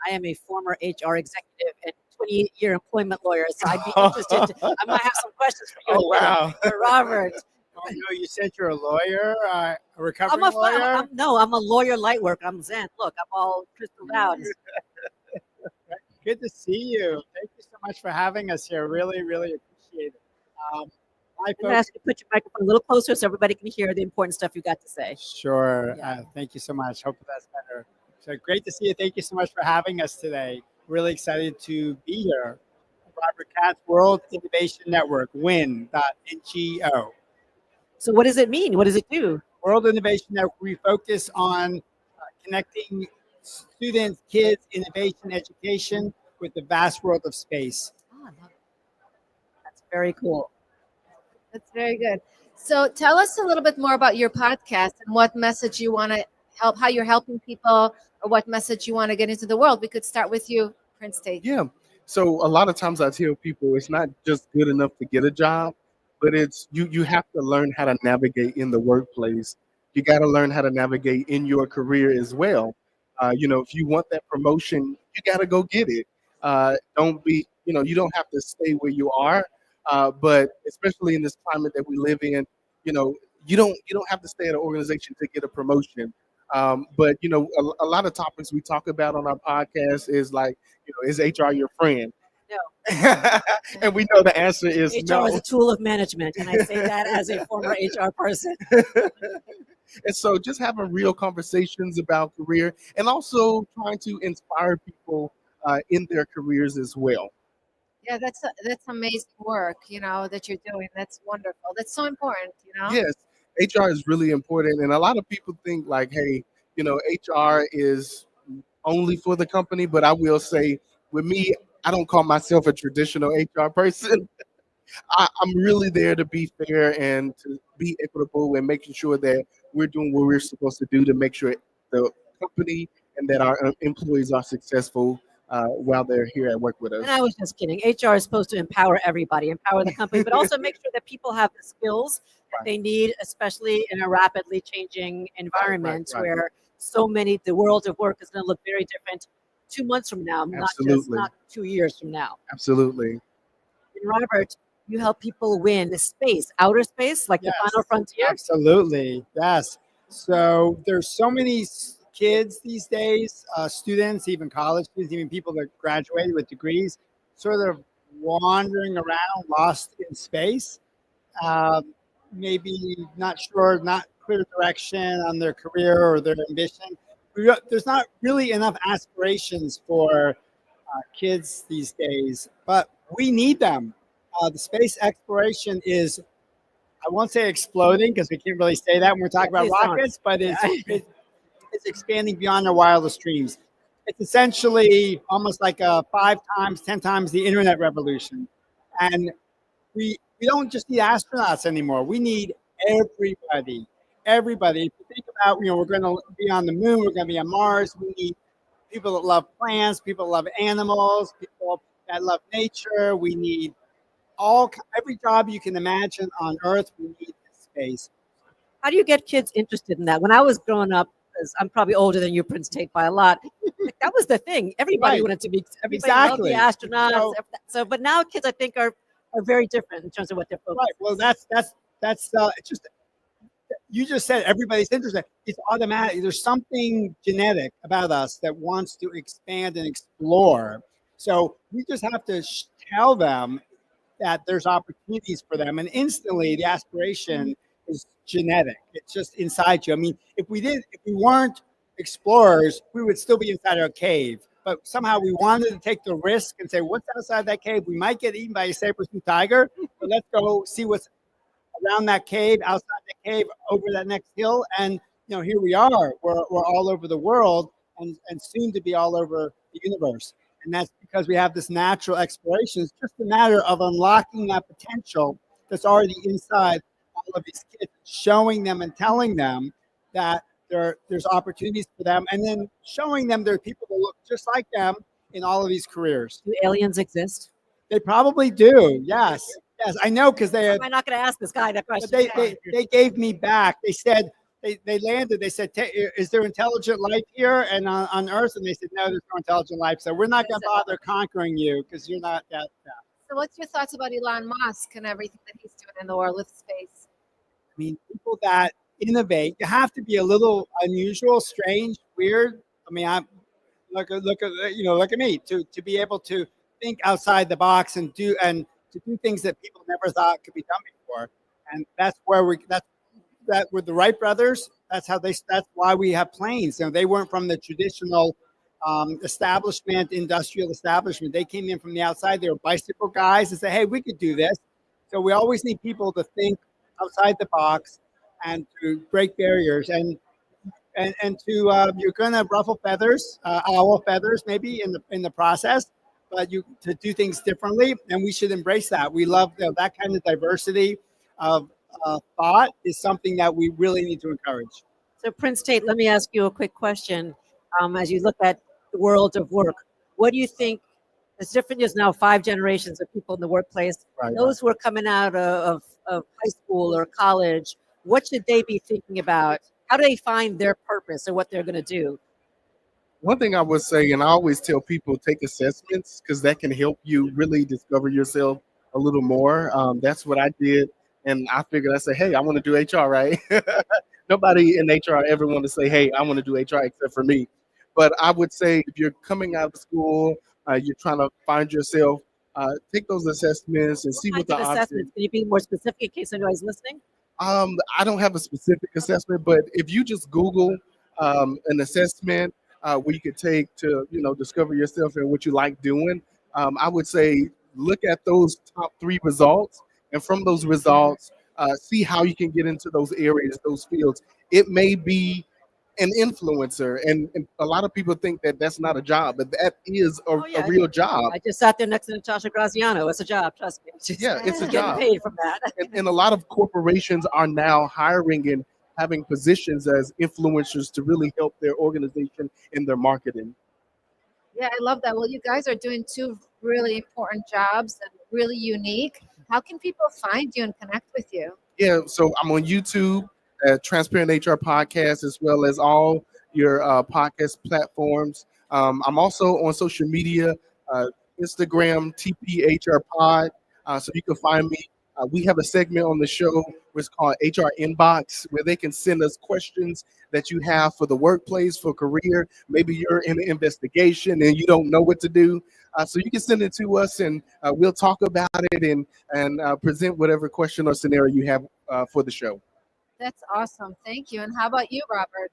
I am a former HR executive and 28-year employment lawyer, so I'd be interested. I might have some questions for you. Oh, wow. For Robert. Oh, no, you said you're a lawyer, a recovering I'm a lawyer? I'm a lawyer light work. I'm Zen. Look, I'm all crystal out. Good to see you. Thank you so much for having us here. Really, really appreciate it. My I'm going to ask you to put your microphone a little closer so everybody can hear the important stuff you got to say. Sure. Thank you so much. Hope that's better. So great to see you. Thank you so much for having us today. Really excited to be here. Robert Katz, World Innovation Network, win.ngo. So what does it mean? What does it do? World Innovation Network, we focus on connecting students, kids, innovation, education with the vast world of space. That's very cool. That's very good. So tell us a little bit more about your podcast and what message you want to help, how you're helping people, or what message you want to get into the world. We could start with you, Prince Tate. Yeah. So a lot of times I tell people it's not just good enough to get a job, but it's you have to learn how to navigate in the workplace. You got to learn how to navigate in your career as well. If you want that promotion, you got to go get it. Don't be, you don't have to stay where you are. But especially in this climate that we live in, you don't have to stay at an organization to get a promotion. But a lot of topics we talk about on our podcast is like, is HR your friend? No. And we know the answer is HR no. is a tool of management, and I say that as a former HR person. And so just having real conversations about career and also trying to inspire people in their careers as well. Yeah, that's amazing work, that you're doing. That's wonderful. That's so important, Yes, HR is really important. And a lot of people think like, hey, HR is only for the company. But I will say with me, I don't call myself a traditional HR person. I'm really there to be fair and to be equitable and making sure that we're doing what we're supposed to do to make sure the company and that our employees are successful while they're here at work with us. And I was just kidding. HR is supposed to empower everybody, empower the company, but also make sure that people have the skills that they need, especially in a rapidly changing environment where the world of work is going to look very different 2 months from now, not 2 years from now. Absolutely. And Robert, you help people win space, outer space, like the final frontier. Absolutely. Yes. So there's so many kids these days, students, even college students, even people that graduated with degrees, sort of wandering around, lost in space, maybe not sure, not clear direction on their career or their ambition. There's not really enough aspirations for kids these days, but we need them. The space exploration is, I won't say exploding because we can't really say that when we're talking about rockets, but it's expanding beyond our wildest dreams. It's essentially almost like a 5 times, 10 times the internet revolution. And we don't just need astronauts anymore. We need everybody. Everybody. If you think about, we're going to be on the moon, we're going to be on Mars. We need people that love plants, people that love animals, people that love nature. We need every job you can imagine on Earth. We need space. How do you get kids interested in that? When I was growing up, because I'm probably older than you, Prince Tate, by a lot. That was the thing. Everybody wanted to be. Everybody loved the astronauts. But now kids, I think, are very different in terms of what they're focused. Right. Well, that's it's just. You just said everybody's interested. It's automatic. There's something genetic about us that wants to expand and explore. So we just have to tell them that there's opportunities for them, and instantly the aspiration is genetic. It's just inside you. I mean, if we weren't explorers, we would still be inside our cave. But somehow we wanted to take the risk and say, what's outside that cave? We might get eaten by a saber-tooth tiger, but let's go see what's around that cave, outside that cave, over that next hill. And, here we are. We're all over the world and soon to be all over the universe. And that's because we have this natural exploration. It's just a matter of unlocking that potential that's already inside all of these kids, showing them and telling them that there's opportunities for them, and then showing them there are people that look just like them in all of these careers. Do aliens exist? They probably do. Yes, I know, because I'm not going to ask this guy that question. They gave me back. They they landed. They said, "Is there intelligent life here and on Earth?" And they said, "No, there's no intelligent life. So we're not going to bother conquering you because you're not that." So, what's your thoughts about Elon Musk and everything that he's doing in the world with space? I mean, people that innovate, you have to be a little unusual, strange, weird. I mean, I'm look at look at me to be able to think outside the box and to do things that people never thought could be done before. And that's where that with the Wright brothers. That's why we have planes. You know, they weren't from the traditional industrial establishment. They came in from the outside. They were bicycle guys and say, "Hey, we could do this." So we always need people to think outside the box and to break barriers and to you're going to ruffle feathers, owl feathers, maybe in the process, but you to do things differently, and we should embrace that. We love that kind of diversity of thought is something that we really need to encourage. So, Prince Tate, let me ask you a quick question. As you look at the world of work, what do you think? It's different. There's now 5 generations of people in the workplace. Right. Those who are coming out of high school or college, what should they be thinking about? How do they find their purpose or what they're going to do? One thing I would say, and I always tell people, take assessments because that can help you really discover yourself a little more. That's what I did, and I figured I said, "Hey, I want to do HR, right?" Nobody in HR ever want to say, "Hey, I want to do HR," except for me. But I would say if you're coming out of school, you're trying to find yourself, take those assessments and see what the options. Assessments? Can you be more specific in case anybody's listening? I don't have a specific assessment, but if you just Google an assessment where you could take to discover yourself and what you like doing, I would say look at those top 3 results, and from those results, see how you can get into those areas, those fields. It may be an influencer, and a lot of people think that that's not a job, but that is a real job. I just sat there next to Natasha Graziano. It's a job, trust me. Yeah, it's a Getting job. paid from that. And a lot of corporations are now hiring and having positions as influencers to really help their organization in their marketing. Yeah, I love that. Well, you guys are doing 2 really important jobs and really unique. How can people find you and connect with you? Yeah, so I'm on YouTube at Transparent HR Podcast, as well as all your podcast platforms. I'm also on social media, Instagram, TPHR Pod, so you can find me. We have a segment on the show where it's called HR Inbox, where they can send us questions that you have for the workplace, for career. Maybe you're in an investigation and you don't know what to do. So you can send it to us, and we'll talk about it and present whatever question or scenario you have for the show. That's awesome. Thank you. And how about you, Robert?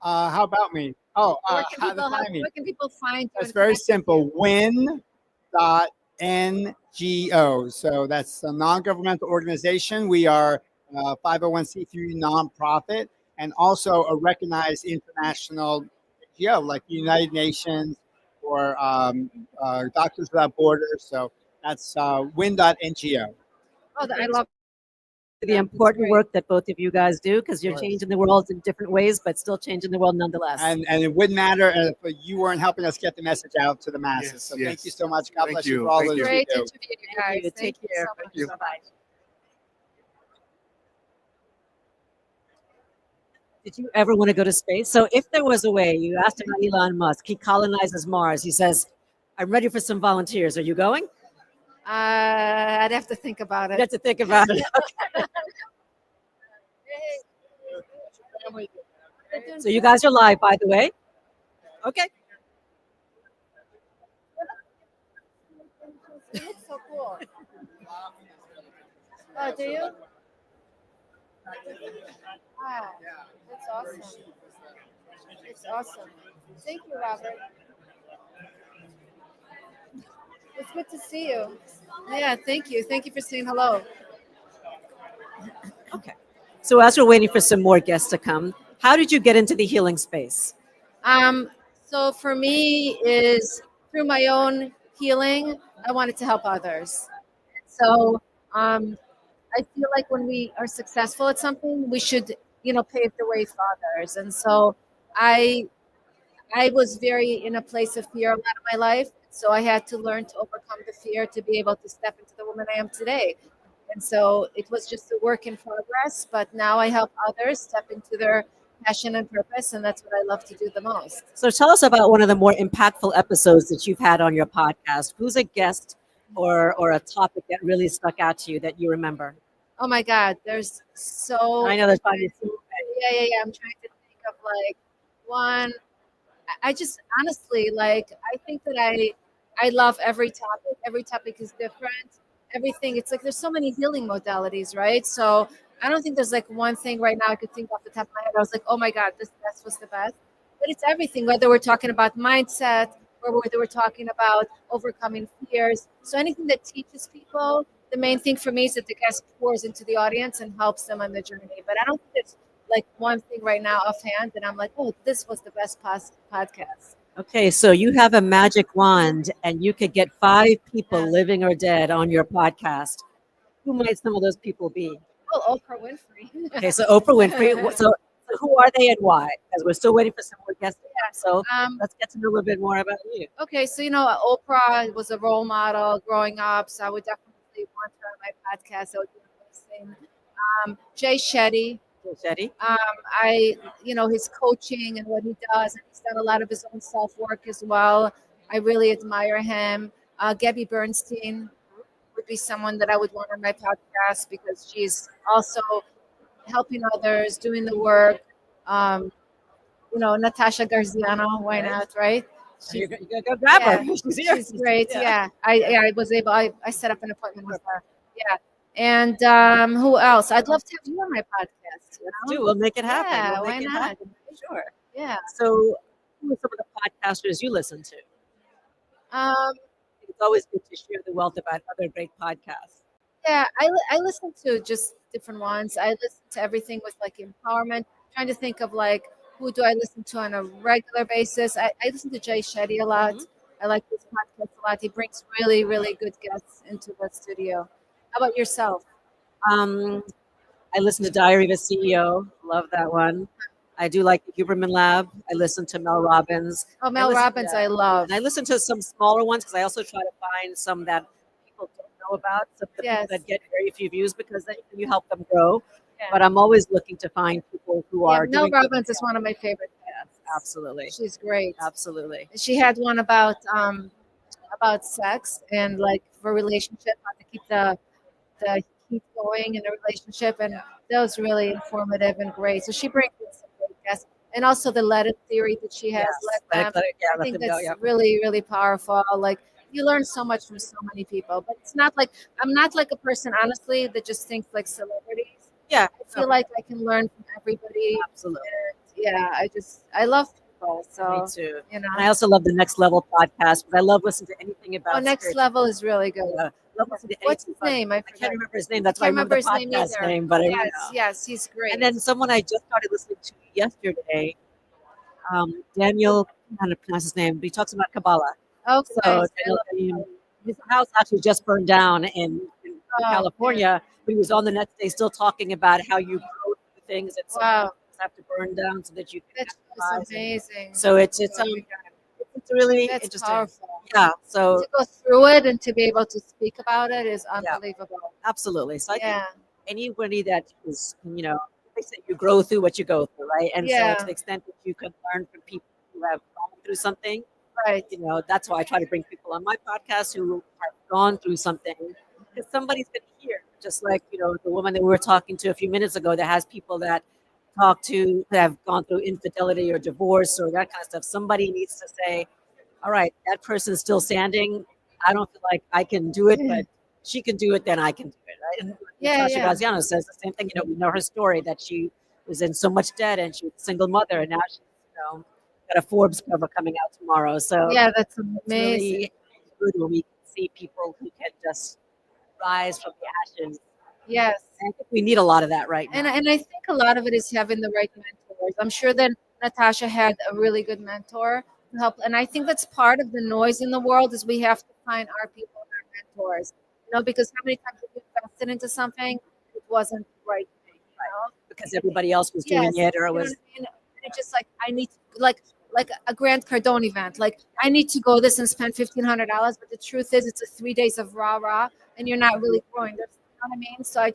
How about me? Oh, Where how to find me? where can people find you? That's and very connect with simple. Win.ngo. So that's a non-governmental organization. We are a 501c3 nonprofit and also a recognized international NGO like the United Nations or Doctors Without Borders. So that's win.ngo. Oh, I love The important work that both of you guys do, because you're changing the world in different ways, but still changing the world nonetheless. And it wouldn't matter if you weren't helping us get the message out to the masses. So thank you so much. God bless you for all that you Great do. interview, you guys. you. Take care. So much. Bye-bye. Did you ever want to go to space? So if there was a way, you asked about Elon Musk, he colonizes Mars. He says, "I'm ready for some volunteers. Are you going?" I'd have to think about it. You have to think about it. Okay. So you guys are live, by the way. Okay. It's so cool. Oh, do you? Wow, that's awesome. It's awesome. Thank you, Robert. It's good to see you. Yeah, thank you. Thank you for saying hello. Okay. So as we're waiting for some more guests to come, how did you get into the healing space? So for me is through my own healing, I wanted to help others. So I feel like when we are successful at something, we should, pave the way for others. And so I was very in a place of fear a lot of my life. So I had to learn to overcome the fear to be able to step into the woman I am today. And so it was just a work in progress, but now I help others step into their passion and purpose, and that's what I love to do the most. So tell us about one of the more impactful episodes that you've had on your podcast. Who's a guest or a topic that really stuck out to you that you remember? Oh my God, there's so. I know there's probably Yeah. I'm trying to think of like one. I just honestly like. I think that I love every topic. Every topic is different. Everything. It's like there's so many healing modalities, right? So I don't think there's like one thing right now I could think off the top of my head. I was like, oh my God, this was the best. But it's everything. Whether we're talking about mindset or whether we're talking about overcoming fears. So anything that teaches people. The main thing for me is that the guest pours into the audience and helps them on the journey. But I don't think it's like one thing right now offhand that I'm like, oh, this was the best podcast. Okay, so you have a magic wand and you could get 5 people, living or dead, on your podcast. Who might some of those people be? Well, Oprah Winfrey. Okay, so Oprah Winfrey. So who are they and why? Because we're still waiting for some more guests. So let's get to know a little bit more about you. Okay, so Oprah was a role model growing up, so I would definitely want her on my podcast. That would be amazing. Jay Shetty. His coaching and what he does, and he's done a lot of his own self work as well. I really admire him. Gabby Bernstein would be someone that I would want on my podcast because she's also helping others, doing the work. Natasha Garziano, why not, right? You gotta go grab her. She's great. Yeah. I was able. I set up an appointment with her. Yeah. And who else? I'd love to have you on my podcast. We'll make it happen. Yeah, We'll why make it not? happen. Sure. Yeah. So who are some of the podcasters you listen to? Um, It's always good to share the wealth about other great podcasts. Yeah, I listen to just different ones. I listen to everything with like empowerment. Trying to think of like who do I listen to on a regular basis. I listen to Jay Shetty a lot. I like his podcast a lot. He brings really, really good guests into the studio. How about yourself? I listen to Diary of a CEO. Love that one. I do like the Huberman Lab. I listen to Mel Robbins. Oh, Mel Robbins, I love. And I listen to some smaller ones because I also try to find some that people don't know about, some of the people that get very few views because then you help them grow. Yeah. But I'm always looking to find people who are Mel doing Robbins is one of my favorite guests. Absolutely. She's great. Absolutely. She had one about sex and like for relationship, how to keep the heat going in a relationship, and that was really informative and great. So she brings in some great guests, and also the let it theory that she has. Let it- I think that's really, really powerful. Like you learn so much from so many people, but it's not like I'm not like a person, honestly, that just thinks like celebrities. Yeah, I feel like I can learn from everybody. Absolutely. And I love people. So Me too. you know. And I also love the Next Level podcast because I love listening to anything about Next spiritual- Level is really good. love listening to What's his anything name? about- I can't remember his name. That's why I remember the podcast name. But yes, he's great. And then someone I just started listening to yesterday, Daniel, I don't know how to pronounce his name, but he talks about Kabbalah. Okay. So his house actually just burned down in California, but he was on the next day still talking about how you grow through things that some Wow. things have to burn down so that you can. That's rise. amazing. So it's really That's interesting. powerful. Yeah. So to go through it and to be able to speak about it is unbelievable. absolutely. So I think Yeah. anybody that is, they say you grow through what you go through, right? And Yeah. so to the extent that you can learn from people who have gone through something, right? That's why I try to bring people on my podcast who have gone through something, because somebody's going to hear. Just like the woman that we were talking to a few minutes ago, that has people that talk to that have gone through infidelity or divorce or that kind of stuff. Somebody needs to say, "All right, that person's still standing. I don't feel like I can do it, but she can do it. Then I can do it." Right? And Natasha Graziano says the same thing. We know her story that she was in so much debt and she was a single mother, and now she's got a Forbes cover coming out tomorrow. So Yeah, that's it's amazing. really good when we see people who can just rise from the ashes. Yes. And I think we need a lot of that right now. And I think a lot of it is having the right mentors. I'm sure that Natasha had a really good mentor to help. And I think that's part of the noise in the world is we have to find our people and our mentors. Because how many times have you invested into something it wasn't the right thing, because everybody else was doing it, or it was. what I mean? And it's just like I need to, like a Grant Cardone event. Like I need to go this and spend $1,500, but the truth is it's a 3 days of rah, and you're not really growing. There's what I mean? So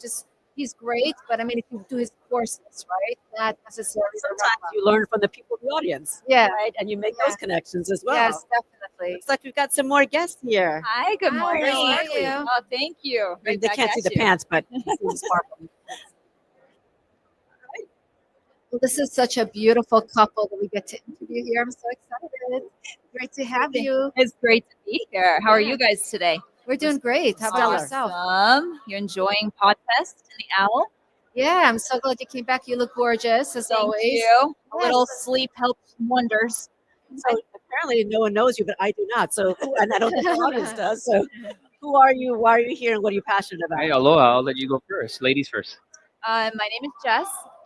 he's great, but I mean, if you do his courses, right, not necessarily. Sometimes you learn from the people in the audience, Yeah. right? And you make those connections as well. Yes, definitely. Looks like we've got some more guests here. Hi, good morning. How are you? Oh, thank you. I mean, they can't see the pants, but you see the sparkle. Well, this is such a beautiful couple that we get to interview here. I'm so excited. Great to have you. It's great to be here. How are you guys today? We're doing great. How about yourself? Awesome. You're enjoying Podfest in the Owwll? Yeah, I'm so glad you came back. You look gorgeous as Thank always. you. A Yes. little sleep helps wonders. So apparently no one knows you, but I do not. So, and I don't think the audience does. So who are you? Why are you here? And what are you passionate about? Hey, aloha. I'll let you go first. Ladies first. My name is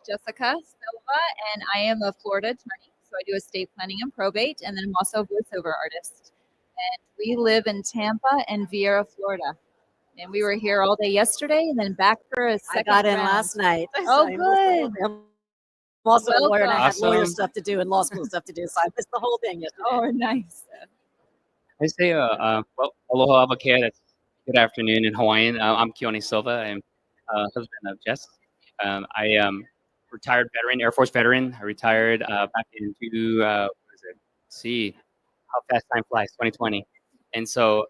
Jessica Silva, and I am a Florida attorney. So I do estate planning and probate, and then I'm also a voiceover artist. And we live in Tampa and Vieira, Florida. And we were here all day yesterday, and then back for a second. I got in round. last night. Oh, good. I'm also a lawyer, and I had Welcome. lawyer stuff to do and law school stuff to do. So I missed the whole thing yesterday. Oh, nice. I say, well, aloha avakea. That's good afternoon in Hawaiian. I'm Keone Silva. I'm husband of Jess. I am retired veteran, Air Force veteran. I retired back into, what is it? Let's see how fast time flies, 2020. And so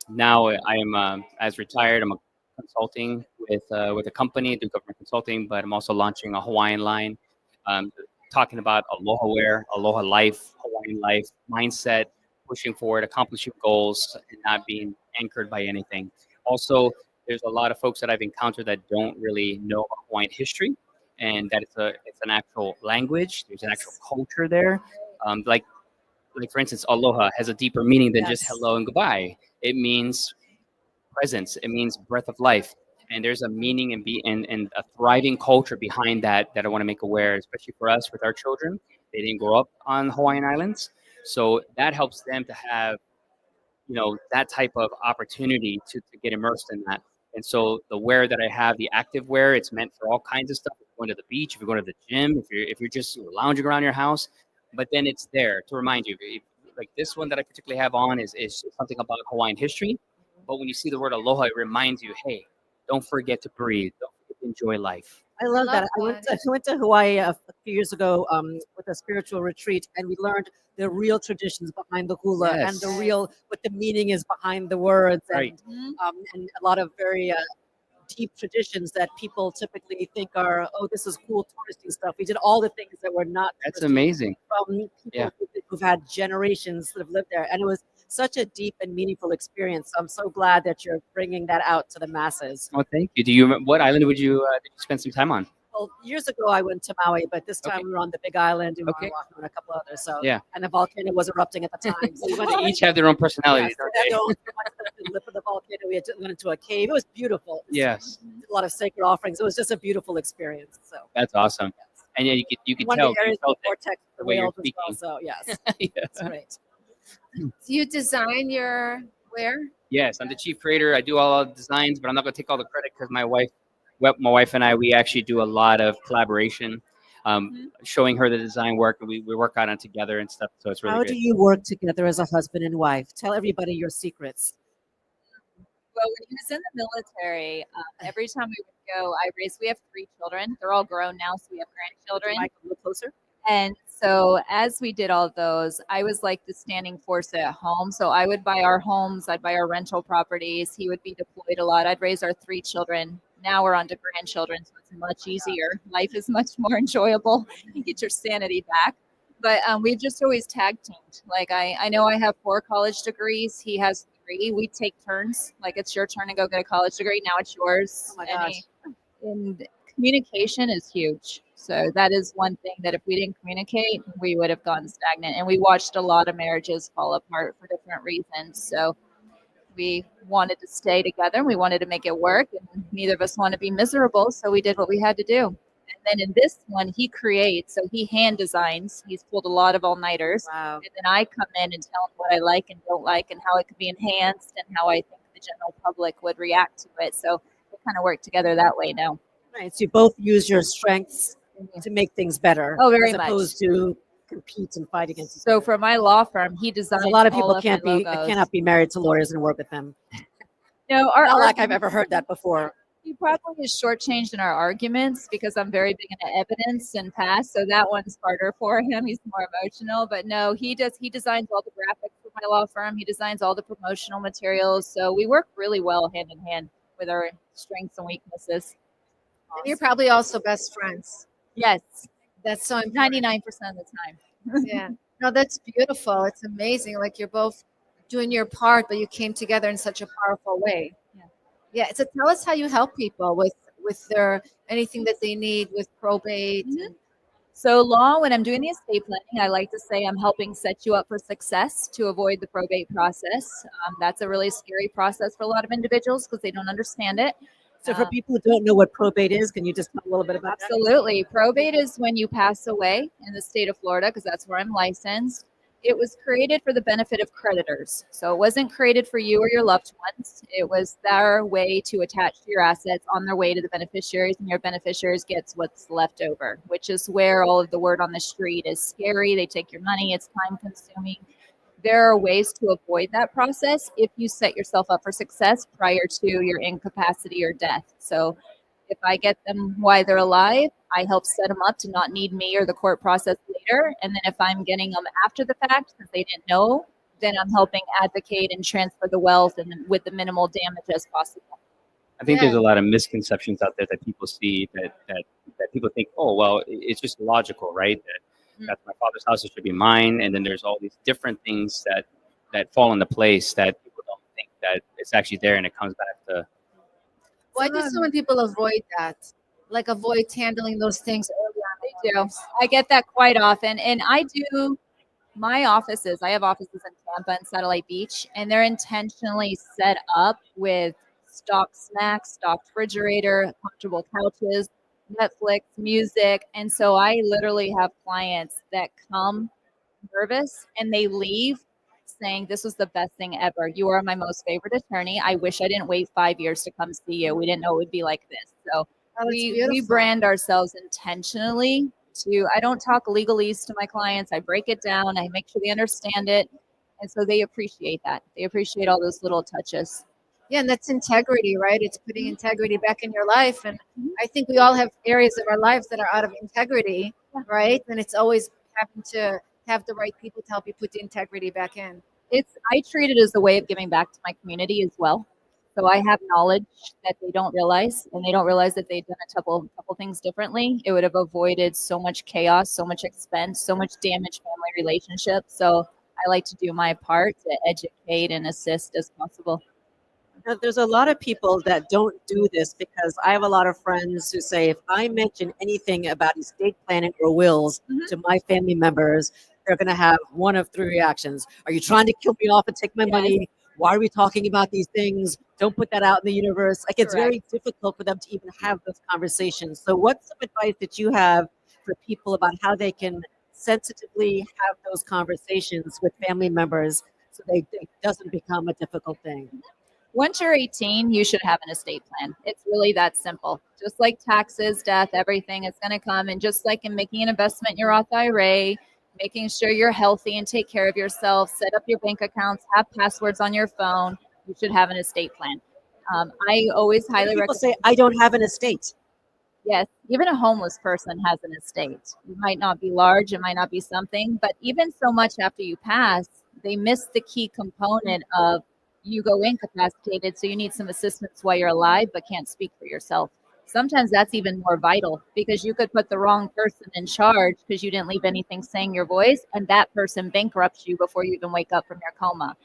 now I am, as retired, I'm consulting with a company, do government consulting, but I'm also launching a Hawaiian line, talking about aloha wear, aloha life, Hawaiian life, mindset, pushing forward, accomplishing goals, and not being anchored by anything. Also, there's a lot of folks that I've encountered that don't really know Hawaiian history, and that it's an actual language. There's an actual culture there. Like for instance, aloha has a deeper meaning than just hello and goodbye. It means presence. It means breath of life. And there's a meaning and a thriving culture behind that I want to make aware, especially for us with our children. They didn't grow up on Hawaiian Islands. So that helps them to have, that type of opportunity to get immersed in that. And so the wear that I have, the active wear, it's meant for all kinds of stuff. If you're going to the beach, if you're going to the gym, if you're just lounging around your house, but then it's there to remind you. Like this one that I particularly have on is something about Hawaiian history. But when you see the word aloha, it reminds you, hey, don't forget to breathe. Don't forget to enjoy life. I love that. I went to Hawaii a few years ago with a spiritual retreat, and we learned the real traditions behind the hula and the real what the meaning is behind the words, and a lot of very deep traditions that people typically think are, oh, this is cool touristy stuff. We did all the things that were not. That's amazing. From people who've had generations that have lived there, and it was such a deep and meaningful experience. So I'm so glad that you're bringing that out to the masses. Well, thank you. What island did you spend some time on? Well, years ago I went to Maui, but this time we were on the Big Island, and Oahu and a couple others. So and the volcano was erupting at the time. So we went They each have their own personalities, don't they? We went to the lip of the volcano. We went into a cave. It was beautiful. Yes. A lot of sacred offerings. It was just a beautiful experience. So That's awesome. And yeah, you could one tell, of the areas of the vortex, the the way you're whales as speaking. well. So yes, that's great. Do you design your wear? Yes, I'm the chief creator. I do all the designs, but I'm not going to take all the credit because my wife and I, we actually do a lot of collaboration, showing her the design work, and we work on it together and stuff. So it's really How good. do you work together as a husband and wife? Tell everybody your secrets. Well, when he was in the military, every time we would go, we have 3 children. They're all grown now, so we have grandchildren. Mic a little closer. And so as we did all those, I was like the standing force at home. So I would buy our homes, I'd buy our rental properties. He would be deployed a lot. I'd raise our 3 children. Now we're on to grandchildren, so it's much easier. Life is much more enjoyable. You get your sanity back. But we've just always tag teamed. Like I know I have 4 college degrees. He has 3. We take turns. Like it's your turn to go get a college degree. Now it's yours. Oh my gosh. And communication is huge. So that is one thing that if we didn't communicate, we would have gone stagnant. And we watched a lot of marriages fall apart for different reasons. So we wanted to stay together. We wanted to make it work. And neither of us want to be miserable. So we did what we had to do. And then in this one, he creates. So he hand designs. He's pulled a lot of all-nighters. Wow. And then I come in and tell him what I like and don't like and how it could be enhanced and how I think the general public would react to it. So we kind of work together that way now. Right. So you both use your strengths to make things better. Oh, very as much. opposed to compete and fight against. So for my law firm, he designs A lot of people all my logos. cannot be married to lawyers and work with them. No, Not like I've ever heard that before. He probably is shortchanged in our arguments because I'm very big into evidence and past, so that one's harder for him. He's more emotional, but no, he does. He designs all the graphics for my law firm. He designs all the promotional materials, so we work really well hand in hand with our strengths and weaknesses. And you're probably also best friends. Yes, That's so 99% of the time. Yeah. No, that's beautiful. It's amazing. Like you're both doing your part, but you came together in such a powerful way. Yeah. So tell us how you help people with their anything that they need with probate. And, So law, when I'm doing the estate planning, I like to say I'm helping set you up for success to avoid the probate process. That's a really scary process for a lot of individuals because they don't understand it. So for people who don't know what probate is, can you just talk a little bit about that? Absolutely. Probate is when you pass away in the state of Florida, because that's where I'm licensed. It was created for the benefit of creditors. So it wasn't created for you or your loved ones. It was their way to attach to your assets on their way to the beneficiaries, and your beneficiaries gets what's left over, which is where all of the word on the street is scary. They take your money. It's time consuming. There are ways to avoid that process if you set yourself up for success prior to your incapacity or death. So if I get them while they're alive, I help set them up to not need me or the court process later. And then if I'm getting them after the fact because they didn't know, then I'm helping advocate and transfer the wealth and with the minimal damage as possible. I think there's a lot of misconceptions out there that people see that people think, oh, well, it's just logical, right? That's my father's house, it should be mine. And then there's all these different things that fall into place that people don't think that it's actually there, and it comes back to. why do so many people avoid that? Like avoid handling those things early on. They do. I get that quite often. And I do my offices. I have offices in Tampa and Satellite Beach, and they're intentionally set up with stocked snacks, stocked refrigerator, comfortable couches, Netflix, music. And so I literally have clients that come nervous and they leave saying, this was the best thing ever. You are my most favorite attorney. I wish I didn't wait 5 years to come see you. We didn't know it would be like this. So we brand ourselves intentionally to, I don't talk legalese to my clients. I break it down. I make sure they understand it. And so they appreciate that. They appreciate all those little touches. Yeah, and that's integrity, right? It's putting integrity back in your life. And I think we all have areas of our lives that are out of integrity, right? And it's always having to have the right people to help you put the integrity back in. I treat it as a way of giving back to my community as well. So I have knowledge that they don't realize, and they don't realize that they've done a couple things differently. It would have avoided so much chaos, so much expense, so much damaged family relationships. So I like to do my part to educate and assist as possible. Now, there's a lot of people that don't do this because I have a lot of friends who say if I mention anything about estate planning or wills to my family members, they're going to have one of three reactions. Are you trying to kill me off and take my money? Why are we talking about these things? Don't put that out in the universe. Like it's very difficult for them to even have those conversations. So what's some advice that you have for people about how they can sensitively have those conversations with family members so it doesn't become a difficult thing? Once you're 18, you should have an estate plan. It's really that simple. Just like taxes, death, everything is going to come. And just like in making an investment in your Roth IRA, making sure you're healthy and take care of yourself, set up your bank accounts, have passwords on your phone, you should have an estate plan. I always highly recommend. People say, I don't have an estate. Yes, even a homeless person has an estate. It might not be large, it might not be something, but even so much after you pass, they miss the key component of you go incapacitated, so you need some assistance while you're alive, but can't speak for yourself. Sometimes that's even more vital because you could put the wrong person in charge because you didn't leave anything saying your voice, and that person bankrupts you before you even wake up from your coma.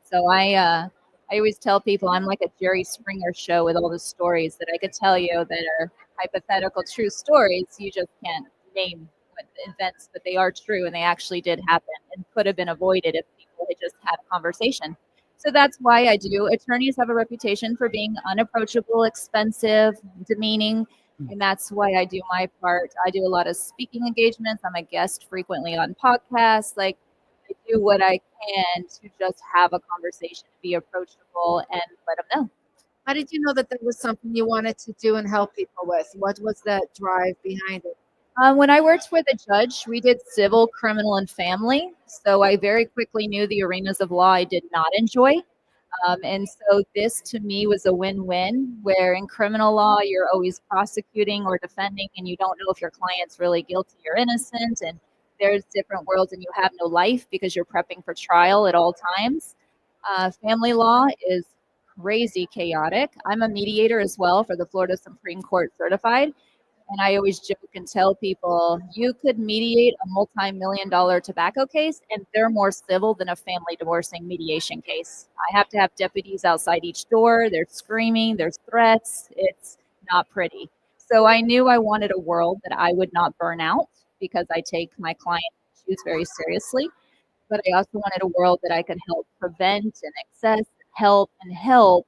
So I always tell people I'm like a Jerry Springer show with all the stories that I could tell you that are hypothetical true stories. You just can't name what events, but they are true and they actually did happen and could have been avoided if people had just had a conversation. So that's why I do. Attorneys have a reputation for being unapproachable, expensive, demeaning, and that's why I do my part. I do a lot of speaking engagements. I'm a guest frequently on podcasts. Like I do what I can to just have a conversation, be approachable, and let them know. How did you know that was something you wanted to do and help people with? What was that drive behind it? When I worked with a judge, we did civil, criminal, and family. So I very quickly knew the arenas of law I did not enjoy. And so this to me was a win-win, where in criminal law, you're always prosecuting or defending, and you don't know if your client's really guilty or innocent. And there's different worlds, and you have no life because you're prepping for trial at all times. Family law is crazy chaotic. I'm a mediator as well for the Florida Supreme Court certified. And I always joke and tell people, you could mediate a multi-million-dollar tobacco case, and they're more civil than a family divorcing mediation case. I have to have deputies outside each door. They're screaming. There's threats. It's not pretty. So I knew I wanted a world that I would not burn out because I take my client issues very seriously. But I also wanted a world that I could help prevent and access, help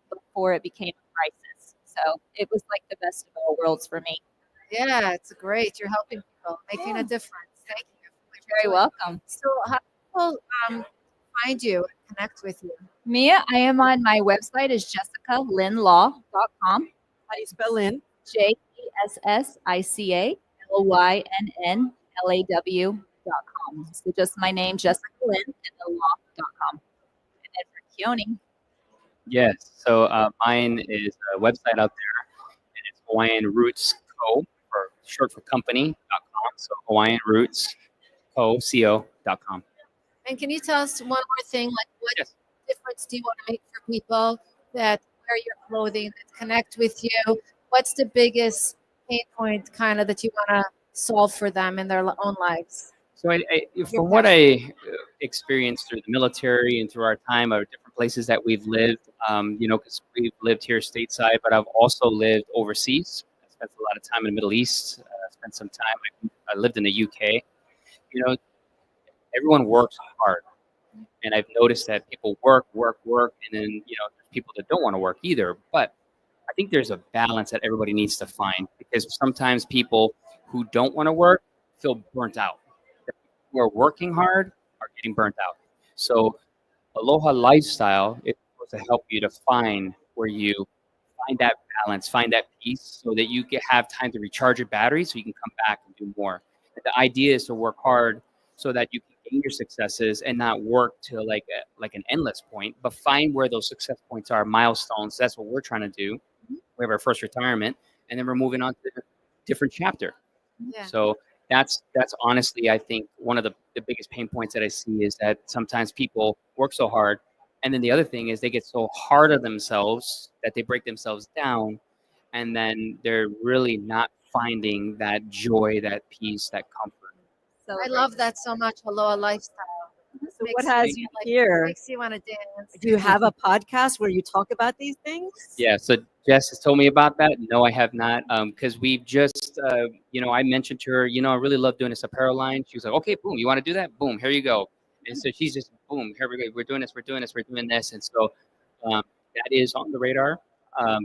before it became a crisis. So it was like the best of all worlds for me. Yeah, it's great. You're helping people, making a difference. Thank you. You're very welcome. So how do people find you and connect with you? Mia, I am on my website is jessicalynnlaw.com. How do you spell Lynn? JESSICALYNNLAW.com. So just my name, Jessica Lynn, and the law.com. And then for Keone. Yes. So mine is a website out there, and it's Hawaiian Roots Co. for short for company.com. So Hawaiian Roots Co.com. And can you tell us one more thing? Like, what difference do you want to make for people that wear your clothing, that connect with you? What's the biggest pain point kind of that you want to solve for them in their own lives? So from what I experienced through the military and through our time of different places that we've lived, because we've lived here stateside, but I've also lived overseas. I spent a lot of time in the Middle East. Spent some time. I lived in the UK. Everyone works hard, and I've noticed that people work, and then there's people that don't want to work either. But I think there's a balance that everybody needs to find, because sometimes people who don't want to work feel burnt out. Who are working hard are getting burnt out. So Aloha Lifestyle is supposed to help you to find where you find that balance, find that peace, so that you can have time to recharge your battery so you can come back and do more. And the idea is to work hard so that you can gain your successes and not work to like an endless point, but find where those success points are, milestones. That's what we're trying to do. We have our first retirement, and then we're moving on to a different chapter. Yeah. So that's honestly, I think, one of the biggest pain points that I see is that sometimes people work so hard, and then the other thing is they get so hard on themselves that they break themselves down, and then they're really not finding that joy, that peace, that comfort. So I love that so much. Aloha Lifestyle. So what has you here? Makes you want to dance. Do you have a podcast where you talk about these things? Yeah, so Jess has told me about that. No, I have not, because we've just, I mentioned to her, I really love doing this apparel line. She was like, okay, boom, you want to do that? Boom, here you go. And so she's just, boom, here we go. We're doing this. And so that is on the radar.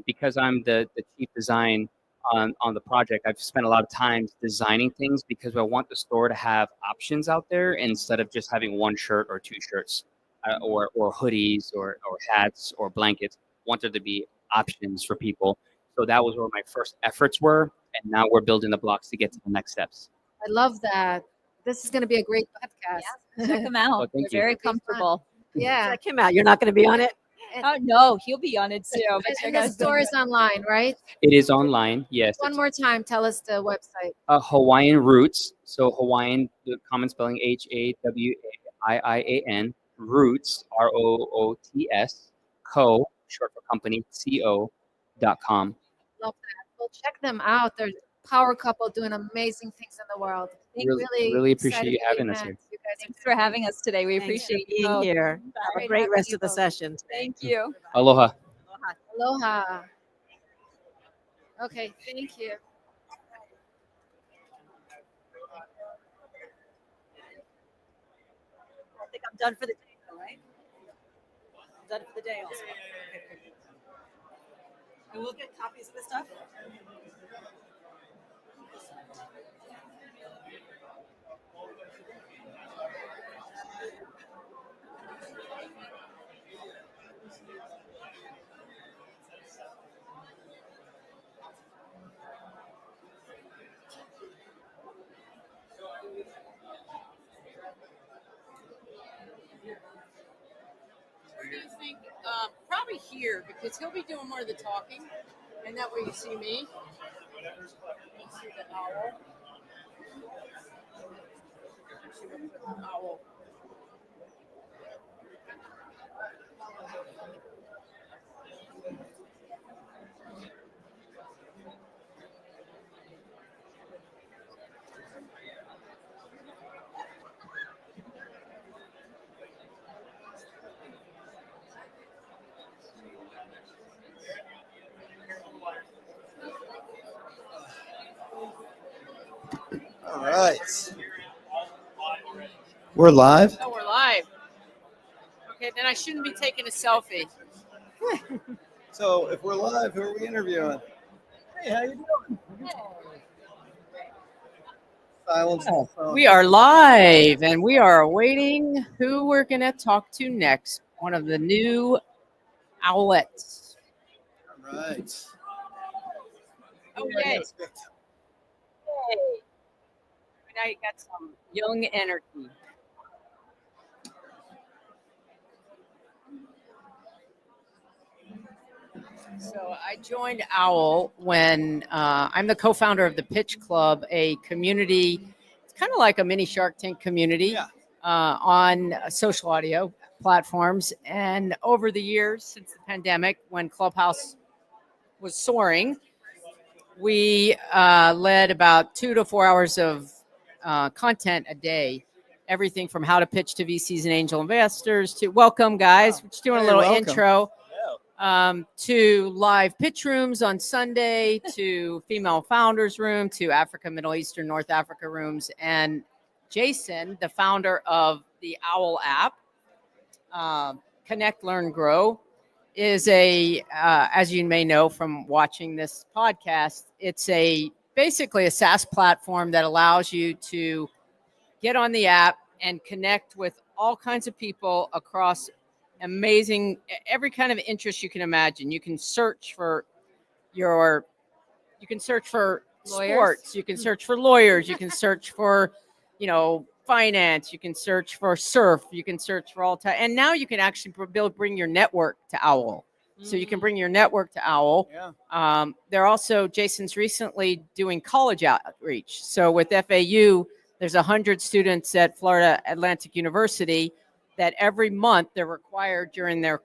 Because I'm the chief design on the project, I've spent a lot of time designing things because I want the store to have options out there instead of just having one shirt or two shirts or hoodies or hats or blankets. I want there to be options for people. So that was where my first efforts were. And now we're building the blocks to get to the next steps. I love that. This is going to be a great podcast. Yeah, check them out. Oh, thank They're you. very comfortable. Yeah. Check him out. You're not going to be on it? Oh, no, he'll be on it too. But And the store is online, right? It is online, yes. One more time, tell us the website. Hawaiian Roots. So Hawaiian, the common spelling HAWAIIAN, Roots, ROOTS, Co, short for company, CO.com. Love that. Well, check them out. They're a power couple doing amazing things in the world. Really appreciate you having us here. Thanks for having us today. We Thanks for appreciate being you both. here. Have a great rest of the session. Thank you. Aloha. Aloha. Okay, thank you. I think I'm done for the day, though, right? I'm done for the day also. Okay, perfect. And we'll get copies of the stuff. Where do you think probably here because he'll be doing more of the talking, and that way you see me. You see the owl. Owl. All right. We're live. Oh, we're live. Okay, then I shouldn't be taking a selfie. So if we're live, who are we interviewing? Hey, how you doing? Silence on the phone. We are live, and we are awaiting who we're going to talk to next. One of the new owlets. All right. Oh, yay. Now you got some young energy. So I joined Owwll when I'm the co-founder of the Pitch Club, a community. It's kind of like a mini Shark Tank community on social audio platforms. And over the years, since the pandemic, when Clubhouse was soaring, we led about 2 to 4 hours of content a day. Everything from how to pitch to VCs and angel investors to welcome, guys. We're just doing a little intro. To live pitch rooms on Sunday, to female founders room, to Africa, Middle Eastern, North Africa rooms. And Jason, the founder of the Owwll app, Connect, Learn, Grow, is as you may know from watching this podcast, it's basically a SaaS platform that allows you to get on the app and connect with all kinds of people across every kind of interest you can imagine. You can search for lawyers. sports, you can search for lawyers, you can search for, finance, you can search for surf, you can search for all time. And now you can actually bring your network to Owwll. So you can bring your network to Owwll. Yeah. They're also, Jason's recently doing college outreach. So with FAU, there's 100 students at Florida Atlantic University that every month they're required during their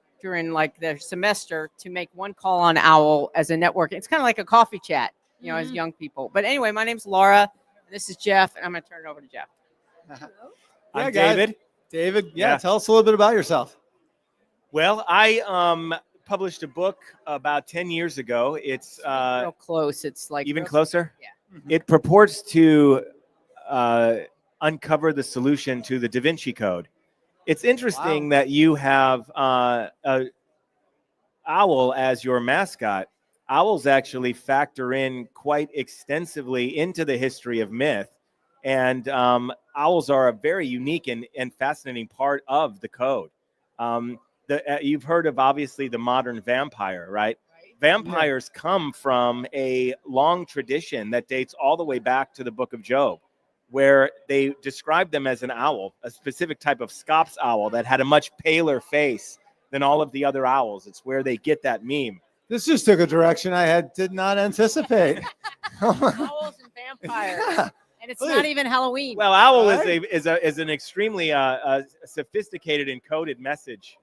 semester to make one call on Owwll as a network. It's kind of like a coffee chat, as young people. But anyway, my name's Laura. This is Jeff, and I'm going to turn it over to Jeff. I'm David. David, tell us a little bit about yourself. Well, I published a book about 10 years ago. It's real close. It's like even closer. Yeah. It purports to uncover the solution to the Da Vinci Code. It's interesting that you have Owwll as your mascot. Owls actually factor in quite extensively into the history of myth. And owls are a very unique and fascinating part of the code. You've heard of, obviously, the modern vampire, right? Vampires come from a long tradition that dates all the way back to the Book of Job, where they described them as an owl, a specific type of Scops owl that had a much paler face than all of the other owls. It's where they get that meme. This just took a direction I did not anticipate. Owls and vampires. Yeah. And it's not even Halloween. Well, Owwll is an extremely sophisticated encoded message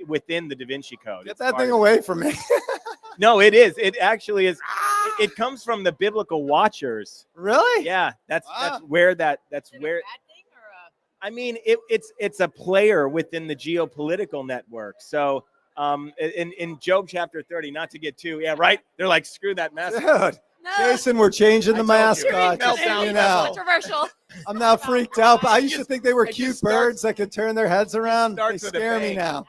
within the Da Vinci Code. Get that thing away from me. No, it is. It actually is. It comes from the biblical watchers. Really? Yeah, that's where. I mean, it's a player within the geopolitical network. So, in Job chapter 30, not to get too, right? They're like, screw that mess. Dude. No. Jason, we're changing the mascot. Controversial. I'm now freaked out. But I used to think they were cute birds that could turn their heads around. They scare me now.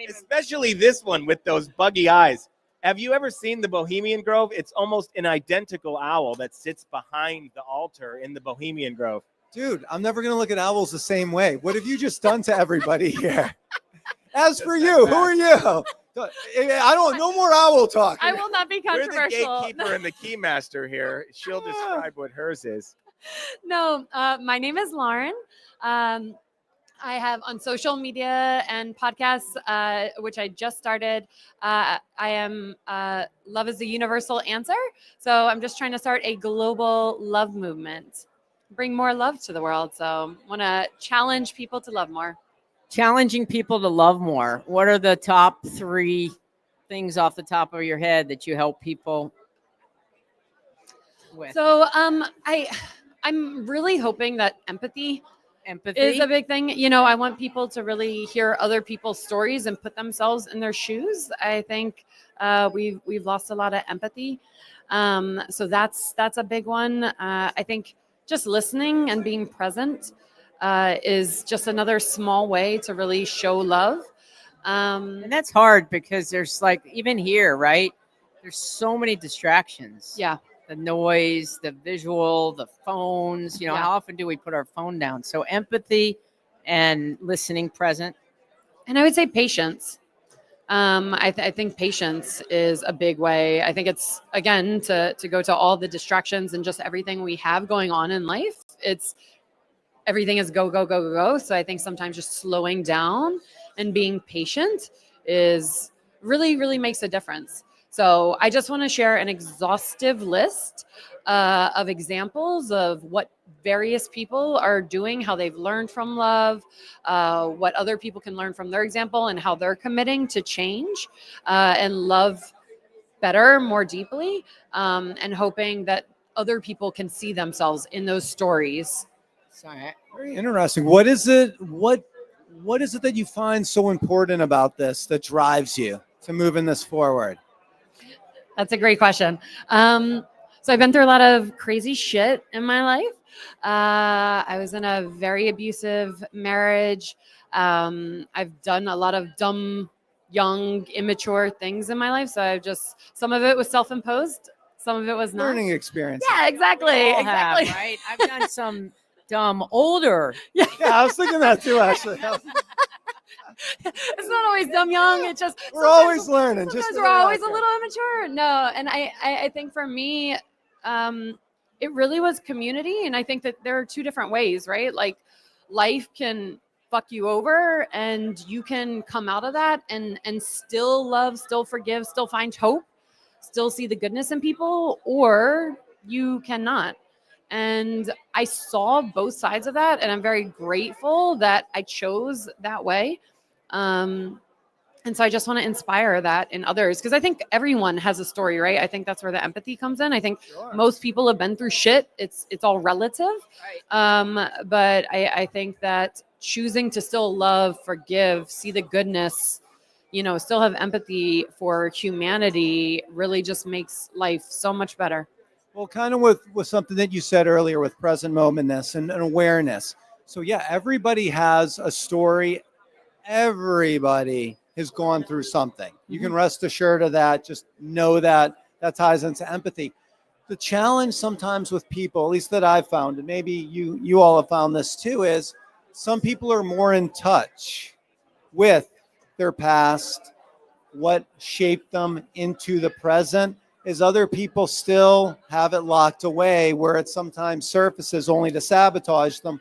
Especially this one with those buggy eyes. Have you ever seen the Bohemian Grove? It's almost an identical owl that sits behind the altar in the Bohemian Grove. Dude, I'm never going to look at owls the same way. What have you just done to everybody here? As for you, who are you? No more owl talk. I will not be controversial. We're the gatekeeper and the keymaster here. She'll describe what hers is. No, my name is Lauren. I have on social media and podcasts, which I just started. I am Love is the Universal Answer. So I'm just trying to start a global love movement, bring more love to the world. So want to challenge people to love more. Challenging people to love more. What are the top 3 things off the top of your head that you help people with? So I'm really hoping that empathy is a big thing. You know, I want people to really hear other people's stories and put themselves in their shoes. I think we've lost a lot of empathy. So that's a big one. I think just listening and being present is just another small way to really show love. And that's hard because there's like, even here, right? There's so many distractions. Yeah. The noise, the visual, the phones, Yeah. how often do we put our phone down? So empathy and listening present. And I would say patience. I think patience is a big way. I think it's, again, to go to all the distractions and just everything we have going on in life. Everything is go, go, go, go, go. So I think sometimes just slowing down and being patient is really makes a difference. So I just want to share an exhaustive list of examples of what various people are doing, how they've learned from love, what other people can learn from their example, and how they're committing to change and love better, more deeply, and hoping that other people can see themselves in those stories. Sorry. Very interesting. What is it? What is it that you find so important about this that drives you to moving this forward? That's a great question. So I've been through a lot of crazy shit in my life. I was in a very abusive marriage. I've done a lot of dumb, young, immature things in my life. So some of it was self-imposed. Some of it was not. Learning experience. Yeah, exactly. All Exactly. have, right? I've done some dumb older. Yeah, I was thinking that too, actually. It's not always dumb young. It's just We're always learning. Sometimes Just we're always a little immature. No, and I think for me, it really was community, and I think that there are 2 different ways, right? Like, life can fuck you over, and you can come out of that and still love, still forgive, still find hope, still see the goodness in people, or you cannot. And I saw both sides of that, and I'm very grateful that I chose that way. And so I just want to inspire that in others, because I think everyone has a story, right? I think that's where the empathy comes in. I think most people have been through shit. It's all relative. But I think that choosing to still love, forgive, see the goodness, still have empathy for humanity really just makes life so much better. Well, kind of with something that you said earlier with present momentness and awareness. So yeah, everybody has a story. Everybody has gone through something. You can rest assured of that. Just know that ties into empathy. The challenge sometimes with people, at least that I've found, and maybe you all have found this too, is some people are more in touch with their past, what shaped them into the present, is other people still have it locked away where it sometimes surfaces only to sabotage them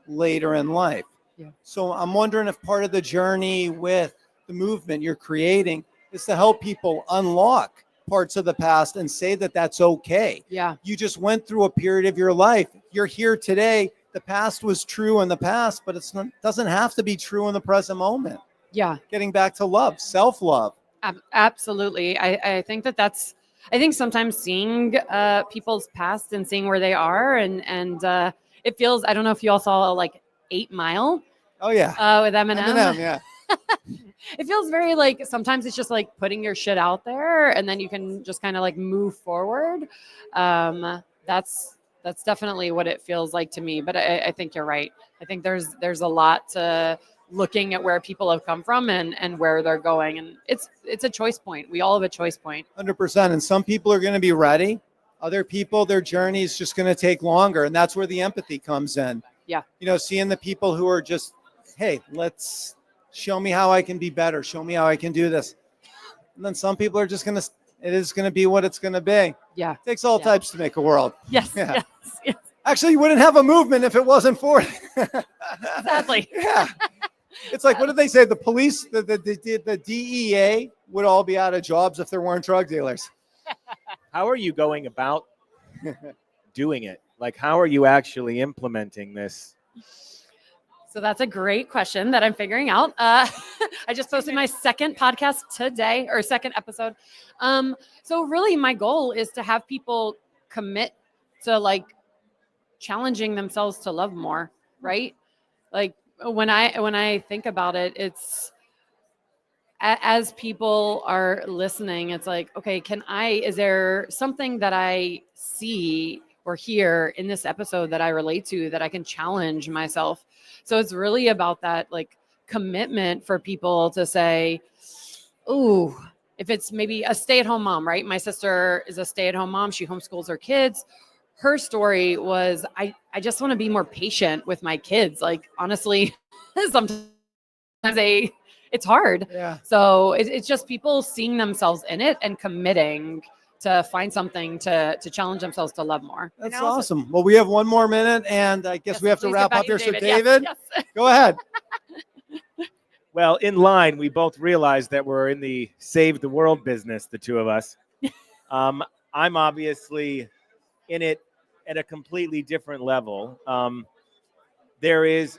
later in life. Yeah. So I'm wondering if part of the journey with the movement you're creating is to help people unlock parts of the past and say that that's okay. Yeah. You just went through a period of your life. You're here today. The past was true in the past, but it doesn't have to be true in the present moment. Yeah. Getting back to love, self-love. Absolutely. I think I think sometimes seeing people's past and seeing where they are and it feels, I don't know if you all saw like 8 Mile. Oh yeah. With Eminem. Eminem, yeah. It feels very like, sometimes it's just like putting your shit out there and then you can just kind of like move forward. That's definitely what it feels like to me. But I think you're right. I think there's a lot to looking at where people have come from and where they're going. And it's a choice point. We all have a choice point. 100%. And some people are going to be ready. Other people, their journey is just going to take longer. And that's where the empathy comes in. Yeah. Seeing the people who are just, hey, let's show me how I can be better. Show me how I can do this. And then some people are just going to, it is going to be what it's going to be. Yeah. It takes all types to make a world. Yes. Yeah. Yes. Actually, you wouldn't have a movement if it wasn't for it. Sadly. Yeah. It's like, what did they say? The police, the DEA would all be out of jobs if there weren't drug dealers. How are you going about doing it? Like, how are you actually implementing this? So that's a great question that I'm figuring out. I just posted my second podcast today, or second episode. So really my goal is to have people commit to like challenging themselves to love more, right? Like when I think about it, it's as people are listening, it's like, okay, is there something that I see or hear in this episode that I relate to that I can challenge myself? So it's really about that like commitment for people to say, ooh, if it's maybe a stay-at-home mom, right? My sister is a stay-at-home mom. She homeschools her kids. Her story was, I just want to be more patient with my kids. Like, honestly, sometimes it's hard. Yeah. So it's just people seeing themselves in it and committing to find something to challenge themselves to love more. That's awesome. Well, we have one more minute, and I guess we have to please wrap get back up here. to So, David. David, Yes. go ahead. Well, in line, we both realized that we're in the save the world business, the two of us. I'm obviously in it at a completely different level. There is,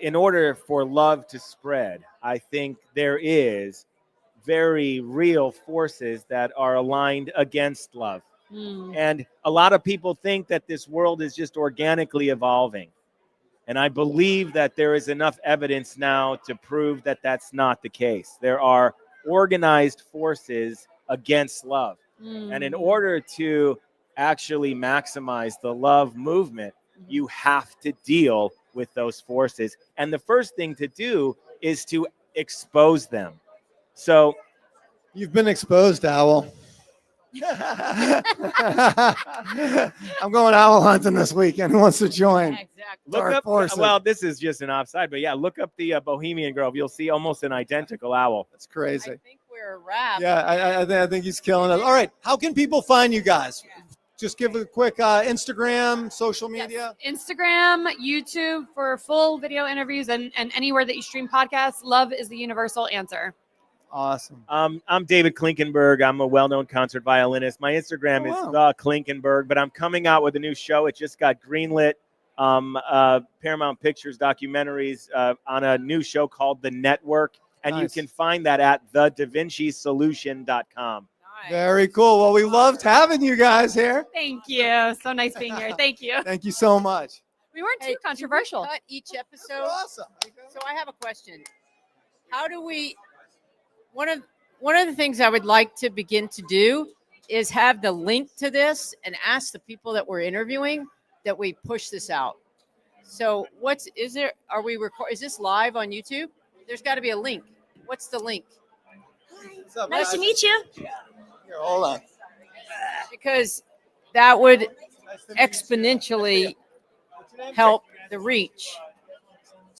in order for love to spread, I think there is very real forces that are aligned against love. And a lot of people think that this world is just organically evolving. And I believe that there is enough evidence now to prove that that's not the case. There are organized forces against love. And in order to actually maximize the love movement, you have to deal with those forces. And the first thing to do is to expose them. So you've been exposed, Owwll. I'm going owl hunting this weekend. Who wants to join? Look up, well, this is just an offside, but yeah, look up the Bohemian Grove. You'll see almost an identical owl. That's crazy. I think we're wrapped. Yeah, I think he's killing it. All right, how can people find you guys? Just give a quick Instagram, social media. Instagram, YouTube for full video interviews, and anywhere that you stream podcasts. Love is the universal answer. Awesome. I'm David Klinkenberg. I'm a well-known concert violinist. My Instagram is the Klinkenberg, but I'm coming out with a new show. It just got greenlit. Paramount Pictures documentaries on a new show called The Network, and you can find that at thedavincisolution.com. Very cool. Well, we loved having you guys here. Thank you. So nice being here. Thank you. Thank you so much. We weren't too controversial. Cut each episode. Awesome. So I have a question. How do we? One of the things I would like to begin to do is have the link to this and ask the people that we're interviewing that we push this out. So is this live on YouTube? There's got to be a link. What's the link? What's up, Nice to meet you. Here, hold on. Because that would exponentially help the reach.